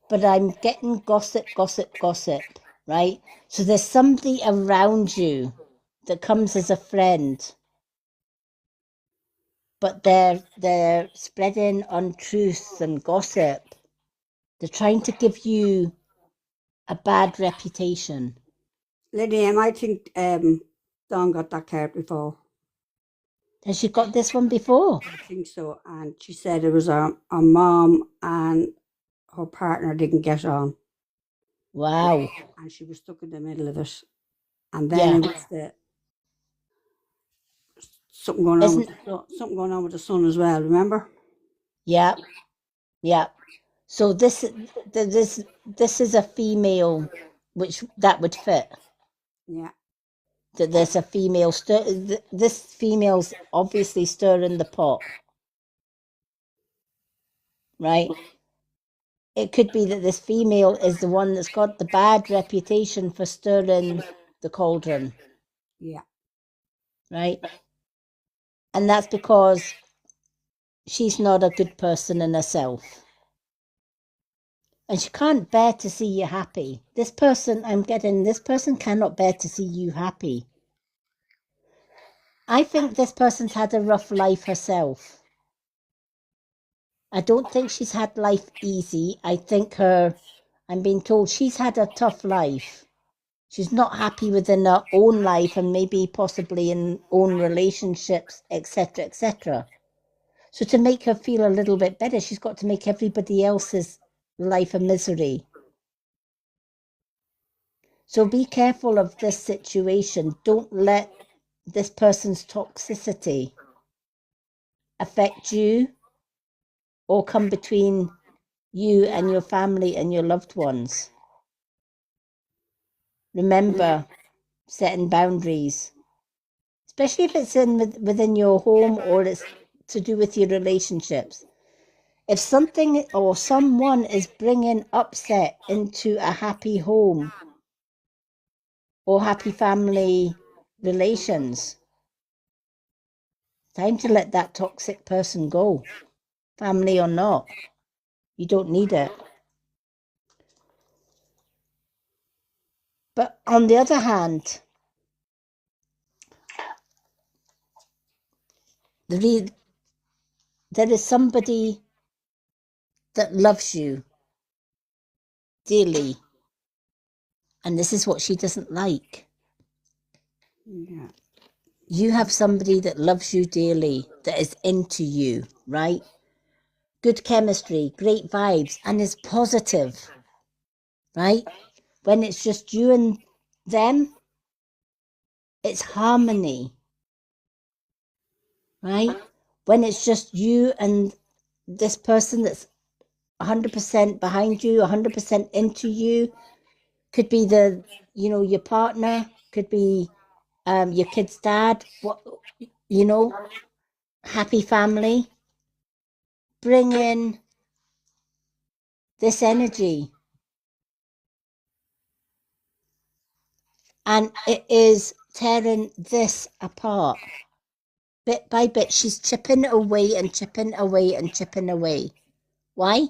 But I'm getting gossip, gossip, gossip. right? So there's somebody around you that comes as a friend, but they're spreading untruths and gossip. They're trying to give you a bad reputation. Lady M, I think Dawn got that card before. Has she got this one before? I think so. And she said it was her mom and her partner didn't get on. Wow. And she was stuck in the middle of it. And then Yeah. it was something going on with Isn't something going on with the son as well, remember? yeah, yeah. So this is a female, which that would fit. Yeah. That there's a female this female's obviously stirring the pot, right? It could be that this female is the one that's got the bad reputation for stirring the cauldron, Yeah. right? And that's because she's not a good person in herself. And she can't bear to see you happy. This person cannot bear to see you happy. I think this person's had a rough life herself. I don't think she's had life easy. I'm being told she's had a tough life. She's not happy within her own life and maybe possibly in own relationships, etc., etc. So to make her feel a little bit better, she's got to make everybody else's life a misery. So be careful of this situation. Don't let this person's toxicity affect you or come between you and your family and your loved ones. Remember setting boundaries, especially if it's within your home or it's to do with your relationships. If something or someone is bringing upset into a happy home or happy family relations, time to let that toxic person go, family or not. You don't need it. But on the other hand, there is somebody that loves you dearly, and this is what she doesn't like. Yeah. You have somebody that loves you dearly, that is into you, right? Good chemistry, great vibes, and is positive, right? When it's just you and them, it's harmony, right? When it's just you and this person that's 100% behind you, 100% into you, could be your partner, could be your kid's dad, happy family. Bring in this energy. And it is tearing this apart. Bit by bit, she's chipping away and chipping away and chipping away. Why?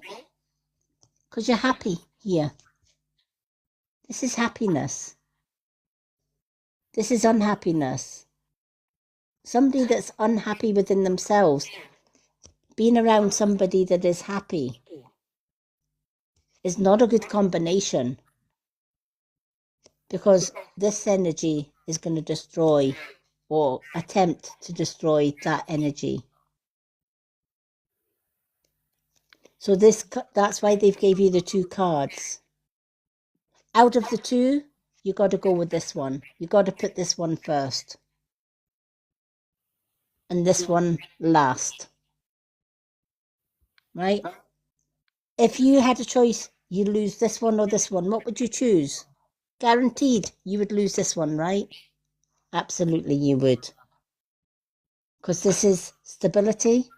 Because you're happy here. This is happiness. This is unhappiness. Somebody that's unhappy within themselves, being around somebody that is happy is not a good combination, because this energy is going to destroy or attempt to destroy that energy. So that's why they've gave you the two cards. Out of the two, you got to go with this one. You got to put this one first. And this one last. Right? If you had a choice, you lose this one or this one, what would you choose? Guaranteed you would lose this one, right? Absolutely you would. Because this is stability,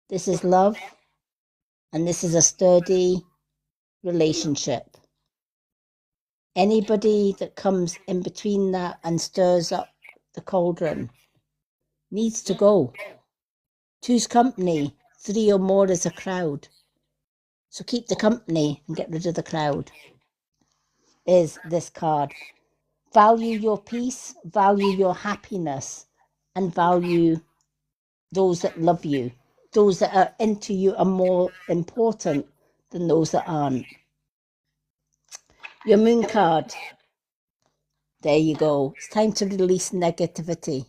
this is love, and this is a sturdy relationship. Anybody that comes in between that and stirs up the cauldron needs to go. Two's company, three or more is a crowd. So keep the company and get rid of the crowd. is this card. Value your peace, value your happiness, and value those that love you. Those that are into you are more important than those that aren't. Your moon card. There you go. It's time to release negativity.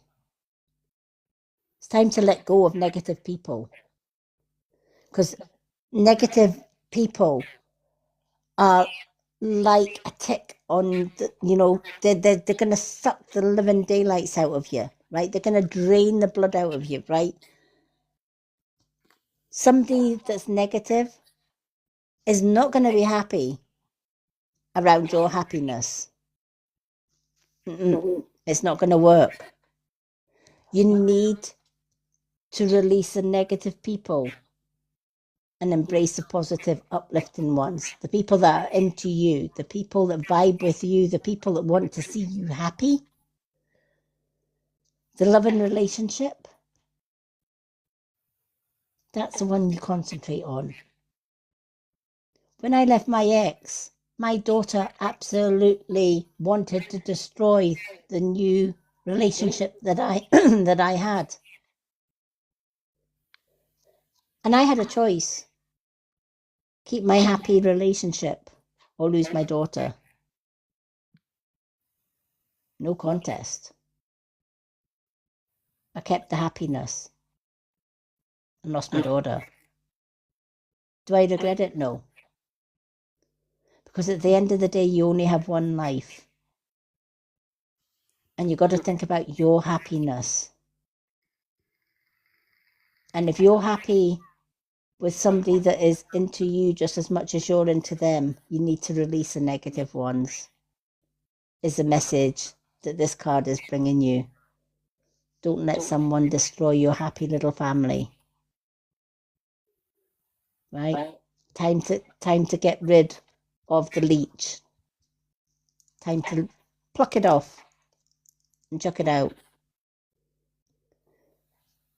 It's time to let go of negative people. Because negative people are like a tick on the, they're going to suck the living daylights out of you, right? They're going to drain the blood out of you, right? Somebody that's negative is not going to be happy around your happiness. It's not going to work. You need to release the negative people and embrace the positive, uplifting ones. The people that are into you, the people that vibe with you, the people that want to see you happy. The loving relationship, that's the one you concentrate on. When I left my ex, my daughter absolutely wanted to destroy the new relationship that I that I had. And I had a choice. Keep my happy relationship or lose my daughter. No contest. I kept the happiness and lost my daughter. Do I regret it? No. Because at the end of the day, you only have one life. And you've got to think about your happiness. And if you're happy with somebody that is into you just as much as you're into them, you need to release the negative ones, is the message that this card is bringing you. Don't let someone destroy your happy little family. Right? Time to get rid of the leech. Time to pluck it off and chuck it out.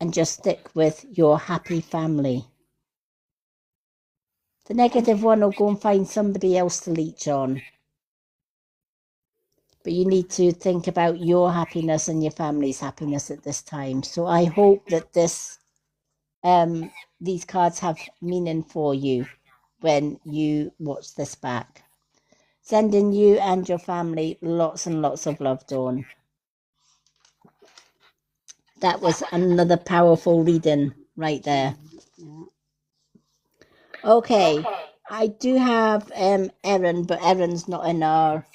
And just stick with your happy family. The negative one will go and find somebody else to leech on. But you need to think about your happiness and your family's happiness at this time. So I hope that these cards have meaning for you when you watch this back. Sending you and your family lots and lots of love, Dawn. That was another powerful reading right there. Yeah. Okay, I do have Erin, but Erin's not in our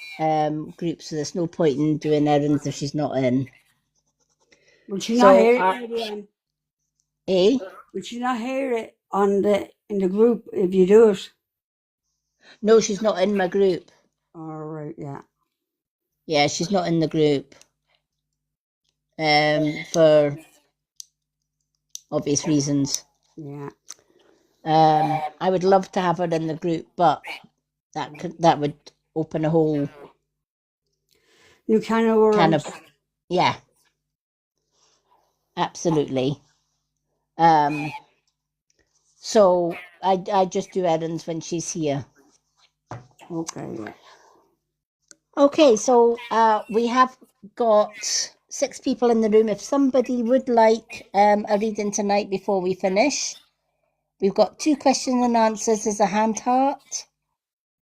group, so there's no point in doing Erin's if she's not in. Will she So, not hear it, Lady Anne? Eh? Will she not hear it in the group if you do it? No, she's not in my group. All right, yeah. Yeah, she's not in the group. For obvious reasons. Yeah. I would love to have her in the group, but that would open a whole You can of kind worms. of, yeah, absolutely. So I just do Erin's when she's here. Okay, yeah. Okay, so we have got 6 people in the room. If somebody would like a reading tonight before we finish, we've got 2 question and answers as a hand heart,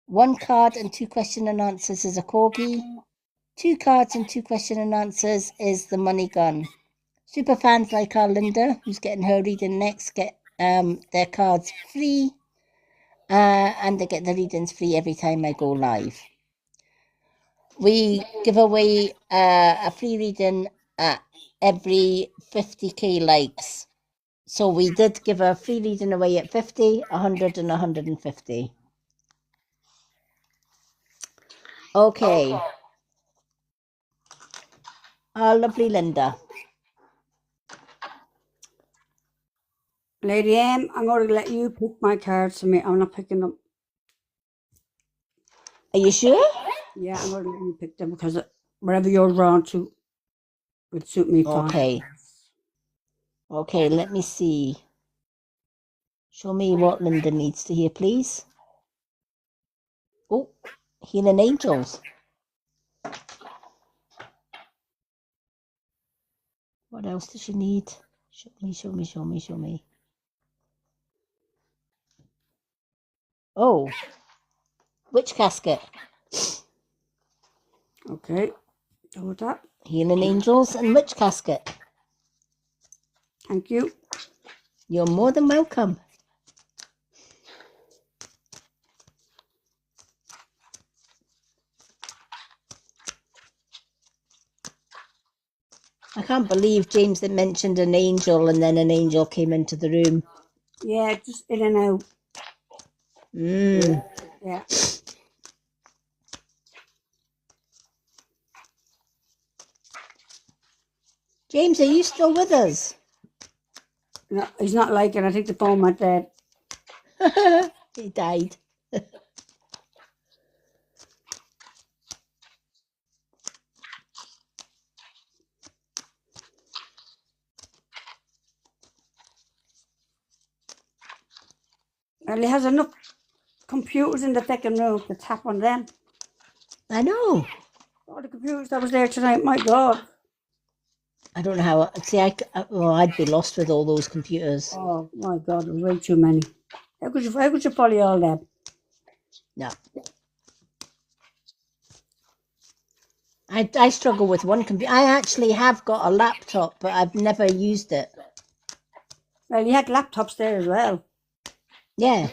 1 card and 2 question and answers as a corgi, 2 cards and 2 question and answers is the money gun. Super fans like our Linda, who's getting her reading next, get their cards free, and they get the readings free every time I go live. We give away a free reading at every 50k likes. So we did give a free reading away at 50, 100 and 150. Okay. Our lovely Linda. Lady M, I'm going to let you pick my cards for me. I'm not picking them. Are you sure? Yeah, I'm going to let you pick them because wherever you're drawn to would suit me fine. Okay. Okay, let me see. Show me what Linda needs to hear, please. Oh, Healing angels. What else does she need? Show me, show me, show me, show me. Oh, witch casket. Okay. Go with that. Healing angels and witch casket. Thank you. You're more than welcome. I can't believe James had mentioned an angel and then an angel came into the room. Yeah, just in and out. Yeah. James, are you still with us? No, he's not liking. I think the phone went dead. He died. Well, he has enough computers in the second room to tap on them. I know. All the computers that was there tonight, my God. I don't know how. See, I'd be lost with all those computers. Oh, my God, there was way too many. How could you follow all them? No. I struggle with one computer. I actually have got a laptop, but I've never used it. Well, he had laptops there as well. Yeah.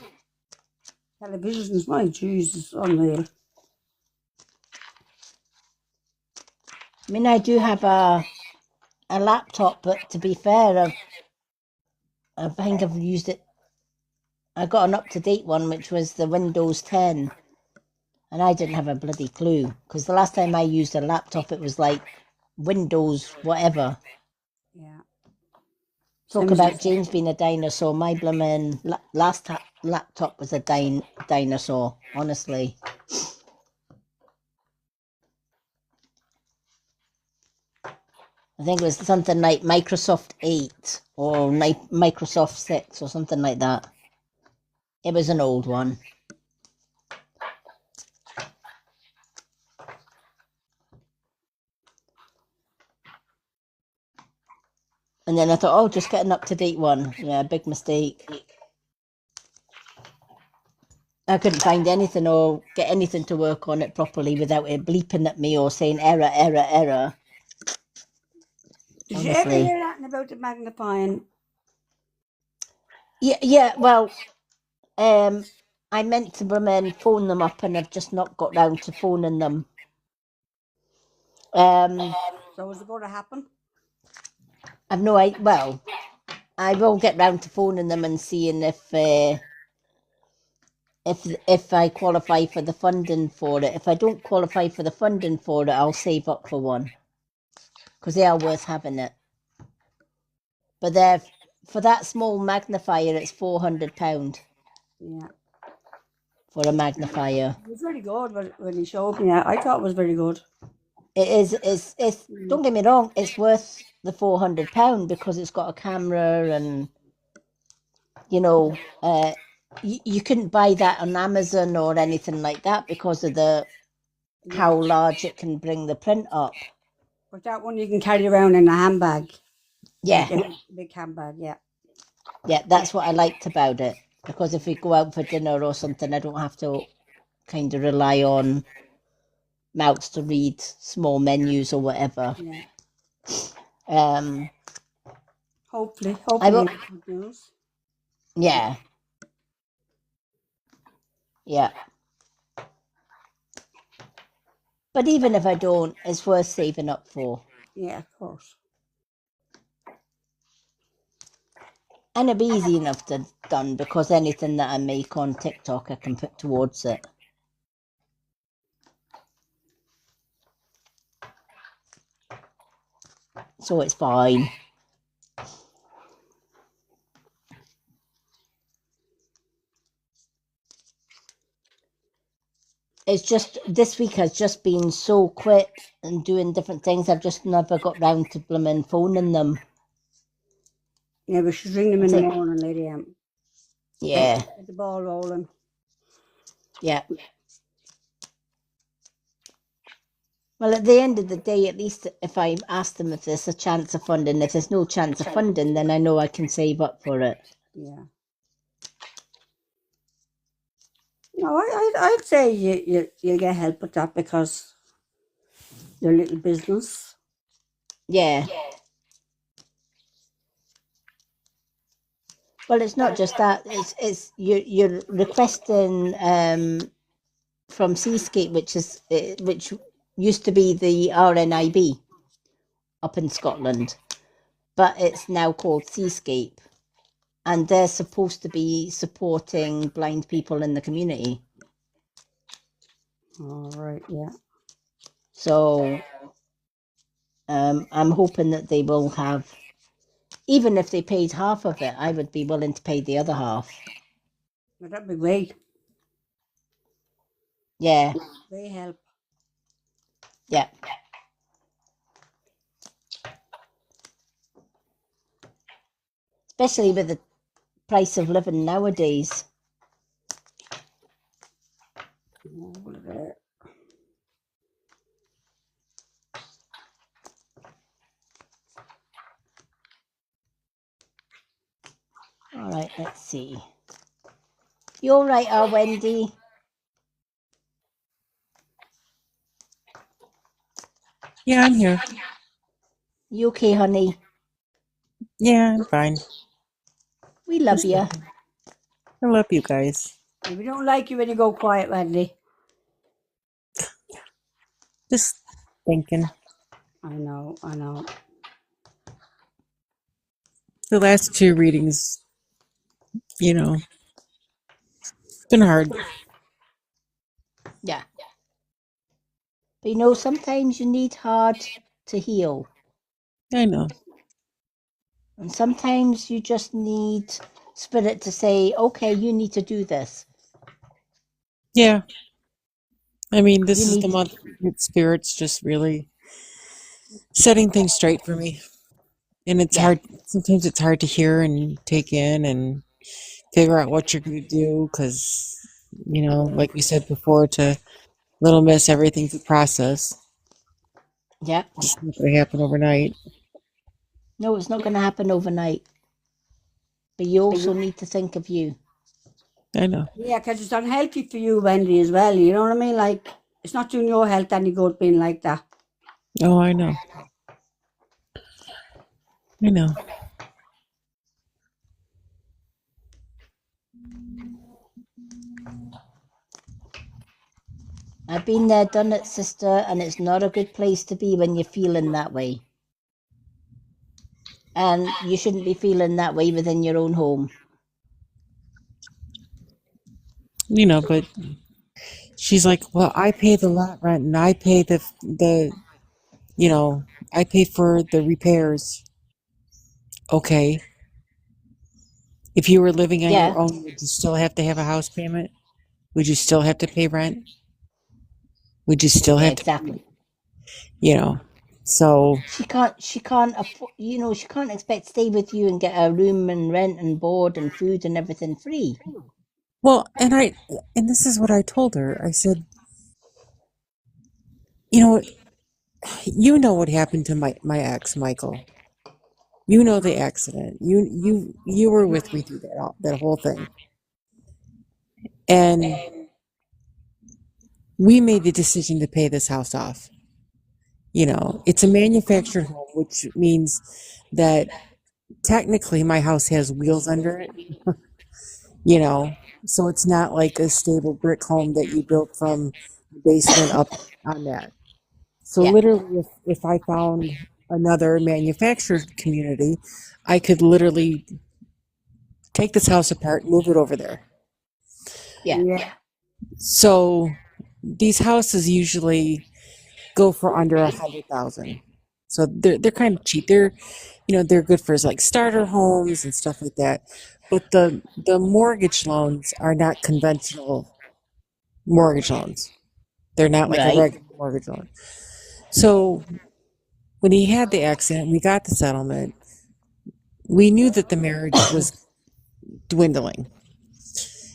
Televisions, my Jesus, unreal. I mean, I do have a laptop, but to be fair, I think I've used it. I got an up-to-date one, which was the Windows 10, and I didn't have a bloody clue, because the last time I used a laptop, it was like Windows whatever. Yeah. Talk Same as about this. James being a dinosaur. My blooming last laptop was a dinosaur, honestly. I think it was something like Microsoft 8 or Microsoft 6 or something like that. It was an old one. And then I thought, oh, just get an up-to-date one. Yeah, big mistake. I couldn't find anything or get anything to work on it properly without it bleeping at me or saying error, error, error. Did you ever Honestly. hear that about the magnifying? Yeah, well, I meant to phone them up and I've just not got round to phoning them. So was it going to happen? I've no idea. Well, I will get round to phoning them and seeing if I qualify for the funding for it. If I don't qualify for the funding for it, I'll save up for one, because they are worth having it. But they're for that small magnifier, it's £400 Yeah. for a magnifier. It was very good when he showed me. I thought it was very good. It is. It's. Don't get me wrong. It's worth the £400 because it's got a camera and, you know, you couldn't buy that on Amazon or anything like that because of how large it can bring the print up. But that one you can carry around in a handbag. Yeah, Like a big handbag, yeah. yeah, that's what I liked about it, because if we go out for dinner or something, I don't have to kind of rely on mouths to read small menus or whatever. Yeah. Hopefully will- good news. Yeah. Yeah. But even if I don't, it's worth saving up for. Yeah, of course. And it'll be easy enough to done, because anything that I make on TikTok I can put towards it. So it's fine. It's just, this week has just been so quick and doing different things. I've just never got round to blooming phoning them. Yeah, we should ring them in the morning, Lady M. Yeah. Get the ball rolling. Yeah. Well, at the end of the day, at least if I ask them if there's a chance of funding, if there's no chance of funding, then I know I can save up for it. Yeah. No, I'd say you'll get help with that because your little business. Yeah. Well, it's not just that. It's you're requesting from Seascape, which used to be the RNIB up in Scotland, but it's now called Seascape, and they're supposed to be supporting blind people in the community. All right, yeah. So I'm hoping that they will have, even if they paid half of it, I would be willing to pay the other half. Well, that'd be great. Yeah, They help. yeah. Especially with the price of living nowadays. Over there. All right, let's see. You all right, Wendy? Yeah, I'm here. You okay, honey? Yeah, I'm fine. We love Just you. I love you guys. We don't like you when you go quiet, Wendy. Just thinking. I know. The last two readings, it's been hard. Yeah. But sometimes you need hard to heal. I know. And sometimes you just need spirit to say, okay, you need to do this. Yeah. I mean, this You is need the month that Spirit's just really setting things straight for me. And it's Yeah. hard. Sometimes it's hard to hear and take in and figure out what you're going to do because, like we said before, to Little Miss, everything's a process. Yeah. It's not going to happen overnight. No, it's not going to happen overnight. But you also need to think of you. I know. Yeah, because it's unhealthy for you, Wendy, as well. You know what I mean? Like, it's not doing your health any good being like that. Oh, I know. I know. I've been there, done it, sister, and it's not a good place to be when you're feeling that way. And you shouldn't be feeling that way within your own home. But she's like, well, I pay the lot rent and I pay I pay for the repairs. Okay. If you were living on Yeah. your own, would you still have to have a house payment? Would you still have to pay rent? Would you still Yeah, have to, exactly. So, She can't afford, she can't expect to stay with you and get a room and rent and board and food and everything free. well, and this is what I told her. I said, you know what happened to my ex, Michael. You know the accident. You were with me through that whole thing. And we made the decision to pay this house off. It's a manufactured home, which means that technically my house has wheels under it. So it's not like a stable brick home that you built from basement up on that. So Yeah. literally, if I found another manufactured community, I could literally take this house apart, move it over there. Yeah. So these houses usually go for under 100,000. So they're kind of cheap. They're good for like starter homes and stuff like that. But the mortgage loans are not conventional mortgage loans. They're not like a Right. regular mortgage loan. So when he had the accident, we got the settlement. We knew that the marriage was dwindling.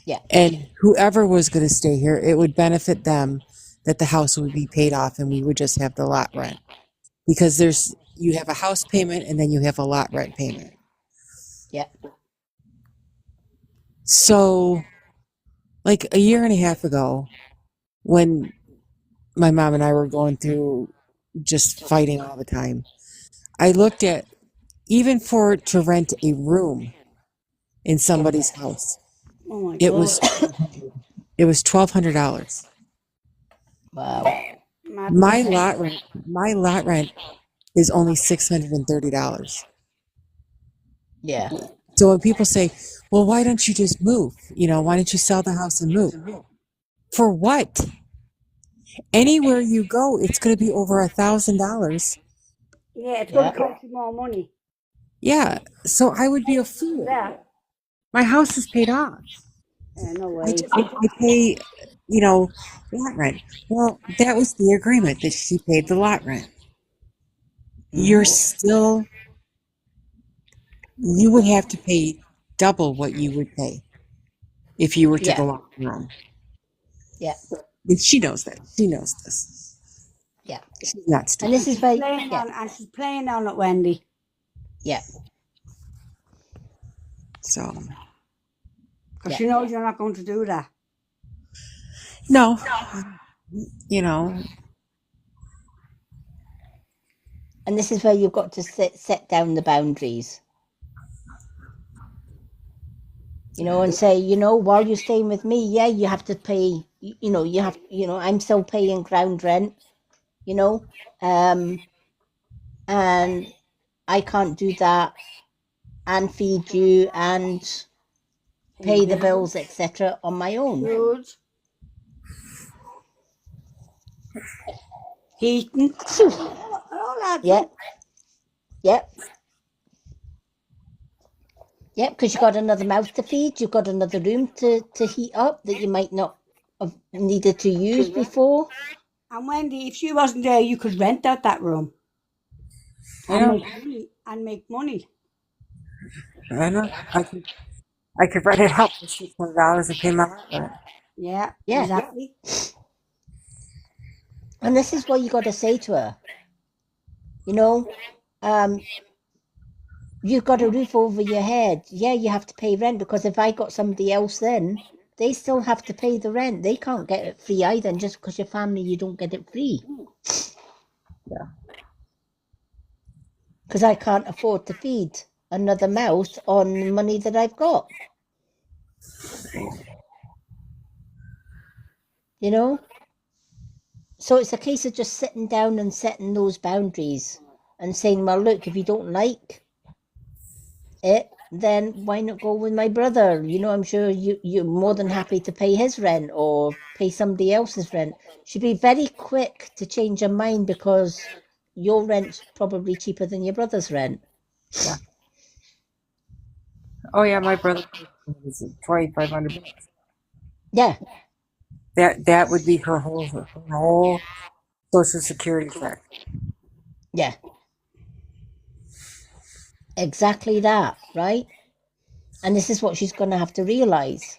Yeah. And whoever was going to stay here, it would benefit them that the house would be paid off and we would just have the lot rent. Because you have a house payment and then you have a lot rent payment. Yeah. So, like a year and a half ago, when my mom and I were going through just fighting all the time, I looked at to rent a room in somebody's house. Oh my It God. was $1,200. Wow. My lot rent is only $630. Yeah. So when people say, "Well, why don't you just move? Why don't you sell the house and move?" For what? Anywhere you go, it's going to be over $1,000. Yeah, it's going Yeah. to cost you more money. Yeah. So I would be a fool. Yeah. My house is paid off. No I, way. I pay, lot rent. Well, that was the agreement that she paid the lot rent. You would have to pay double what you would pay if you were to Yeah. go on your own. Yeah. And she knows that. She knows this. Yeah. She's not And stupid. this is very, Playing yeah. on, and she's playing on it, Wendy. Yeah. So, Because Yeah. she knows you're not going to do that. no, And this is where you've got to set down the boundaries. And say, while you're staying with me, yeah, you have to pay, I'm still paying ground rent, and I can't do that and feed you and pay the bills, etc. on my own. Good. Heating. All that. Yeah. Yep. Yep, because you've got another mouth to feed, you've got another room to heat up that you might not have needed to use before. And Wendy, if she wasn't there, you could rent out that room I and know. make money. And make money. I know. I could rent it out for $600 and pay my lot rent. Yeah, Yeah. exactly. And this is what you got to say to her. You've got a roof over your head. Yeah, you have to pay rent, because if I got somebody else in, they still have to pay the rent. They can't get it free either. And just because you're family, you don't get it free. Yeah. Because I can't afford to feed another mouth on the money that I've got. So it's a case of just sitting down and setting those boundaries and saying, well, look, if you don't like it, then why not go with my brother? I'm sure you're more than happy to pay his rent or pay somebody else's rent. She'd be very quick to change her mind because your rent's probably cheaper than your brother's rent. Yeah. Oh yeah, my brother is $2,500. Yeah. That would be her whole Social Security check. Yeah. Exactly that, right? And this is what she's going to have to realize.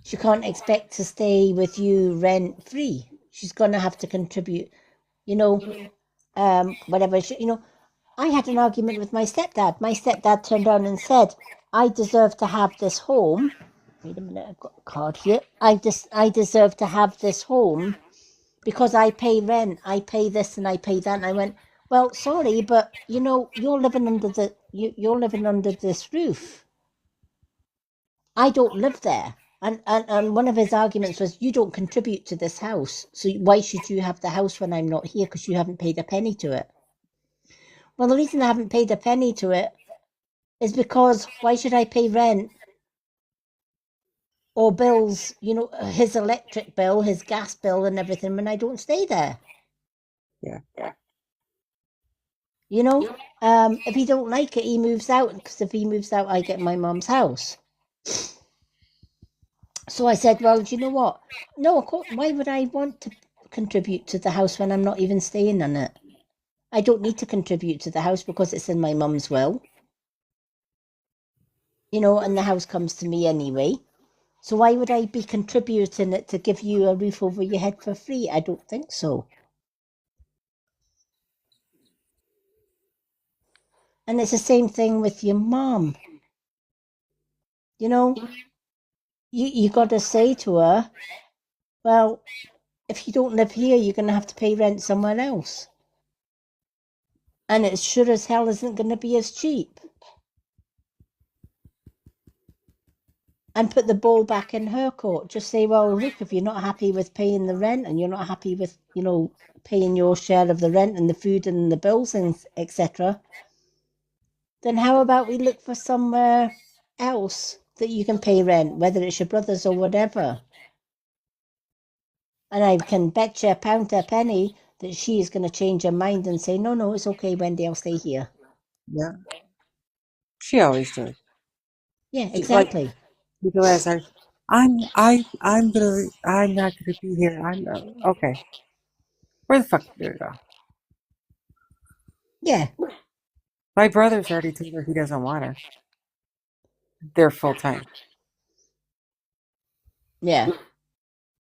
She can't expect to stay with you rent free. She's going to have to contribute, whatever. I had an argument with my stepdad. My stepdad turned around and said, I deserve to have this home. Wait a minute, I've got a card here. I deserve to have this home because I pay rent, I pay this and I pay that. And I went, well, sorry, but you're living under this roof. I don't live there. And one of his arguments was, you don't contribute to this house, so why should you have the house when I'm not here? Because you haven't paid a penny to it. Well, the reason I haven't paid a penny to it is because why should I pay rent or bills, his electric bill, his gas bill and everything when I don't stay there? Yeah. If he don't like it, he moves out, because if he moves out, I get my mum's house. So I said, well, do you know what? No, of course, why would I want to contribute to the house when I'm not even staying in it? I don't need to contribute to the house because it's in my mum's will. And the house comes to me anyway. So why would I be contributing it to give you a roof over your head for free? I don't think so. And it's the same thing with your mom. You know, you got to say to her, well, if you don't live here, you're going to have to pay rent somewhere else. And it sure as hell isn't going to be as cheap. And put the ball back in her court. Just say, well, look, if you're not happy with paying the rent and you're not happy with, paying your share of the rent and the food and the bills and etc., then how about we look for somewhere else that you can pay rent, whether it's your brother's or whatever. And I can bet you a pound to a penny that she is going to change her mind and say, no, it's okay, Wendy, I'll stay here. Yeah. She always does. Yeah, She, like, exactly. people ask her, I'm not gonna be here. Okay. Where the fuck did it go? Yeah, My brother's already told her he doesn't want her. They're full time. yeah,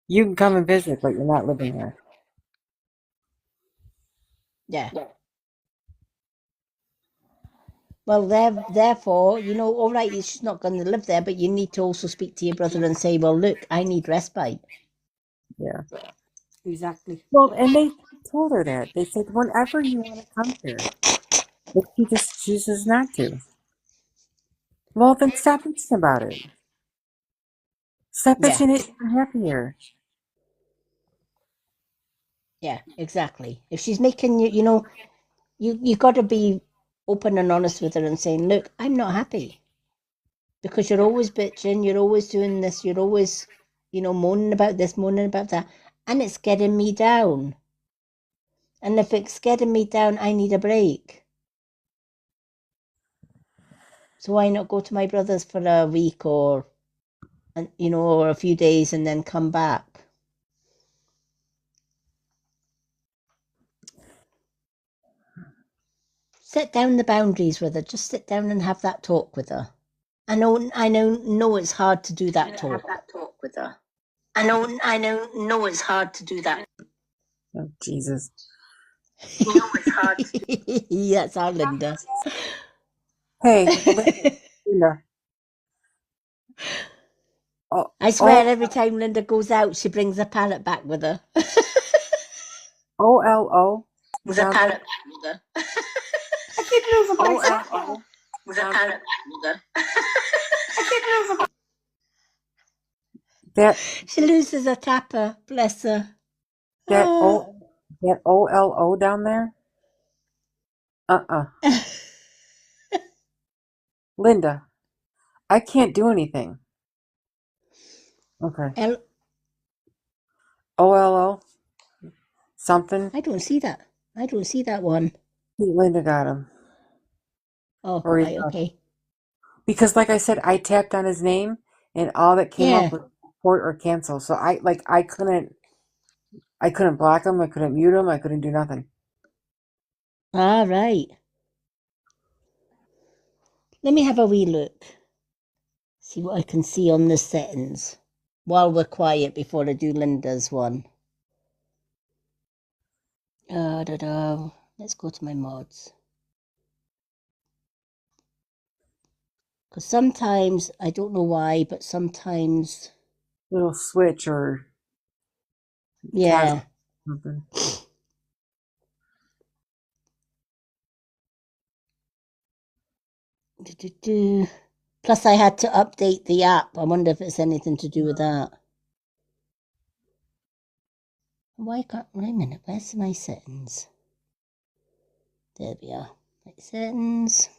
You can come and visit, but you're not living there. yeah. Well, therefore, all right, she's not going to live there, but you need to also speak to your brother and say, well, look, I need respite. Yeah. Exactly. Well, and they told her that. They said, whenever you want to come here, but she just chooses not to. Well, then stop bitching about it. Stop Yeah, bitching it. You're happier. yeah, exactly. If she's making you got to be open and honest with her and saying, look, I'm not happy because you're always bitching, you're always doing this, you're always, moaning about this, moaning about that, and it's getting me down. And if it's getting me down, I need a break. So why not go to my brother's for a week or a few days and then come back? Set down the boundaries with her. Just sit down and have that talk with her. I know it's hard to do that talk. I know it's hard to do that. Oh, Jesus. That's our Linda. Hey, Linda. Oh, I swear every time Linda goes out, she brings a parrot back with her. OLO. With a parrot back with her. I keep losing my OLO. With a parrot back with her. I keep losing. That She loses her tapper, bless her. that Ah. O that OLO down there. Uh-uh. Linda, I can't do anything. Okay. L- OLO. Something. I don't see that. I don't see that one. Linda got him. Oh, Or right, okay. because like I said, I tapped on his name and all that came Yeah. up was report or cancel. So I couldn't block him, I couldn't mute him, I couldn't do nothing. All right. Let me have a wee look. See what I can see on the settings while we're quiet before I do Linda's one. Let's go to my mods. Because sometimes, I don't know why, but sometimes, Little switch or yeah. something. Plus, I had to update the app. I wonder if it's anything to do with that. Why can't... Wait a minute, where's my settings? There we are. My settings.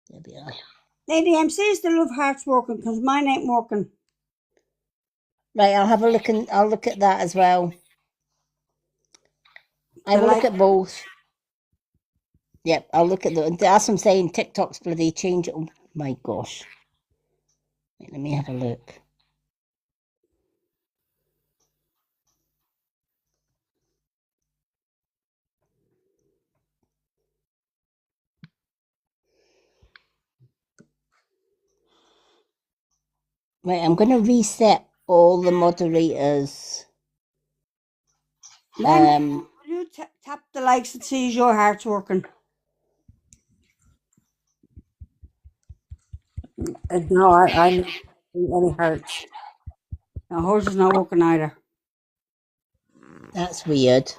There we are. Lady M says the love heart's working because mine ain't working. Right, I'll have a look and I'll look at that as well. I will look at both. Yep, I'll look at that's what I'm saying. TikTok's bloody change. Oh my gosh. Wait, let me have a look. Right, I'm going to reset all the moderators. Len, will you tap the likes and see your heart's working? No, I'm not seeing any hearts. No, hers is not working either. That's weird.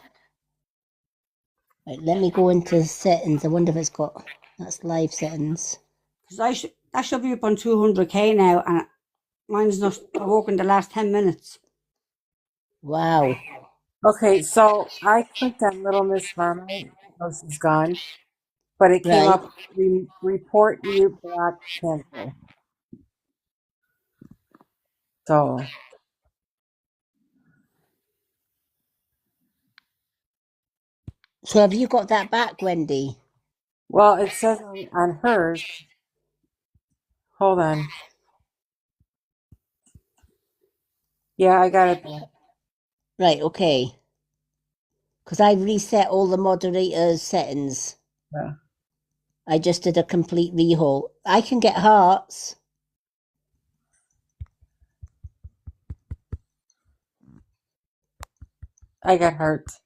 Right, let me go into settings. I wonder if it's got... That's live settings. Because that should be up on 200k now, and mine's not working the last 10 minutes. Wow. Okay, so I clicked on Little Miss Marmite. Oh, she's gone. But it came Right. up, report, mute, block, cancel. So, So have you got that back, Wendy? well, it says on hers. Hold on. Yeah, I got it back. Right, okay. Because I reset all the moderators' settings. Yeah. I just did a complete rehaul. I can get hearts. I got hearts.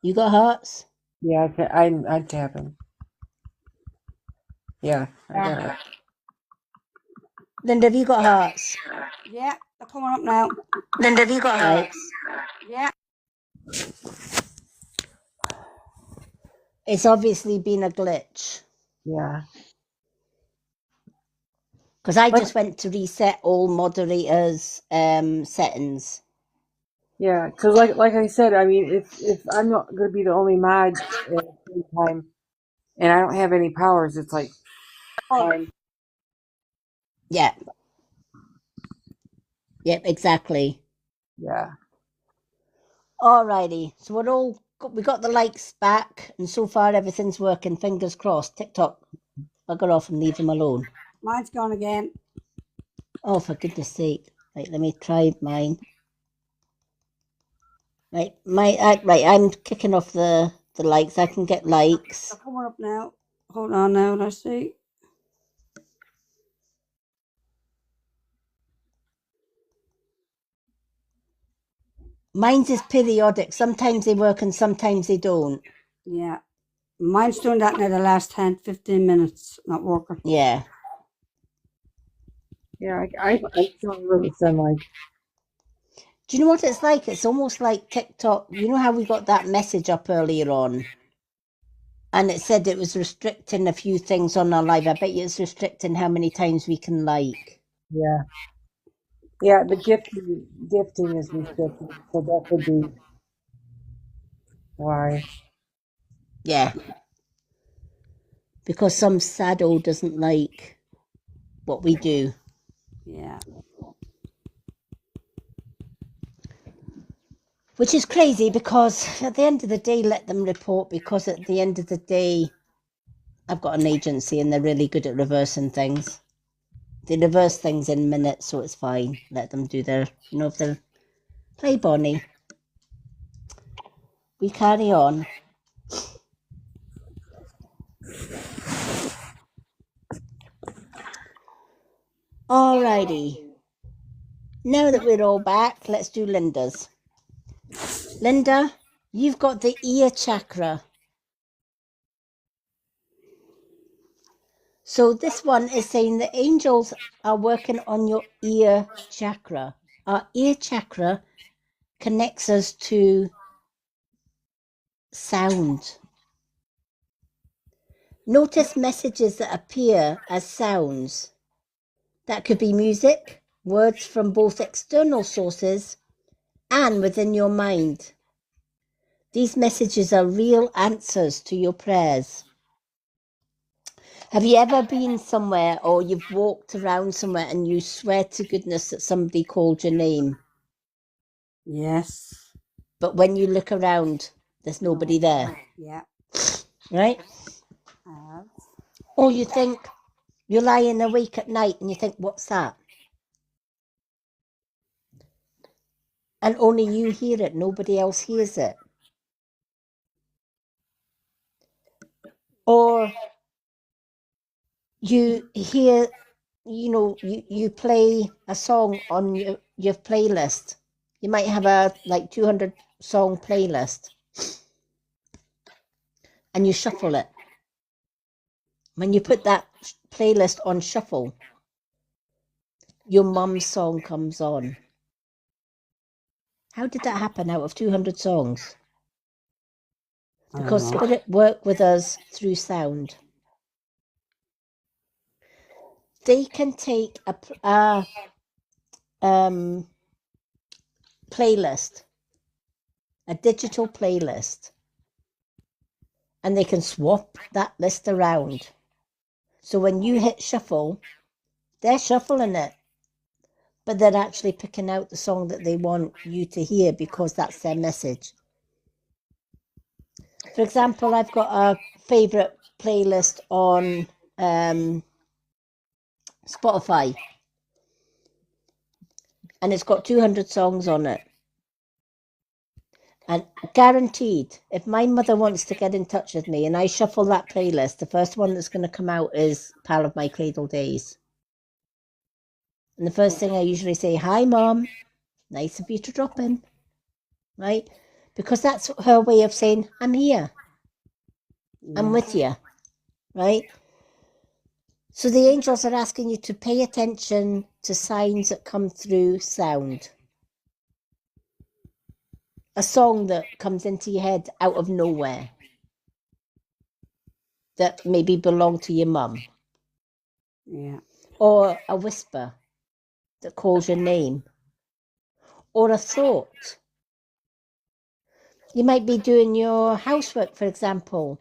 You got hearts? Yeah, I'm tapping. Yeah, I got it. Linda, have you got hearts? Yeah, they're coming up now. Linda, have you got hearts? Yeah. It's obviously been a glitch. Yeah. Because I Like- just went to reset all moderators' settings. Yeah, because like I said, I mean, if I'm not going to be the only mod at the same time, and I don't have any powers, it's like, Yeah. Yep, exactly. yeah. Alrighty. So we got the likes back, and so far everything's working. Fingers crossed. TikTok, bugger off and leave them alone. Mine's gone again. Oh, for goodness sake. Right, let me try mine. Right, right, I'm kicking off the likes. I can get likes. They're coming up now. Hold on now, let's see. Mine's is periodic. Sometimes they work and sometimes they don't. Yeah. Mine's doing that now the last 10, 15 minutes, not working. Yeah. Yeah, I don't really sound like. Do you know what it's like? It's almost like TikTok. You know how we got that message up earlier on? And it said it was restricting a few things on our live. I bet you it's restricting how many times we can like. Yeah. Yeah, the gifting is restricted, so that could be why. Yeah. Because some sado doesn't like what we do. Yeah. Which is crazy because at the end of the day, let them report, because at the end of the day, I've got an agency and they're really good at reversing things. They reverse things in minutes, so it's fine. Let them do their, if they're play Bonnie. We carry on. Alrighty. Now that we're all back, let's do Linda's. Linda, you've got the ear chakra. So this one is saying the angels are working on your ear chakra. Our ear chakra connects us to sound. Notice messages that appear as sounds. That could be music, words from both external sources and within your mind. These messages are real answers to your prayers. Have you ever been somewhere or you've walked around somewhere and you swear to goodness that somebody called your name? Yes. But when you look around, there's nobody there. Yeah. Right? I have. Or you think you're lying awake at night and you think, what's that? And only you hear it, nobody else hears it. Or you hear you play a song on your playlist. You might have a like 200 song playlist and you shuffle it. When you put that playlist on shuffle, your mum's song comes on. How did that happen out of 200 songs? Because spirit work with us through sound. They can take a playlist, a digital playlist, and they can swap that list around. So when you hit shuffle, they're shuffling it, but they're actually picking out the song that they want you to hear because that's their message. For example, I've got a favorite playlist on Spotify, and it's got 200 songs on it. And guaranteed, if my mother wants to get in touch with me and I shuffle that playlist, the first one that's going to come out is Pal of My Cradle Days. And the first thing I usually say, "Hi, Mom. Nice of you to drop in." Right? Because that's her way of saying, "I'm here. I'm with you." Right? So the angels are asking you to pay attention to signs that come through sound. A song that comes into your head out of nowhere that maybe belonged to your mum. Yeah. Or a whisper that calls your name. Or a thought. You might be doing your housework, for example,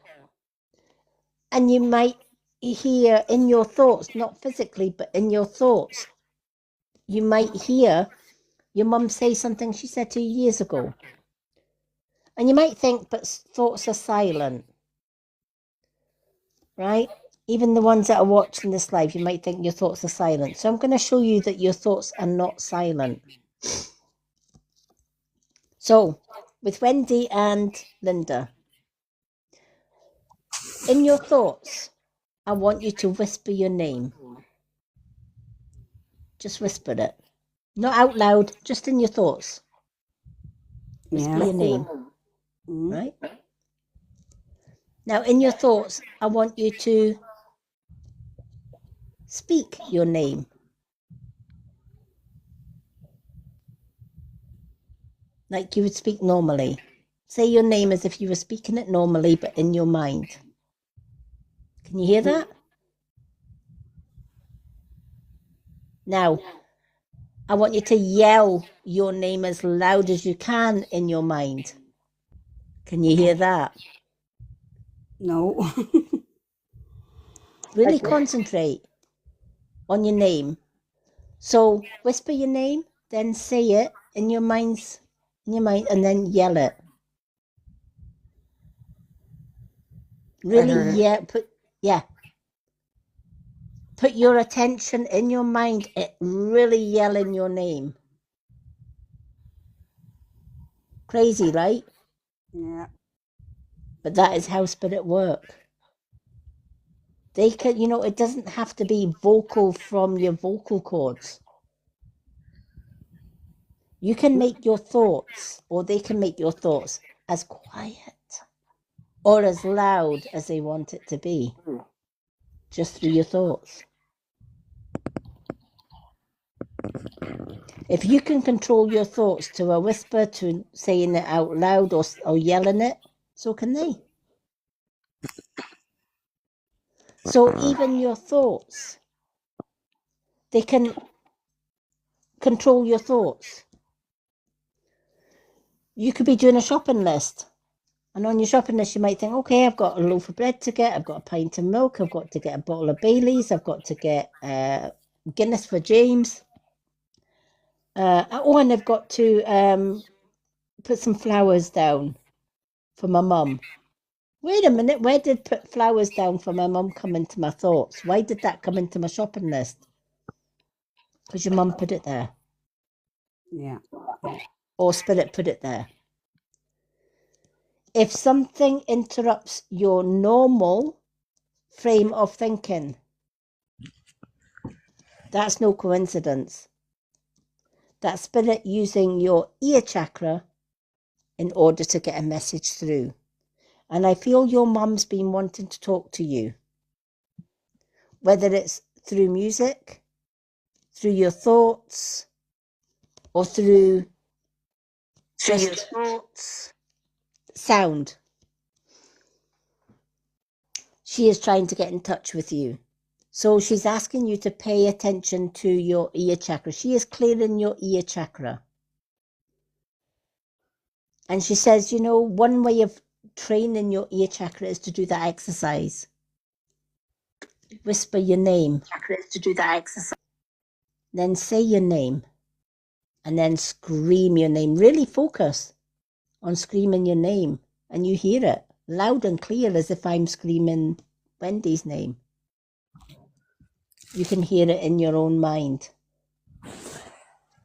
and you might hear in your thoughts, not physically, but in your thoughts, you might hear your mum say something she said 2 years ago. And you might think, but thoughts are silent, right? Even the ones that are watching this live, you might think your thoughts are silent. So I'm going to show you that your thoughts are not silent. So, with Wendy and Linda, in your thoughts, I want you to whisper your name. Just whisper it. Not out loud, just in your thoughts. Whisper your name, right? Now, in your thoughts, I want you to speak your name. Like you would speak normally. Say your name as if you were speaking it normally, but in your mind. Can you hear that? Now, I want you to yell your name as loud as you can in your mind. Can you hear that? No. Really concentrate on your name. So whisper your name, then say it in your mind, and then yell it. Really, put your attention in your mind at really yelling your name. Crazy, right? Yeah. But that is how spirit work. They can, it doesn't have to be vocal from your vocal cords. You can make your thoughts, or they can make your thoughts as quiet or as loud as they want it to be, just through your thoughts. If you can control your thoughts to a whisper, to saying it out loud or yelling it, so can they. So even your thoughts, they can control your thoughts. You could be doing a shopping list, and on your shopping list you might think, okay, I've got a loaf of bread to get, I've got a pint of milk, I've got to get a bottle of Baileys, I've got to get Guinness for James. And I've got to put some flowers down for my mum. Wait a minute, where did put flowers down for my mum come into my thoughts? Why did that come into my shopping list? Because your mum put it there. Yeah. Or spirit put it there. If something interrupts your normal frame of thinking, That's no coincidence. That's spirit using your ear chakra in order to get a message through. And I feel your mum's been wanting to talk to you, whether it's through music, through your thoughts, or through just sound. She is trying to get in touch with you. So she's asking you to pay attention to your ear chakra. She is clearing your ear chakra. And she says, you know, one way of training your ear chakra is to do that exercise. Whisper your name. Then say your name. And then scream your name. Really focus on screaming your name. And you hear it loud and clear as if I'm screaming Wendy's name. You can hear it in your own mind.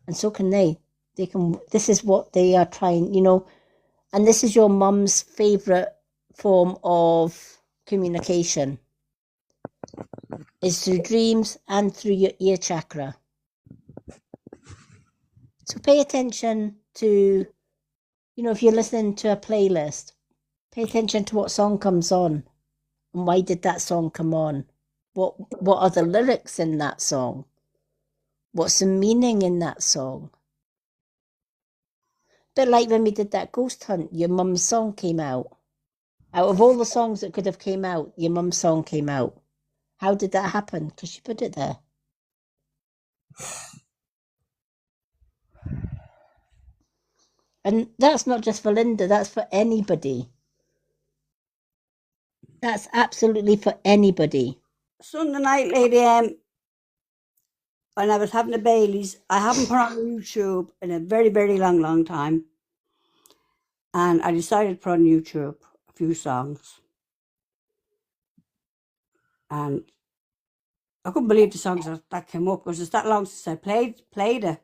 And so can they. They can. This is what they are trying, you know. And this is your mum's favourite form of communication. Is through dreams and through your ear chakra. So pay attention to, you know, if you're listening to a playlist, pay attention to what song comes on. And why did that song come on? What are the lyrics in that song? What's the meaning in that song? Bit like when we did that ghost hunt, your mum's song came out. Out of all the songs that could have came out, your mum's song came out. How did that happen? Because she put it there. And that's not just for Linda, that's for anybody. That's absolutely for anybody. Sunday night, Lady M, when I was having a Bailey's, I haven't put on YouTube in a very, very long time. And I decided to put on YouTube a few songs. And I couldn't believe the songs that came up because it's that long since I played it.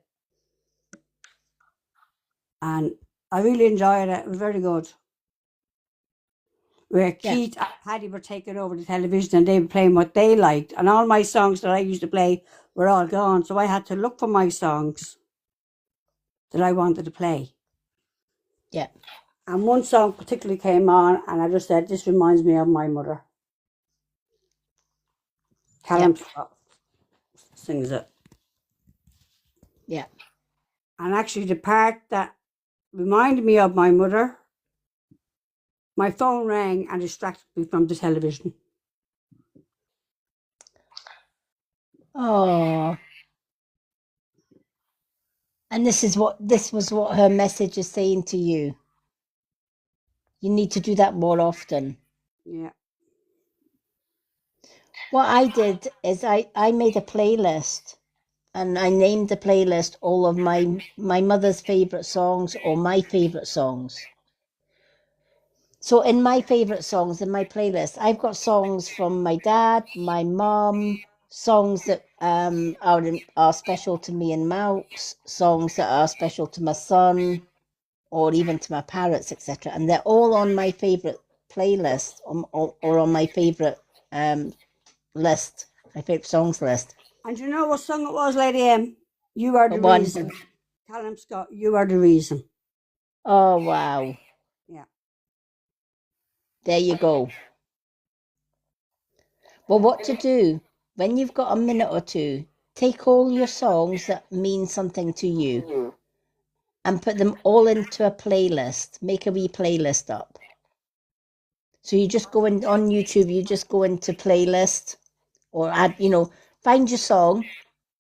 And I really enjoyed it. It was very good. Where Keith and Paddy were taking over the television and they were playing what they liked. And all my songs that I used to play were all gone. So I had to look for my songs that I wanted to play. Yeah. And one song particularly came on and I just said, this reminds me of my mother. Callum Scott sings it. Yeah. And actually the part that reminded me of my mother, my phone rang and distracted me from the television. Oh. And this was what her message is saying to you. You need to do that more often. Yeah. What I did is I made a playlist and I named the playlist all of my mother's favourite songs or my favourite songs. So in my favourite songs, in my playlist, I've got songs from my dad, my mum, songs that are special to me and Mouse, songs that are special to my son, or even to my parrots, etc. And they're all on my favourite playlist or on my favourite list, my favourite songs list. And you know what song it was, Lady M? You Are the One. Reason. Callum Scott, You Are the Reason. Oh, wow. Yeah. There you go. Well, what to do when you've got a minute or two, take all your songs that mean something to you and put them all into a playlist. Make a wee playlist up. So you just go in on YouTube, you just go into playlist or add, find your song,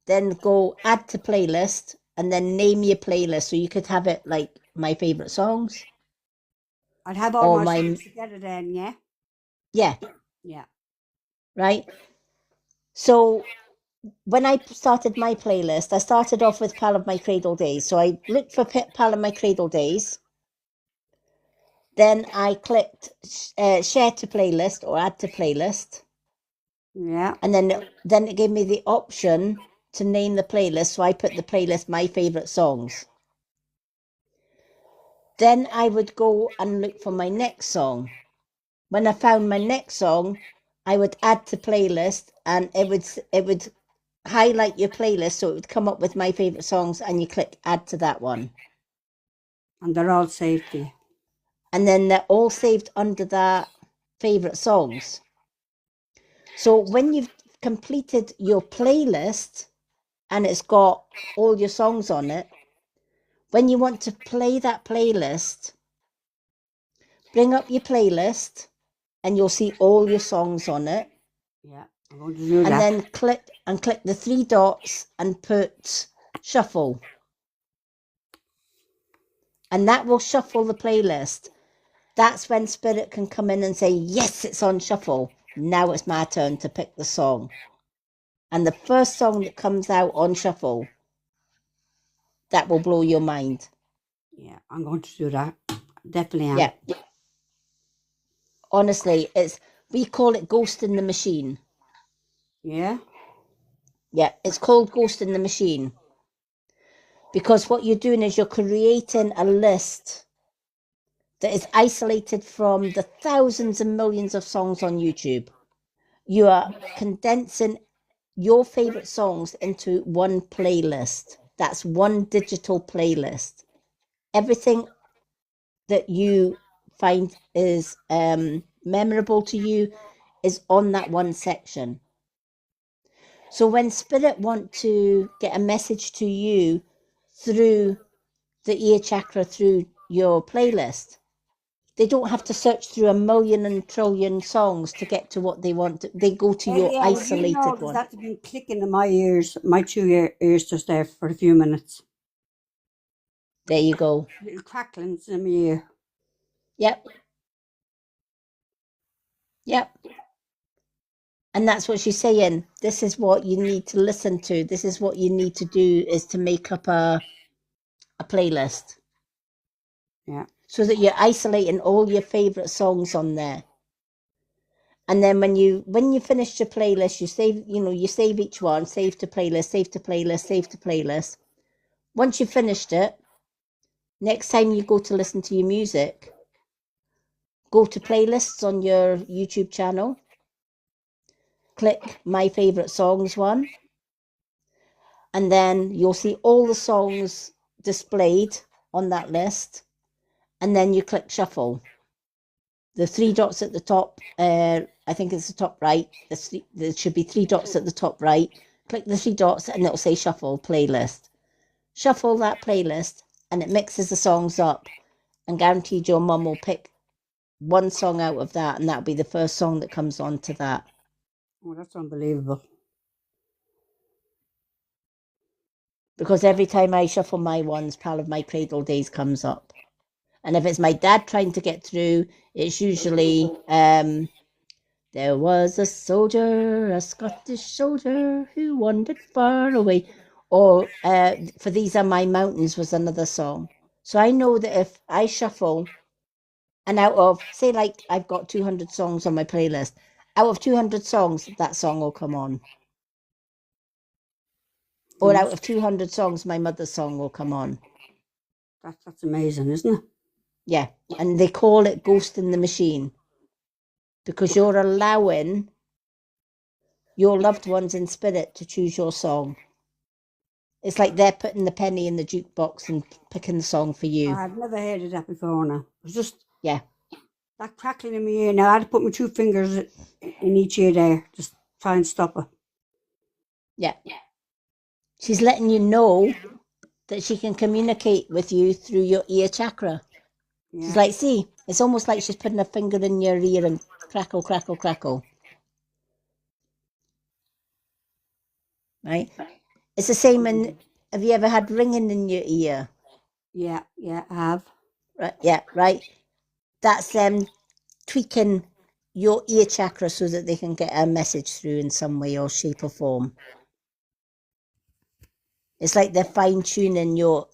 then go add to playlist and then name your playlist. So you could have it like my favourite songs. I'd have all my songs together then, yeah? Yeah. Yeah. Right? So when I started my playlist, I started off with Pal of My Cradle Days. So I looked for Pal of My Cradle Days. Then I clicked share to playlist or add to playlist. Yeah. And then it gave me the option to name the playlist. So I put the playlist My Favourite Songs. Then I would go and look for my next song. When I found my next song, I would add to playlist and it would highlight your playlist so it would come up with my favorite songs, and you click add to that one. And they're all saved for you. And then they're all saved under that favorite songs. So when you've completed your playlist and it's got all your songs on it, when you want to play that playlist, bring up your playlist and you'll see all your songs on it. Yeah, I'm going to do And that. then click the three dots and put shuffle. And that will shuffle the playlist. That's when Spirit can come in and say, yes, it's on shuffle. Now it's my turn to pick the song. And the first song that comes out on shuffle, that will blow your mind. Yeah, I'm going to do that. Definitely am. Yeah. Honestly, we call it Ghost in the Machine. Yeah? Yeah, it's called Ghost in the Machine. Because what you're doing is you're creating a list that is isolated from the thousands and millions of songs on YouTube. You are condensing your favorite songs into one playlist. That's one digital playlist. Everything that you find is memorable to you is on that one section. So when Spirit want to get a message to you through the ear chakra, through your playlist, they don't have to search through a million and trillion songs to get to what they want. They go to your Yeah, well, isolated one. that's been clicking in my ears, my two ears just there for a few minutes. There you go. Little cracklings in my ear. Yep. Yep. And that's what she's saying. This is what you need to listen to. This is what you need to do, is to make up a playlist. Yeah. So that you're isolating all your favorite songs on there. And then when you finish your playlist, you save each one, save to playlist, save to playlist, save to playlist. Once you've finished it, next time you go to listen to your music, go to playlists on your YouTube channel, click my favorite songs one, and then you'll see all the songs displayed on that list, and then you click shuffle. The three dots at the top, I think it's the top right, there should be three dots at the top right. Click the three dots and it'll say shuffle playlist. Shuffle that playlist and it mixes the songs up, and guaranteed your mum will pick one song out of that, and that'll be the first song that comes on to that. Oh, that's unbelievable. Because every time I shuffle my ones, Pal of My Cradle Days comes up. And if it's my dad trying to get through, it's usually there was a soldier, a Scottish soldier, who wandered far away. Or For These Are My Mountains was another song. So I know that if I shuffle, and out of, say like I've got 200 songs on my playlist, out of 200 songs, that song will come on. Or out of 200 songs, my mother's song will come on. That's amazing, isn't it? Yeah, and they call it Ghost in the Machine, because you're allowing your loved ones in spirit to choose your song. It's like they're putting the penny in the jukebox and picking the song for you. I've never heard of that before now. It was just Yeah. that crackling in my ear. Now I had to put my two fingers in each ear there, just try and stop it. Yeah. She's letting you know that she can communicate with you through your ear chakra. Yeah. She's like, see, it's almost like she's putting a finger in your ear and crackle, crackle, crackle. Right? It's the same have you ever had ringing in your ear? Yeah, I have. Right, yeah, right. That's them tweaking your ear chakra so that they can get a message through in some way or shape or form. It's like they're fine-tuning your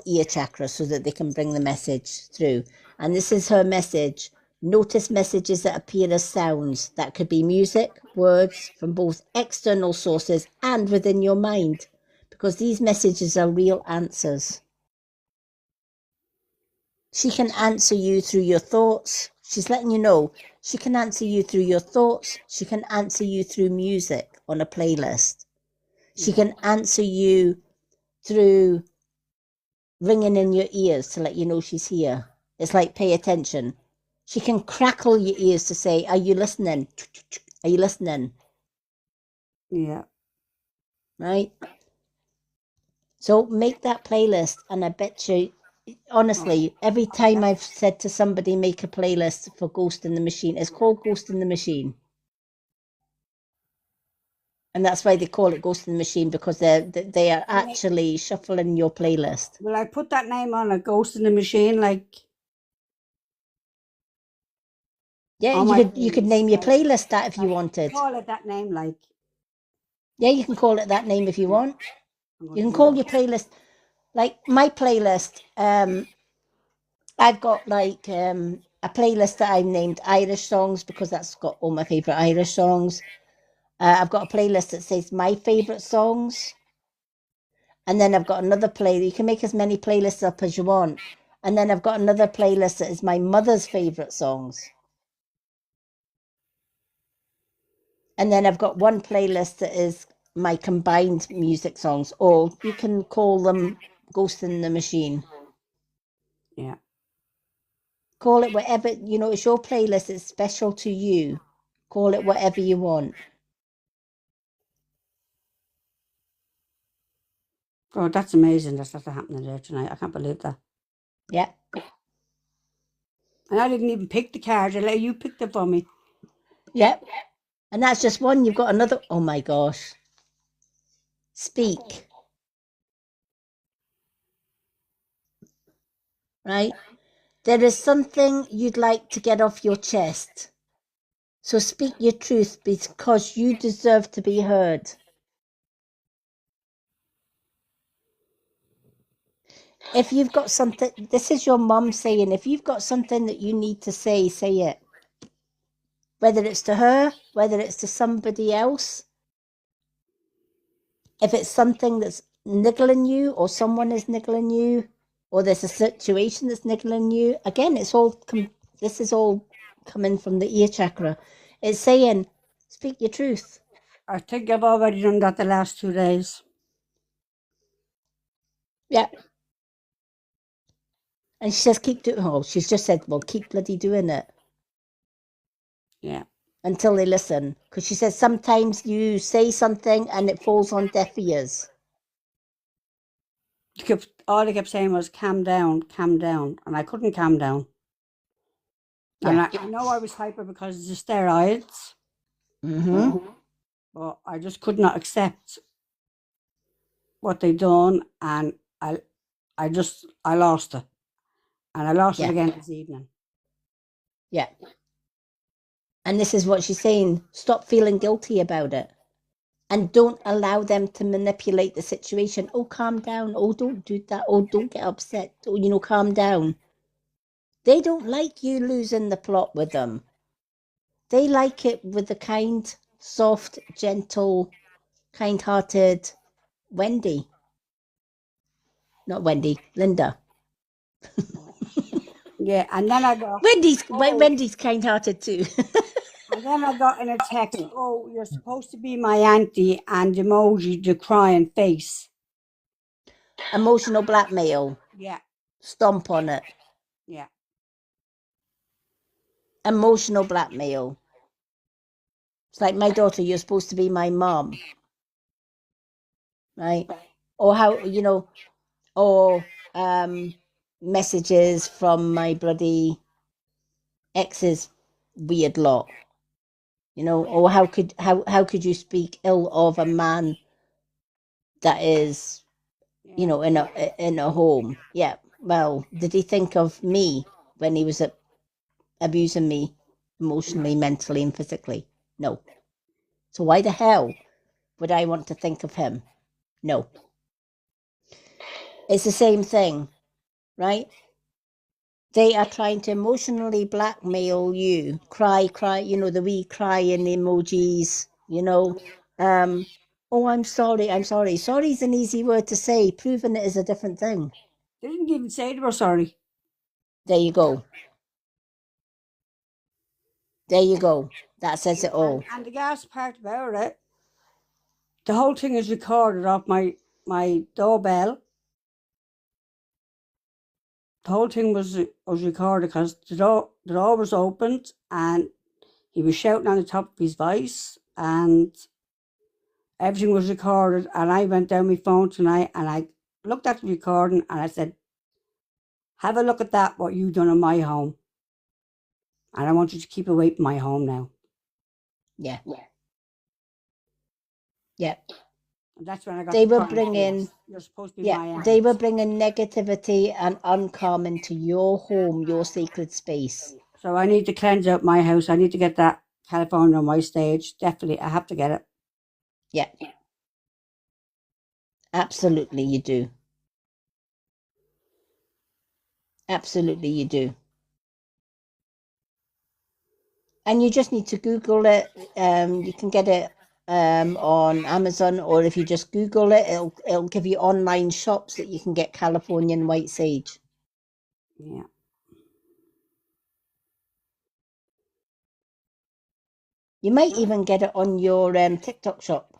ear chakra so that they can bring the message through. And this is her message. Notice messages that appear as sounds. That could be music, words from both external sources and within your mind, because these messages are real answers. She can answer you through your thoughts. She's letting you know she can answer you through your thoughts. She can answer you through music on a playlist. She can answer you through ringing in your ears to let you know she's here. It's like pay attention. She can crackle your ears to say, are you listening? Are you listening? Yeah. Right? So make that playlist, and I bet you, honestly, every time I've said to somebody make a playlist for Ghost in the Machine, it's called Ghost in the Machine. And that's why they call it Ghost in the Machine, because they are actually shuffling your playlist. Will I put that name on a Ghost in the Machine? Like, Yeah, on my you could playlist, name your like, playlist that if you like, wanted. call it that name, like. Yeah, you can call it that name if you want. I'm You going can to do call that. your playlist, like my playlist. I've got like a playlist that I've named Irish songs, because that's got all my favorite Irish songs. I've got a playlist that says my favorite songs, and then I've got another playlist. You can make as many playlists up as you want, and then I've got another playlist that is my mother's favorite songs, and then I've got one playlist that is my combined music songs, or you can call them Ghost in the Machine. Yeah. Call it whatever, it's your playlist. It's special to you. Call it whatever you want. Oh, that's amazing. That's happening there tonight. I can't believe that. Yeah. And I didn't even pick the card. I let you pick them for me. Yeah. And that's just one. You've got another. Oh my gosh. Speak. Right? There is something you'd like to get off your chest. So speak your truth, because you deserve to be heard. If you've got something, this is your mum saying, if you've got something that you need to say it. Whether it's to her, whether it's to somebody else. If it's something that's niggling you, or someone is niggling you, or there's a situation that's niggling you, again, this is all coming from the ear chakra. It's saying, speak your truth. I think I've already done that the last 2 days. Yeah. And she says, keep doing. Oh, she's just said, well, keep bloody doing it. Yeah. Until they listen. Because she says sometimes you say something and it falls on deaf ears. All they kept saying was, calm down, and I couldn't calm down. And Yeah. I know I was hyper because of the steroids, Mm-hmm. but I just could not accept what they done, and I lost it, and I lost it Yeah. again this evening. Yeah. And this is what she's saying. Stop feeling guilty about it. And don't allow them to manipulate the situation. Oh, calm down. Oh, don't do that. Oh, don't get upset. Oh, calm down. They don't like you losing the plot with them. They like it with the kind, soft, gentle, kind-hearted Wendy. Not Wendy, Linda. Yeah, and then I got, Wendy's kind-hearted too. and then I got in a text, oh, you're supposed to be my auntie, and emoji the crying face. Emotional blackmail. Yeah, Stomp on it. yeah. Emotional blackmail. It's like, my daughter, you're supposed to be my mom. Right? Or how, or messages from my bloody ex's weird lot. Or how could you speak ill of a man that is, in a home? Yeah. Well, did he think of me when he was abusing me emotionally, mentally, and physically? No. So why the hell would I want to think of him? No. It's the same thing, right? They are trying to emotionally blackmail you. Cry, the wee crying emojis, oh, I'm sorry. Sorry is an easy word to say. Proving it is a different thing. They didn't even say they were sorry. There you go. There you go. That says it all. And the gas part about it, the whole thing is recorded off my doorbell. The whole thing was recorded because the door was opened and he was shouting on the top of his voice and everything was recorded. And I went down my phone tonight and I looked at the recording and I said, have a look at that, what you done in my home. And I want you to keep away from my home now. Yeah. Yeah. And that's when I got They the were phone bringing, calls. You're supposed to be my yeah, aunt. they were bringing negativity and uncalm into your home, your sacred space. So I need to cleanse out my house. I need to get that California on my stage. Definitely, I have to get it. Yeah. Absolutely, you do. Absolutely, you do. And you just need to Google it. You can get it on Amazon, or if you just Google it, it'll give you online shops that you can get Californian white sage. Yeah. You might even get it on your TikTok shop.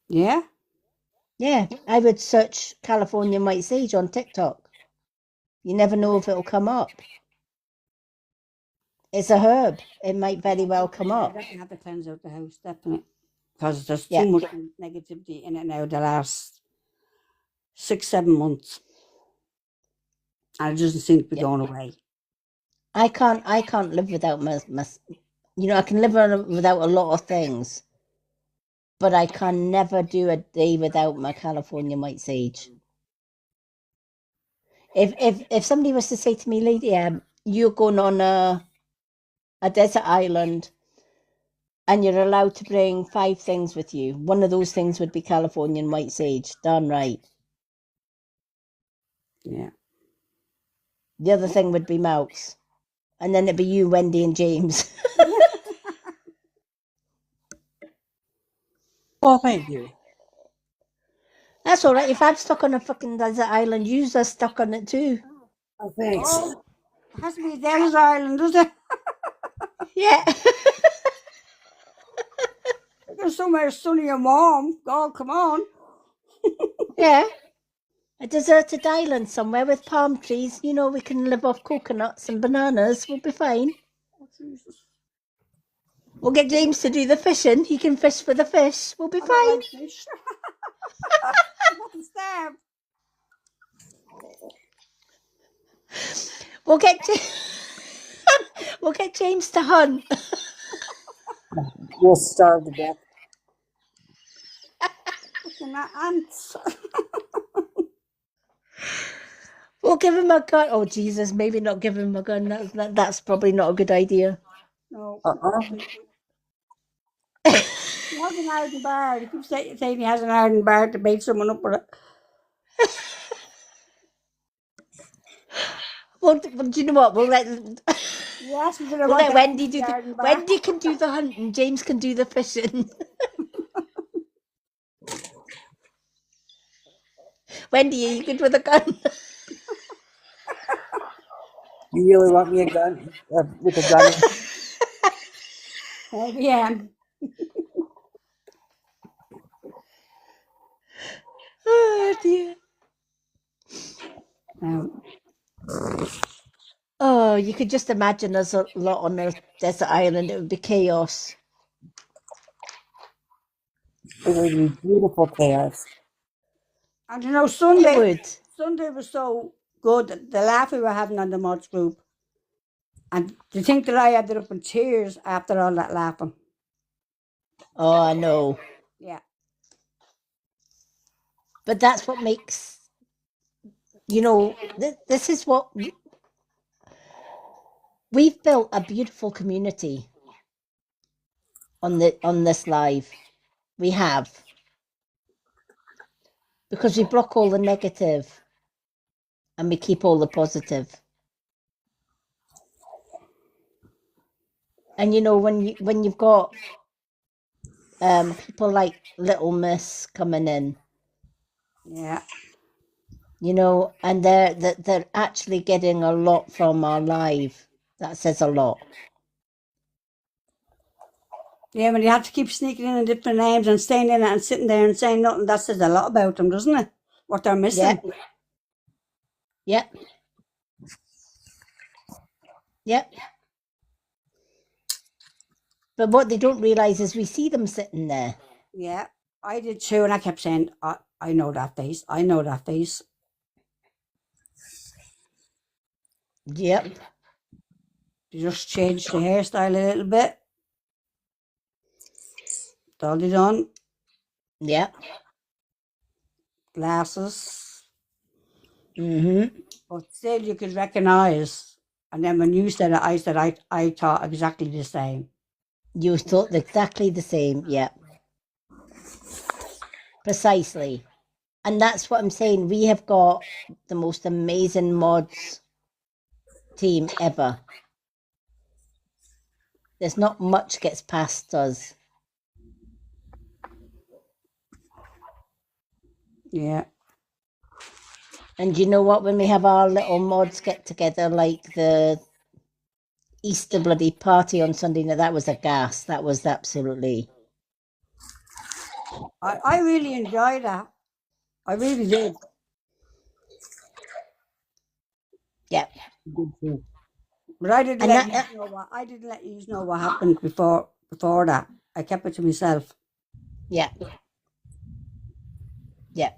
Yeah? Yeah, I would search Californian white sage on TikTok. You never know if it'll come up. It's a herb. It might very well come I up. definitely have to cleanse out the house, definitely. Because there's Yeah. too much negativity in it now the last 6-7 months. And it doesn't seem to be Yeah. going away. I can't live without my I can live without a lot of things, but I can never do a day without my California white sage. If somebody was to say to me, Lady, you're going on a desert island and you're allowed to bring 5 things with you, one of those things would be Californian white sage. Darn right. Yeah. The other thing would be Maux. And then it'd be you, Wendy, and James. Well, thank you. That's all right. If I'm stuck on a fucking desert island, yous are stuck on it too. Oh, thanks. Oh, it has to be a desert island, does it? Yeah. There's somewhere sunny and warm. God, come on. Yeah. A deserted island somewhere with palm trees. You know, we can live off coconuts and bananas. We'll be fine. Oh, Jesus. We'll get James to do the fishing. He can fish for the fish. We'll be I don't fine. like fish. I'm fucking starved. We'll get we'll get James to hunt. We'll starve to death. Fucking ants. We'll give him a gun. Oh Jesus, maybe not give him a gun. That's probably not a good idea. No. Uh-uh. He has an iron bar. He keeps saying he has an iron bar to beat someone up with it. Well, do you know what? We'll let He asked me to we'll let Wendy do the the iron bar. Wendy can do the hunting. James can do the fishing. Wendy, are you good with a gun? You really want me a gun? With a gun? Maybe I am. Oh dear. Oh, you could just imagine there's a lot on a desert island. It would be chaos. It would be beautiful chaos. And you know, It Sunday would. was so good. The laugh we were having on the Mods group. And to think that I ended up in tears after all that laughing. Oh, I know. Yeah. But that's what makes, this is what we've built a beautiful community on this live. We have. Because we block all the negative and we keep all the positive. And when you've got people like Little Miss coming in, Yeah. and they're actually getting a lot from our live. That says a lot. Yeah, when you have to keep sneaking in different names and staying in it and sitting there and saying nothing, that says a lot about them, doesn't it? What they're missing. Yep. Yep. But what they don't realise is we see them sitting there. Yeah, I did too, and I kept saying, I know that face. I know that face. Yep. You just changed the hairstyle a little bit. That's all they done. Yep. Glasses. Mm-hmm. But still you could recognise. And then when you said it, I thought exactly the same. You thought exactly the same. Yep. Precisely. And that's what I'm saying. We have got the most amazing mods team ever. There's not much gets past us. Yeah. And you know what? When we have our little mods get together, like the Easter bloody party on Sunday night, that was a gas. That was absolutely. I really enjoyed that. I really did. Yeah. But I didn't And let that- you know what happened before that. I kept it to myself. Yeah. Yeah.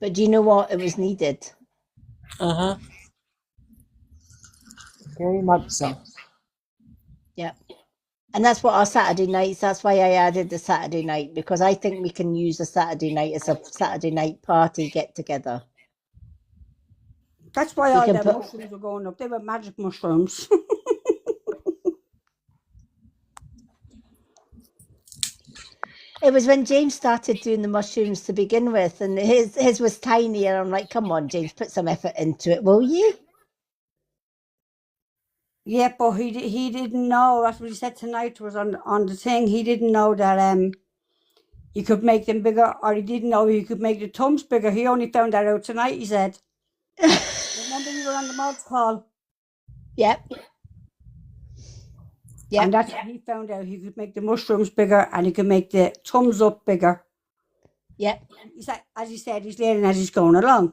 But do you know what? It was needed. Uh-huh. Very much so. Yeah. And that's what our Saturday nights, that's why I added the Saturday night, because I think we can use a Saturday night as a Saturday night party get together. That's why We all can the put- mushrooms were going up. They were magic mushrooms. It was when James started doing the mushrooms to begin with, and his was tiny, and I'm like, come on, James, put some effort into it, will you? Yeah, but he didn't know. That's what he said tonight was on the thing. He didn't know that you could make them bigger, or he didn't know you could make the thumbs bigger. He only found that out tonight. He said. Remember you were on the mods call, Yep. Yep. and that's when he found out he could make the mushrooms bigger and he could make the thumbs up bigger. Yep. He's like, as he said, he's learning as he's going along,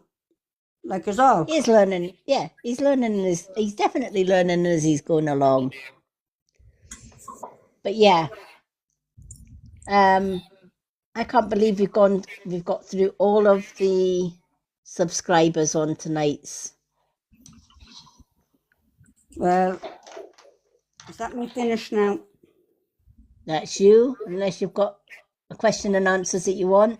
like us all. He's learning. Yeah, he's learning. He's definitely learning as he's going along. But yeah, I can't believe we've got through all of the subscribers on tonight's. Well, is that me finished now? That's you, unless you've got a question and answers that you want.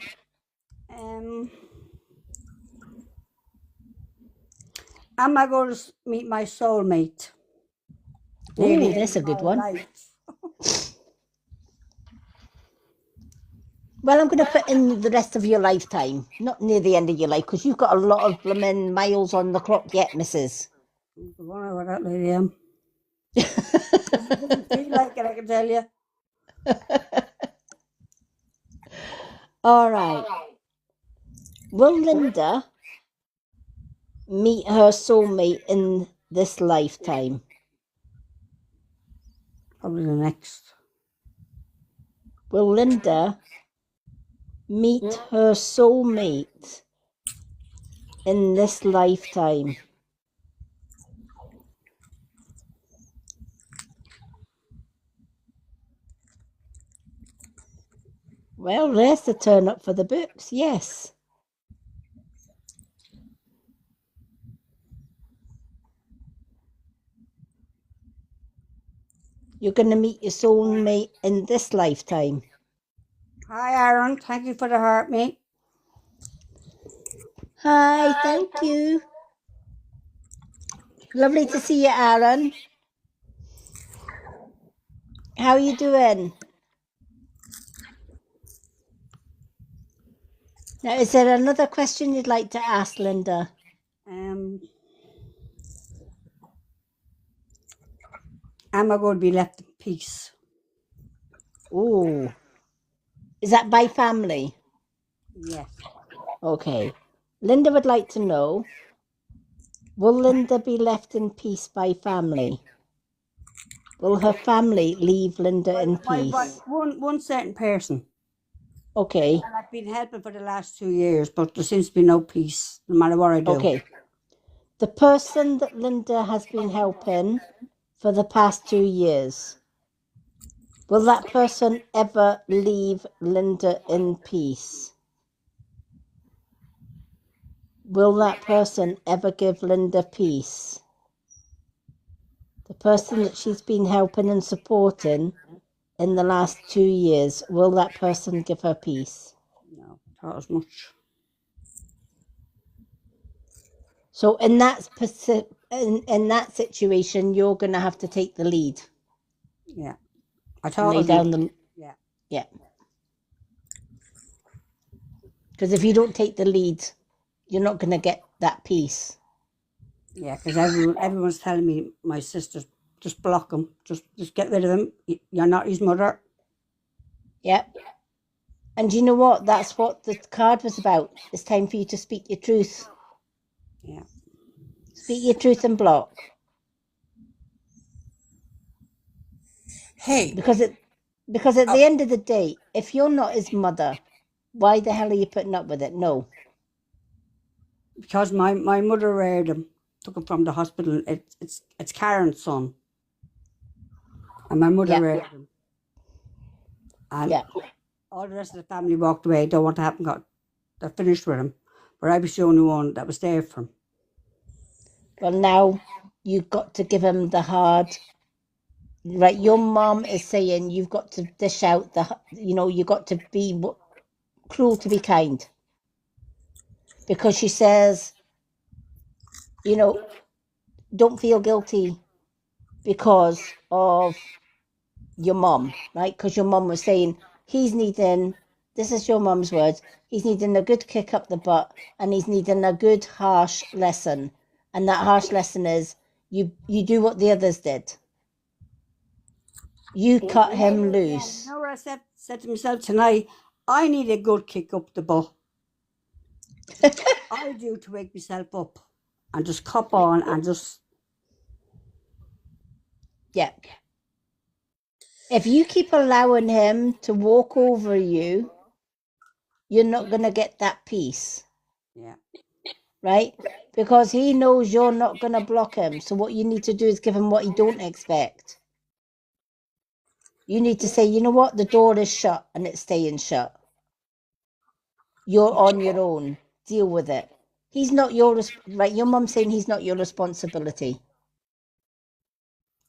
Am I going to meet my soulmate? Oh, Nearly that's a in good my one. life. Well, I'm going to put in the rest of your lifetime, not near the end of your life, because you've got a lot of blooming miles on the clock yet, missus. I wonder what that lady am. Doesn't feel like it, I can tell you. All right. Will Linda meet her soulmate in this lifetime? Probably the next. Will Linda meet her soulmate in this lifetime? Well, there's the turn up for the books, yes. You're going to meet your soulmate in this lifetime. Hi, Aaron. Thank you for the heart, mate. Hi, thank you. Lovely to see you, Aaron. How are you doing? Now, is there another question you'd like to ask, Linda? Am I going to be left in peace? Ooh. Is that by family? Yes. Okay. Linda would like to know, will Linda be left in peace by family? Will her family leave Linda in By peace? one certain person. Okay, And I've been helping for the last 2 years, but there seems to be no peace, no matter what I do. okay. The person that Linda has been helping for the past 2 years, will that person ever leave Linda in peace? Will that person ever give Linda peace? The person that she's been helping and supporting in the last 2 years, will that person give her peace? No, not as much. So in that in that situation, you're going to have to take the lead. Yeah. I And thought lay as down much. the Yeah. yeah. Because if you don't take the lead, you're not going to get that peace. Yeah, because everyone's telling me, my sisters, just block him, just get rid of him. You're not his mother. Yep. And you know what? That's what the card was about. It's time for you to speak your truth. Yeah. Speak your truth and block. Hey, Because at the end of the day, if you're not his mother, why the hell are you putting up with it? No. Because my mother reared him, took him from the hospital. It's Karen's son, and my mother Yeah. reared him. And Yeah. all the rest of the family walked away. Don't want to happen. They're finished with him. But I was the only one that was there for him. Well, now you've got to give him the hard. Right, your mom is saying you've got to dish out you've got to be cruel to be kind. Because she says, don't feel guilty because of your mom, right? Because your mom was saying this is your mom's words, he's needing a good kick up the butt and he's needing a good harsh lesson. And that harsh lesson is you do what the others did. You cut him loose. You know what I said to myself tonight? I need a good kick up the butt. I do to wake myself up and just cop on and just. Yeah. If you keep allowing him to walk over you, you're not going to get that peace. Yeah. Right? Because he knows you're not going to block him. So what you need to do is give him what he don't expect. You need to say, you know what? The door is shut and it's staying shut. You're on your own. Deal with it. He's not right. Your mum's saying he's not your responsibility.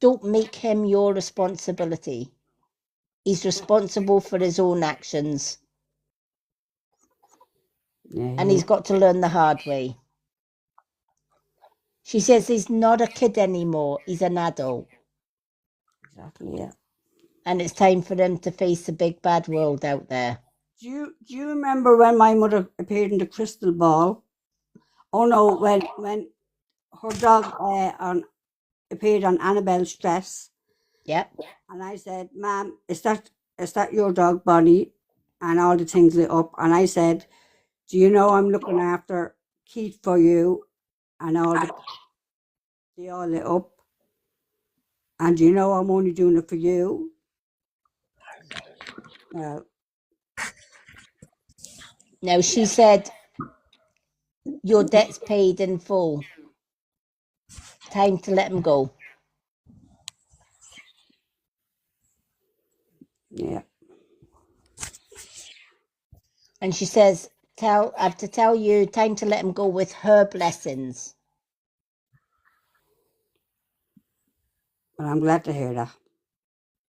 Don't make him your responsibility. He's responsible for his own actions. Yeah. And he's got to learn the hard way. She says he's not a kid anymore. He's an adult. Exactly, yeah. And it's time for him to face the big bad world out there. Do you remember when my mother appeared in the Crystal Ball? Oh no, when her dog appeared on Annabelle's dress. Yep. And I said, Ma'am, is that your dog, Bonnie? And all the things lit up. And I said, do you know I'm looking after Keith for you? And they all lit up. And do you know I'm only doing it for you? Well, Now she said, your debt's paid in full. Time to let him go. yeah. And she says, I have to tell you, time to let him go with her blessings. Well, I'm glad to hear that.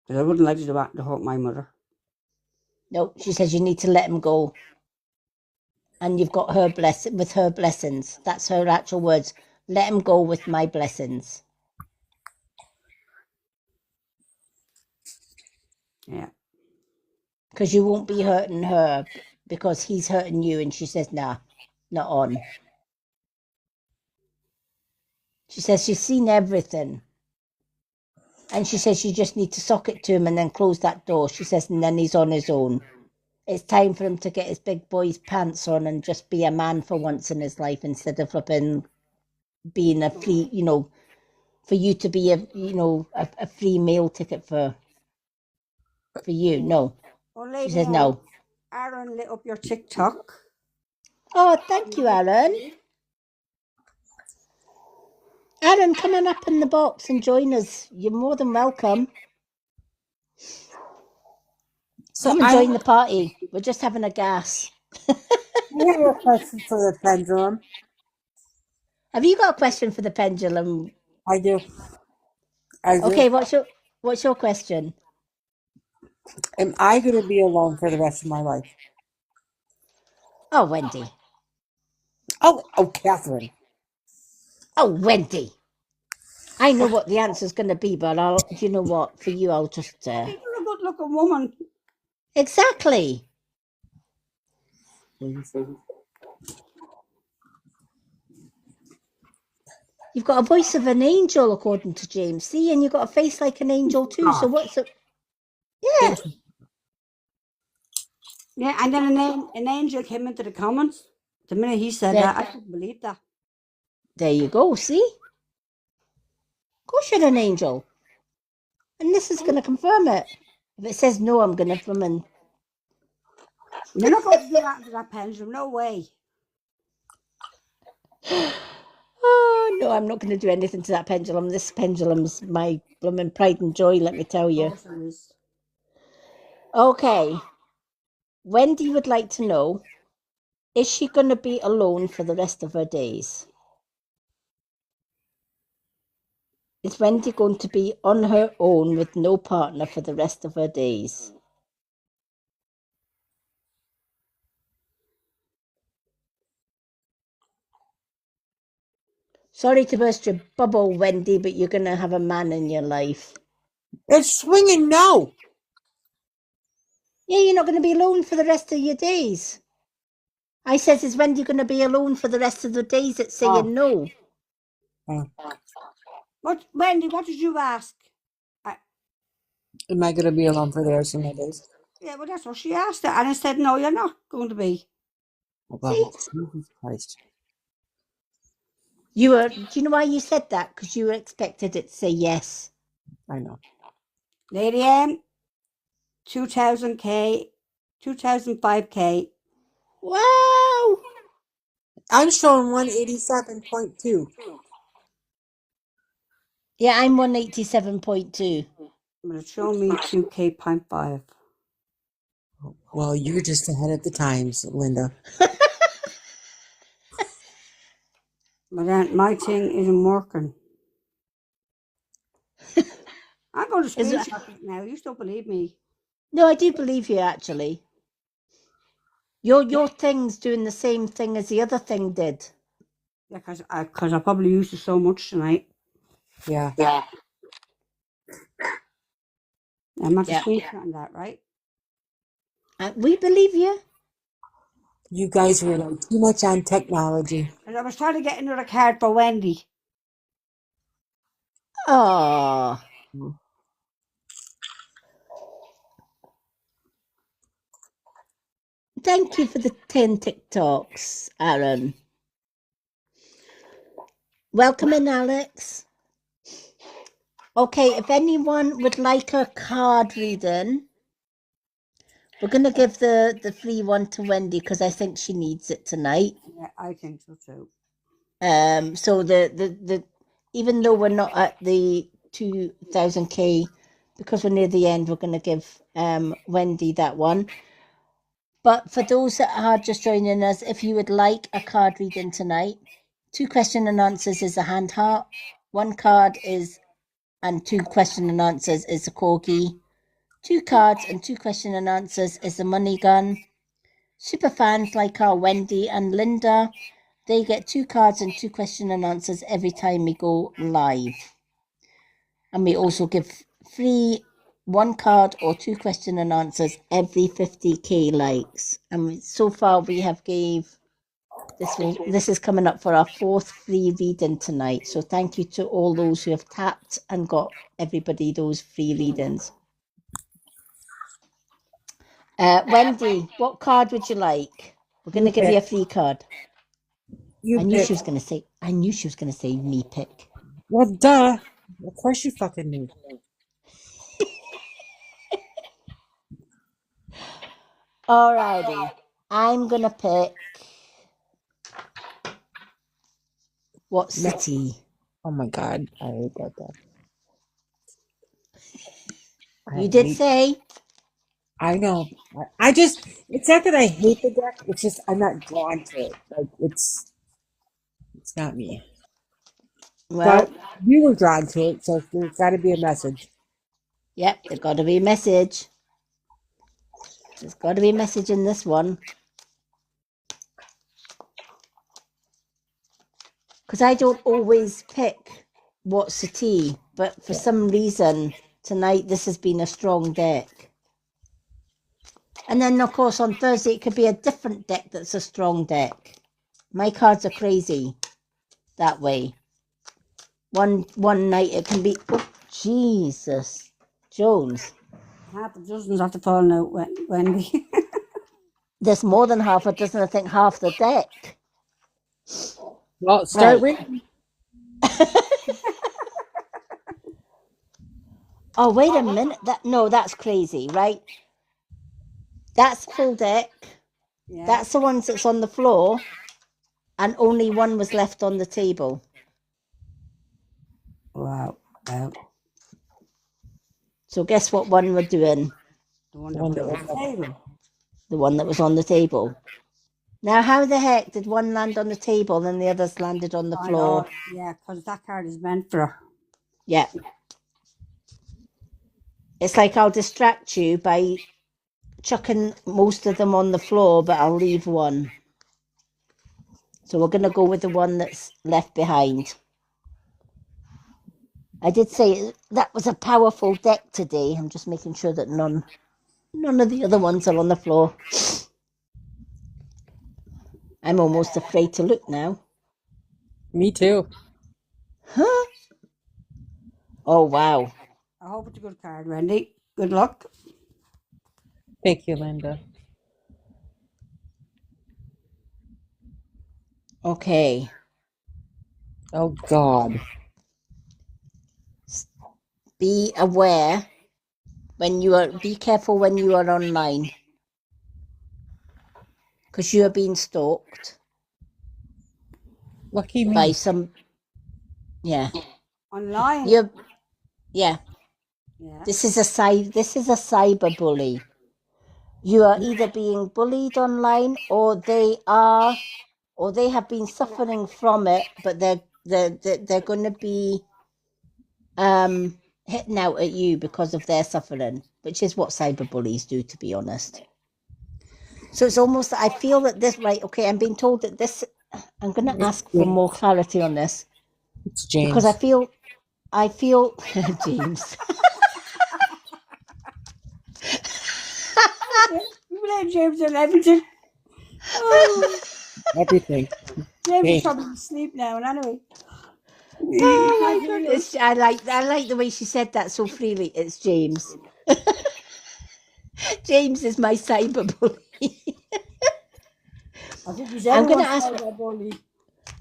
Because I wouldn't like to hurt my mother. No, she says you need to let him go. And you've got her with her blessings. That's her actual words. Let him go with my blessings. Yeah. Because you won't be hurting her because he's hurting you. And she says, nah, not on. She says she's seen everything. And she says you just need to sock it to him and then close that door. She says, and then he's on his own. It's time for him to get his big boy's pants on and just be for you to be a free meal ticket for you. No, Oh, she Lady says Anne, no. Aaron lit up your TikTok. Oh, thank you, Aaron. Aaron, come on up in the box and join us. You're more than welcome. So Come and join the party. We're just having a gas. I have a question for the pendulum. Have you got a question for the pendulum? I do. I do. Okay, what's your question? Am I going to be alone for the rest of my life? Oh, Wendy. Oh, Catherine. Oh, Wendy. I know what the answer's going to be, but you know what? For you, I'll just. You're a good looking woman. Exactly. You've got a voice of an angel, according to James. See, and you've got a face like an angel too. So what's it? Yeah. Yeah, and then an angel came into the comments. The minute he said Then- that, I couldn't believe that. There you go. See? Of course you're an angel. And this is going to confirm it. If it says no, I'm going to come and. You're not going to do that to that pendulum. No way. Oh, no, I'm not going to do anything to that pendulum. This pendulum's my blooming pride and joy, let me tell you. Of course it is. Okay. Wendy would like to know, is she going to be alone for the rest of her days? Is Wendy going to be on her own with no partner for the rest of her days? Sorry to burst your bubble, Wendy, but you're going to have a man in your life. It's swinging no. Yeah, you're not going to be alone for the rest of your days. I says, is Wendy going to be alone for the rest of the days? It's saying no. What, Wendy, what did you ask? Am I going to be alone for the rest of my days? Yeah, well, that's what she asked it. And I said, no, you're not going to be. Oh, God. Jesus Christ. Do you know why you said that? Because you expected it to say yes. I know. Lady M, 2000K, 2005K. Wow! I'm showing 187.2. Yeah, I'm 187.2. But it's showing me 2K.5. Well, you're just ahead of the times, Linda. But then my thing isn't working. I'm going to screenshot it now. You still believe me? No, I do believe you, actually. Your thing's doing the same thing as the other thing did. Yeah, because I probably used it so much tonight. Yeah. I'm not Yeah. screenshotting that, right? We believe you. You guys were like too much on technology. And I was trying to get another card for Wendy. Oh. Thank you for the 10 TikToks, Aaron. Welcome in, Alex. Okay, if anyone would like a card reading, we're going to give the free one to Wendy because I think she needs it tonight. Yeah, I think so too. So the even though we're not at the 2000K, because we're near the end, we're going to give Wendy that one. But for those that are just joining us, if you would like a card reading tonight, 2 question and answers is a hand heart, 1 card is and 2 question and answers is a corgi, 2 cards and 2 question and answers is a money gun. Super fans like our Wendy and Linda, they get 2 cards and 2 question and answers every time we go live. And we also give free 1 card or 2 question and answers every 50K likes. And so far we have gave, this is coming up for our 4th free reading tonight. So thank you to all those who have tapped and got everybody those free readings. Wendy, what card would you like? We're going to give you a free card. I knew she was going to say me pick. Well, duh. Of course you fucking knew. Alrighty. I'm gonna pick what No. city? Oh my god, I hate that. You did hate- say I know. I just, it's not that I hate the deck, it's just I'm not drawn to it. Like, it's not me. well, But you were drawn to it, so there's got to be a message. yep, there's gotta be a message. There's gotta be a message in this one. Because I don't always pick what's a tea, but for some reason tonight this has been a strong deck. And then of course on Thursday it could be a different deck that's a strong deck. My cards are crazy that way. One night it can be, oh Jesus, Jones. Half a dozen's after falling out, Wendy. There's more than half a dozen, I think half the deck. Well, start Right. reading. Oh, wait a minute. That's crazy, right? That's full deck. Yeah. That's the ones that's on the floor, and only one was left on the table. Wow. Wow. So guess what one we're doing? The one The one that that was was on the table. The one that was on the table. Now, how the heck did one land on the table and the others landed on the I floor? know. Yeah, because that card is meant for her. Yeah. It's like I'll distract you by chucking most of them on the floor, but I'll leave one. So we're going to go with the one that's left behind. I did say that was a powerful deck today. I'm just making sure that none of the other ones are on the floor. I'm almost afraid to look now. Me too. Huh? Oh, wow. I hope it's a good card, Wendy. Good luck. Thank you, Linda. Okay. Oh God. Be careful when you are online. Because you are being stalked Lucky me. by some, yeah. Online. Yeah. Yeah. This is a cyber bully. You are either being bullied online, or they have been suffering from it, but they're going to be hitting out at you because of their suffering, which is what cyber bullies do, to be honest. So it's almost, I feel that this, right, okay, I'm being told that this, I'm going to ask for more clarity on this. It's James. Because I feel, James. You blame James and everything. Oh, Everything. James Hey. is probably asleep now, and anyway. Oh my goodness. I like the way she said that so freely. It's James. James is my cyber bully. I think he's I'm gonna everyone's ask cyber bully.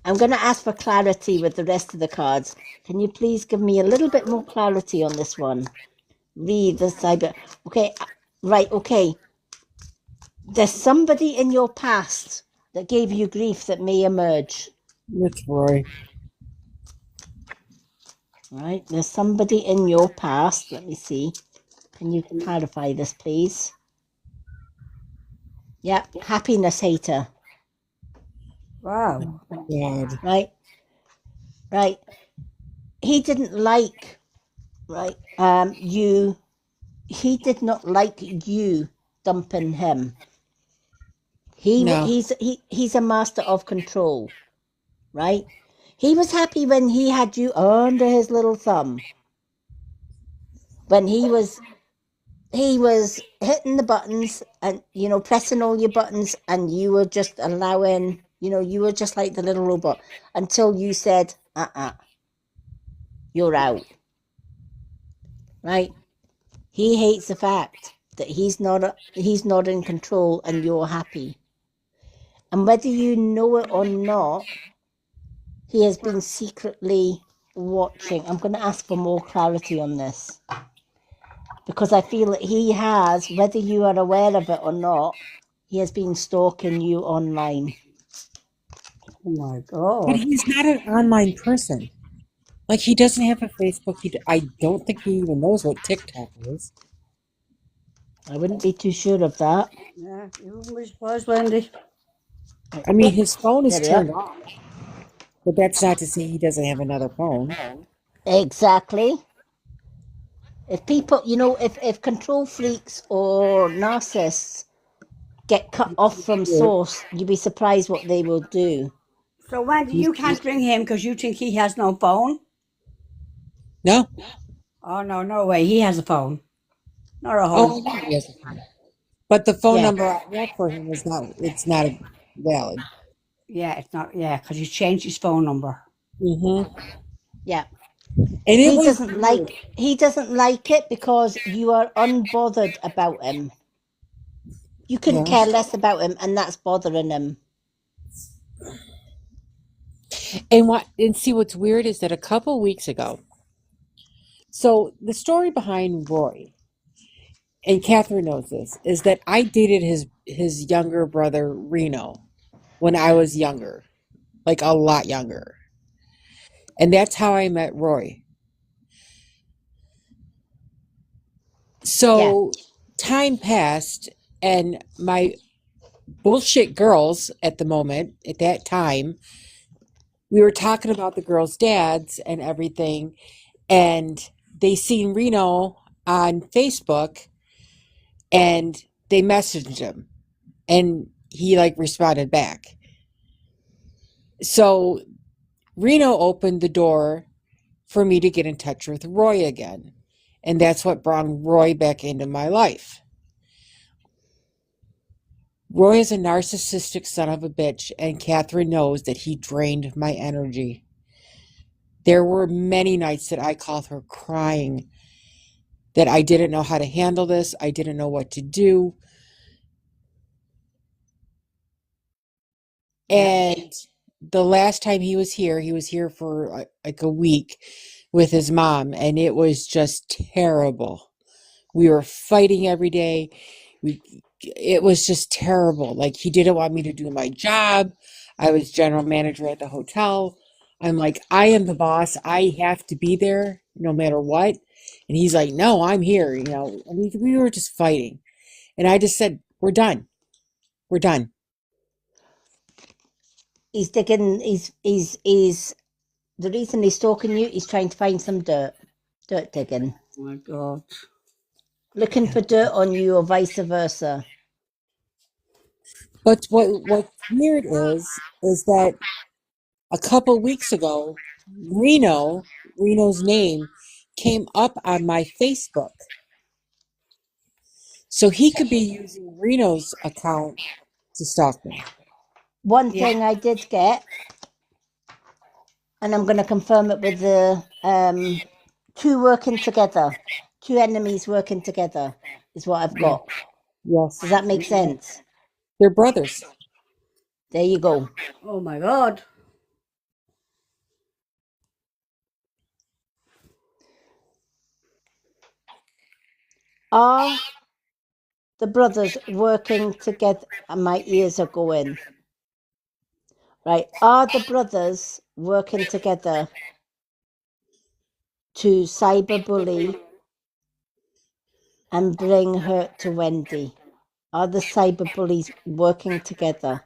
I'm going to ask for clarity with the rest of the cards. Can you please give me a little bit more clarity on this one? Read the cyber. Okay, right, okay. There's somebody in your past that gave you grief that may emerge. It's Roy. Right, there's somebody in your past. Let me see. Can you clarify this, please? Yeah, happiness hater. Wow. God. Right. He didn't like, he did not like you dumping him. No. He's a master of control, right? He was happy when he had you under his little thumb. When he was hitting the buttons and, pressing all your buttons, and you were just allowing, you were just like the little robot until you said, you're out. Right? He hates the fact that he's not in control and you're happy. And whether you know it or not, he has been secretly watching. I'm going to ask for more clarity on this because I feel that he has, whether you are aware of it or not, he has been stalking you online. Oh my But God. he's not an online person. Like he doesn't have a Facebook. I don't think he even knows what TikTok is. I wouldn't be too sure of that. Yeah, you wouldn't be surprised, Wendy. I mean, his phone is There we are. turned off, but that's not to say he doesn't have another phone. Exactly. If people, if control freaks or narcissists get cut off from source, you'd be surprised what they will do. So, Wendy, you can't ring him because you think he has no phone? No. Oh, no, no way. He has a phone. Not a Oh, home. yeah, he has a phone. But the phone Yeah, number I have for him is not. It's not valid. Yeah, it's not. Yeah, because he's changed his phone number. Mm-hmm. yeah. And it He was doesn't weird. like it because you are unbothered about him. You couldn't Yeah. care less about him, and that's bothering him. And see what's weird is that a couple weeks ago. So the story behind Roy, and Catherine knows this, is that I dated his younger brother Reno when I was younger, like a lot younger. And that's how I met Roy. Yeah, So time passed, and my bullshit girls at the moment, at that time, we were talking about the girls' dads and everything, and they seen Reno on Facebook and they messaged him and he like responded back. So Reno opened the door for me to get in touch with Roy again. And that's what brought Roy back into my life. Roy is a narcissistic son of a bitch, and Catherine knows that he drained my energy. There were many nights that I called her crying that I didn't know how to handle this. I didn't know what to do. Yeah. And the last time he was here for like a week with his mom, and it was just terrible. We were fighting every day. We, it was just terrible. Like he didn't want me to do my job. I was general manager at the hotel. I'm like, I am the boss. I have to be there no matter what. And he's like, no, I'm here. And we were just fighting. And I just said, we're done. We're done. he's digging. He's the reason he's stalking you. He's trying to find some dirt digging, Oh my God. looking for dirt on you, or vice versa. But what's weird is that a couple weeks ago, Reno's name came up on my Facebook. So he could be using Reno's account to stalk me. One Yeah. thing I did get, and I'm going to confirm it with the two working together, two enemies working together, is what I've got. Yes. Does that make sense? They're brothers. There you go. Oh my God. Are the brothers working together? And my ears are going. Right. Are the brothers working together to cyberbully and bring hurt to Wendy? Are the cyberbullies working together?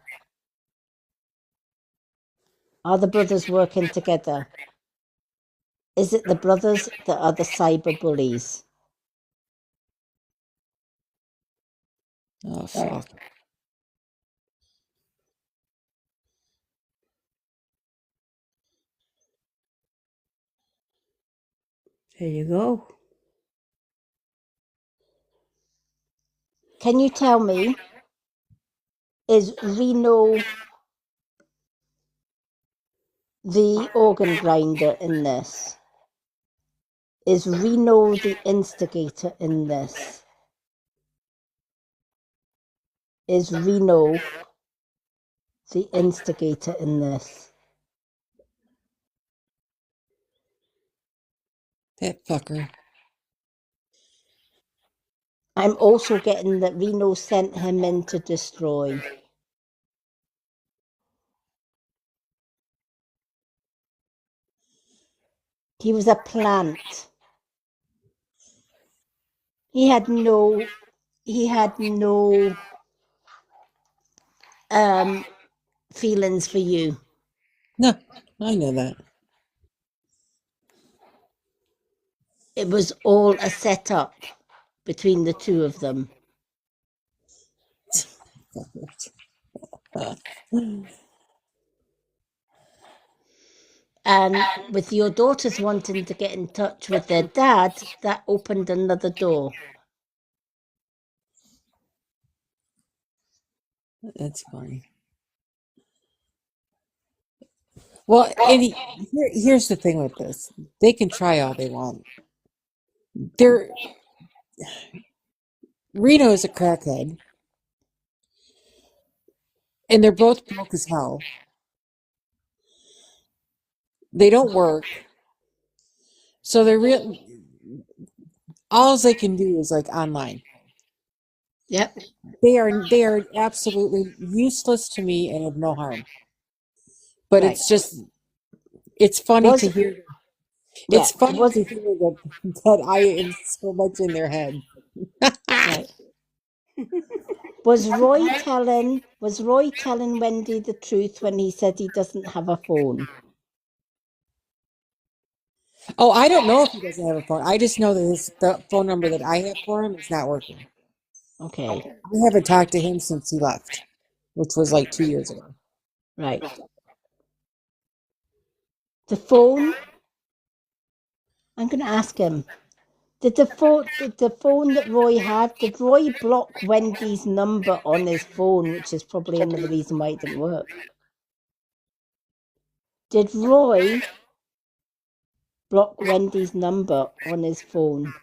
Are the brothers working together? Is it the brothers that are the cyberbullies? Oh, fuck. There you go. Can you tell me, is Reno the organ grinder in this? Is Reno the instigator in this? Is Reno the instigator in this? That fucker. I'm also getting that Reno sent him in to destroy. He was a plant. He had no feelings for you. No, I know that. It was all a setup between the two of them. And with your daughters wanting to get in touch with their dad, that opened another door. That's funny. Well, here's the thing with this. They can try all they want. Reno is a crackhead, and they're both broke as hell. They don't work, so all they can do is like online. Yep. They are absolutely useless to me and of no harm. But Right. it's funny Was- to hear. Yeah, It's funny was- to hear that I am so much in their head. Right. Was Roy telling Wendy the truth when he said he doesn't have a phone? Oh, I don't know if he doesn't have a phone. I just know that the phone number that I have for him is not working. Okay. I haven't talked to him since he left, which was like 2 years ago. Right. The phone? I'm going to ask him. Did the phone that Roy had, did Roy block Wendy's number on his phone, which is probably another reason why it didn't work? Did Roy block Wendy's number on his phone?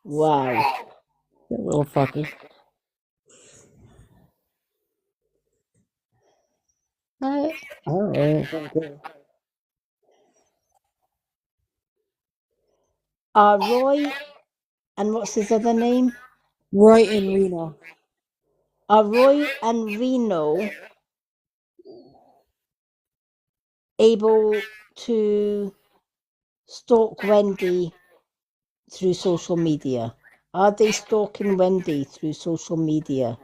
Wow. That little fucker. Right. All right. Roy, and what's his other name? Roy and Reno. Are Roy and Reno able to stalk Wendy through social media? Are they stalking Wendy through social media?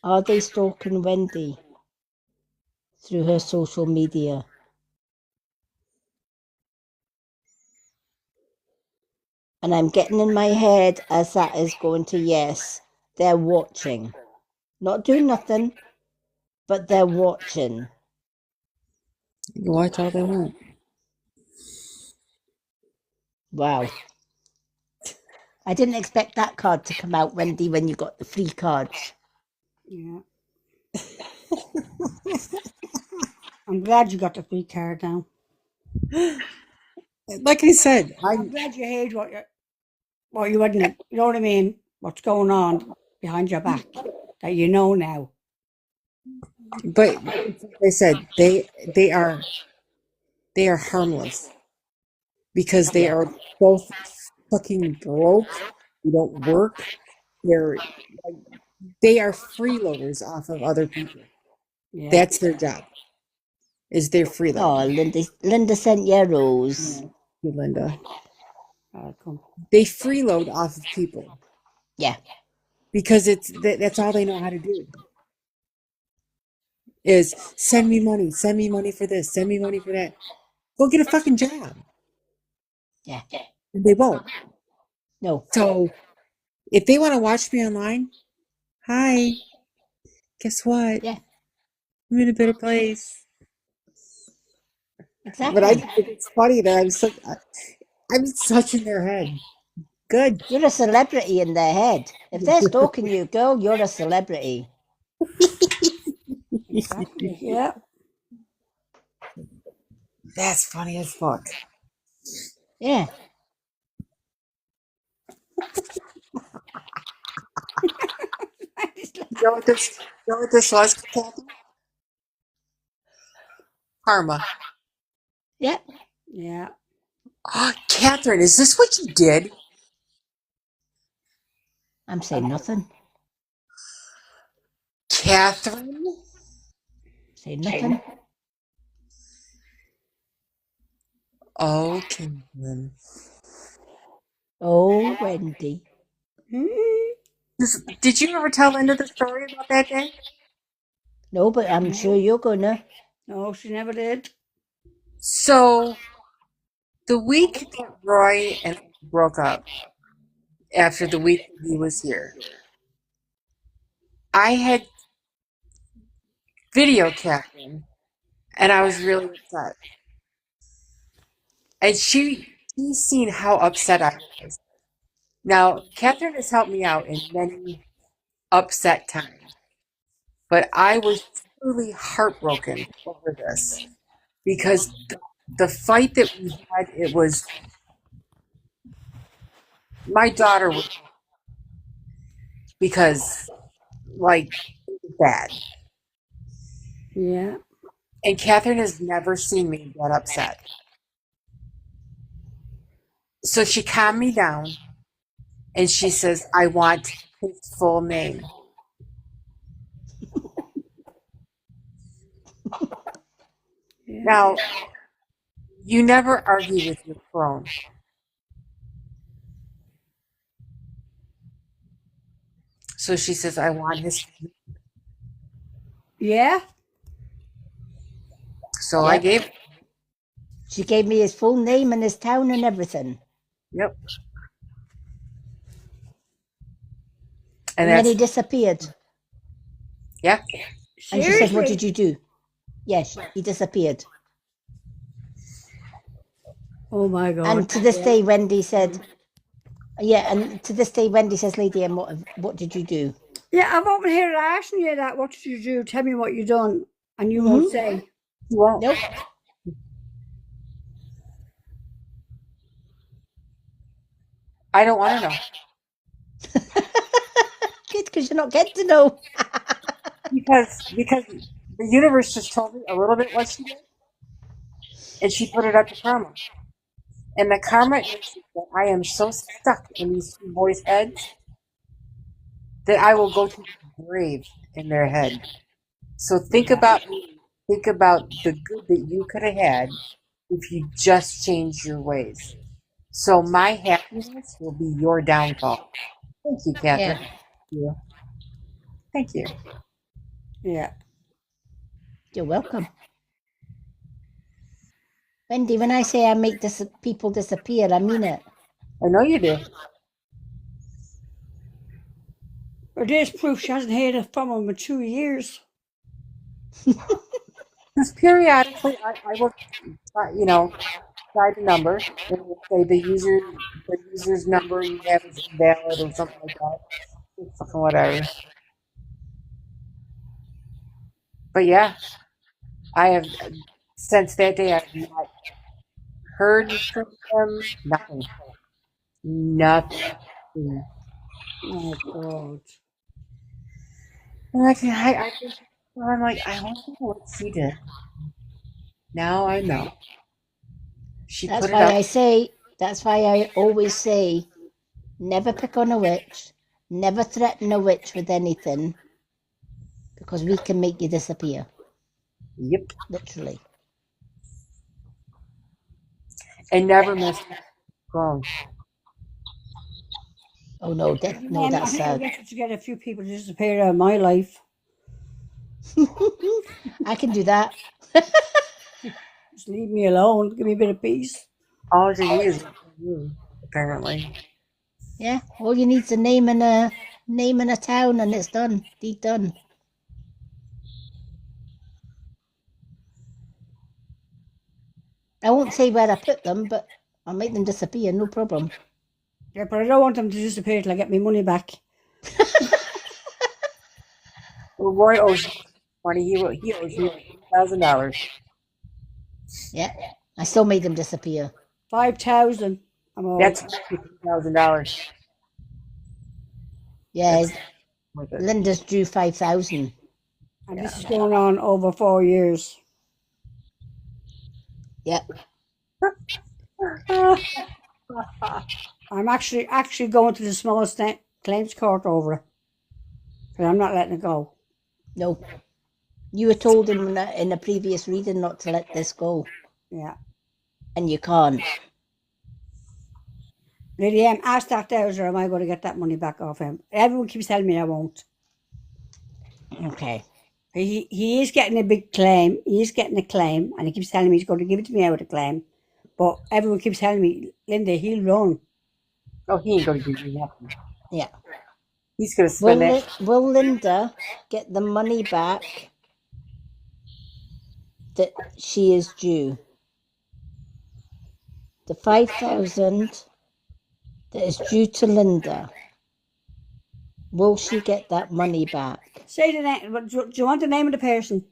Are they stalking Wendy through her social media? And I'm getting in my head as that is going to yes, they're watching. Not doing nothing, but they're watching. You can watch all they want. Wow. I didn't expect that card to come out, Wendy, when you got the free cards. Yeah. I'm glad you got the free card now. Like I said, I'm glad you heard what you wouldn't. You know what I mean? What's going on behind your back that you know now. but like I said, they are harmless because they are both fucking broke. They don't work. They are freeloaders off of other people. Yeah. That's their job. Is they're freeloading. Oh, Linda sent you a rose. Thank you, Linda. Welcome. They freeload off of people Yeah. because that's all they know how to do. Is send me money for this, send me money for that. Go get a fucking job. Yeah. And they won't. No. So if they want to watch me online, hi. Guess what? Yeah. I'm in a better place. Exactly. But I think it's funny that I'm such in their head. Good. You're a celebrity in their head. If they're stalking you, girl, you're a celebrity. Exactly. Yeah. That's funny as fuck. Yeah. You know what this? You know what this was, Kathy? Karma. Yeah. Yeah. Catherine, is this what you did? I'm saying nothing. Catherine? Say nothing. Oh, Catherine. Oh, Wendy. Did you ever tell Linda the story about that day? No, but I'm sure you're gonna. No, she never did. So, the week that Roy and I broke up, after the week that he was here, I had video Catherine, and I was really upset. And she's seen how upset I was. Now, Catherine has helped me out in many upset times, but I was truly heartbroken over this because the fight that we had, it was my daughter was because like it was bad, Yeah. and Catherine has never seen me that upset. So she calmed me down, and she says, "I want his full name." Yeah. Now, you never argue with your crone. So she says, "I want his." Yeah. So I Yep. gave. She gave me his full name and his town and everything. Yep. And And then he that's disappeared. yeah. And she said, "What Seriously? did you do?" Yes, he disappeared. Oh my God. And to this day, Wendy said, "Yeah." And to this day, Wendy says, "Lady M, what did you do?" Yeah, I've often heard her asking you that. What did you do? Tell me what you done. And you won't say. You won't. Nope. I don't want to know Good, because you're not getting to know. because the universe just told me a little bit what she did, and she put it up to karma. And the karma is that I am so stuck in these two boys' heads that I will go to the grave in their head. So think about me. Think about the good that you could have had if you just changed your ways. So my happiness will be your downfall. Thank you, Catherine. Yeah. Thank you. Yeah. You're welcome. Wendy, when I say I make people disappear, I mean it. I know you do. But there's proof she hasn't heard from him in 2 years. Because periodically I will try, try the number and it will say the user's number you have is invalid or something like that. Fucking whatever. But yeah, I have since that day I've not heard from them. Nothing. Nothing. Oh God. And I'm like, I wonder what she did. Now I know. She That's put it why up. that's why I always say, never pick on a witch, never threaten a witch with anything, because we can make you disappear, Yep. literally. And never miss grown. Oh no, I that's think I'm desperate to get a few people to disappear out of my life. I can do that. Just leave me alone. Give me a bit of peace. All you need is you, apparently. Yeah, all you need is a name and a town, and it's done. Deed done. I won't say where I put them, but I'll make them disappear, no problem. Yeah, but I don't want them to disappear till I get my money back. Well, Roy owes you money. He owes you $1,000. Yeah. I still made them disappear. 5,000. I'm all. That's $50,000. Yeah, That's worth it. Linda's due 5,000. And this is going on over 4 years. Yep. I'm actually going to the smallest claims court over it. Because I'm not letting it go. No. You were told in a previous reading not to let this go, Yeah. and you can't. Lady M, ask that Dowser, am I going to get that money back off him? Everyone keeps telling me I won't. Okay. He is getting a big claim. He is getting a claim, and he keeps telling me he's going to give it to me out of the claim. But everyone keeps telling me, Linda, he'll run. Oh, he ain't going to give you nothing. Yeah. He's going to spend it. Will Linda get the money back that she is due? The 5,000 that is due to Linda. Will she get that money back? Say the name. Do you want the name of the person?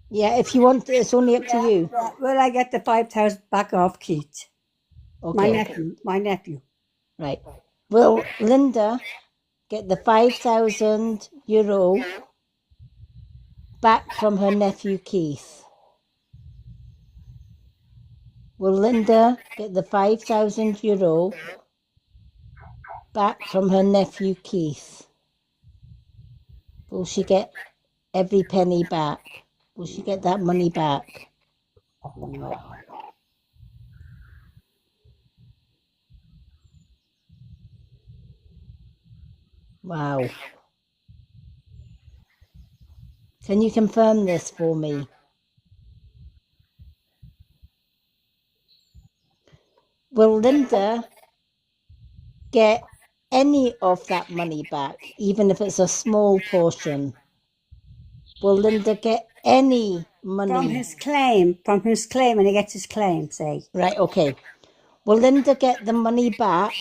Yeah, if you want, it's only up to you. Yeah. Will I get the 5,000 back off Keith? Okay. My nephew. Right. Will Linda get the 5,000 euro back from her nephew Keith? Will Linda get the 5,000 euro back from her nephew Keith? Will she get every penny back? Will she get that money back? Wow. Can you confirm this for me? Will Linda get any of that money back, even if it's a small portion? Will Linda get any money? From his claim, and he gets his claim, say. Right, okay. Will Linda get the money back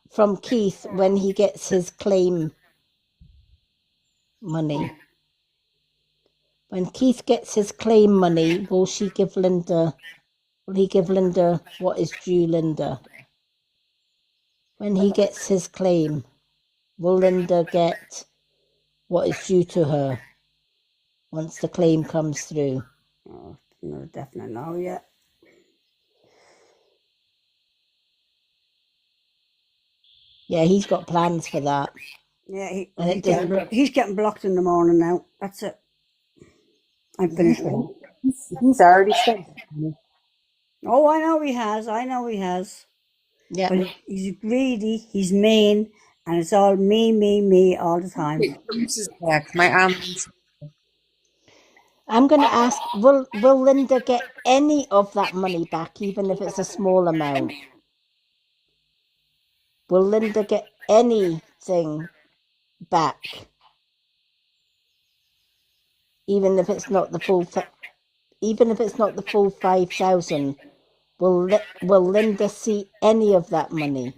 from Keith when he gets his claim money? When Keith gets his claim money, will he give Linda what is due Linda? When he gets his claim, will Linda get what is due to her once the claim comes through? Oh, no, definitely no, yeah. Yeah, he's got plans for that. Yeah, He's getting blocked in the morning now. That's it. I'm finished with him. He's already spent it. Oh, I know he has. Yeah. But he's greedy, he's mean, and it's all me all the time. This is back. My I'm going to ask, will Linda get any of that money back, even if it's a small amount? Will Linda get anything back, even if it's not the full 5,000? Will Linda see any of that money?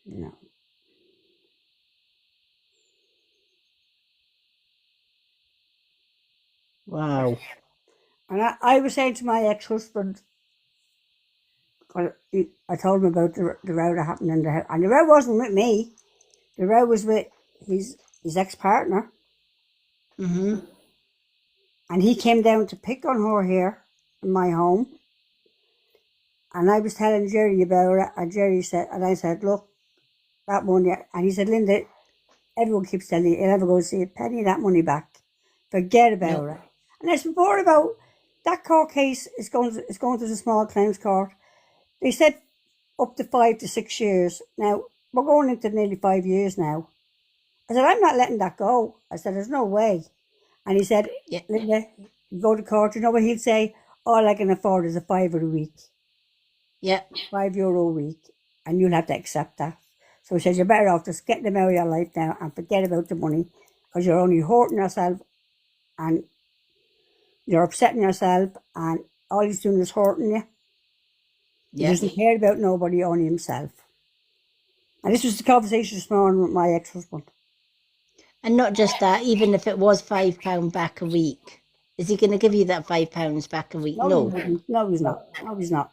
No. Wow. And I was saying to my ex-husband, I told him about the row that happened in the house. And the row wasn't with me. The row was with his ex-partner. Mm-hmm. And he came down to pick on her here in my home. And I was telling Jerry about it. And Jerry said, and I said, look, that money. And he said, Linda, everyone keeps telling you, you'll never go see a penny of that money back. Forget about it. And it's more about that court case is going to the small claims court. They said up to 5 to 6 years. Now, we're going into nearly 5 years now. I said, I'm not letting that go. I said, there's no way. And he said, Yeah. Linda, you go to court, you know what he'll say? All I can afford is a £5 a week. Yeah. €5 a week. And you'll have to accept that. So he says, you're better off just getting them out of your life now and forget about the money, because you're only hurting yourself and you're upsetting yourself, and all he's doing is hurting you. He Yeah. doesn't care about nobody, only himself. And this was the conversation this morning with my ex-husband. And not just that, even if it was £5 back a week, is he going to give you that £5 back a week? No, he No. wouldn't. No, he's not. No, he's not.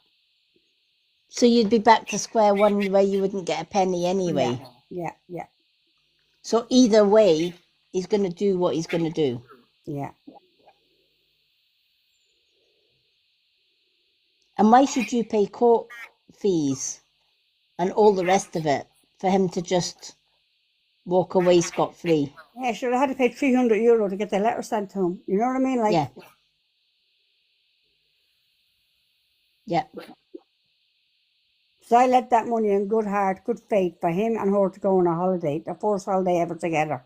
So you'd be back to square one where you wouldn't get a penny Yeah, anyway. yeah. So either way, he's going to do what he's going to do. Yeah. And why should you pay court fees and all the rest of it for him to just walk away scot-free? Yeah, sure. I had to pay €300 to get the letter sent to him. You know what I mean? Like, Yeah. Yeah. so I let that money in good heart, good faith for him and her to go on a holiday, the first holiday ever together.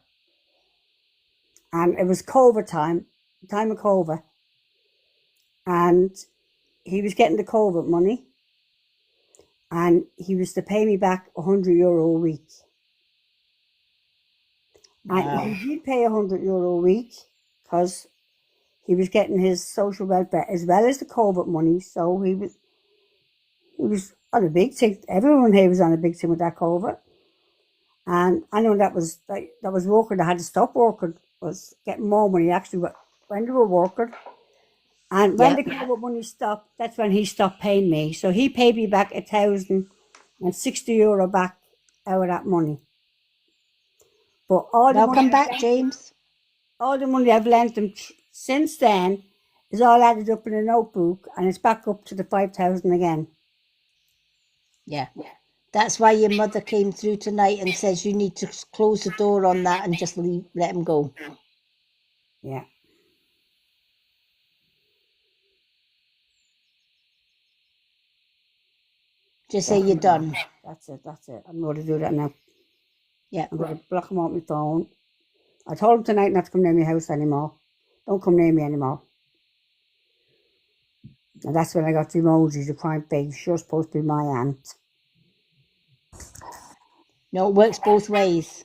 And it was COVID time of COVID. And he was getting the COVID money. And he was to pay me back €100 a week. Wow. And he did pay €100 a week because he was getting his social welfare as well as the COVID money. So he was on a big thing. Everyone here was on a big thing with that COVID. And I know that was working. They had to stop working. Was getting more money actually when they were working. And when the COVID money stopped, that's when he stopped paying me. So he paid me back €1,060 back out of that money. But all the Welcome money back, James. all the money I've lent him since then is all added up in a notebook, and it's back up to the 5,000 again. Yeah. That's why your mother came through tonight and says you need to close the door on that and just let him go. Yeah. Just say you're done. That's it. I'm going to do that now. Yeah. I'm going to block him off my phone. I told him tonight not to come near my house anymore. Don't come near me anymore. And that's when I got the emojis, the crying face. You're supposed to be my aunt. No, it works both ways.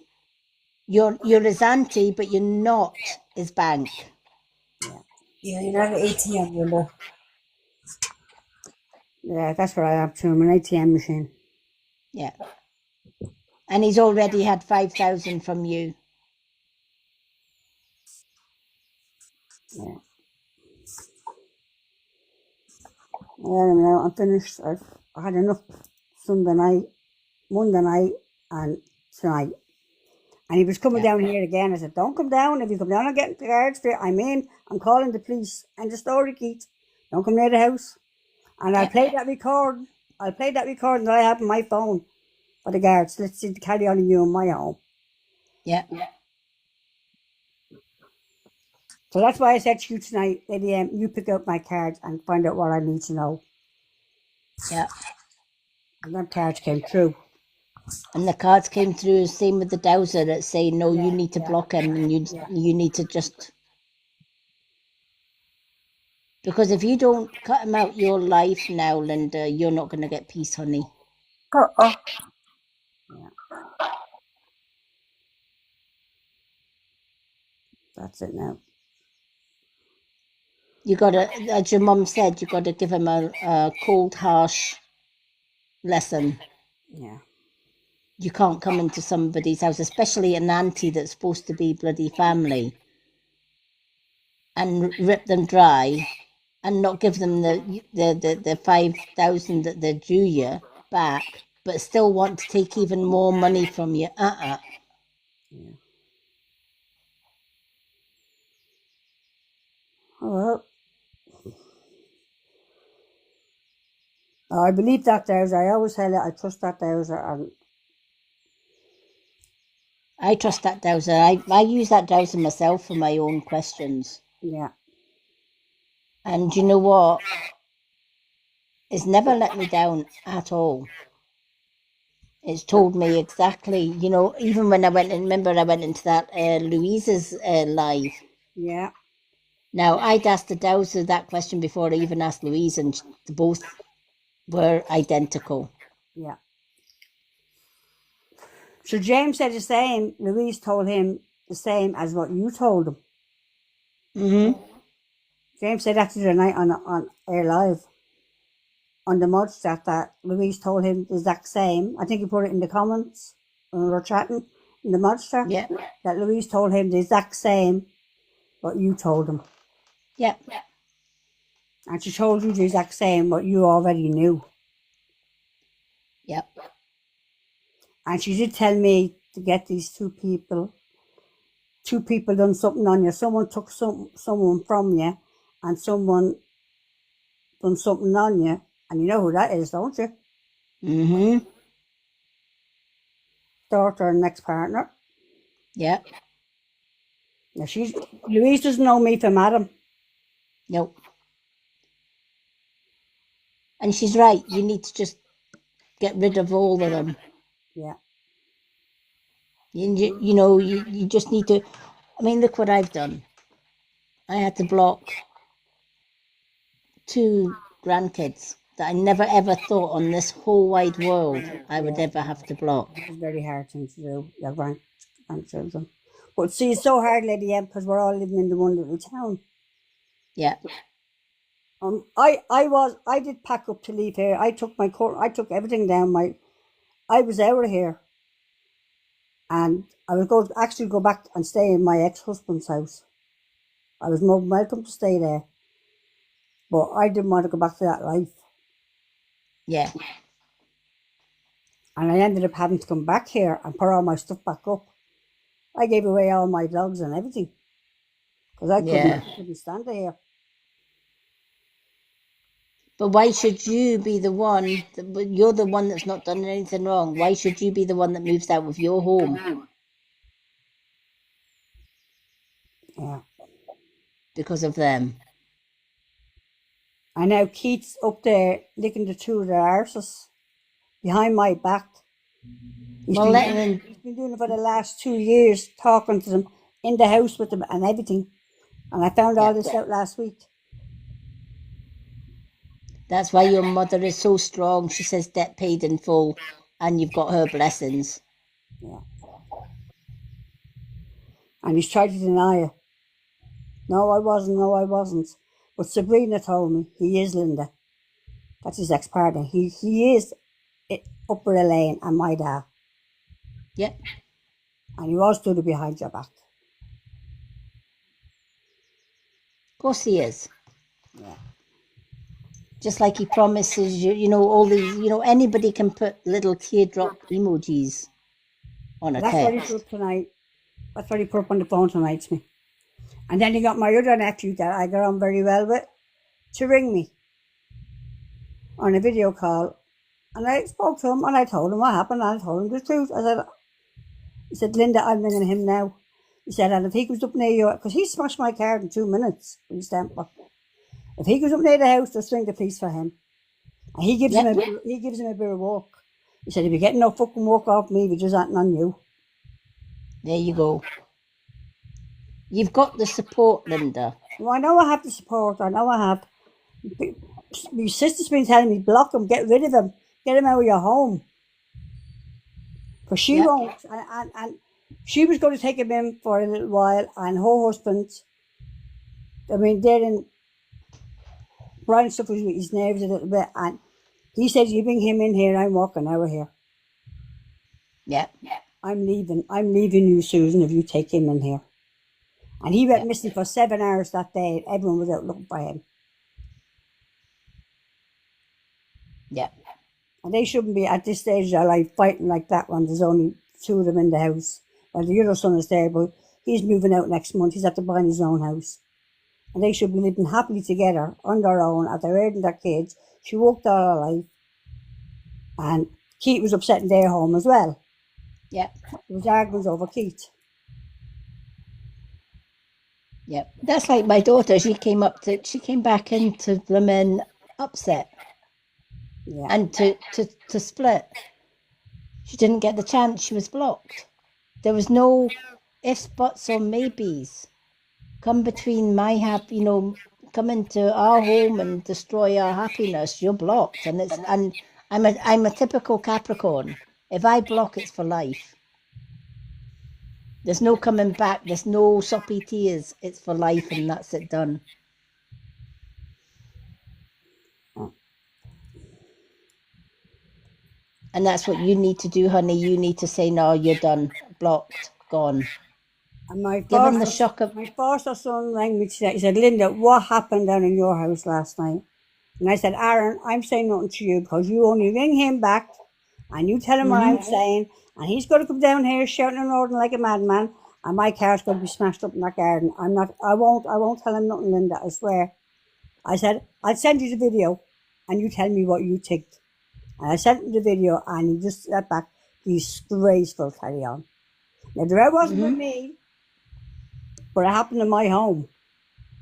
You're his auntie, but you're not his bank. Yeah, you're not an ATM, Linda. Yeah, that's what I am to him, an ATM machine. Yeah. And he's already had 5,000 from you. Yeah. Now I'm finished. I had enough Sunday night, Monday night, and tonight. And he was coming down here again. I said, don't come down. If you come down, I'm getting the guards there. I'm calling the police. And the story, Keith. Don't come near the house. And I'll play that recording that I have on my phone for the guards. Let's see, carry on you in my home. Yeah. So that's why I said to you tonight, Lady M, you pick up my cards and find out what I need to know. Yeah. And that cards came through. And the cards came through, same with the dowser that say, no, you need to block him and you need to just... Because if you don't cut him out your life now, Linda, you're not going to get peace, honey. Uh-oh. That's it now. You got to, as your mum said, you got to give him a cold, harsh lesson. Yeah. You can't come into somebody's house, especially an auntie that's supposed to be bloody family, and rip them dry and not give them the 5,000 that they're due you back, but still want to take even more money from you. Yeah. Oh, well. I believe that dowser. I always say that I trust that dowser. And I trust that dowser. I use that dowser myself for my own questions. yeah. And you know what? It's never let me down at all. It's told me exactly, you know, even when I went into that Louise's live. Yeah. Now, I'd asked the dowser that question before I even asked Louise, and both were identical. Yeah. So James said the same. Louise told him the same as what you told him. Mm-hmm. James said that the other night on Air Live, on the mod chat, that Louise told him the exact same. I think he put it in the comments when we were chatting. in the monster, Yeah. that Louise told him the exact same what you told him. Yeah. And she told you the exact same what you already knew. Yeah. And she did tell me to get these two people done something on you. Someone took someone from you, and someone done something on you. And you know who that is, don't you? Mm-hmm. Daughter and next partner. Yeah. Now Louise doesn't know me from Adam. Nope. And she's right. You need to just get rid of all of them. Yeah. You just need to. I mean, look what I've done. I had to block 2 grandkids that I never ever thought on this whole wide world I would ever have to block. It's a very hard thing to do, your grandchildren. But see, it's so hard, Lady M, because we're all living in the one little town. Yeah. I did pack up to leave here. I took everything down. I was out of here, and I was going to actually go back and stay in my ex-husband's house. I was more than welcome to stay there, but I didn't want to go back to that life, Yeah. and I ended up having to come back here and put all my stuff back up. I gave away all my dogs and everything because I couldn't stand it here. But why should you be the one? You're the one that's not done anything wrong. Why should you be the one that moves out of your home? Yeah. Because of them. And now Keith's up there licking the 2 of their arses behind my back. He's been doing it for the last 2 years, talking to them in the house with them and everything. And I found all this out last week. That's why your mother is so strong. She says debt paid in full, and you've got her blessings. Yeah. And he's tried to deny it. No, I wasn't. But Sabrina told me he is Linda. That's his ex-partner. He is Upper Elaine and my dad. Yep. And he was doing it behind your back. Of course he is. Yeah. Just like he promises you, all these, anybody can put little teardrop emojis on a That's text. what he put up tonight. That's what he put up on the phone tonight to me. And then he got my other nephew that I got on very well with to ring me on a video call. And I spoke to him and I told him what happened and I told him the truth. He said, Linda, I'm ringing him now. He said, and if he goes up near you, because he smashed my car in 2 minutes with his temper. If he goes up near the house, just ring the police for him. And he gives him a bit of work. He said, if you're getting no fucking work off me, we just acting on you. There you go. You've got the support, Linda. Well, I know I have the support. I know I have. My sister's been telling me, block him, get rid of him, get him out of your home. Because she won't. And she was going to take him in for a little while, and her husband, they're in Brian suffers with his nerves a little bit, and he says, you bring him in here, I'm walking out of here. Yeah. I'm leaving you, Susan, if you take him in here. And he went missing for 7 hours that day. Everyone was out looking for him. Yeah. And they shouldn't be at this stage of their life fighting like that when there's only 2 of them in the house. Well, the other son is there, but he's moving out next month. He's after buying his own house. And they should be living happily together on their own after raising their kids. She worked all her life. And Keith was upset in their home as well. Yeah. There was arguments over Keith. Yep. That's like my daughter. She came back into Blumen upset. Yeah. And to split. She didn't get the chance. She was blocked. There was no ifs, buts, or maybes. Come between come into our home and destroy our happiness. You're blocked. And I'm a typical Capricorn. If I block, it's for life. There's no coming back. There's no soppy tears. It's for life, and that's it done. And that's what you need to do, honey. You need to say, no, you're done. blocked, gone. And my Given the foster, shock of my foster son rang me today. He said, Linda, what happened down in your house last night? And I said, Aaron, I'm saying nothing to you because you only ring him back and you tell him what I'm saying, and he's going to come down here shouting and roaring like a madman, and my car's going to be smashed up in that garden. I won't tell him nothing, Linda, I swear. I said, I'll send you the video and you tell me what you think. And I sent him the video and he just sat back, disgraceful, carry on. Now, the row wasn't with me, but it happened in my home.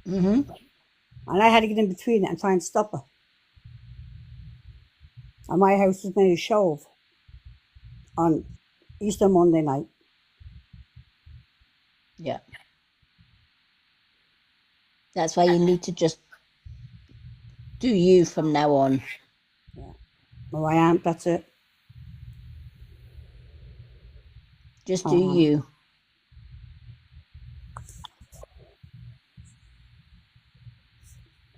Mm-hmm. And I had to get in between it and try and stop it. And my house was made of shove on Easter Monday night. Yeah. That's why you need to just do you from now on. Well, I am, that's it. Just do you.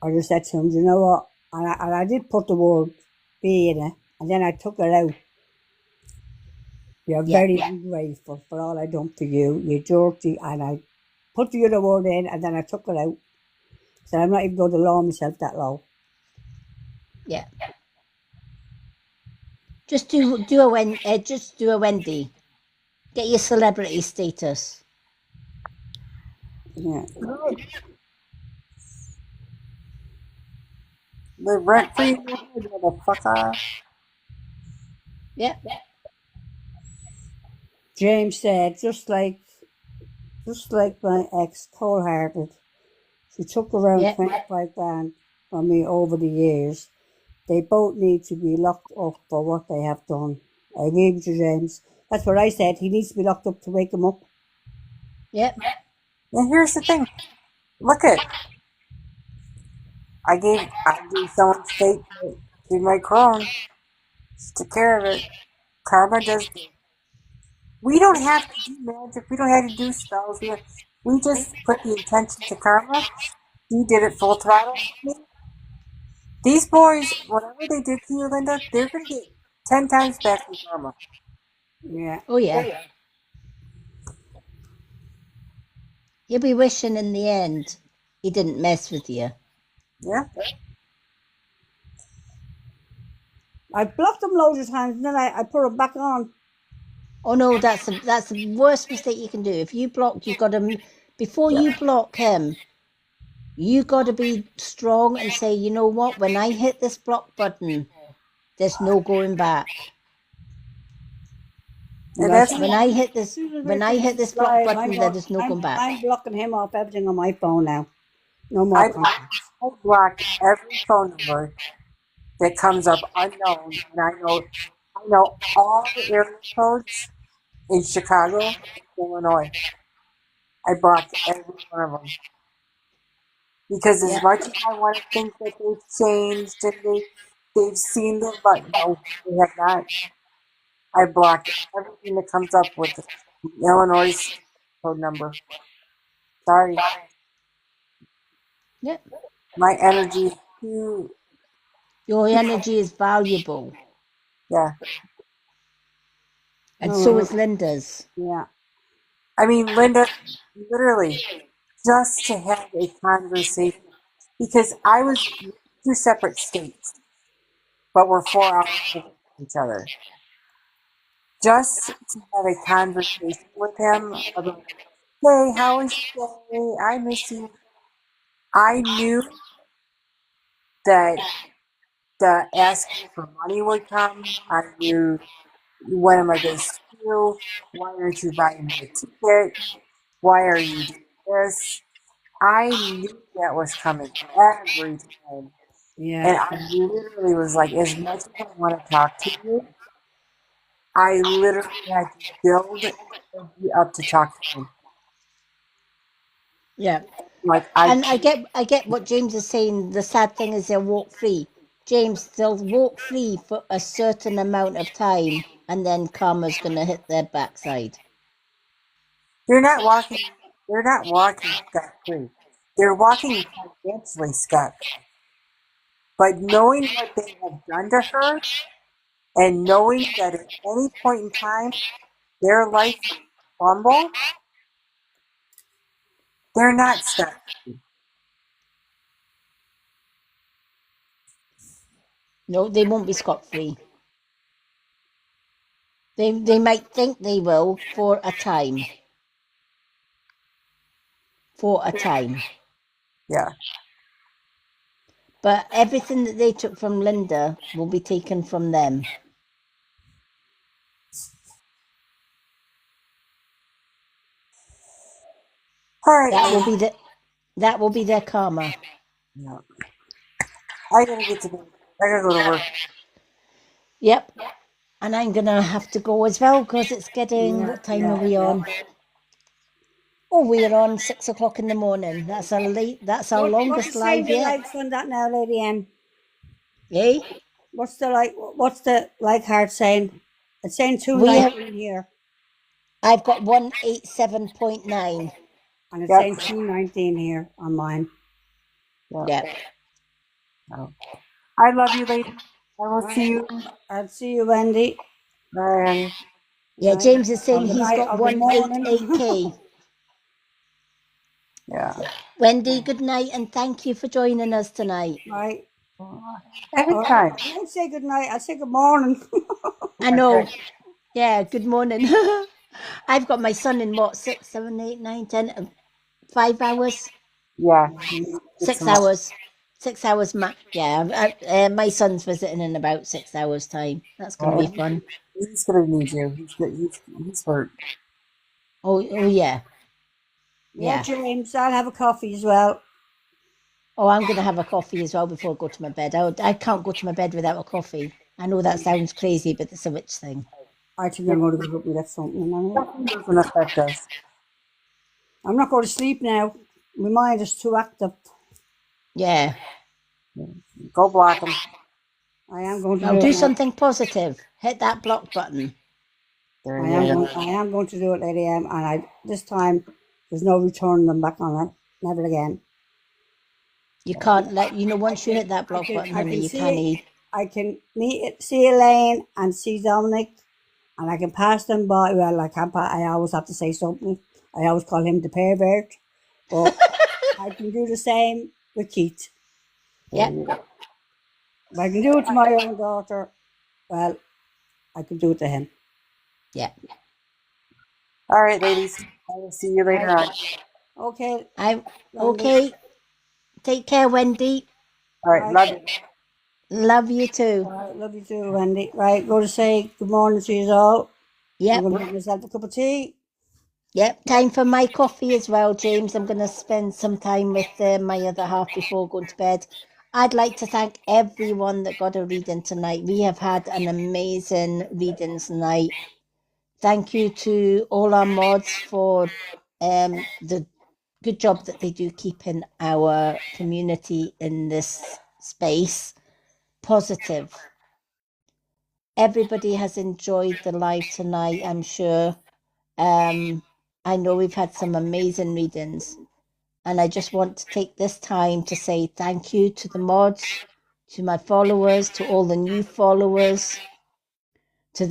I just said to him, you know what? And I did put the word be in it, and then I took it out. You're very ungrateful for all I done for you. You're dirty. And I put the other word in, and then I took it out. So I'm not even going to lower myself that low. Yeah. Just do a Wendy. Get your celebrity status. Yeah. Live rent free, motherfucker. Yeah. James said, just like my ex, cold-hearted, she took around 25 grand from me over the years. They both need to be locked up for what they have done. I agree with you, James. That's what I said. He needs to be locked up to wake him up. Yep. And here's the thing. Look at. I gave someone state to my crone. She took care of it. Karma does. We don't have to do magic. We don't have to do spells. We just put the intention to karma. He did it full throttle. These boys, whatever they did to you, Linda, they're going to get 10 times back from karma. Yeah. Oh yeah. You'll be wishing in the end he didn't mess with you. Yeah. I blocked him loads of times, and then I put him back on. Oh no, that's the worst mistake you can do. If you block, you got to before you block him. You got to be strong and say, you know what? When I hit this block button, there's no going back. And that's When I hit this block button, there is no going back. I'm blocking him off everything on my phone now. No more I contact. block every phone number that comes up unknown, and I know all the area codes in Chicago, Illinois. I blocked every one of them because as much as I want to think that they've changed and they've seen them, but no, they have not. I blocked everything that comes up with the Illinois code number. Sorry. Yep. My energy is too. Your energy is valuable. Yeah. And so is Linda's. Yeah. I mean, Linda, literally, just to have a conversation, because I was in 2 separate states, but we're 4 hours from each other. Just to have a conversation with him about, hey, how is your day? I miss you. I knew that the asking for money would come. I knew, when am I going to see you? Why aren't you buying me a ticket? Why are you doing this? I knew that was coming every time. Yeah. And I literally was like, as much as I want to talk to you, I literally had to build energy up to talk to him. Yeah. Like I get what James is saying. The sad thing is they'll walk free. James, they'll walk free for a certain amount of time, and then karma's gonna hit their backside. they're not walking scot free. They're walking financially scot free. But knowing what they have done to her, and knowing that at any point in time, their life Bumble? They're not stuck. No, they won't be scot-free. They might think they will for a time. For a time. Yeah. But everything that they took from Linda will be taken from them. All right. That will be their karma. Yeah. I gotta get to bed. I gotta go to work. Yep. And I'm gonna have to go as well because it's getting. What time are we on? Oh, we're on 6 o'clock in the morning. That's our longest What's live the yet. likes on that now, Lady M? Eh? What's the like heart saying? It's saying We have, 219 here, I've got 187.9. and it's Yep. saying 219 here on mine. Yeah. Oh. I love you, lady. I will see you. I'll see you, Wendy. And Yeah, James is saying Of the he's night, got of the morning. 188k. yeah. Wendy, good night and thank you for joining us tonight. Right. Anytime. I won't say good night. I'll say good morning. I know. Okay. Yeah, good morning. I've got my son in what, 6, 7, 8, 9, 10, 5 hours? Yeah. 6 hours. 6 hours, yeah. My son's visiting in about 6 hours' time. That's going to be fun. He's gonna need you. He's hurt. Oh yeah. Yeah, Yeah. James, I'll have a coffee as well. Oh, I'm going to have a coffee as well before I go to my bed. I can't go to my bed without a coffee. I know that sounds crazy, but it's a witch thing. I think I'm going to go up with that something. Nothing doesn't affect us. I'm not going to sleep now. My mind is too active. Yeah. Go block him. I am going to Now do do it now. something positive. Hit that block button. There I you go. am going to do it, Lady M, and this time there's no returning them back on it. Never again. You can't once you hit that block button, honey, you can't. I can see Elaine and see Dominic, and I can pass them by. Well, I always have to say something. I always call him the pervert, but I can do the same with Keith. Yeah. If I can do it to my own daughter, well, I can do it to him. Yeah. All right, ladies. I will see you later on. Okay. Okay. Take care, Wendy. All right. Love you. Love you too. Love you too, Wendy. Right, go to say good morning to you all. Yep. I'm going to make myself a cup of tea. Yep. Time for my coffee as well, James. I'm going to spend some time with my other half before going to bed. I'd like to thank everyone that got a reading tonight. We have had an amazing readings night. Thank you to all our mods for the good job that they do keeping our community in this space positive. Everybody has enjoyed the live tonight, I'm sure. I know we've had some amazing readings, and I just want to take this time to say thank you to the mods, to my followers, to all the new followers, to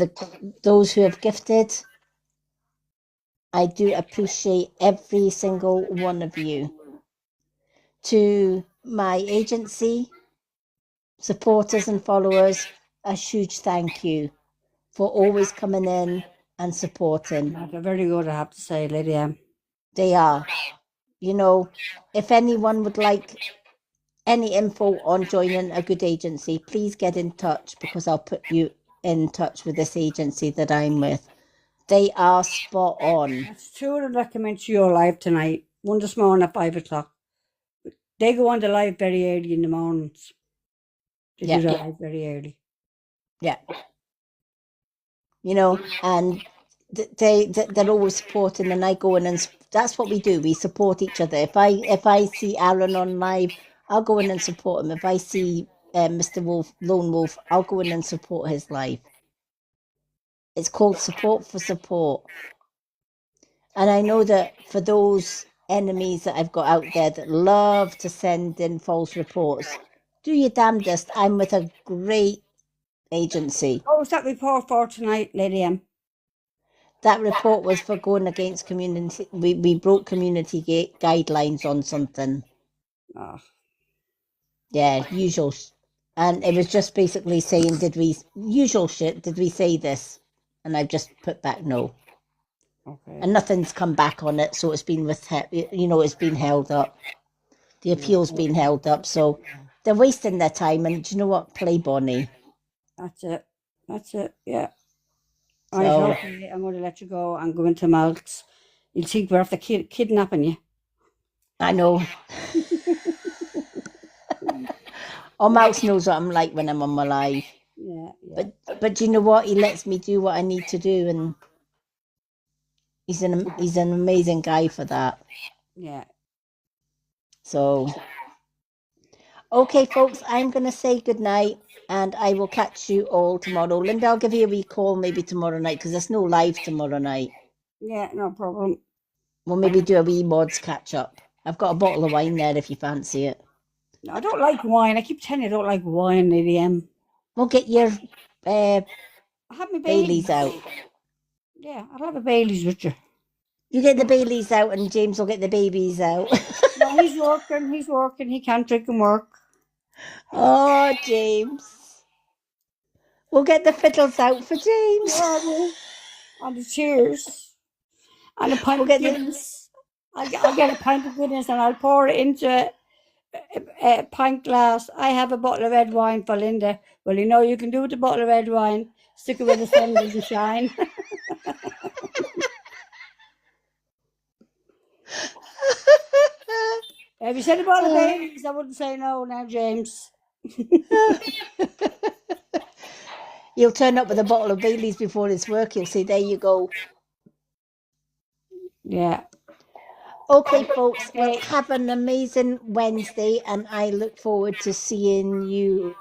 those who have gifted. I do appreciate every single one of you. To my agency, supporters and followers, a huge thank you for always coming in and supporting. They're very good, I have to say, Lady M. They are. If anyone would like any info on joining a good agency, please get in touch because I'll put you in touch with this agency that I'm with. They are spot on. That's two of them that come into your live tonight. One this morning at 5 o'clock. They go on the live very early in the mornings. They do the live very early. Yeah. And they're always supporting, and I go in and that's what we do. We support each other. If I see Aaron on live, I'll go in and support him. If I see Mr. Lone Wolf, I'll go in and support his live. It's called support for support. And I know that for those enemies that I've got out there that love to send in false reports, do your damnedest. I'm with a great agency. What was that report for tonight, Lady M? that report was for going against community. We broke community guidelines on something. Oh, Yeah, usual. And it was just basically saying, usual shit, did we say this? And I've just put back no. okay. And nothing's come back on it, so it's been it's been held up. The appeal's been held up, so they're wasting their time. And do you know what? Play Bonnie. That's it. That's it. Yeah. So- Right, okay, I'm going to let you go. I'm going to Malt's. You'll think we're after kidnapping you. I know. Oh, Mouse knows what I'm like when I'm on my live. Yeah, yeah. But do you know what? He lets me do what I need to do, and he's an amazing guy for that. Yeah. So, okay, folks, I'm going to say goodnight, and I will catch you all tomorrow. Linda, I'll give you a wee call maybe tomorrow night, because there's no live tomorrow night. Yeah, no problem. We'll maybe do a wee mods catch up. I've got a bottle of wine there if you fancy it. No, I don't like wine. I keep telling you I don't like wine, Lady M. We'll get your I have my Baileys out. Yeah, I'll have a Baileys with you. You get the Baileys out, and James will get the babies out. No, he's working. He can't drink and work. Oh, James. We'll get the fiddles out for James. Yeah, and the cheers. And a pint We'll of get the- Guinness. I'll get a pint of Guinness and I'll pour it into a pint glass. I have a bottle of red wine for Linda. Well, you know, you can do with a bottle of red wine. Stick it where the sun doesn't shine. If you said a bottle of Baileys, I wouldn't say no now, James. He'll turn up with a bottle of Baileys before his work. He'll say, there you go. Yeah. Okay, folks, well, have an amazing Wednesday, and I look forward to seeing you.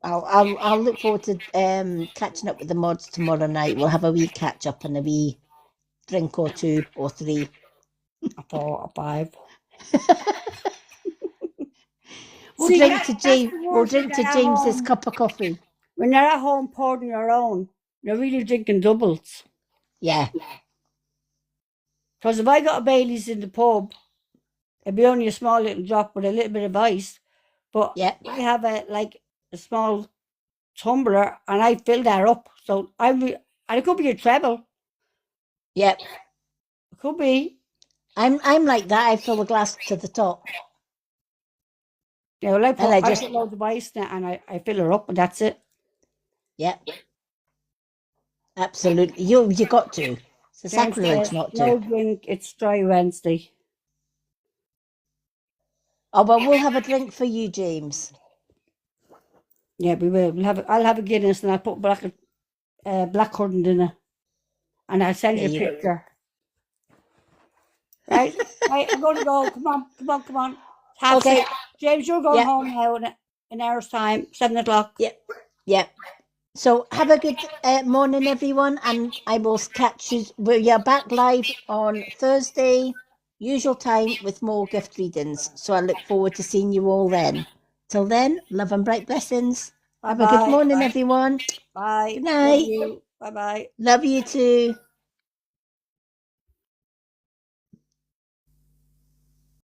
I'll look forward to catching up with the mods tomorrow night. We'll have a wee catch up and a wee drink or two or three. A 4 or 5. We'll See, drink that's to the James. worst We'll drink to thing at James's home. cup of coffee. When you're at home pouring your own, you're really drinking doubles. Yeah, Because if I got a Baileys in the pub, it'd be only a small little drop with a little bit of ice. But yeah. I have a small tumbler and I fill that up. So and it could be a treble. Yep. It could be. I'm like that. I fill the glass to the top. You know, I I put just- loads of ice in it and I fill her up and that's it. Yep. Absolutely. You got to. It's a James sacrilege says, not no to. drink, it's dry Wednesday. Oh, well, we'll have a drink for you, James. Yeah, we will. I'll have a Guinness and I'll put blackcurrant in it. And I'll send you There a you go. picture. Right? Right, I'm going to go. Come on. Half Okay. 6. James, you're going Yeah. home now in an hour's time, 7 o'clock. Yep. So have a good morning, everyone, and I will catch you. We are back live on Thursday, usual time, with more gift readings. So I look forward to seeing you all then. Till then, love and bright blessings. Have a good Bye-bye. morning, everyone. Bye. Good night. Bye bye. Love you too.